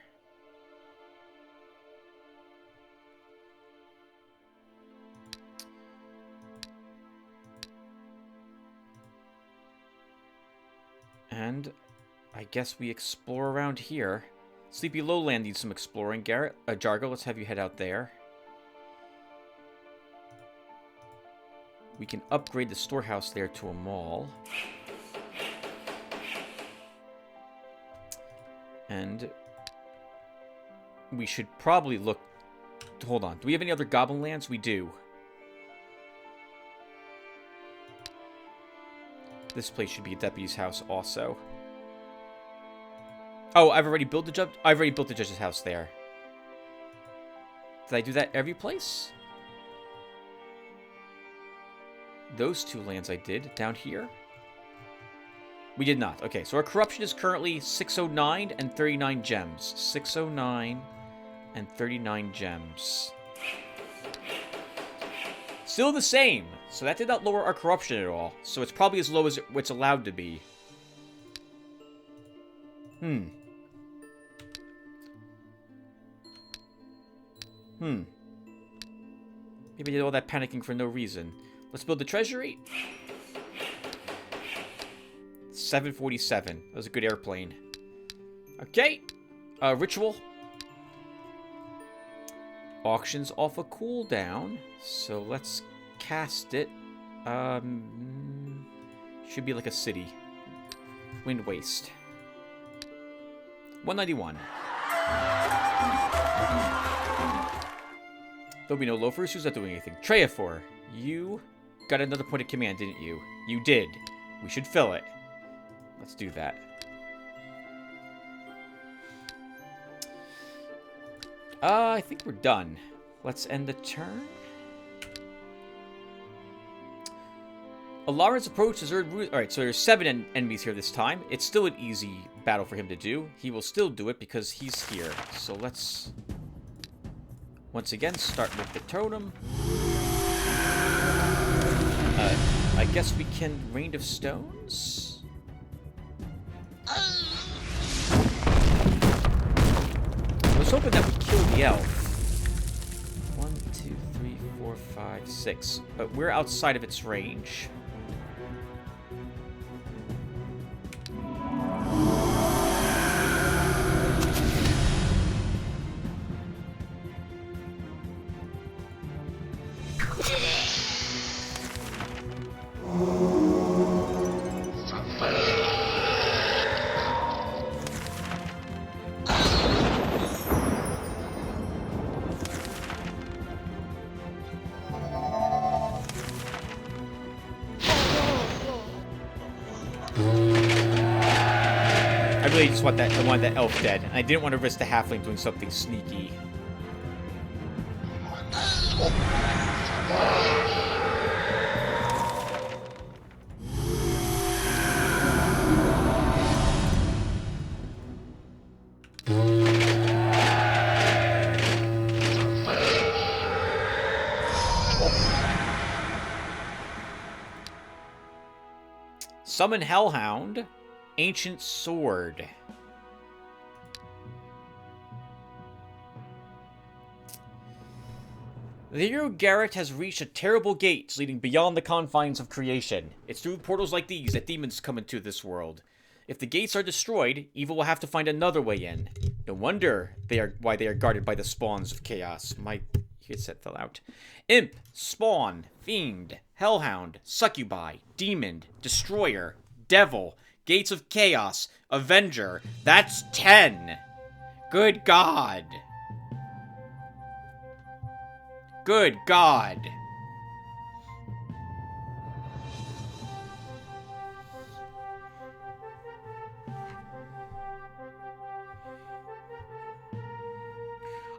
And I guess we explore around here. Sleepy Lowland needs some exploring. Garrett, Jargo, let's have you head out there. We can upgrade the storehouse there to a mall. And we should probably look... Hold on. Do we have any other goblin lands? We do. This place should be a deputy's house also. Oh, I've already built the judge's house there. Did I do that every place? Those two lands I did. Down here? We did not. Okay, so our corruption is currently 609 and 39 gems. 609 and 39 gems. Still the same. So that did not lower our corruption at all. So it's probably as low as it's allowed to be. Maybe I did all that panicking for no reason. Let's build the treasury. 747. That was a good airplane. Okay. Ritual. Auctions off a cooldown. So let's cast it. Should be like a city. Wind Waste. 191. There'll be no loafers. Who's not doing anything? Treafor, you got another point of command, didn't you? You did. We should fill it. Let's do that. I think we're done. Let's end the turn. Alarin's approach is Alright, so there's 7 enemies here this time. It's still an easy battle for him to do. He will still do it because he's here. So let's, once again, start with the totem. I guess we can Rain of Stones? I was hoping that would kill the elf. 1, 2, 3, 4, 5, 6. But we're outside of its range. I really just want that. I wanted that elf dead. And I didn't want to risk the halfling doing something sneaky. Summon Hellhound. Ancient Sword. The hero Garrett has reached a terrible gate leading beyond the confines of creation. It's through portals like these that demons come into this world. If the gates are destroyed, evil will have to find another way in. No wonder why they are guarded by the spawns of chaos. My headset fell out. Imp, Spawn, Fiend, Hellhound, Succubi, Demon, Destroyer, Devil, Gates of Chaos, Avenger. That's 10. Good God. Good God.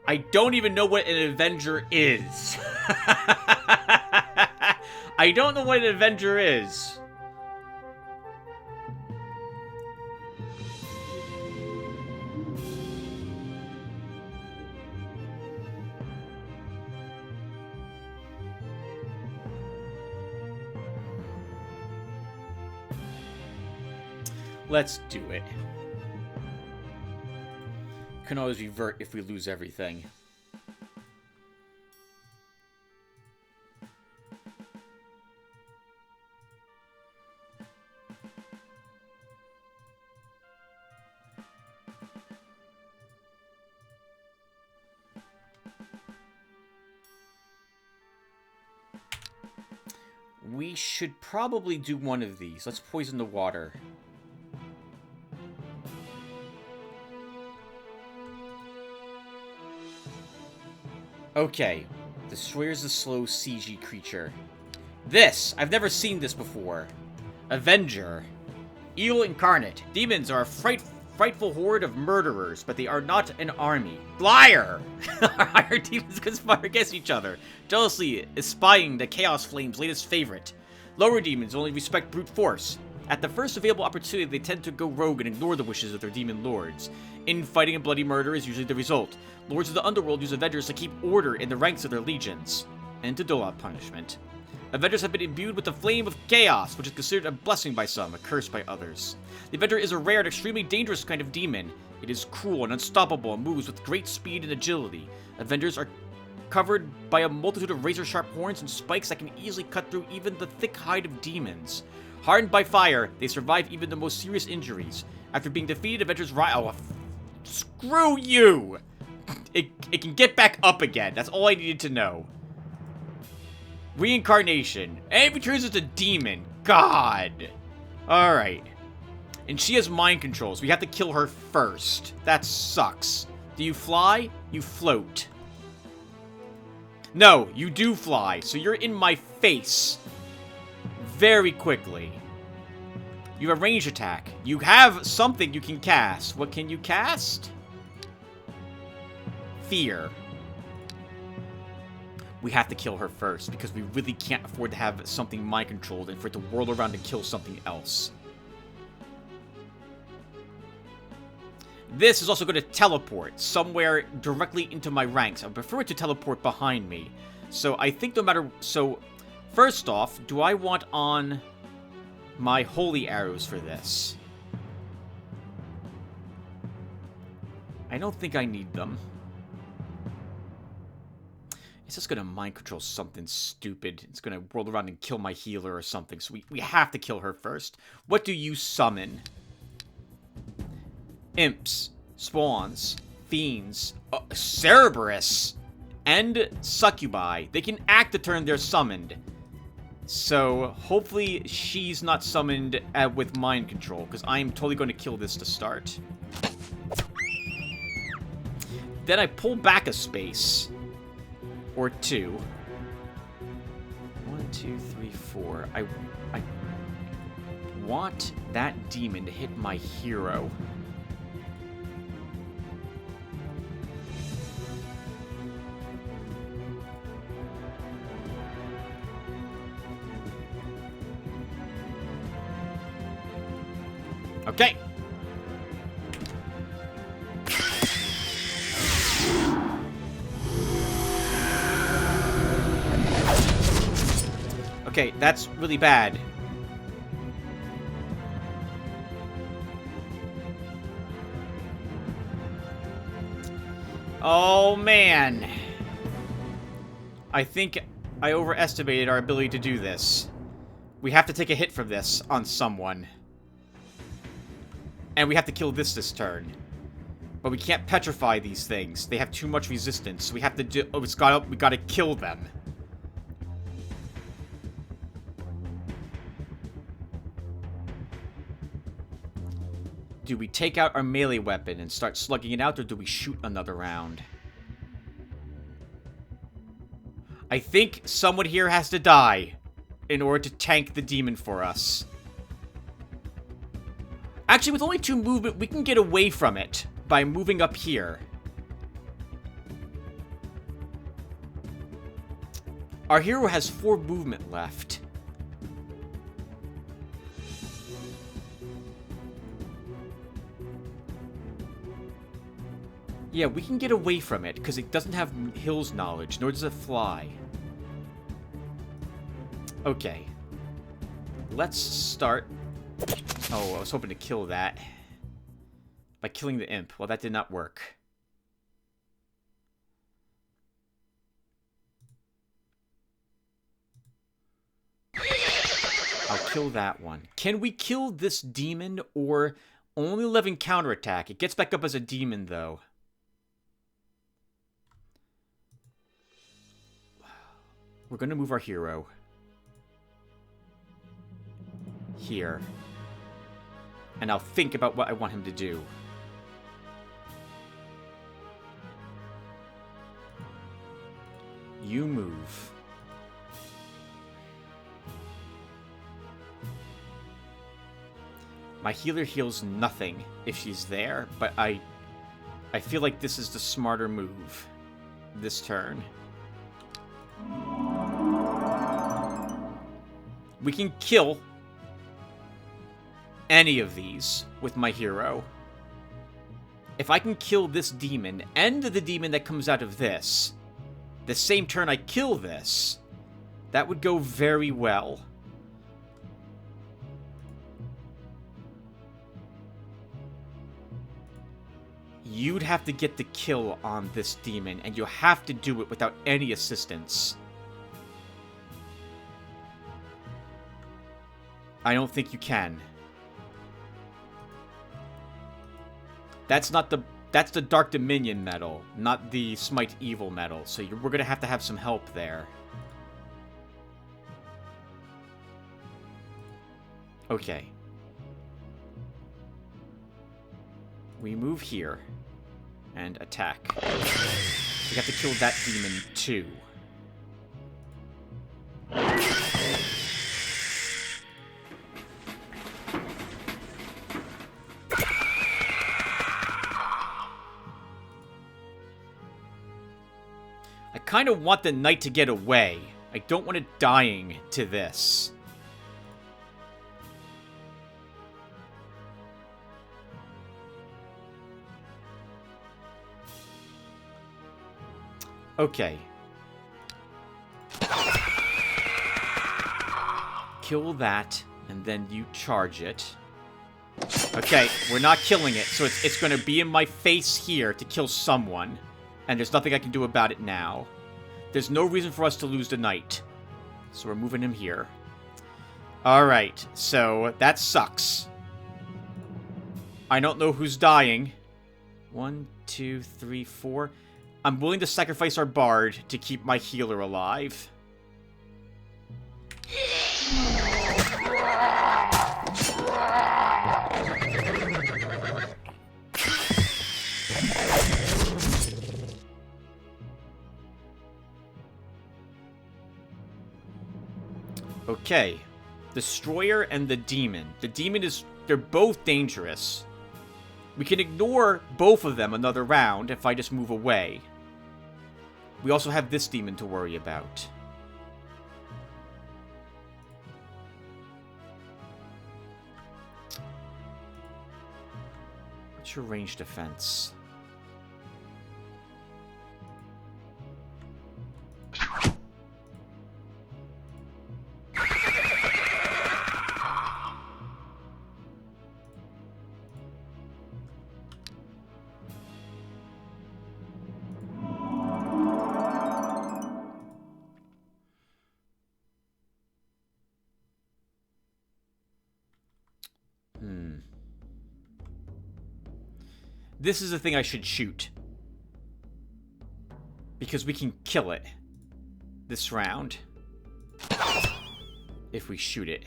I don't even know what an Avenger is. I don't know what an Avenger is. Let's do it. Can always revert if we lose everything. We should probably do one of these. Let's poison the water. Okay. Destroyer's a slow CG creature. This! I've never seen this before. Avenger. Evil incarnate. Demons are a frightful horde of murderers, but they are not an army. Liar! Our demons conspire against each other, jealously espying the Chaos Flame's latest favorite. Lower demons only respect brute force. At the first available opportunity, they tend to go rogue and ignore the wishes of their demon lords. Infighting and bloody murder is usually the result. Lords of the underworld use Avengers to keep order in the ranks of their legions, and to dole out punishment. Avengers have been imbued with the flame of chaos, which is considered a blessing by some, a curse by others. The Avenger is a rare and extremely dangerous kind of demon. It is cruel and unstoppable and moves with great speed and agility. Avengers are covered by a multitude of razor-sharp horns and spikes that can easily cut through even the thick hide of demons. Hardened by fire, they survive even the most serious injuries. After being defeated, Avengers rise. Oh, screw you! It can get back up again. That's all I needed to know. Reincarnation. And it returns as a demon. God. Alright. And she has mind controls. We have to kill her first. That sucks. Do you fly? You float. No, you do fly. So you're in my face. Very quickly. You have a range attack. You have something you can cast. What can you cast? Fear. We have to kill her first, because we really can't afford to have something mind-controlled and for it to whirl around and kill something else. This is also going to teleport somewhere directly into my ranks. I prefer it to teleport behind me. So I think no matter... So, first off, do I want on my holy arrows for this? I don't think I need them. It's just gonna mind control something stupid. It's gonna whirl around and kill my healer or something. So we have to kill her first. What do you summon? Imps, spawns, fiends, Cerberus, and succubi. They can act the turn they're summoned. So hopefully she's not summoned with mind control, because I'm totally going to kill this to start. Then I pull back a space. Or two. 1, 2, 3, 4. I want that demon to hit my hero. Okay. Okay, that's really bad. Oh, man. I think I overestimated our ability to do this. We have to take a hit from this on someone. And we have to kill this turn. But we can't petrify these things. They have too much resistance. We have to do... Oh, we gotta kill them. Do we take out our melee weapon and start slugging it out, or do we shoot another round? I think someone here has to die in order to tank the demon for us. Actually, with only 2 movement, we can get away from it by moving up here. Our hero has 4 movement left. Yeah, we can get away from it, because it doesn't have Hill's knowledge, nor does it fly. Okay. Let's start Oh, I was hoping to kill that. By killing the imp. Well, that did not work. I'll kill that one. Can we kill this demon or only 11 counterattack? It gets back up as a demon, though. We're going to move our hero. Here. And I'll think about what I want him to do. You move. My healer heals nothing if she's there, but I feel like this is the smarter move this turn. We can kill any of these with my hero. If I can kill this demon and the demon that comes out of this, the same turn I kill this, that would go very well. You'd have to get the kill on this demon, and you'll have to do it without any assistance. I don't think you can. That's the Dark Dominion medal, not the Smite Evil medal. So we're gonna have to have some help there. Okay. We move here and attack. We have to kill that demon too. I kind of want the knight to get away. I don't want it dying to this. Okay. Kill that, and then you charge it. Okay, we're not killing it, so it's going to be in my face here to kill someone. And there's nothing I can do about it now. There's no reason for us to lose the knight. So we're moving him here. Alright, so that sucks. I don't know who's dying. 1, 2, 3, 4. I'm willing to sacrifice our bard to keep my healer alive. Okay. Destroyer and the demon. The demon is... they're both dangerous. We can ignore both of them another round if I just move away. We also have this demon to worry about. What's your range defense? This is the thing I should shoot. Because we can kill it this round. If we shoot it.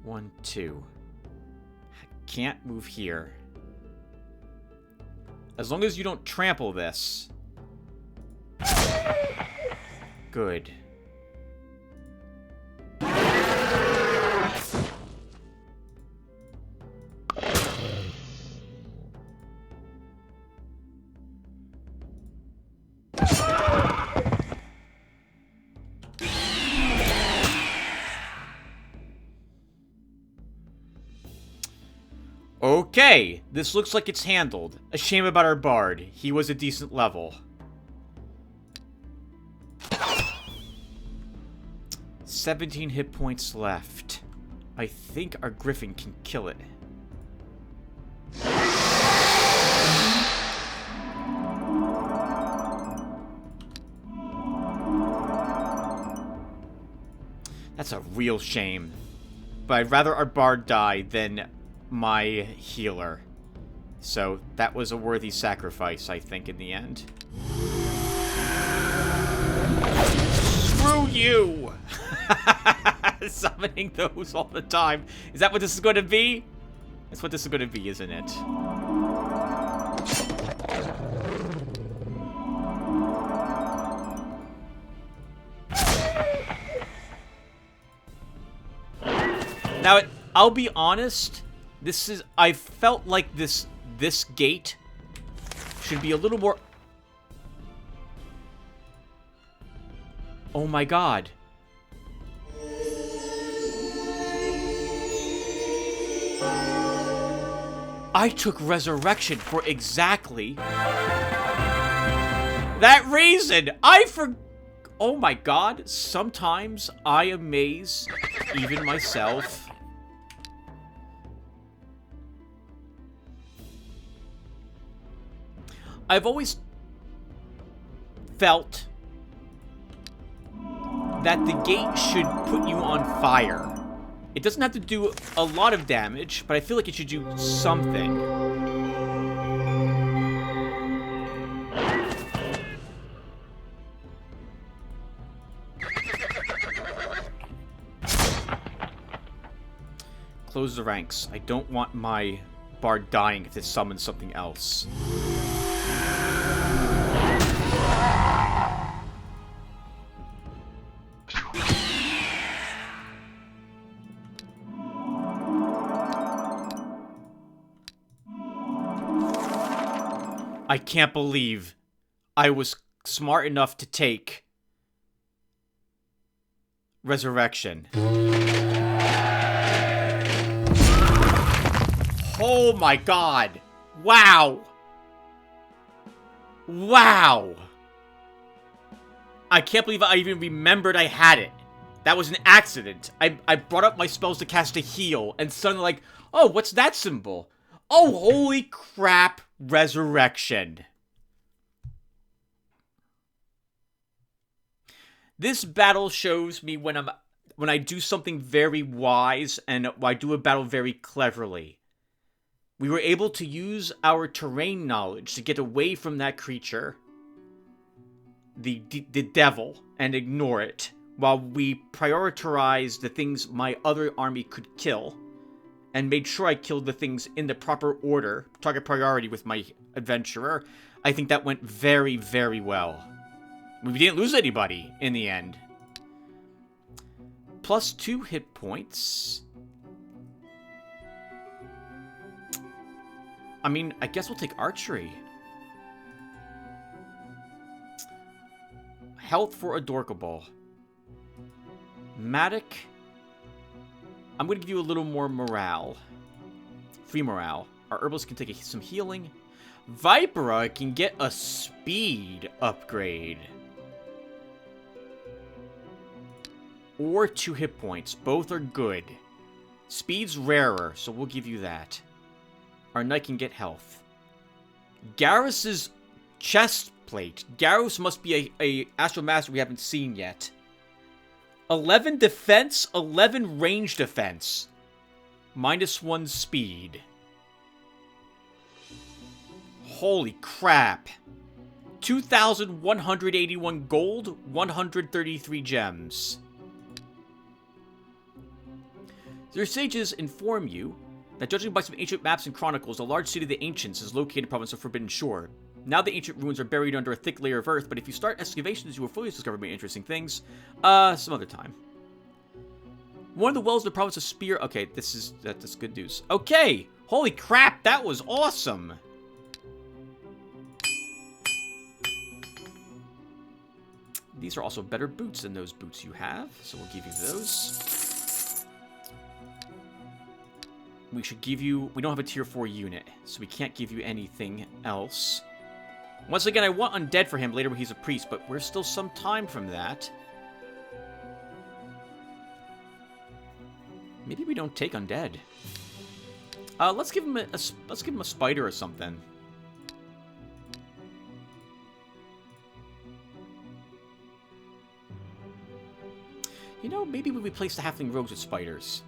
One, two. I can't move here. As long as you don't trample this. Good. Okay, this looks like it's handled. A shame about our bard. He was a decent level. 17 hit points left. I think our griffin can kill it. That's a real shame. But I'd rather our bard die than my healer. So that was a worthy sacrifice, I think, in the end. Screw you! Summoning those all the time. Is that what this is going to be? That's what this is going to be, isn't it? Now, I'll be honest. I felt like this gate should be a little more... Oh my god. I took resurrection for exactly that reason. Oh my god. Sometimes I amaze even myself. I've always felt that the gate should put you on fire. It doesn't have to do a lot of damage, but I feel like it should do something. Close the ranks. I don't want my bard dying if it summons something else. I can't believe I was smart enough to take resurrection. Oh my god. Wow. Wow. I can't believe I even remembered I had it. That was an accident. I brought up my spells to cast a heal, and suddenly like, oh, what's that symbol? Oh, holy crap, resurrection. This battle shows me when I do something very wise and I do a battle very cleverly. We were able to use our terrain knowledge to get away from that creature, the devil, and ignore it, while we prioritized the things my other army could kill, and made sure I killed the things in the proper order, target priority with my adventurer. I think that went very, very well. We didn't lose anybody in the end. Plus 2 hit points. I mean, I guess we'll take archery. Health for Adorkable. Matic. I'm going to give you a little more morale. Free morale. Our herbalist can take some healing. Vipera can get a speed upgrade. Or 2 hit points. Both are good. Speed's rarer, so we'll give you that. Our knight can get health. Garrus's chest plate. Garrus must be a Astral Master we haven't seen yet. 11 defense, 11 range defense. -1 speed. Holy crap. 2,181 gold, 133 gems. Their sages inform you that, judging by some ancient maps and chronicles, the large city of the Ancients is located in the province of Forbidden Shore. Now the ancient ruins are buried under a thick layer of earth, but if you start excavations, you will fully discover many interesting things. Some other time. One of the wells in the province of Spear... Okay, that's good news. Okay! Holy crap, that was awesome! These are also better boots than those boots you have, so we'll give you those. we should give you... We don't have a tier 4 unit, so we can't give you anything else. Once again, I want undead for him later when he's a priest, but we're still some time from that. Maybe we don't take undead. Let's give him a spider or something. You know, maybe we replace the halfling rogues with spiders.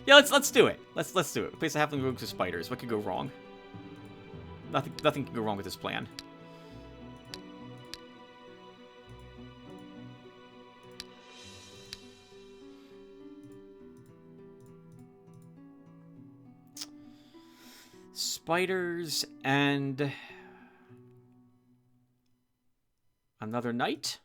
Yeah, let's do it. Let's do it. Replace the halfling rogues with spiders. What could go wrong? Nothing can go wrong with this plan. Spiders and another knight.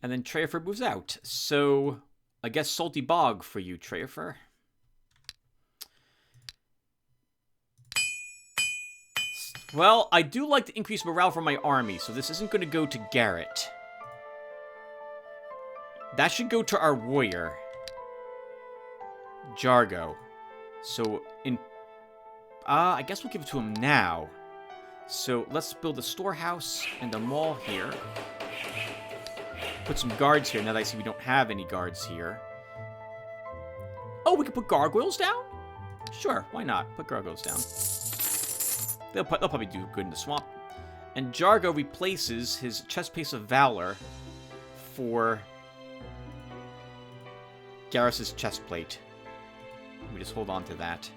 And then Treyafer moves out. So I guess Salty Bog for you, Treyafer. Well, I do like to increase morale for my army, so this isn't going to go to Garrett. That should go to our warrior, Jargo. So, I guess we'll give it to him now. So, let's build a storehouse and a mall here. Put some guards here, now that I see we don't have any guards here. Oh, we can put gargoyles down? Sure, why not? Put gargoyles down. They'll probably do good in the swamp. And Jargo replaces his chestpiece of valor for Garrus's chestplate. We just hold on to that.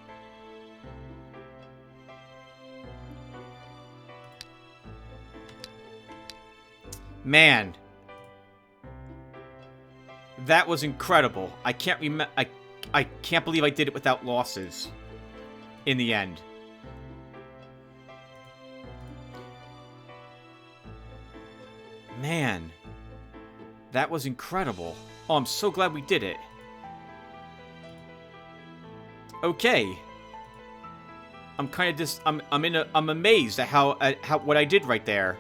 Man, that was incredible. I can't remember. I can't believe I did it without losses. In the end. Man, that was incredible. Oh, I'm so glad we did it. Okay. I'm kind of just I'm amazed at how what I did right there.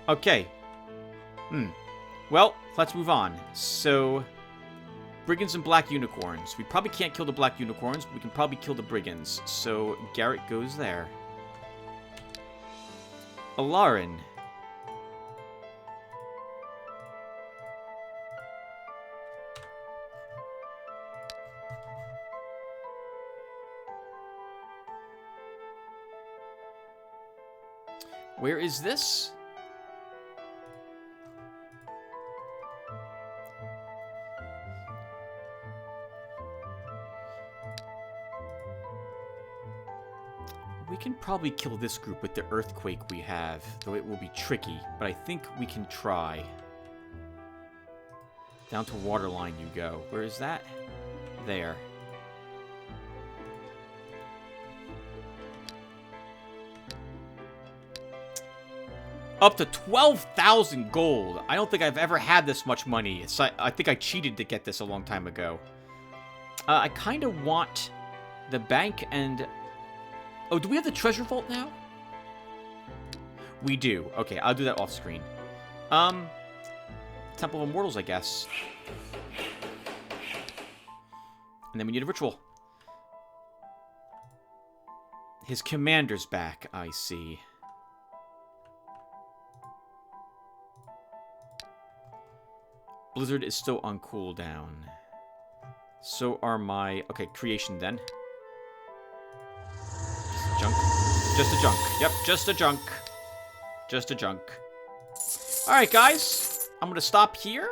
Okay. Well, let's move on. So, brigands and black unicorns. We probably can't kill the black unicorns, but we can probably kill the brigands. So, Garrett goes there. Alarin. Where is this? We can probably kill this group with the earthquake we have, though it will be tricky, but I think we can try. Down to Waterline you go. Where is that? There. Up to 12,000 gold. I don't think I've ever had this much money. I think I cheated to get this a long time ago. I kind of want the bank and... Oh, do we have the treasure vault now? We do. Okay, I'll do that off screen. Temple of Immortals, I guess. And then we need a ritual. His commander's back, I see. Blizzard is still on cooldown. So are my... Okay, creation then. Junk. Just a junk. Yep, just a junk. Just a junk. Alright, guys. I'm going to stop here.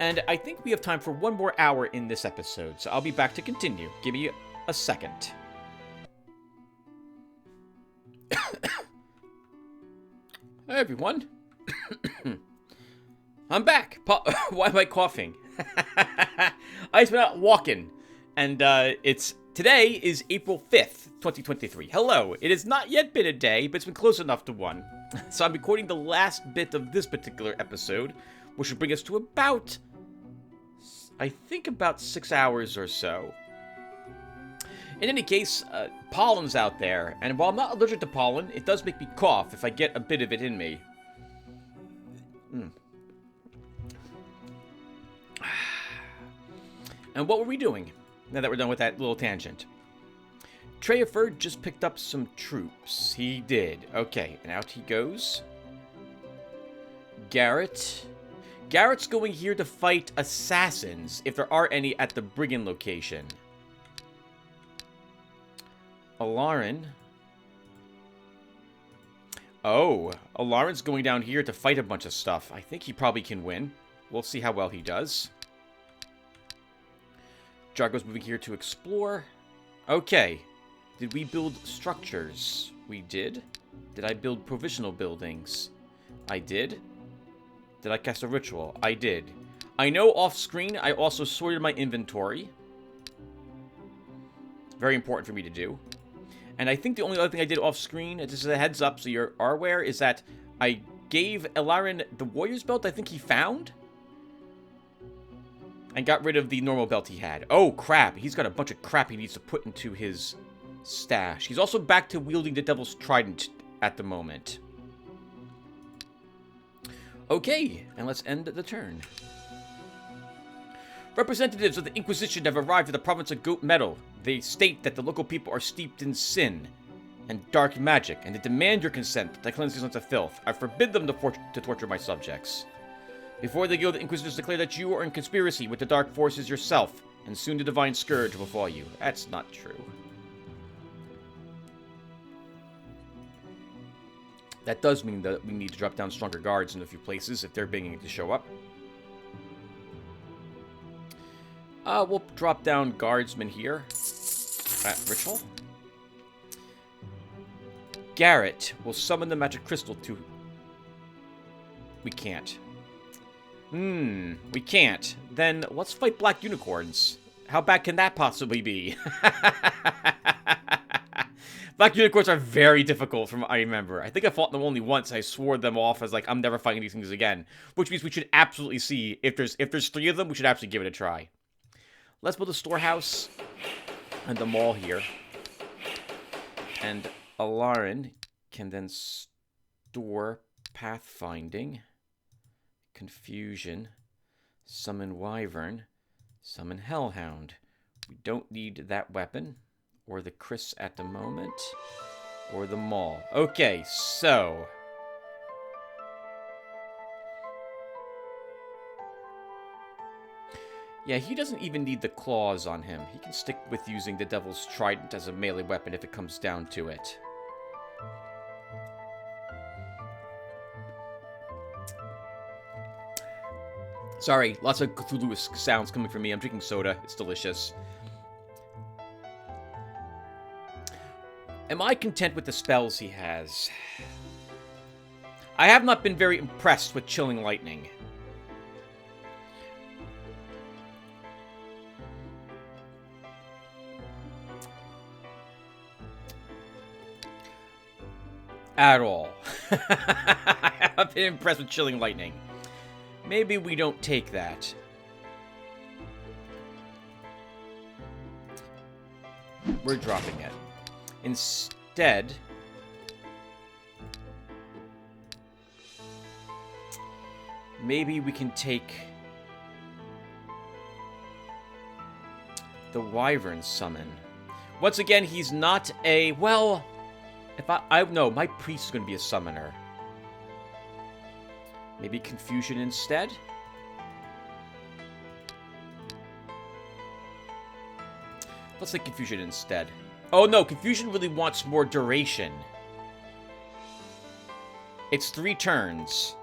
And I think we have time for one more hour in this episode. So I'll be back to continue. Give me a second. Hey, everyone. I'm back. Why am I coughing? I just been out walking. And today is April 5th, 2023. Hello. It has not yet been a day, but it's been close enough to one. So I'm recording the last bit of this particular episode, which will bring us to about, I think about 6 hours or so. In any case, pollen's out there, and while I'm not allergic to pollen, it does make me cough if I get a bit of it in me. And what were we doing, now that we're done with that little tangent? Treyford just picked up some troops. He did. Okay, and out he goes. Garrett. Garrett's going here to fight assassins, if there are any at the brigand location. Alarin. Oh, Alarin's going down here to fight a bunch of stuff. I think he probably can win. We'll see how well he does. Jargo's moving here to explore. Okay. Did we build structures? We did. Did I build provisional buildings? I did. Did I cast a ritual? I did. I know off screen I also sorted my inventory. Very important for me to do. And I think the only other thing I did off screen, just as a heads up so you are aware, is that I gave Elarin the warrior's belt I think he found. And got rid of the normal belt he had. Oh, crap. He's got a bunch of crap he needs to put into his stash. He's also back to wielding the Devil's Trident at the moment. Okay, and let's end the turn. Representatives of the Inquisition have arrived at the province of Goat Meadow. They state that the local people are steeped in sin and dark magic, and they demand your consent to cleanse these lands of filth. I forbid them to torture my subjects. Before they go, the Inquisitors declare that you are in conspiracy with the dark forces yourself, and soon the divine scourge will befall you. That's not true. That does mean that we need to drop down stronger guards in a few places if they're beginning to show up. We'll drop down guardsmen here at Ritual. Garrett will summon the magic crystal to... We can't. We can't. Then let's fight black unicorns. How bad can that possibly be? Black unicorns are very difficult from what I remember. I think I fought them only once. I swore them off as like, I'm never fighting these things again. Which means we should absolutely see, if there's 3 of them, we should absolutely give it a try. Let's build a storehouse and the mall here. And Alarin can then store pathfinding, confusion, summon wyvern, summon hellhound. We don't need that weapon. Or the Chris at the moment. Or the mall. Okay, so... Yeah, he doesn't even need the claws on him. He can stick with using the Devil's Trident as a melee weapon if it comes down to it. Sorry, lots of Cthulhu sounds coming from me. I'm drinking soda. It's delicious. Am I content with the spells he has? I have not been very impressed with Chilling Lightning. At all. I haven't been impressed with Chilling Lightning. Maybe we don't take that. We're dropping it. Instead, maybe we can take the Wyvern Summon. Once again, he's not a... Well, if I no, my priest is going to be a summoner. Maybe Confusion instead? Let's take Confusion instead. Oh no, Confusion really wants more duration. It's 3 turns.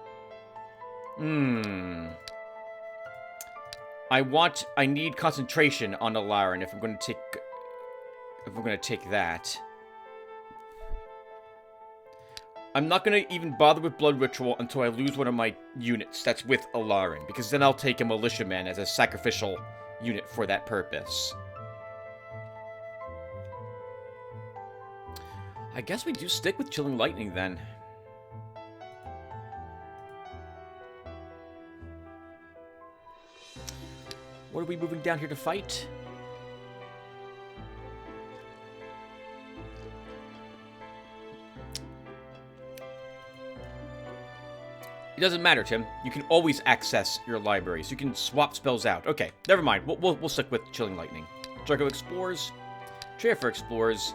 I need concentration on Alarin if I'm going to take that. I'm not going to even bother with Blood Ritual until I lose one of my units that's with Alarin, because then I'll take a Militiaman as a sacrificial unit for that purpose. I guess we do stick with Chilling Lightning, then. What are we moving down here to fight? It doesn't matter, Tim. You can always access your libraries. You can swap spells out. Okay, never mind. We'll stick with Chilling Lightning. Draco explores. Treafer explores.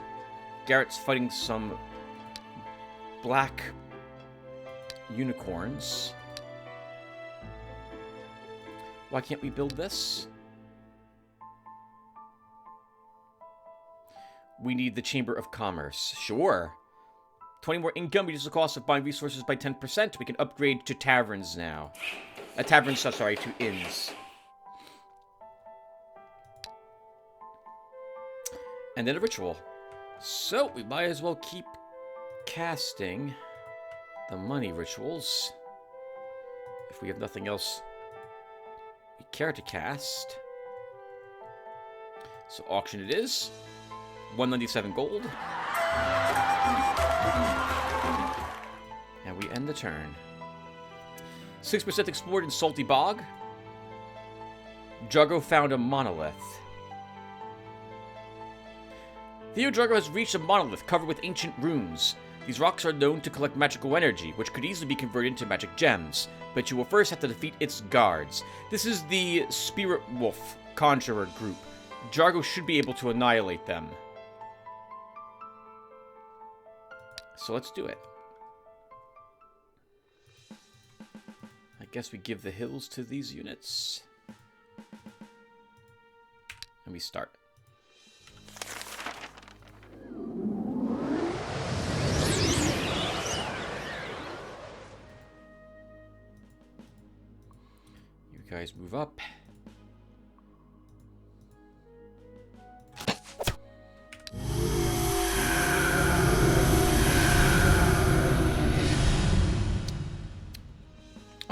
Garrett's fighting some black unicorns. Why can't we build this? We need the Chamber of Commerce. Sure. 20 more income, reduces the cost of buying resources by 10%. We can upgrade to taverns now. To inns. And then a ritual. So, we might as well keep casting the money rituals. If we have nothing else we care to cast. So, auction it is. 197 gold. And we end the turn. 6% explored in Salty Bog. Drago found a monolith. Theo Drago has reached a monolith covered with ancient runes. These rocks are known to collect magical energy, which could easily be converted into magic gems, but you will first have to defeat its guards. This is the Spirit Wolf Conjurer group. Drago should be able to annihilate them. So let's do it. I guess we give the hills to these units. And we start. You guys move up.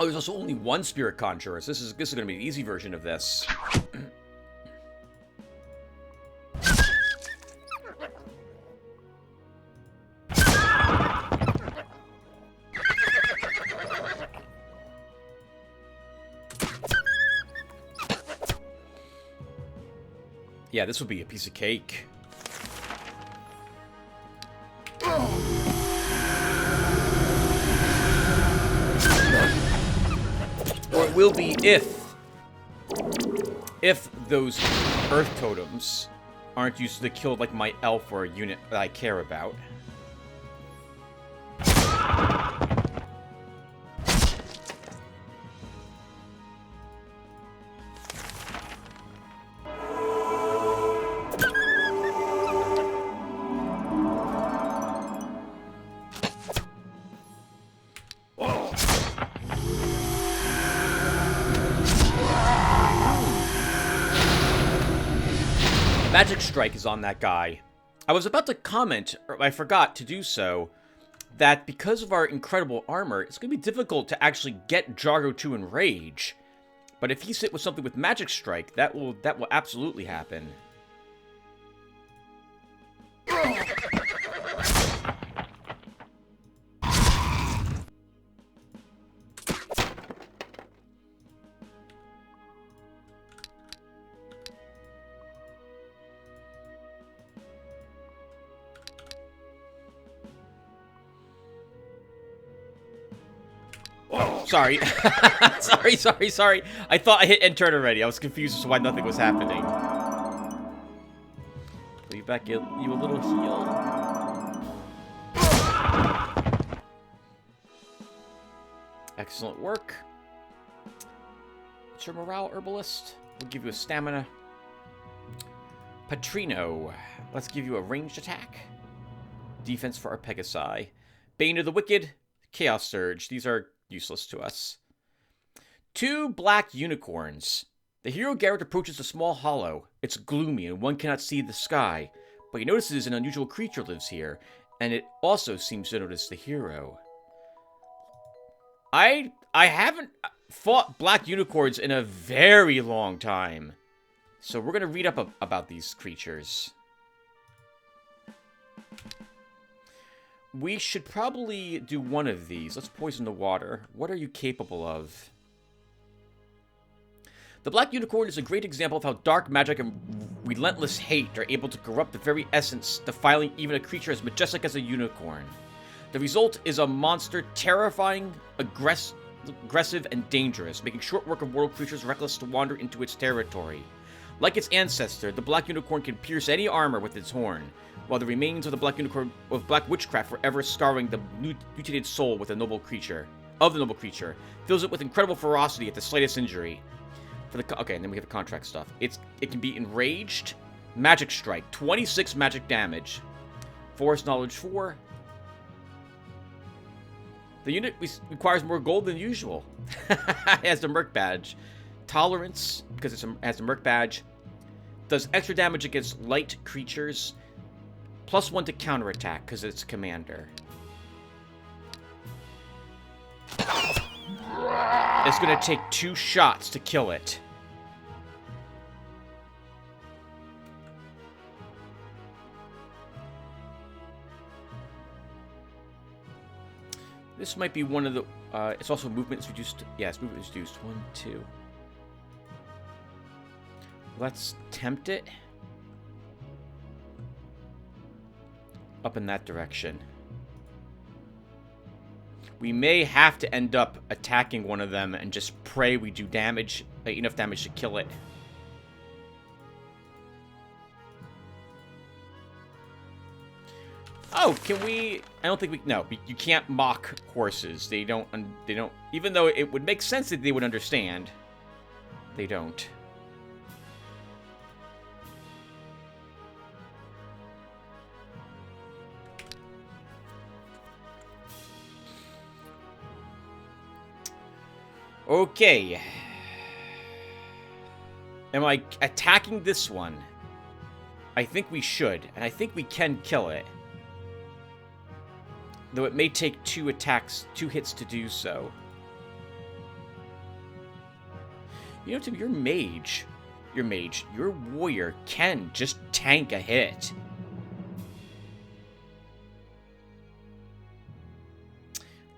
Oh, there's also only one Spirit Conjurer, so this is going to be an easy version of this. Yeah, this will be a piece of cake. Or it will be if those earth totems aren't used to kill like my elf or a unit that I care about. Magic Strike is on that guy. I was about to comment, or I forgot to do so, that because of our incredible armor, it's going to be difficult to actually get Drago to enrage. But if he's hit with something with Magic Strike, that will absolutely happen. Sorry. sorry. I thought I hit end turn already. I was confused as to why nothing was happening. Leave back you a little heal. Excellent work. What's your morale, Herbalist? We'll give you a stamina. Patrino. Let's give you a ranged attack. Defense for our Pegasi. Bane of the Wicked. Chaos Surge. These are useless to us. 2 black unicorns. The hero Garrett approaches a small hollow. It's gloomy and one cannot see the sky, but he notices an unusual creature lives here, and it also seems to notice the hero. I haven't fought black unicorns in a very long time, so we're going to read up about these creatures. We should probably do one of these. Let's poison the water. What are you capable of? The Black Unicorn is a great example of how dark magic and relentless hate are able to corrupt the very essence, defiling even a creature as majestic as a unicorn. The result is a monster terrifying, aggressive, aggressive and dangerous, making short work of world creatures reckless to wander into its territory. Like its ancestor, the Black Unicorn can pierce any armor with its horn, while the remains of the Black Unicorn of Black Witchcraft forever starving the mutated soul with the noble creature, fills it with incredible ferocity at the slightest injury. Okay, and then we have the contract stuff. It can be enraged, magic strike, 26 magic damage, force knowledge 4. The unit requires more gold than usual. It has the Merc badge. Tolerance, because it has the Merc badge. Does extra damage against light creatures. +1 to counterattack, because it's commander. It's going to take 2 shots to kill it. This might be one of the... it's also movement is reduced. Yes, movement is reduced. 1, 2. Let's tempt it. Up in that direction. We may have to end up attacking one of them and just pray we do damage, enough damage to kill it. Oh, can we... I don't think we... No, you can't mock horses. They don't... Even though it would make sense that they would understand, they don't. Okay. Am I attacking this one? I think we should, and I think we can kill it. Though it may take 2 hits to do so. You know, Tim, your warrior can just tank a hit.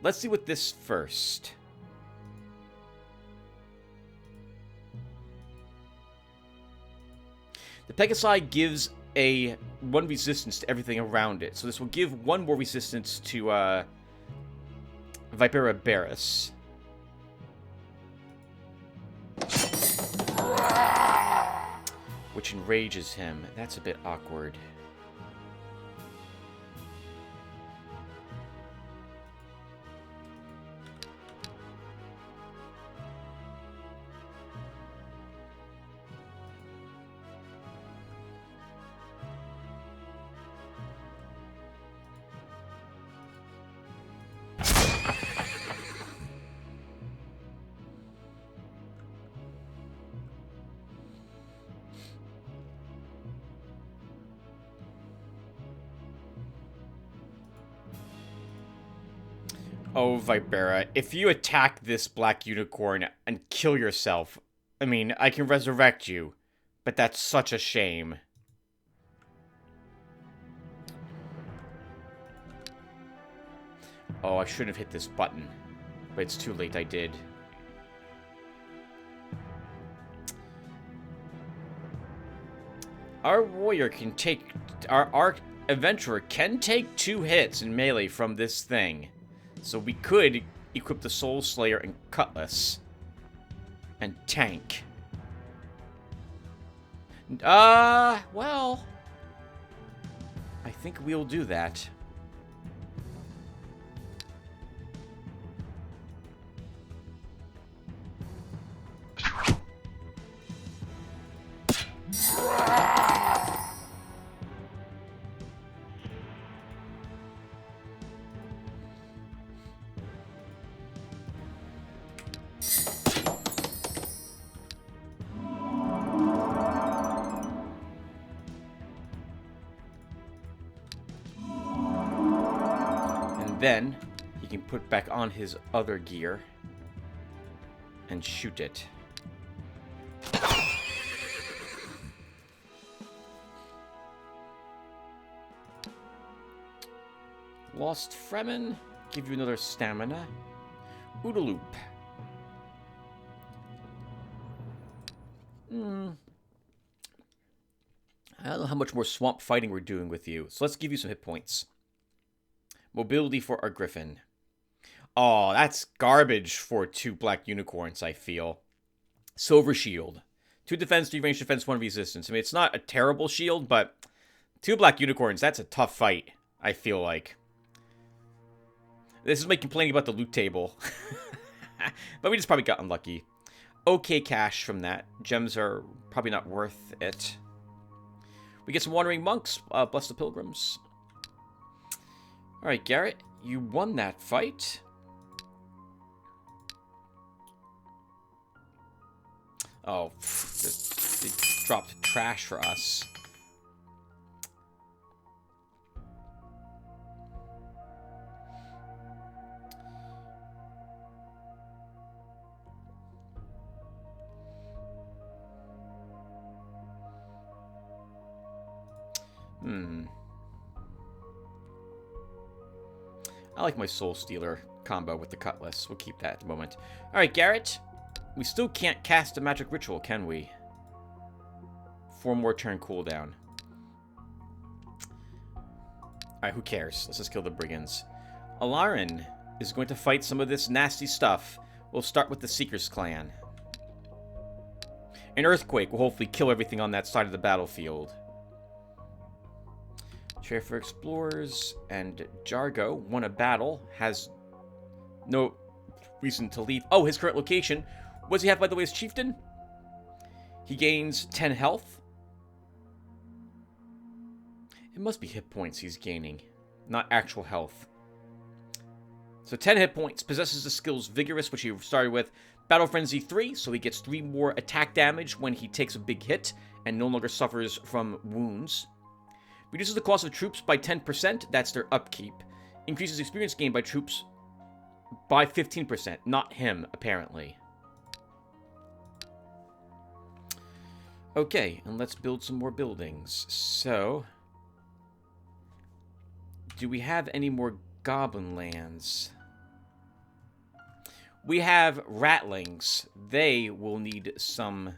Let's see what this first. The Pegasi gives a 1 resistance to everything around it. So this will give 1 more resistance to Vipera Barris. Which enrages him. That's a bit awkward. Oh, Vipera, if you attack this Black Unicorn and kill yourself, I mean, I can resurrect you, but that's such a shame. Oh, I shouldn't have hit this button, but it's too late, I did. Our warrior can take... Our adventurer can take 2 hits in melee from this thing. So we could equip the Soul Slayer and Cutlass. And tank. Well... I think we'll do that. Then, he can put back on his other gear and shoot it. Lost Fremen, give you another stamina. Oodaloop. I don't know how much more swamp fighting we're doing with you, so let's give you some hit points. Mobility for our Griffin. Oh, that's garbage for 2 black unicorns, I feel. Silver shield. 2 defense, 3 range defense, 1 resistance. I mean, it's not a terrible shield, but 2 black unicorns, that's a tough fight, I feel like. This is me complaining about the loot table. But we just probably got unlucky. Okay cash from that. Gems are probably not worth it. We get some wandering monks. Bless the pilgrims. Alright, Garrett. You won that fight. Oh, they dropped trash for us. I like my Soul Stealer combo with the Cutlass. We'll keep that at the moment. Alright, Garrett. We still can't cast a magic ritual, can we? 4 more turn cooldown. Alright, who cares? Let's just kill the brigands. Alarin is going to fight some of this nasty stuff. We'll start with the Seekers clan. An earthquake will hopefully kill everything on that side of the battlefield. Chair for Explorers and Jargo won a battle. Has no reason to leave. Oh, his current location. What does he have, by the way, as Chieftain? He gains 10 health. It must be hit points he's gaining, not actual health. So 10 hit points. Possesses the skills Vigorous, which he started with. Battle Frenzy 3, so he gets 3 more attack damage when he takes a big hit and no longer suffers from wounds. Reduces the cost of troops by 10%. That's their upkeep. Increases experience gained by troops by 15%. Not him, apparently. Okay, and let's build some more buildings. So, do we have any more goblin lands? We have ratlings. They will need some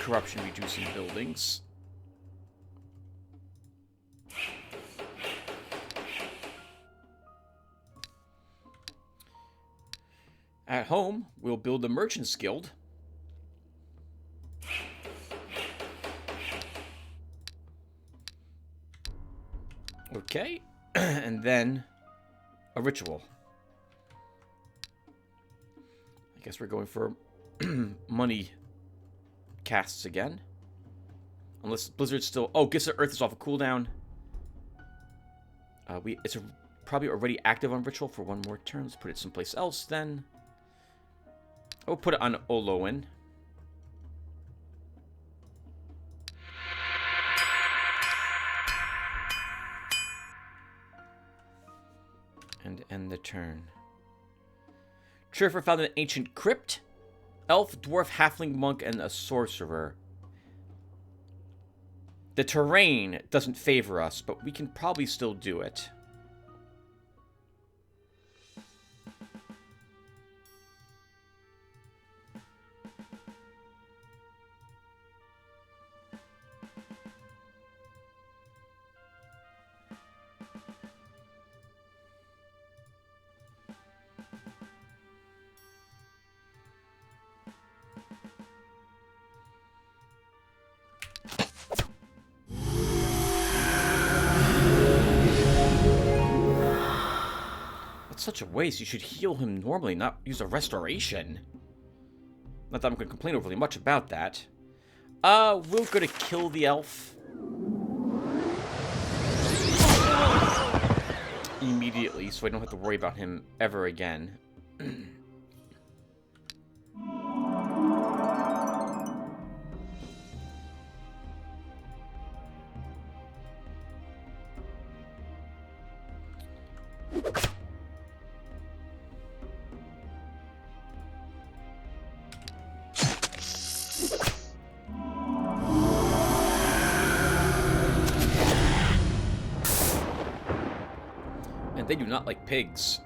corruption reducing buildings. At home, we'll build a Merchant's Guild. Okay, and then a ritual. I guess we're going for money casts again. Unless Blizzard's still... Oh, Gifts of Earth is off a cooldown. It's probably already active on Ritual for 1 more turn. Let's put it someplace else then. I'll put it on Oloin. And end the turn. Triffer found an ancient crypt. Elf, dwarf, halfling, monk, and a sorcerer. The terrain doesn't favor us, but we can probably still do it. Such a waste. You should heal him normally, not use a restoration. Not that I'm going to complain overly much about that. We're going to kill the elf. Immediately, so I don't have to worry about him ever again. They do not like pigs.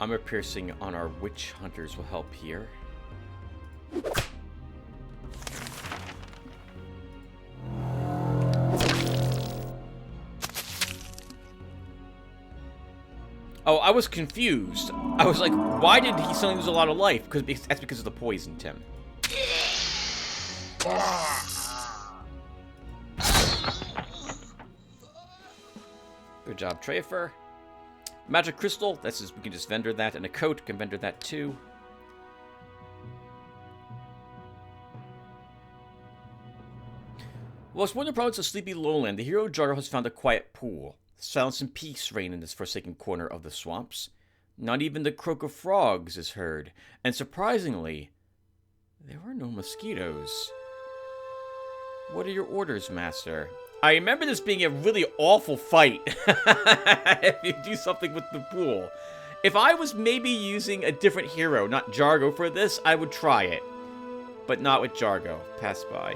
Armor piercing on our witch hunters will help here. Oh, I was confused. I was like, why did he suddenly lose a lot of life? That's because of the poison, Tim. Good job, Trafer. Magic crystal, we can just vendor that, and a coat, can vendor that too. While exploring the province of Sleepy Lowland, the hero Jargo has found a quiet pool. Silence and peace reign in this forsaken corner of the swamps. Not even the croak of frogs is heard, and surprisingly, there are no mosquitoes. What are your orders, Master? I remember this being a really awful fight if you do something with the pool. If I was maybe using a different hero, not Jargo, for this, I would try it. But not with Jargo. Pass by.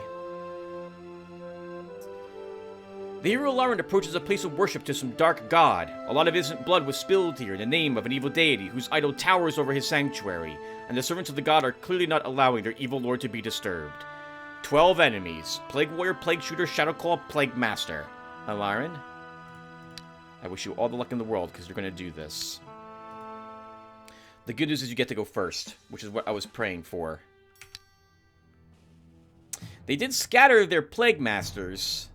The hero Lauren approaches a place of worship to some dark god. A lot of innocent blood was spilled here in the name of an evil deity whose idol towers over his sanctuary, and the servants of the god are clearly not allowing their evil lord to be disturbed. 12 enemies. Plague Warrior, Plague Shooter, Shadowclaw, Plague Master. Alarin, I wish you all the luck in the world, because you're going to do this. The good news is you get to go first, which is what I was praying for. They did scatter their Plague Masters.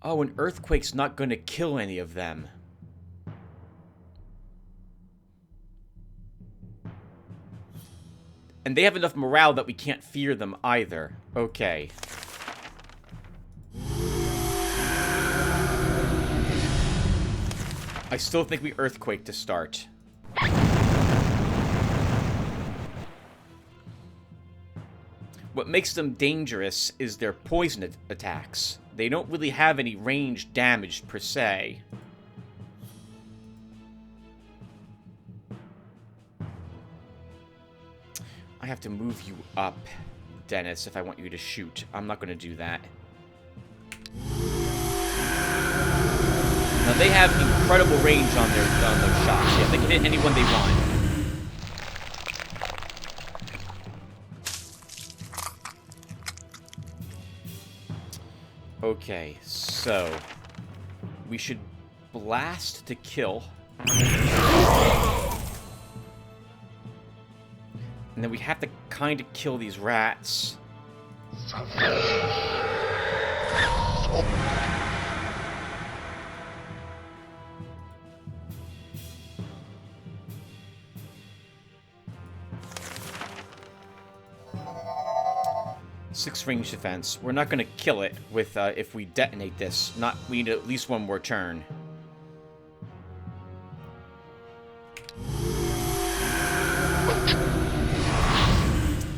Oh, an earthquake's not going to kill any of them. And they have enough morale that we can't fear them either. Okay. I still think we earthquake to start. What makes them dangerous is their poison attacks. They don't really have any ranged damage per se. I have to move you up, Dennis, if I want you to shoot. I'm not going to do that. Now, they have incredible range on those shots. Yeah, they can hit anyone they want. Okay, so we should blast to kill. And then we have to kind of kill these rats. Six range defense. We're not going to kill it with if we detonate this. We need at least one more turn.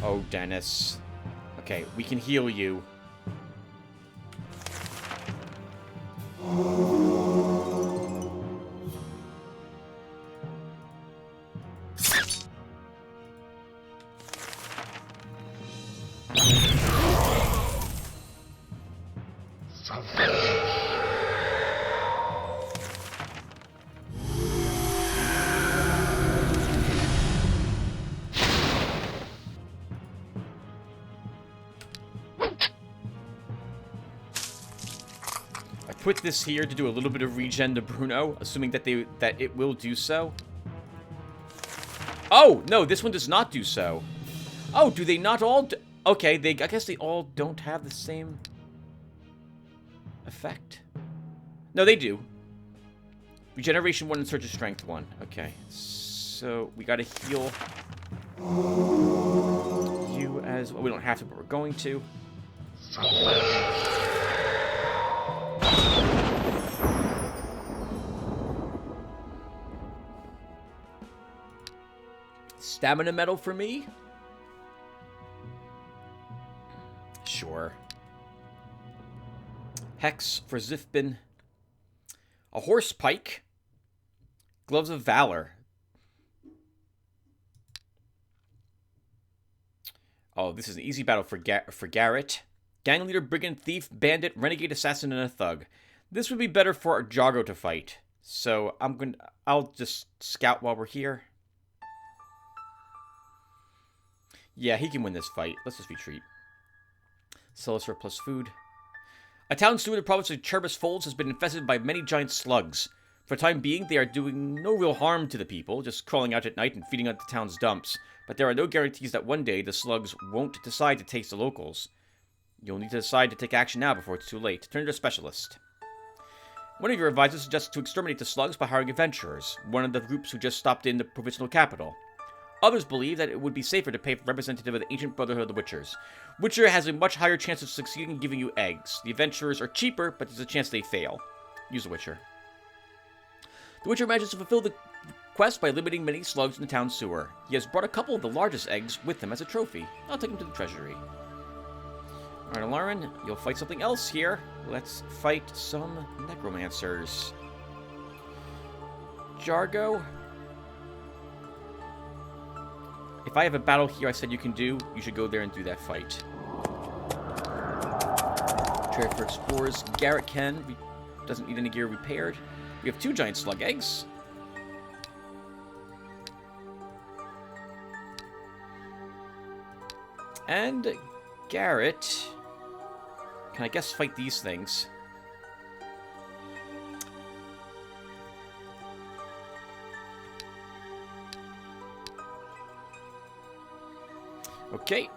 Oh, Dennis. Okay, we can heal you. Put this here to do a little bit of regen to Bruno, assuming that it will do so. Oh, no, this one does not do so. Oh, do they not all okay, I guess they all don't have the same effect. No, they do. Regeneration 1 and Surge of Strength 1. Okay, so we gotta heal you as well. We don't have to, but we're going to. Stamina medal for me? Sure. Hex for Zifbin. A horse pike. Gloves of Valor. Oh, this is an easy battle for Garrett. Gang leader, brigand, thief, bandit, renegade, assassin, and a thug. This would be better for Jargo to fight. So I'll just scout while we're here. Yeah, he can win this fight. Let's just retreat. Sell us for plus food. A town steward in the province of Cherbis Folds has been infested by many giant slugs. For the time being, they are doing no real harm to the people, just crawling out at night and feeding on the town's dumps. But there are no guarantees that one day the slugs won't decide to taste the locals. You'll need to decide to take action now before it's too late. Turn to a specialist. One of your advisors suggests to exterminate the slugs by hiring adventurers, one of the groups who just stopped in the provincial capital. Others believe that it would be safer to pay for a representative of the ancient Brotherhood of the Witchers. Witcher has a much higher chance of succeeding in giving you eggs. The adventurers are cheaper, but there's a chance they fail. Use a Witcher. The Witcher manages to fulfill the quest by eliminating many slugs in the town sewer. He has brought a couple of the largest eggs with him as a trophy. I'll take him to the treasury. Alright, Alarin, you'll fight something else here. Let's fight some necromancers. Jargo. If I have a battle here I said you can do, you should go there and do that fight. Trade for explorers. Garrett can. Doesn't need any gear repaired. We have 2 giant slug eggs. And Garrett can, I guess, fight these things. Okay,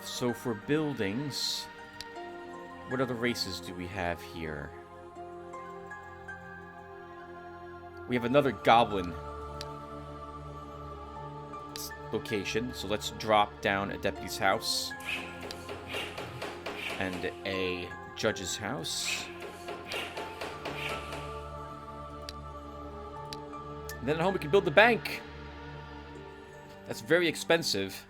so for buildings, what other races do we have here? We have another goblin location, so let's drop down a deputy's house and a judge's house. And then at home we can build the bank. That's very expensive.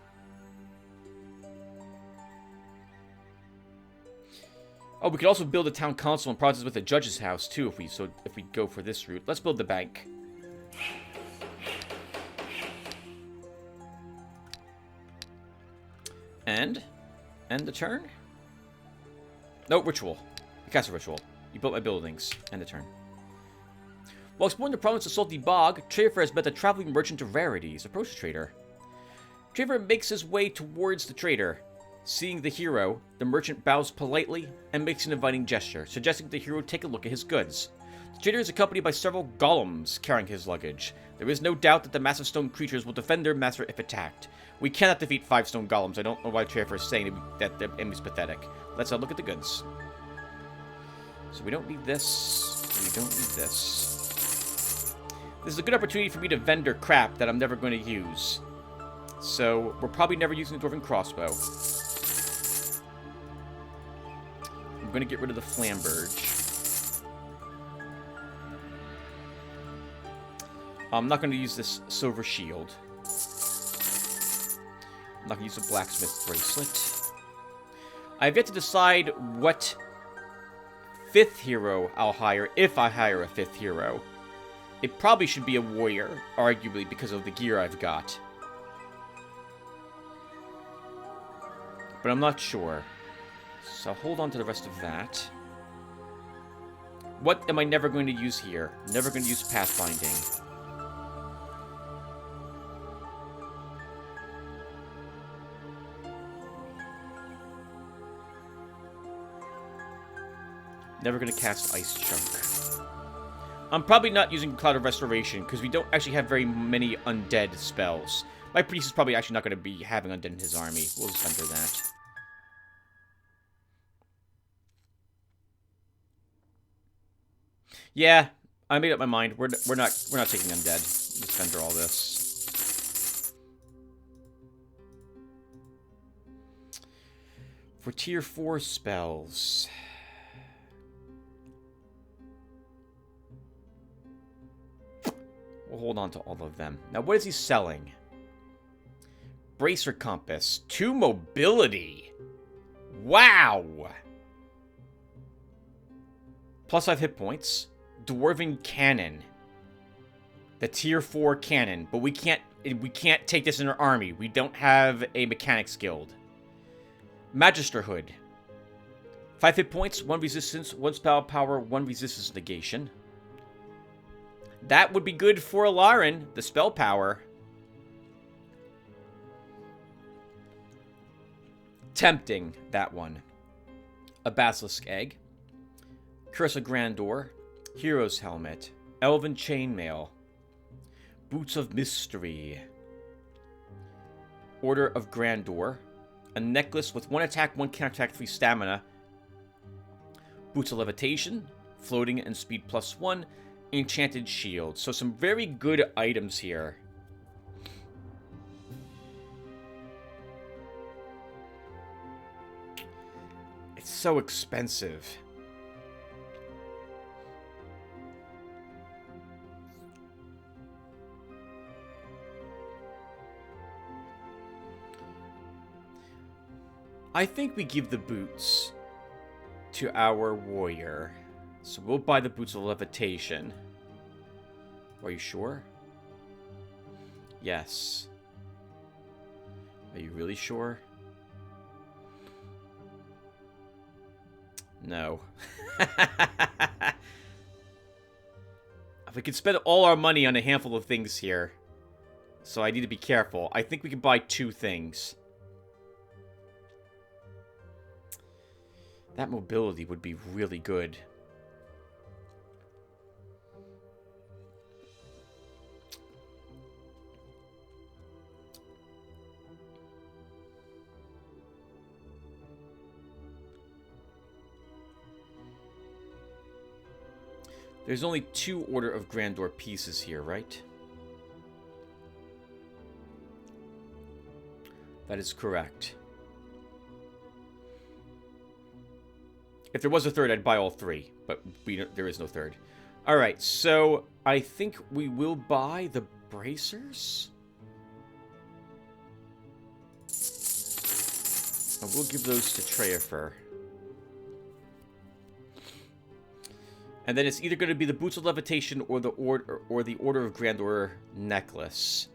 Oh, we could also build a town council and provinces with a judge's house too if we go for this route. Let's build the bank. And end the turn? No, ritual. You cast a ritual. You built my buildings. End the turn. While exploring the province of Salty Bog, Traver has met a traveling merchant of rarities. Approach the trader. Traver makes his way towards the trader. Seeing the hero, the merchant bows politely and makes an inviting gesture, suggesting the hero take a look at his goods. The trader is accompanied by several golems carrying his luggage. There is no doubt that the massive stone creatures will defend their master if attacked. We cannot defeat 5 stone golems. I don't know why Traver is saying that the enemy's pathetic. Let's look at the goods. So we don't need this. We don't need this. This is a good opportunity for me to vendor crap that I'm never going to use. So we're probably never using the Dwarven crossbow. I'm going to get rid of the flamberge. I'm not going to use this silver shield. I'm not going to use the blacksmith bracelet. I have yet to decide what 5th hero I'll hire, if I hire a 5th hero. It probably should be a warrior, arguably, because of the gear I've got. But I'm not sure. So I'll hold on to the rest of that. What am I never going to use here? Never going to use pathfinding. Never going to cast Ice Chunk. I'm probably not using Cloud of Restoration, because we don't actually have very many undead spells. My priest is probably actually not going to be having undead in his army. We'll just enter that. Yeah, I made up my mind. We're not taking undead. Let's vendor all this. For tier 4 spells. We'll hold on to all of them. Now, what is he selling? Bracer Compass. 2 mobility. Wow! Plus 5 hit points. Dwarven Cannon. The tier 4 cannon. But we can't take this in our army. We don't have a mechanics guild. Magister Hood. 5 hit points, 1 resistance, 1 spell power, 1 resistance negation. That would be good for Alarin, the spell power. Tempting, that one. A Basilisk Egg. Curse of Grandor. Hero's Helmet. Elven Chainmail. Boots of Mystery. Order of Grandor. A necklace with 1 attack, 1 counterattack, 3 stamina. Boots of Levitation. Floating and speed +1. Enchanted Shield. So some very good items here. It's so expensive. I think we give the boots to our warrior. So we'll buy the boots of levitation. Are you sure? Yes. Are you really sure? No. We could spend all our money on a handful of things here. So I need to be careful. I think we can buy 2 things. That mobility would be really good. There's only 2 Order of Grandor pieces here, right? That is correct. If there was a third, I'd buy all 3, but there is no third. Alright, so I think we will buy the bracers. And we'll give those to Treyafer. And then it's either going to be the Boots of Levitation or the Order of Grandor necklace.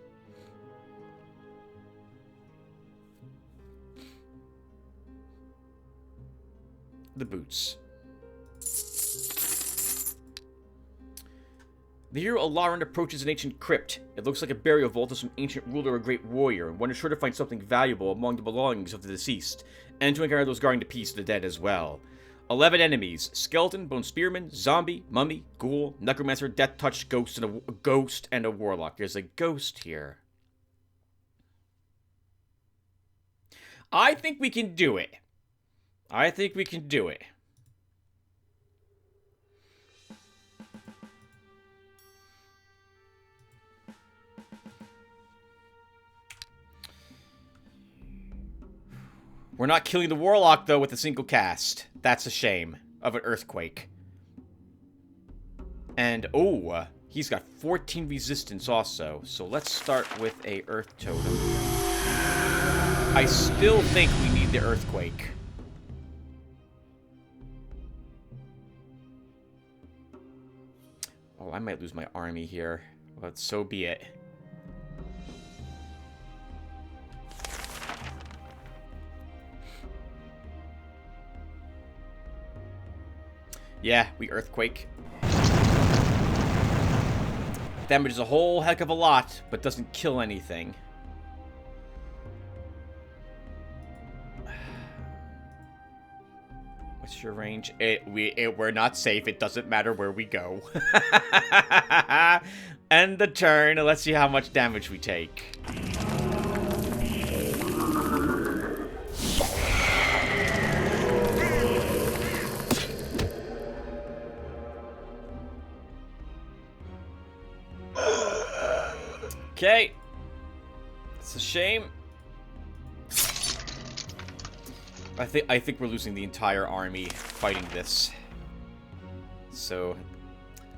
The boots. The hero Alarin approaches an ancient crypt. It looks like a burial vault of some ancient ruler or great warrior, and one is sure to find something valuable among the belongings of the deceased, and to encounter those guarding the peace of the dead as well. 11 enemies: skeleton, bone spearman, zombie, mummy, ghoul, necromancer, death touch, ghost, and a warlock. There's a ghost here. I think we can do it. I think we can do it. We're not killing the warlock, though, with a single cast. That's a shame. Of an earthquake. And, oh, he's got 14 resistance also. So let's start with a earth totem. I still think we need the earthquake. Oh, I might lose my army here. But so be it. Yeah, we earthquake. Damages a whole heck of a lot, but doesn't kill anything. What's your range? We're not safe. It doesn't matter where we go. End the turn. Let's see how much damage we take. Okay. It's a shame. I think we're losing the entire army fighting this. So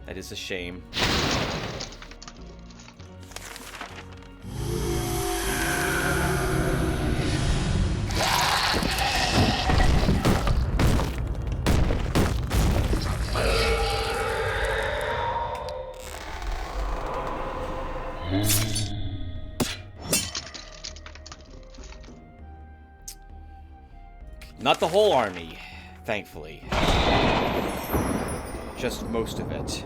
that is a shame. Not the whole army, thankfully. Just most of it.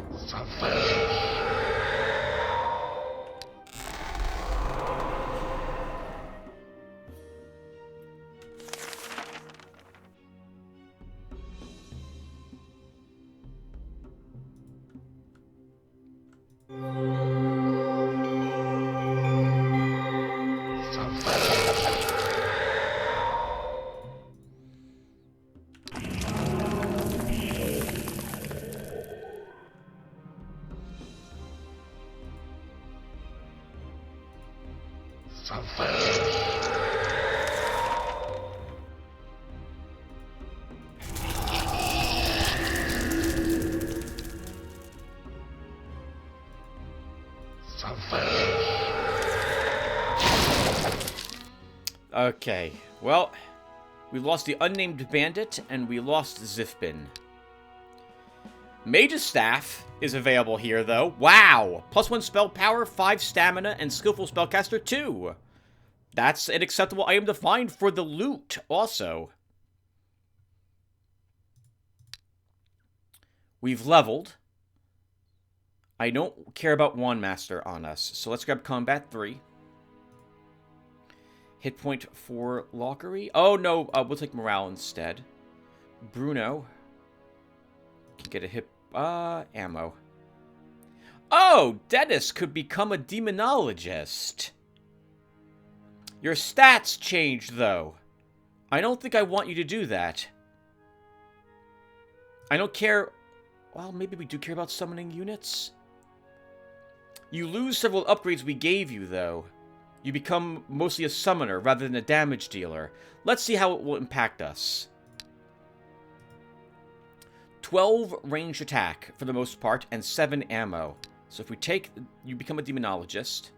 Okay, well, we lost the unnamed bandit, and we lost Zifbin. Mage's Staff is available here, though. Wow! +1 spell power, 5 stamina, and skillful spellcaster 2. That's an acceptable item to find for the loot, also. We've leveled. I don't care about Wand Master on us, so let's grab Combat 3. Hit point for Lotaeri. Oh, no, we'll take Morale instead. Bruno can get a hit, ammo. Oh, Dennis could become a demonologist. Your stats changed, though. I don't think I want you to do that. I don't care. Well, maybe we do care about summoning units. You lose several upgrades we gave you, though. You become mostly a summoner rather than a damage dealer. Let's see how it will impact us. 12 ranged attack, for the most part, and 7 ammo. So if we take... You become a demonologist.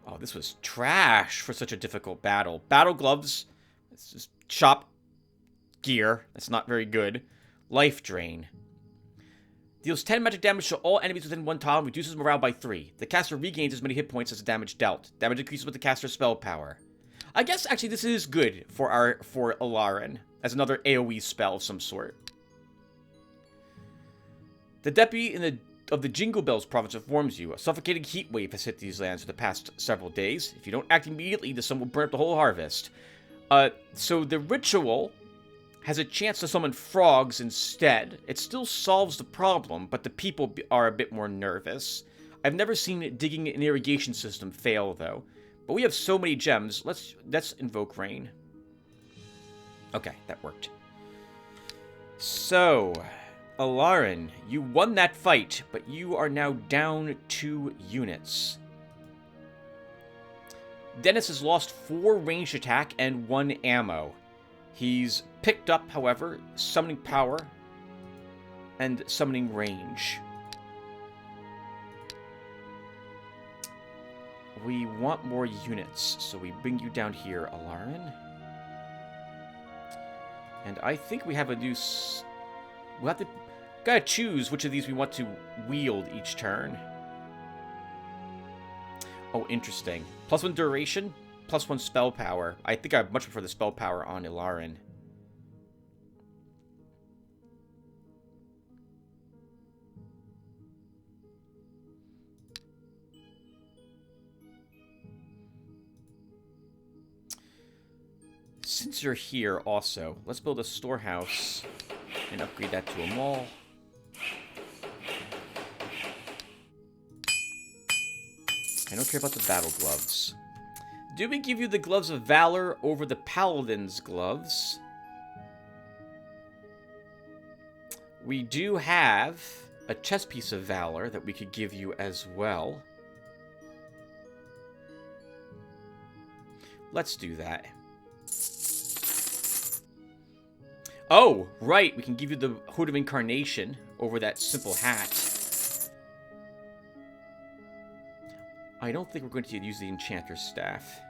Oh, this was trash for such a difficult battle. Battle gloves. It's just chop gear. That's not very good. Life drain. Deals 10 magic damage to all enemies within 1 tile and reduces morale by 3. The caster regains as many hit points as the damage dealt. Damage increases with the caster's spell power. I guess actually this is good for Alarin as another AoE spell of some sort. The deputy of the Jingle Bells province informs you a suffocating heat wave has hit these lands for the past several days. If you don't act immediately, the sun will burn up the whole harvest. So the ritual has a chance to summon frogs instead. It still solves the problem, but the people are a bit more nervous. I've never seen digging an irrigation system fail, though. But we have so many gems. Let's invoke rain. Okay, that worked. So, Alarin, you won that fight, but you are now down 2 units. Dennis has lost 4 ranged attack and 1 ammo. He's picked up, however, summoning power and summoning range. We want more units, so we bring you down here, Alarin. And I think we have a new... We'll have to... Gotta choose which of these we want to wield each turn. Oh, interesting. +1 duration, +1 spell power. I think I much prefer the spell power on Alarin. Since you're here also, let's build a storehouse and upgrade that to a mall. I don't care about the battle gloves. Do we give you the gloves of valor over the paladin's gloves? We do have a chest piece of valor that we could give you as well. Let's do that. Oh, right, we can give you the Hood of Incarnation over that simple hat. I don't think we're going to use the Enchanter's Staff.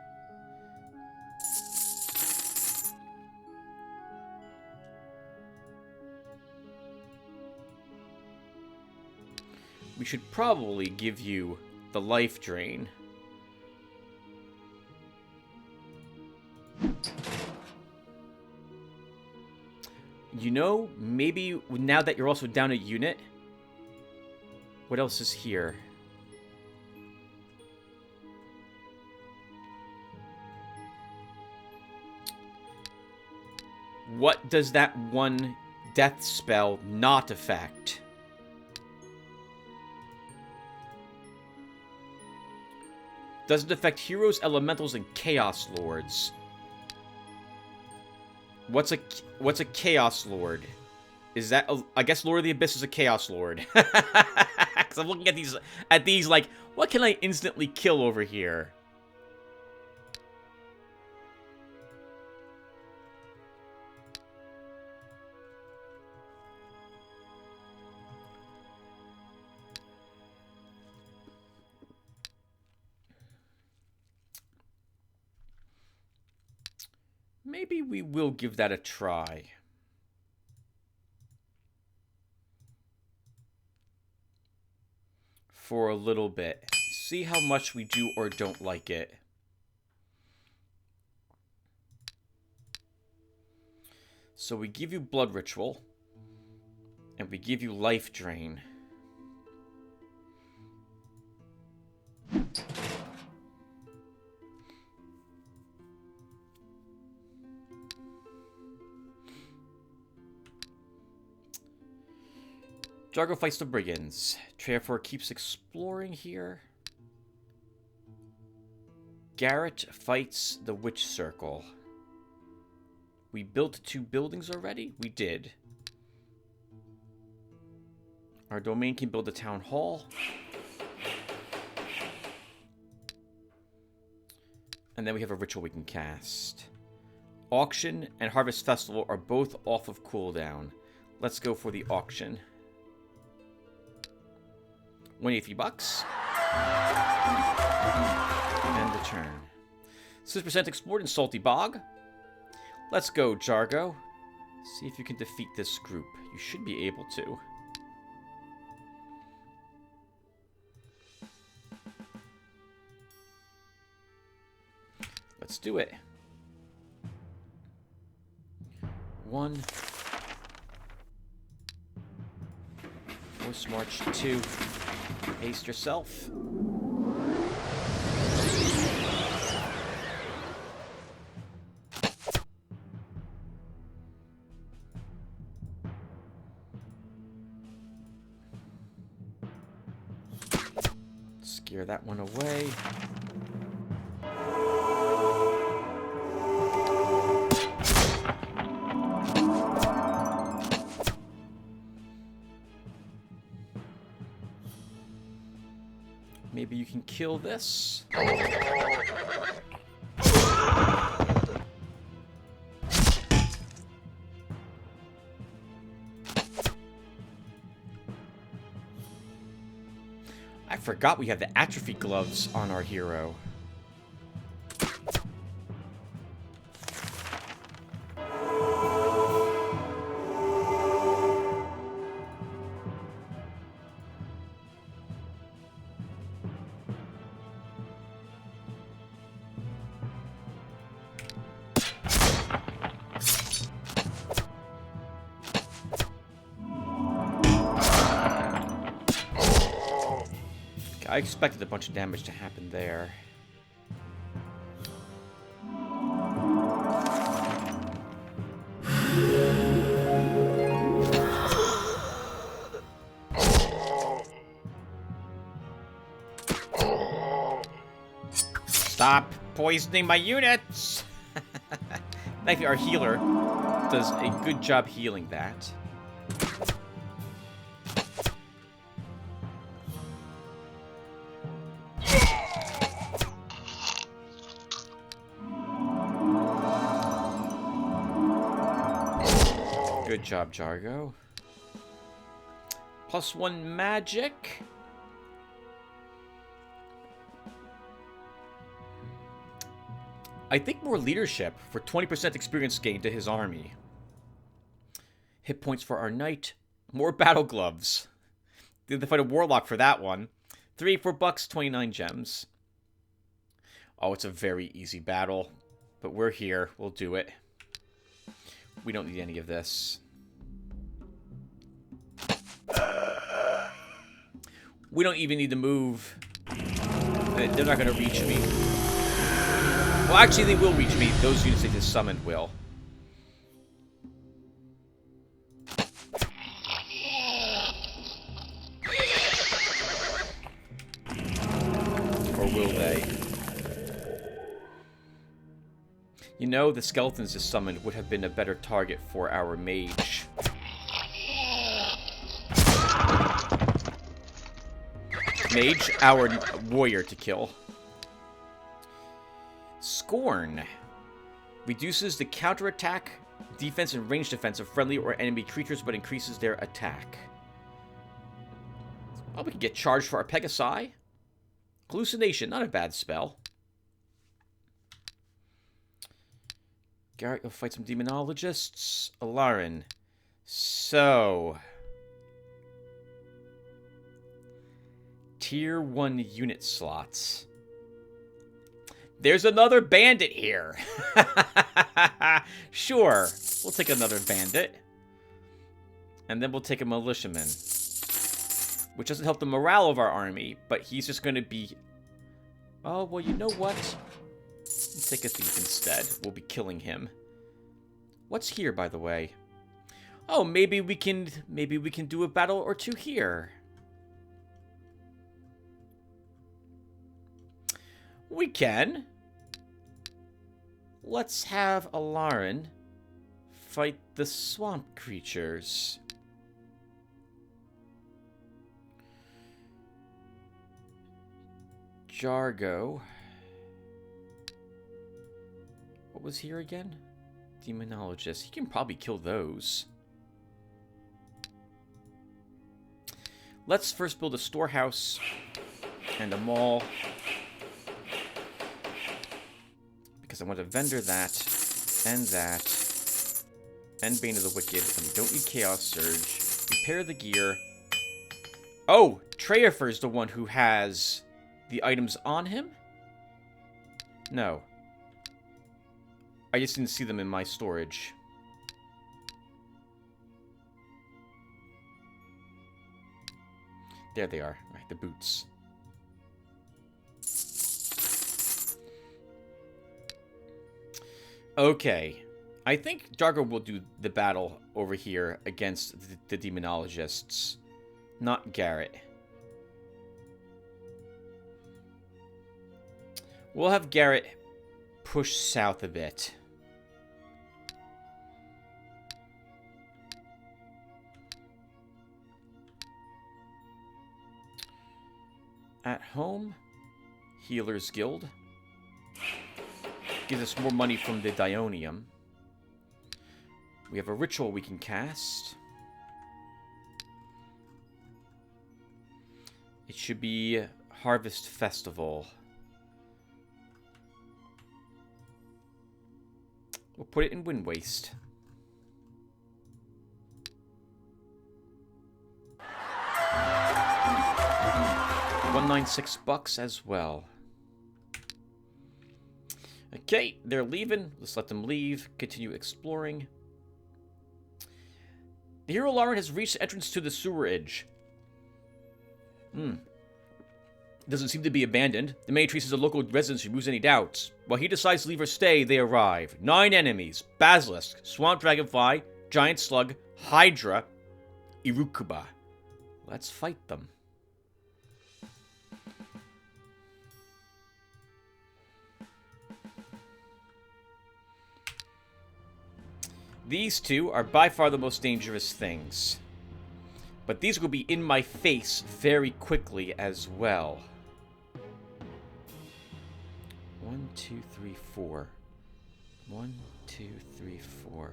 We should probably give you the Life Drain. You know, maybe now that you're also down a unit... What else is here? What does that one death spell not affect? Doesn't affect heroes, elementals, and chaos lords. What's a chaos lord? Is that I guess Lord of the Abyss is a chaos lord. Cause I'm looking at these like, What can I instantly kill over here? Maybe we will give that a try. For a little bit. See how much we do or don't like it. So we give you Blood Ritual. And we give you Life Drain. Jargo fights the brigands. Trafor keeps exploring here. Garrett fights the witch circle. We built 2 buildings already? We did. Our domain can build a town hall. And then we have a ritual we can cast. Auction and Harvest Festival are both off of cooldown. Let's go for the auction. 183 bucks. And the turn. 6% explored in Salty Bog. Let's go, Jargo. See if you can defeat this group. You should be able to. Let's do it. 1. Force March 2. Haste yourself. Scare that one away. Maybe you can kill this. I forgot we have the atrophy gloves on our hero. I expected a bunch of damage to happen there. Stop poisoning my units! Thankfully, our healer does a good job healing that. Good job, Jargo. +1 magic. I think more leadership for 20% experience gain to his army. Hit points for our knight. More battle gloves. Did they fight a warlock for that one? 3 for bucks, 29 gems. Oh, it's a very easy battle. But we're here. We'll do it. We don't need any of this. We don't even need to move. They're not going to reach me. Well, actually, they will reach me. Those units they just summoned will. Or will they? You know, the skeletons just summoned would have been a better target for our mage. mage, our warrior to kill. Scorn. Reduces the counterattack, defense, and range defense of friendly or enemy creatures, but increases their attack. Oh, we can get charged for our Pegasi. Hallucination, not a bad spell. Garrett, go fight some demonologists. Alarin. So... Tier 1 unit slots. There's another bandit here. Sure. We'll take another bandit. And then we'll take a militiaman. Which doesn't help the morale of our army, but he's just going to be... Oh, well, you know what? We'll take a thief instead. We'll be killing him. What's here, by the way? Oh, maybe we can do a battle or two here. We can. Let's have Alarin fight the swamp creatures. Jargo. What was here again? Demonologist. He can probably kill those. Let's first build a storehouse and a mall. Because I want to vendor that, and Bane of the Wicked, and we don't need Chaos Surge. Repair the gear. Oh! Treyafer's the one who has the items on him? No. I just didn't see them in my storage. There they are. Right, the boots. Okay. I think Jargo will do the battle over here against the demonologists. Not Garrett. We'll have Garrett push south a bit. At home, Healer's Guild. Gives us more money from the Dionium. We have a ritual we can cast. It should be Harvest Festival. We'll put it in Wind Waste. $196 as well. Okay, they're leaving. Let's let them leave. Continue exploring. The hero Lauren has reached the entrance to the sewerage. Doesn't seem to be abandoned. The matrice is a local resident who removes any doubts. While he decides to leave or stay, they arrive. 9 enemies. Basilisk, Swamp Dragonfly, Giant Slug, Hydra, Irukuba. Let's fight them. These two are by far the most dangerous things. But these will be in my face very quickly as well. 1, 2, 3, 4. 1, 2, 3, 4.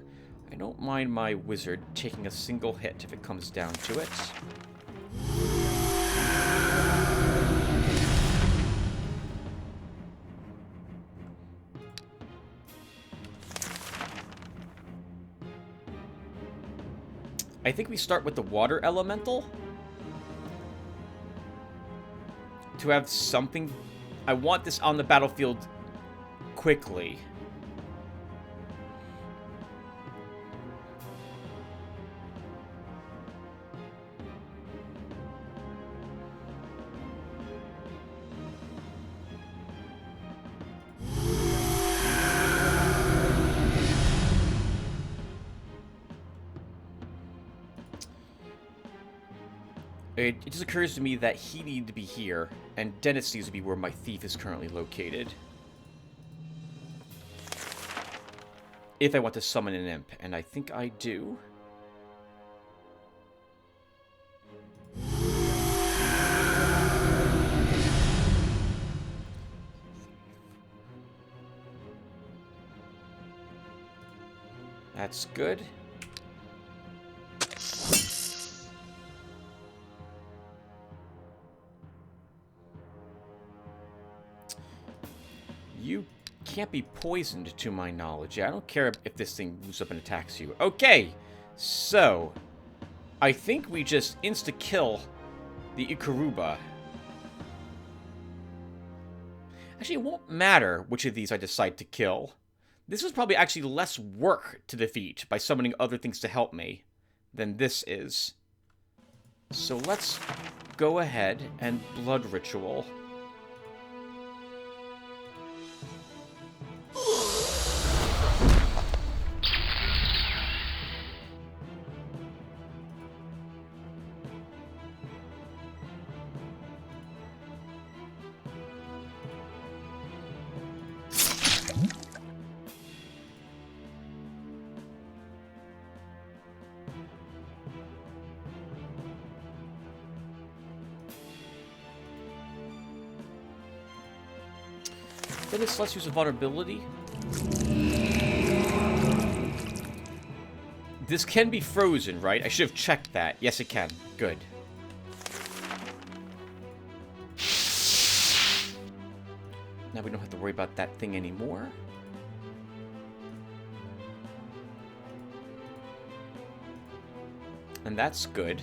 I don't mind my wizard taking a single hit if it comes down to it. I think we start with the water elemental. To have something... I want this on the battlefield quickly. It just occurs to me that he needs to be here, and Dennis needs to be where my thief is currently located. If I want to summon an imp, and I think I do. That's good. You can't be poisoned, to my knowledge. Yeah, I don't care if this thing moves up and attacks you. Okay, so I think we just insta-kill the Ikaruba. Actually, it won't matter which of these I decide to kill. This was probably actually less work to defeat by summoning other things to help me than this is. So let's go ahead and blood ritual. Then it's less use of vulnerability. This can be frozen, right? I should have checked that. Yes, it can. Good. Now we don't have to worry about that thing anymore. And that's good.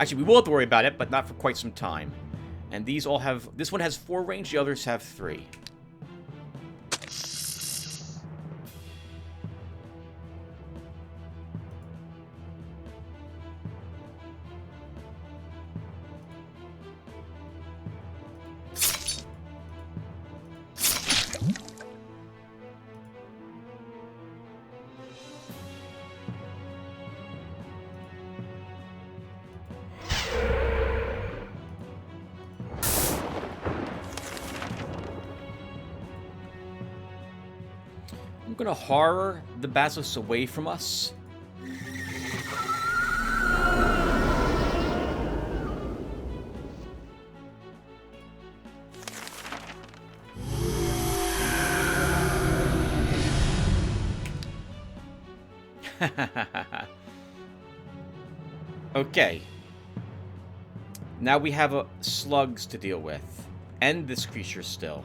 Actually, we will have to worry about it, but not for quite some time. And these all have... This one has 4 range, the others have 3. I'm gonna horror the basilisk away from us. Okay. Now we have slugs to deal with. And this creature still.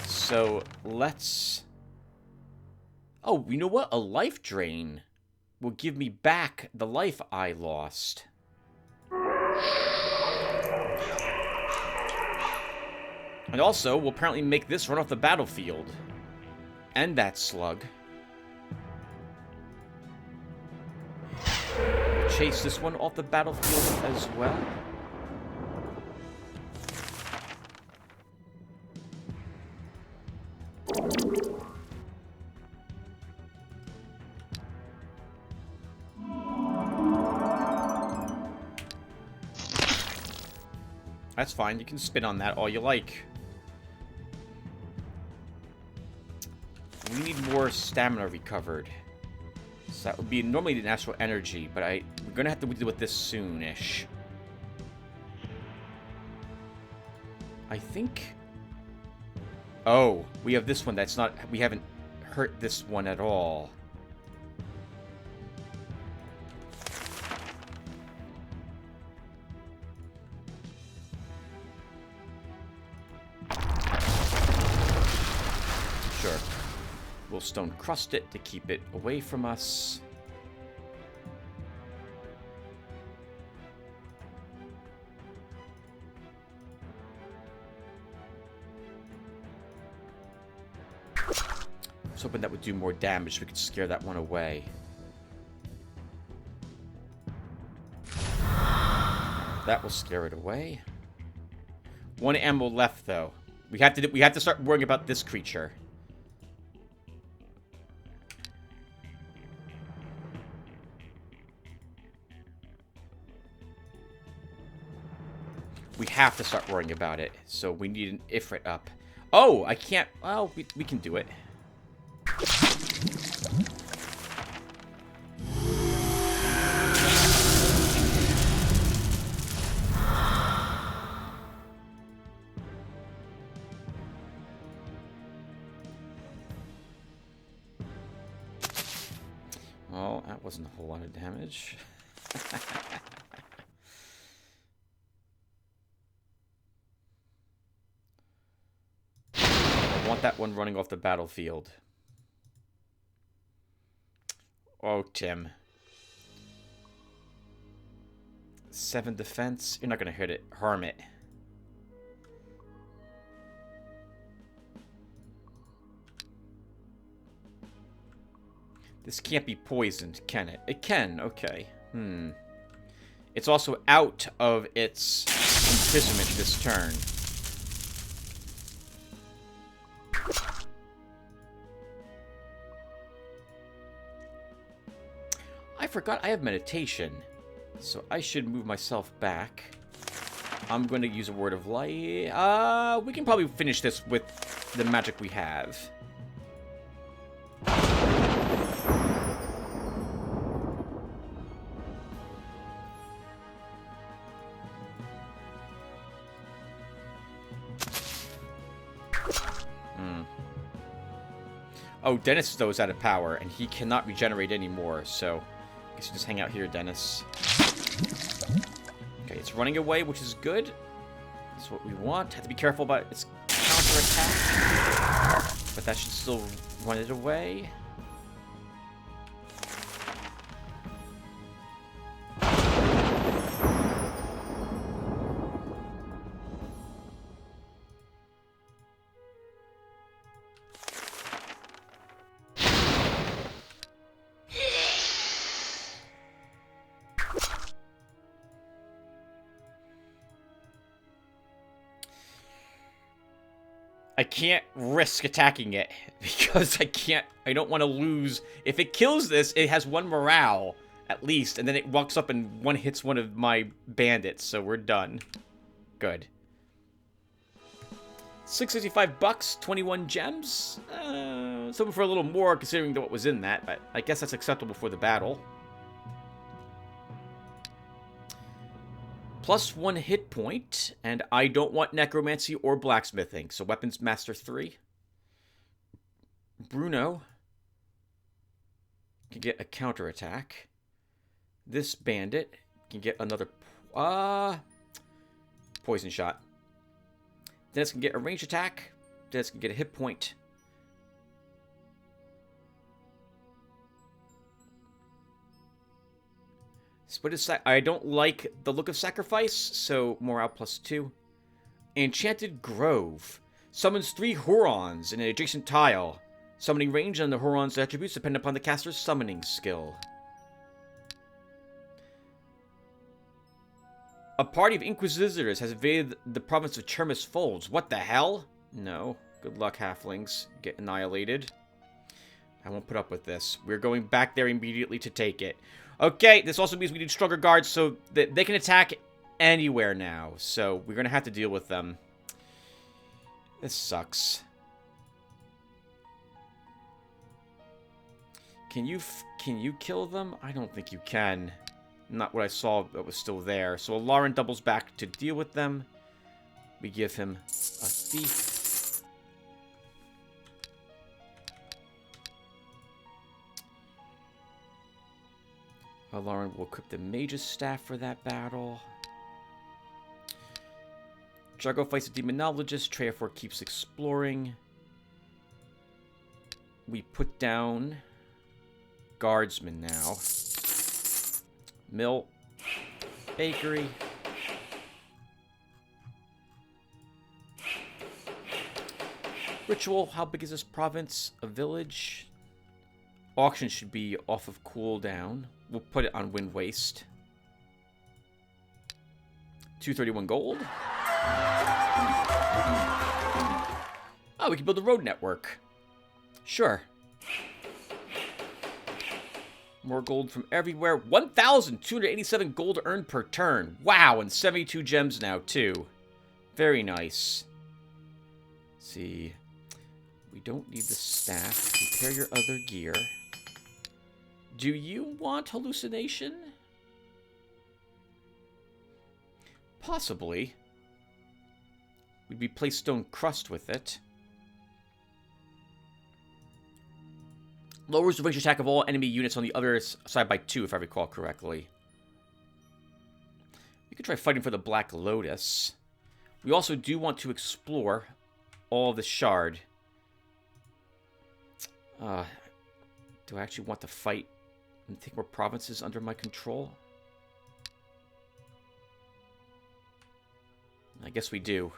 So, let's... Oh, you know what? A life drain will give me back the life I lost. And also, will apparently make this run off the battlefield. And that slug. Chase this one off the battlefield as well. That's fine, you can spin on that all you like. We need more stamina recovered. So that would be normally the natural energy, but we're gonna have to deal with this soonish. I think... Oh, we have this one that's not... We haven't hurt this one at all. Sure. We'll stone crust it to keep it away from us. I was hoping that would do more damage so we could scare that one away. That will scare it away. 1 ammo left, though. We have to start worrying about this creature. We have to start worrying about it, so we need an Ifrit up. Oh, I can't... Well, we can do it. Well, that wasn't a whole lot of damage. I want that one running off the battlefield. Oh, Tim. 7 defense. You're not going to hit it. Harm it. This can't be poisoned, can it? It can. Okay. It's also out of its imprisonment this turn. I forgot I have meditation. So I should move myself back. I'm going to use a word of light. We can probably finish this with the magic we have. Oh, Dennis, though, is out of power, and he cannot regenerate anymore, so I guess you just hang out here, Dennis. Okay, it's running away, which is good. That's what we want. Have to be careful about its counterattack, but that should still run it away. I can't risk attacking it because I don't want to lose. If it kills this, it has 1 morale at least, and then it walks up and one hits one of my bandits, so we're done. Good. $665, 21 gems. Something for a little more considering what was in that, but I guess that's acceptable for the battle. +1 hit point, and I don't want necromancy or blacksmithing, so weapons master 3. Bruno can get a counterattack. This bandit can get another poison shot. Dennis can get a range attack. Dennis can get a hit point. I don't like the look of sacrifice, so morale +2. Enchanted Grove. Summons 3 Hurons in an adjacent tile. Summoning range on the Huron's attributes depend upon the caster's summoning skill. A party of Inquisitors has invaded the province of Chermis Folds. What the hell? No. Good luck, halflings. Get annihilated. I won't put up with this. We're going back there immediately to take it. Okay, this also means we need stronger guards so that they can attack anywhere now. So we're going to have to deal with them. This sucks. Can you kill them? I don't think you can. Not what I saw that was still there. So Lauren doubles back to deal with them. We give him a thief. Lauren will equip the Mage's Staff for that battle. Jargo fights a Demonologist. Treyafor keeps exploring. We put down Guardsmen now. Mill. Bakery. Ritual. How big is this province? A village. Auction should be off of cooldown. We'll put it on Wind Waste. 231 gold. Oh, we can build a road network. Sure. More gold from everywhere. 1,287 gold earned per turn. Wow, and 72 gems now, too. Very nice. Let's see. We don't need the staff. Repair your other gear. Do you want hallucination? Possibly. We'd replace stone crust with it. Lowers the range attack of all enemy units on the other side by 2, if I recall correctly. We could try fighting for the Black Lotus. We also do want to explore all of the Shard. Do I actually want to fight and take more provinces under my control? I guess we do.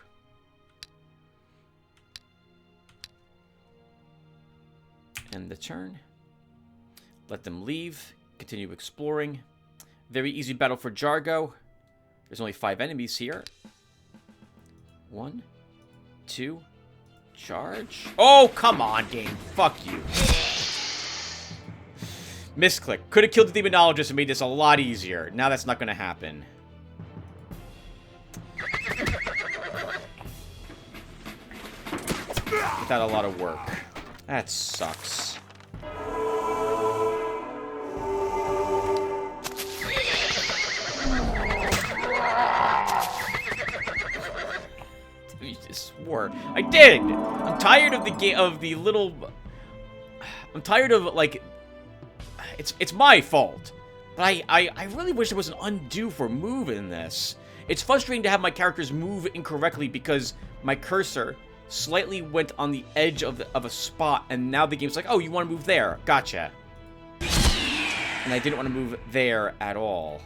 End the turn. Let them leave. Continue exploring. Very easy battle for Jargo. There's only 5 enemies here. 1, 2, charge. Oh, come on, game. Fuck you. Misclick. Could have killed the Demonologist and made this a lot easier. Now that's not going to happen. Without a lot of work. That sucks. You just swore. I did! I'm tired of the game of the little... I'm tired of, like... It's my fault. But I really wish there was an undo for move in this. It's frustrating to have my characters move incorrectly because my cursor slightly went on the edge of a spot, and now the game's like, oh, you want to move there. Gotcha. And I didn't want to move there at all.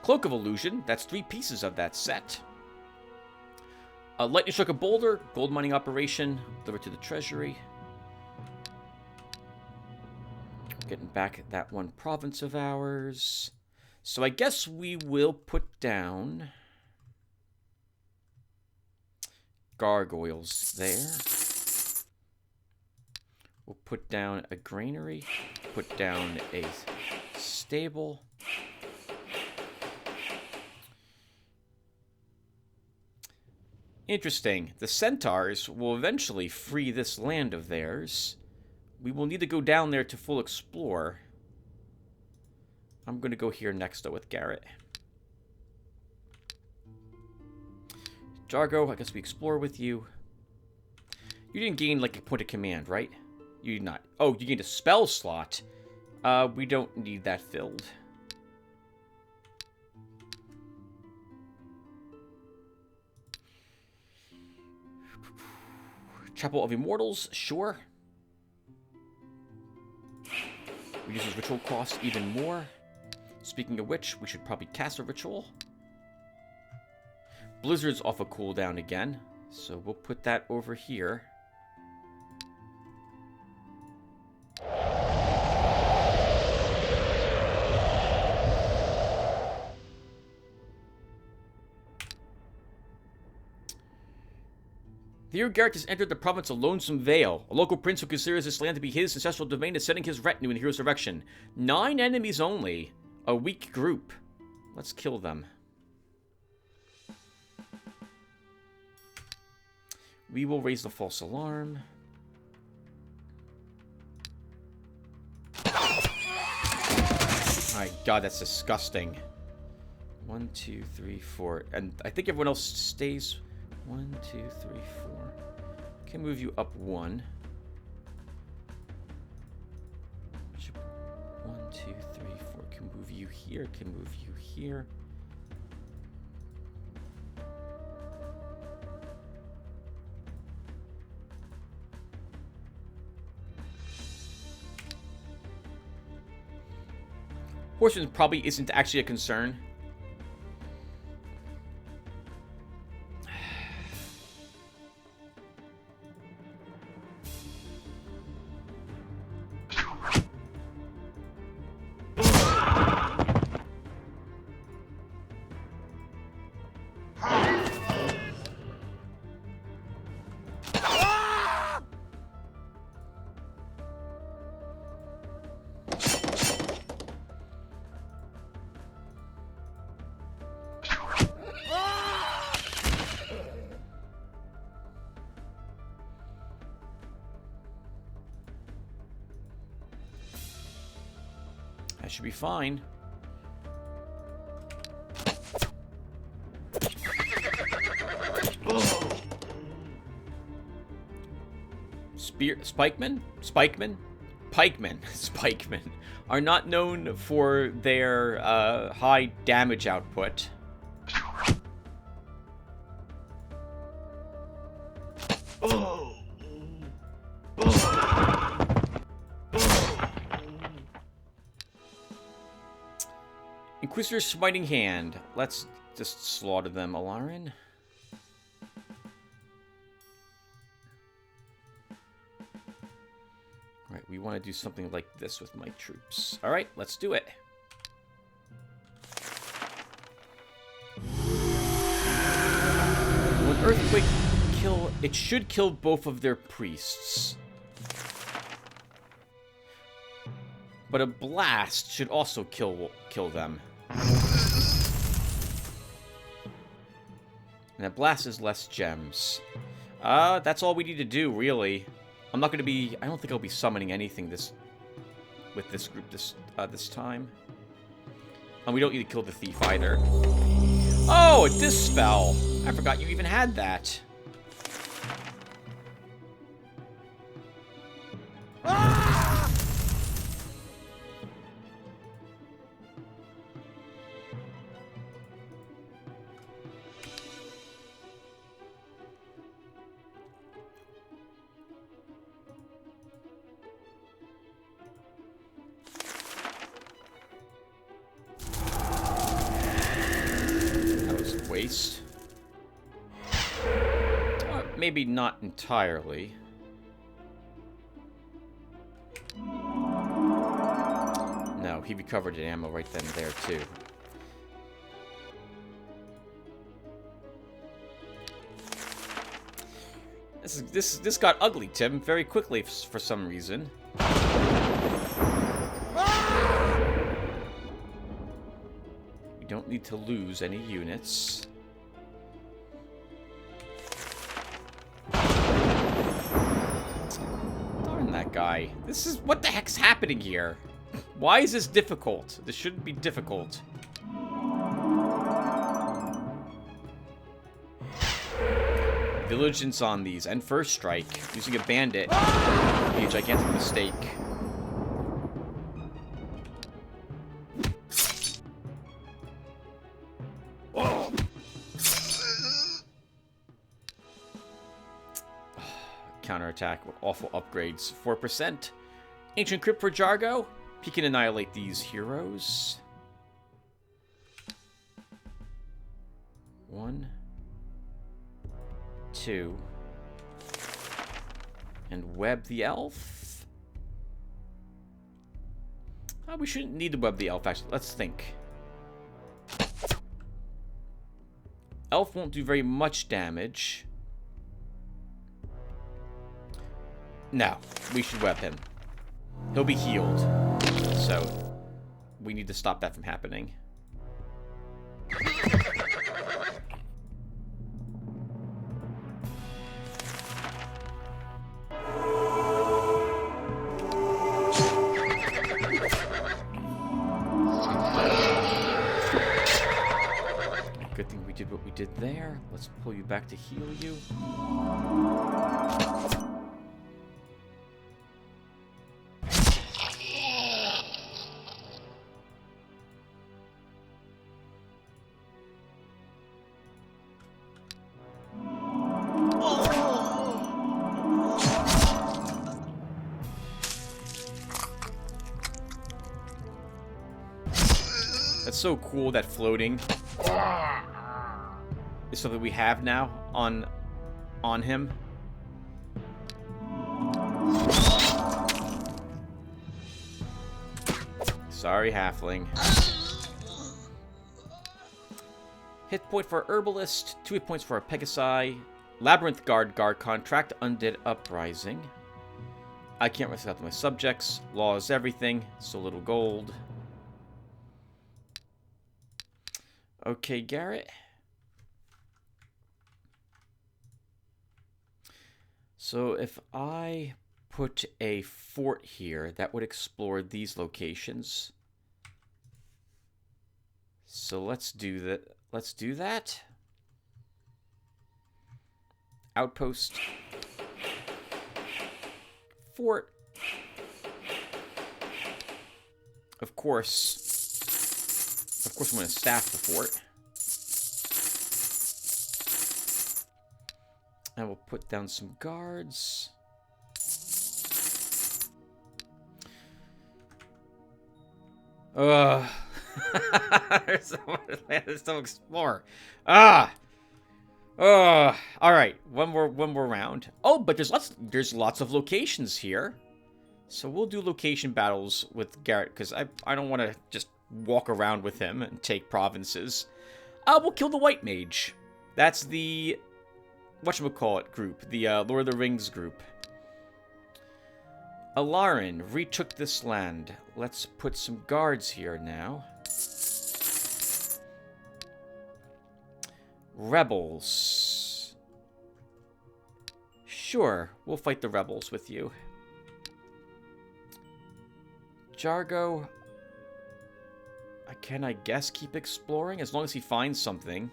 Cloak of Illusion. That's 3 pieces of that set. Lightning Struck a Boulder, gold mining operation, delivered to the treasury. Getting back that 1 province of ours. So I guess we will put down gargoyles there. We'll put down a granary, put down a stable. Interesting. The centaurs will eventually free this land of theirs. We will need to go down there to full explore. I'm going to go here next, though, with Garrett. Jargo, I guess we explore with you. You didn't gain, like, a point of command, right? You did not. Oh, you gained a spell slot. We don't need that filled. Chapel of Immortals, sure. Reduces ritual costs even more. Speaking of which, we should probably cast a ritual. Blizzard's off a cooldown again, so we'll put that over here. The year Garrett has entered the province of Lonesome Vale. A local prince who considers this land to be his ancestral domain is sending his retinue in the hero's direction. 9 enemies only. A weak group. Let's kill them. We will raise the false alarm. My god, that's disgusting. 1, 2, 3, 4. And I think everyone else stays... 1, 2, 3, 4. Can move you up 1. 1, 2, 3, 4. Can move you here. Can move you here. Horseman probably isn't actually a concern. That should be fine. Spikemen? Spikemen are not known for their high damage output. Inquisitor's Smiting Hand. Let's just slaughter them, Alarin. Alright, we want to do something like this with my troops. Alright, let's do it. When Earthquake kill... It should kill both of their priests. But a blast should also kill them. And a blast is less gems. That's all we need to do, really. I'm not going to be... I don't think I'll be summoning anything with this group this time. And we don't need to kill the thief either. Oh, a Dispel! I forgot you even had that. Waste. Maybe not entirely. No, he recovered an ammo right then and there too. This got ugly, Tim, very quickly for some reason. We don't need to lose any units. Darn that guy. This is... What the heck's happening here? Why is this difficult? This shouldn't be difficult. Diligence on these, and first strike. Using a bandit would be a gigantic mistake. Counterattack with awful upgrades. 4%. Ancient Crypt for Jargo. He can annihilate these heroes. 1, 2. And web the elf. Oh, we shouldn't need to web the elf, actually. Let's think. Elf won't do very much damage. No, we should web him. He'll be healed. So, we need to stop that from happening. Good thing we did what we did there. Let's pull you back to heal you. That's so cool that floating is something we have now on him. Sorry, halfling. Hit point for Herbalist, 2 hit points for a Pegasi, Labyrinth Guard contract, Undead Uprising. I can't risk out to my subjects. Law is everything, so little gold. Okay, Garrett. So if I put a fort here, that would explore these locations. So let's do that. Let's do that. Outpost. Fort. Of course, I'm going to staff the fort. And we'll put down some guards. Ugh. There's so explore. Ah. All right. One more round. Oh, but there's lots of locations here. So we'll do location battles with Garrett because I don't want to just walk around with him and take provinces. We'll kill the White Mage. That's the whatchamacallit group, the Lord of the Rings group. Alarin retook this land. Let's put some guards here now. Rebels. Sure, we'll fight the rebels with you. Jargo. I guess keep exploring as long as he finds something.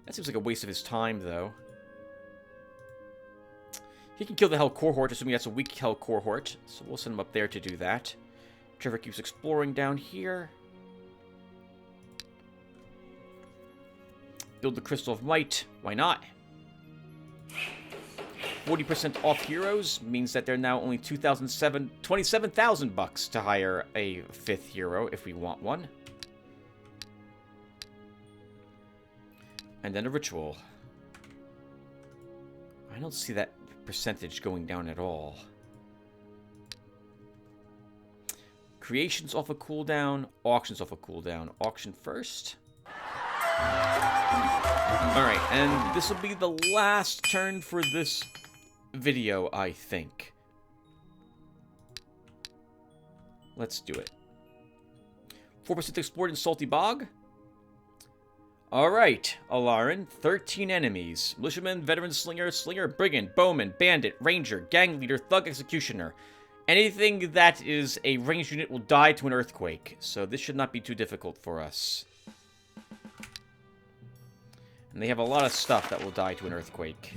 That seems like a waste of his time, though. He can kill the Hell Cohort, assuming that's a weak Hell Cohort. So we'll send him up there to do that. Trevor keeps exploring down here. Build the Crystal of Might. Why not? 40% off heroes means that they're now only 27,000 bucks to hire a 5th hero if we want one. And then a ritual. I don't see that percentage going down at all. Creations off a cooldown, auctions off a cooldown. Auction first. Alright, and this will be the last turn for this video, I think. Let's do it. 4% explored in Salty Bog. Alright, Alarin. 13 enemies. Militiaman, Veteran, Slinger, Brigand, Bowman, Bandit, Ranger, Gang Leader, Thug, Executioner. Anything that is a ranged unit will die to an earthquake, so this should not be too difficult for us. And they have a lot of stuff that will die to an earthquake.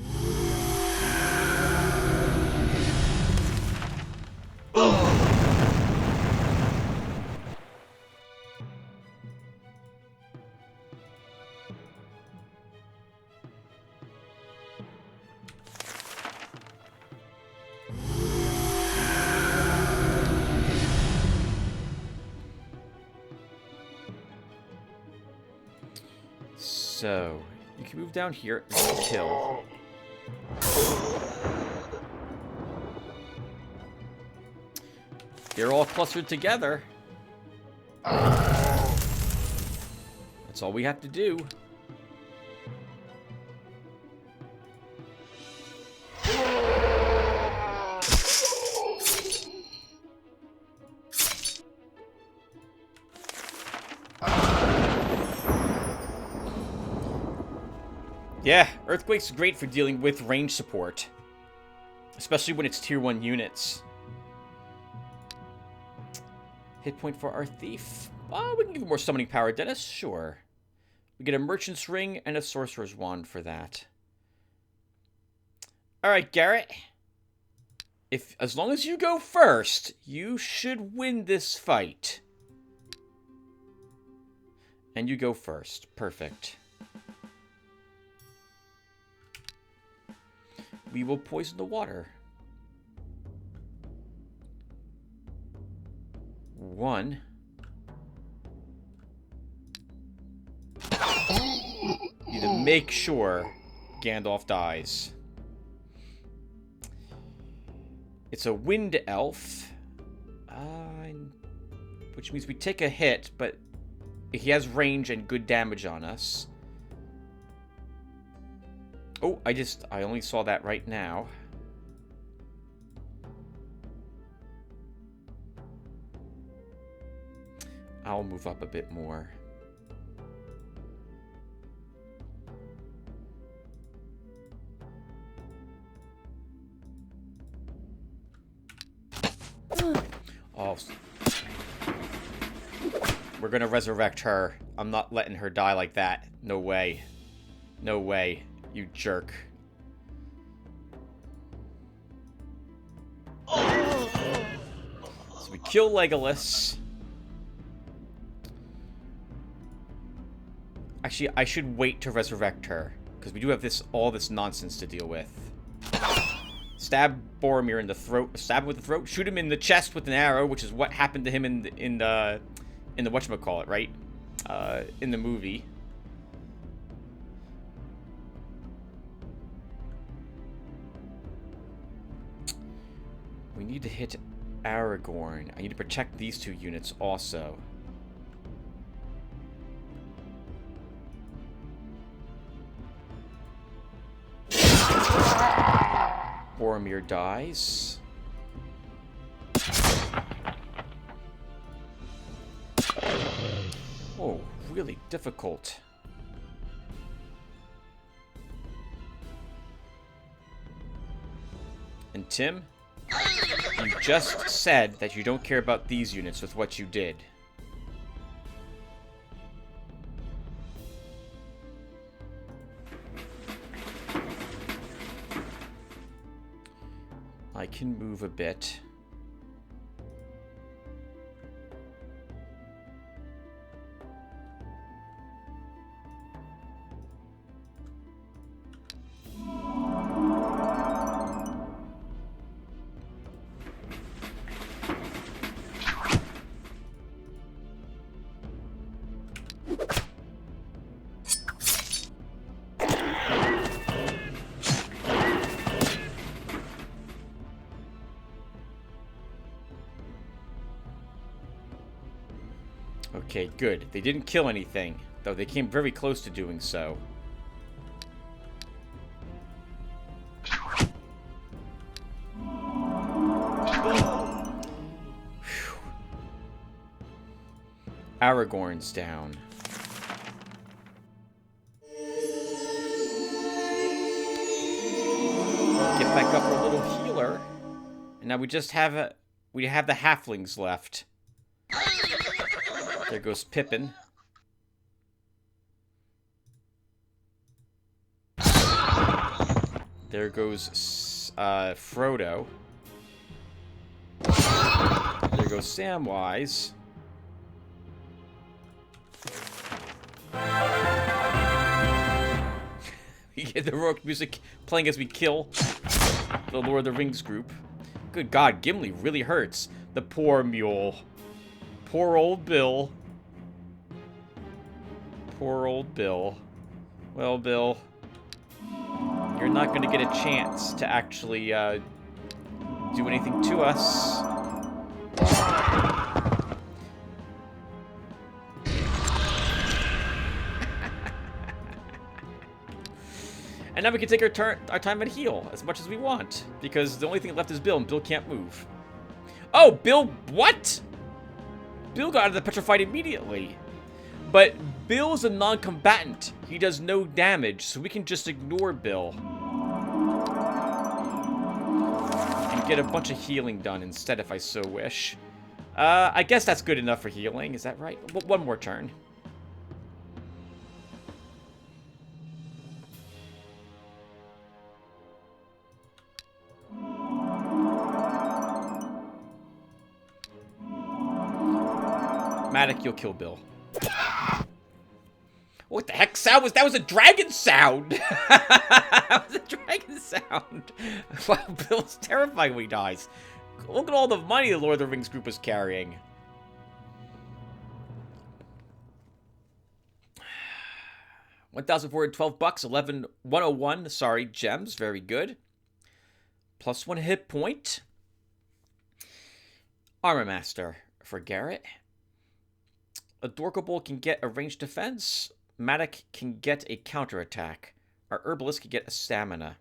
So, you can move down here and kill. They're all clustered together. That's all we have to do. Yeah, Earthquake's great for dealing with range support. Especially when it's tier 1 units. Hit point for our thief. We can give him more summoning power, Dennis. Sure. We get a merchant's ring and a sorcerer's wand for that. Alright, Garrett. As long as you go first, you should win this fight. And you go first. Perfect. We will poison the water. 1. Need to make sure Gandalf dies. It's a wind elf. Which means we take a hit, but he has range and good damage on us. Oh, I only saw that right now. I'll move up a bit more. Oh. We're gonna resurrect her. I'm not letting her die like that. No way. No way, you jerk. So we kill Legolas. Actually, I should wait to resurrect her, because we do have all this nonsense to deal with. Stab Boromir in the throat. Stab him with the throat. Shoot him in the chest with an arrow, which is what happened to him in the whatchamacallit, right? In the movie. We need to hit Aragorn. I need to protect these 2 units also. Boromir dies. Oh, really difficult. And Tim, you just said that you don't care about these units with what you did. I can move a bit. Okay, good. They didn't kill anything, though they came very close to doing so. Whew. Aragorn's down. Get back up our little healer. And now we just have the halflings left. There goes Pippin. There goes Frodo. There goes Samwise. We get the heroic music playing as we kill the Lord of the Rings group. Good God, Gimli really hurts. The poor mule. Poor old Bill. Poor old Bill. Well, Bill, you're not going to get a chance to actually do anything to us. And now we can take our time and heal as much as we want, because the only thing left is Bill, and Bill can't move. Oh, Bill, what? Bill got out of the petrified immediately. But Bill's a non-combatant. He does no damage, so we can just ignore Bill. And get a bunch of healing done instead if I so wish. I guess that's good enough for healing, is that right? One more turn. Matic, you'll kill Bill. What the heck sound was that? Was a dragon sound. That was a dragon sound. Wow, Bill's terrifying when he dies. Look at all the money the Lord of the Rings group is carrying. $1,412, 10101, sorry, gems, very good. +1 hit point. Armor Master for Garrett. Adorkable can get a ranged defense. Matic can get a counterattack. Our Herbalist can get a stamina.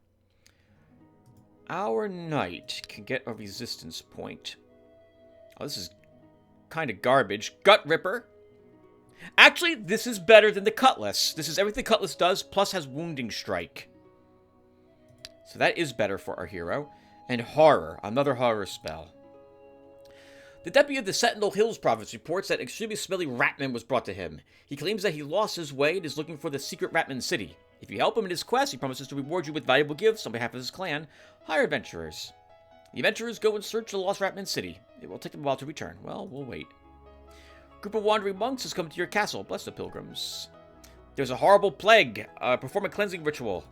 Our Knight can get a resistance point. Oh, this is kind of garbage. Gut Ripper. Actually, this is better than the Cutlass. This is everything Cutlass does, plus has Wounding Strike. So that is better for our hero. And Horror, another horror spell. The deputy of the Sentinel Hills province reports that extremely smelly Ratman was brought to him. He claims that he lost his way and is looking for the secret Ratman city. If you help him in his quest, he promises to reward you with valuable gifts on behalf of his clan. Hire adventurers. The adventurers go in search of the lost Ratman city. It will take them a while to return. Well, we'll wait. Group of wandering monks has come to your castle. Bless the pilgrims. There's a horrible plague. Perform a cleansing ritual.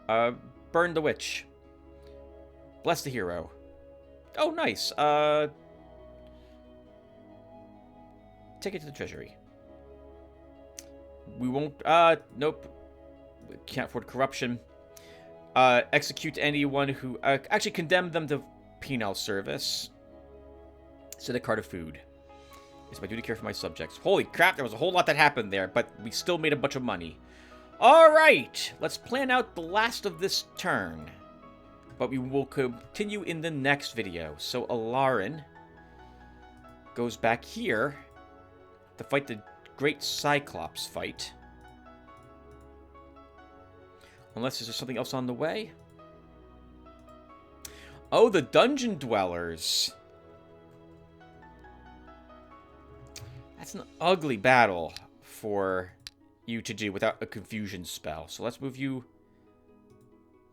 Burn the witch. Bless the hero. Oh, nice. Take it to the treasury. We won't, nope. We can't afford corruption. Execute anyone who, actually condemn them to penal service. Set a cart of food. It's my duty to care for my subjects. Holy crap, there was a whole lot that happened there, but we still made a bunch of money. Alright, let's plan out the last of this turn. But we will continue in the next video. So Alarin goes back here to fight the Great Cyclops fight. Unless there's something else on the way. Oh, the Dungeon Dwellers. That's an ugly battle for you to do without a confusion spell. So let's move you...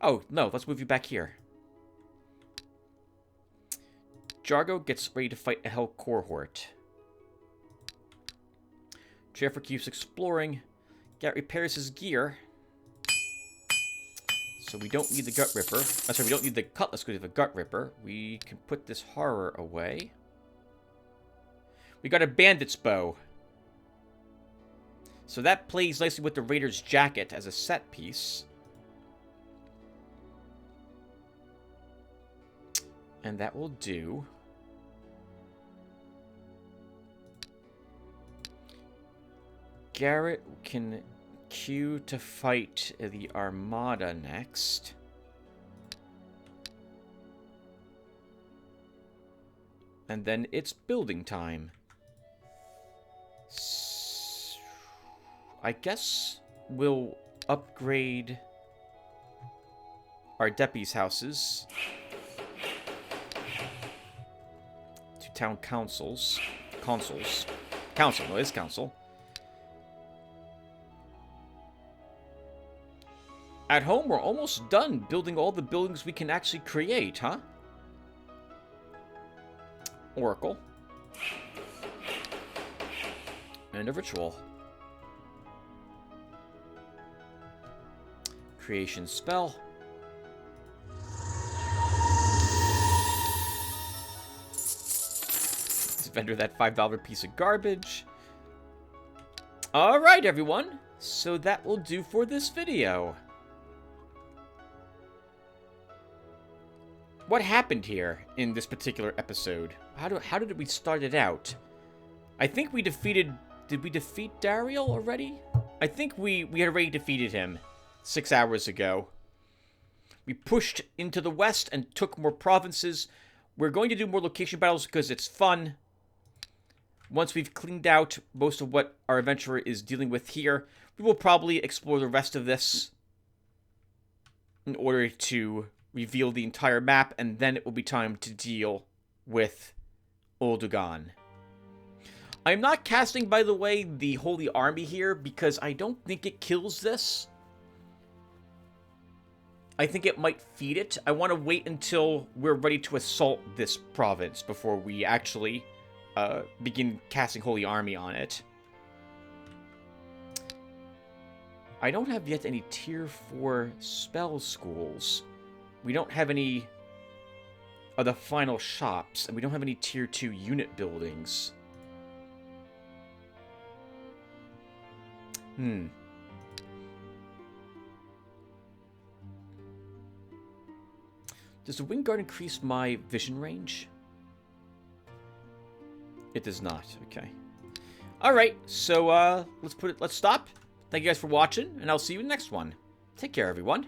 Oh, no, let's move you back here. Jargo gets ready to fight a Hell cohort. Trevor keeps exploring. Gat repairs his gear. So we don't need the Gut Ripper. Sorry, we don't need the Cutlass because we have a Gut Ripper. We can put this horror away. We got a Bandit's Bow. So that plays nicely with the Raider's Jacket as a set piece. And that will do. Garrett can queue to fight the Armada next. And then it's building time. I guess we'll upgrade our deputies' houses to town councils. Council, no, it's council. At home, we're almost done building all the buildings we can actually create, huh? Oracle. And a ritual. Creation spell. Let's vendor that $5 piece of garbage. Alright, everyone. So that will do for this video. What happened here in this particular episode? How did we start it out? I think we defeated... Did we defeat Dariel already? I think we had already defeated him 6 hours ago. We pushed into the west and took more provinces. We're going to do more location battles because it's fun. Once we've cleaned out most of what our adventurer is dealing with here, we will probably explore the rest of this in order to reveal the entire map, and then it will be time to deal with Uldugan. I'm not casting, by the way, the Holy Army here because I don't think it kills this. I think it might feed it. I want to wait until we're ready to assault this province before we actually begin casting Holy Army on it. I don't have yet any tier 4 spell schools. We don't have any of the final shops, and we don't have any tier 2 unit buildings. Does the Wing Guard increase my vision range? It does not. Okay. Alright, so let's stop. Thank you guys for watching, and I'll see you in the next one. Take care, everyone.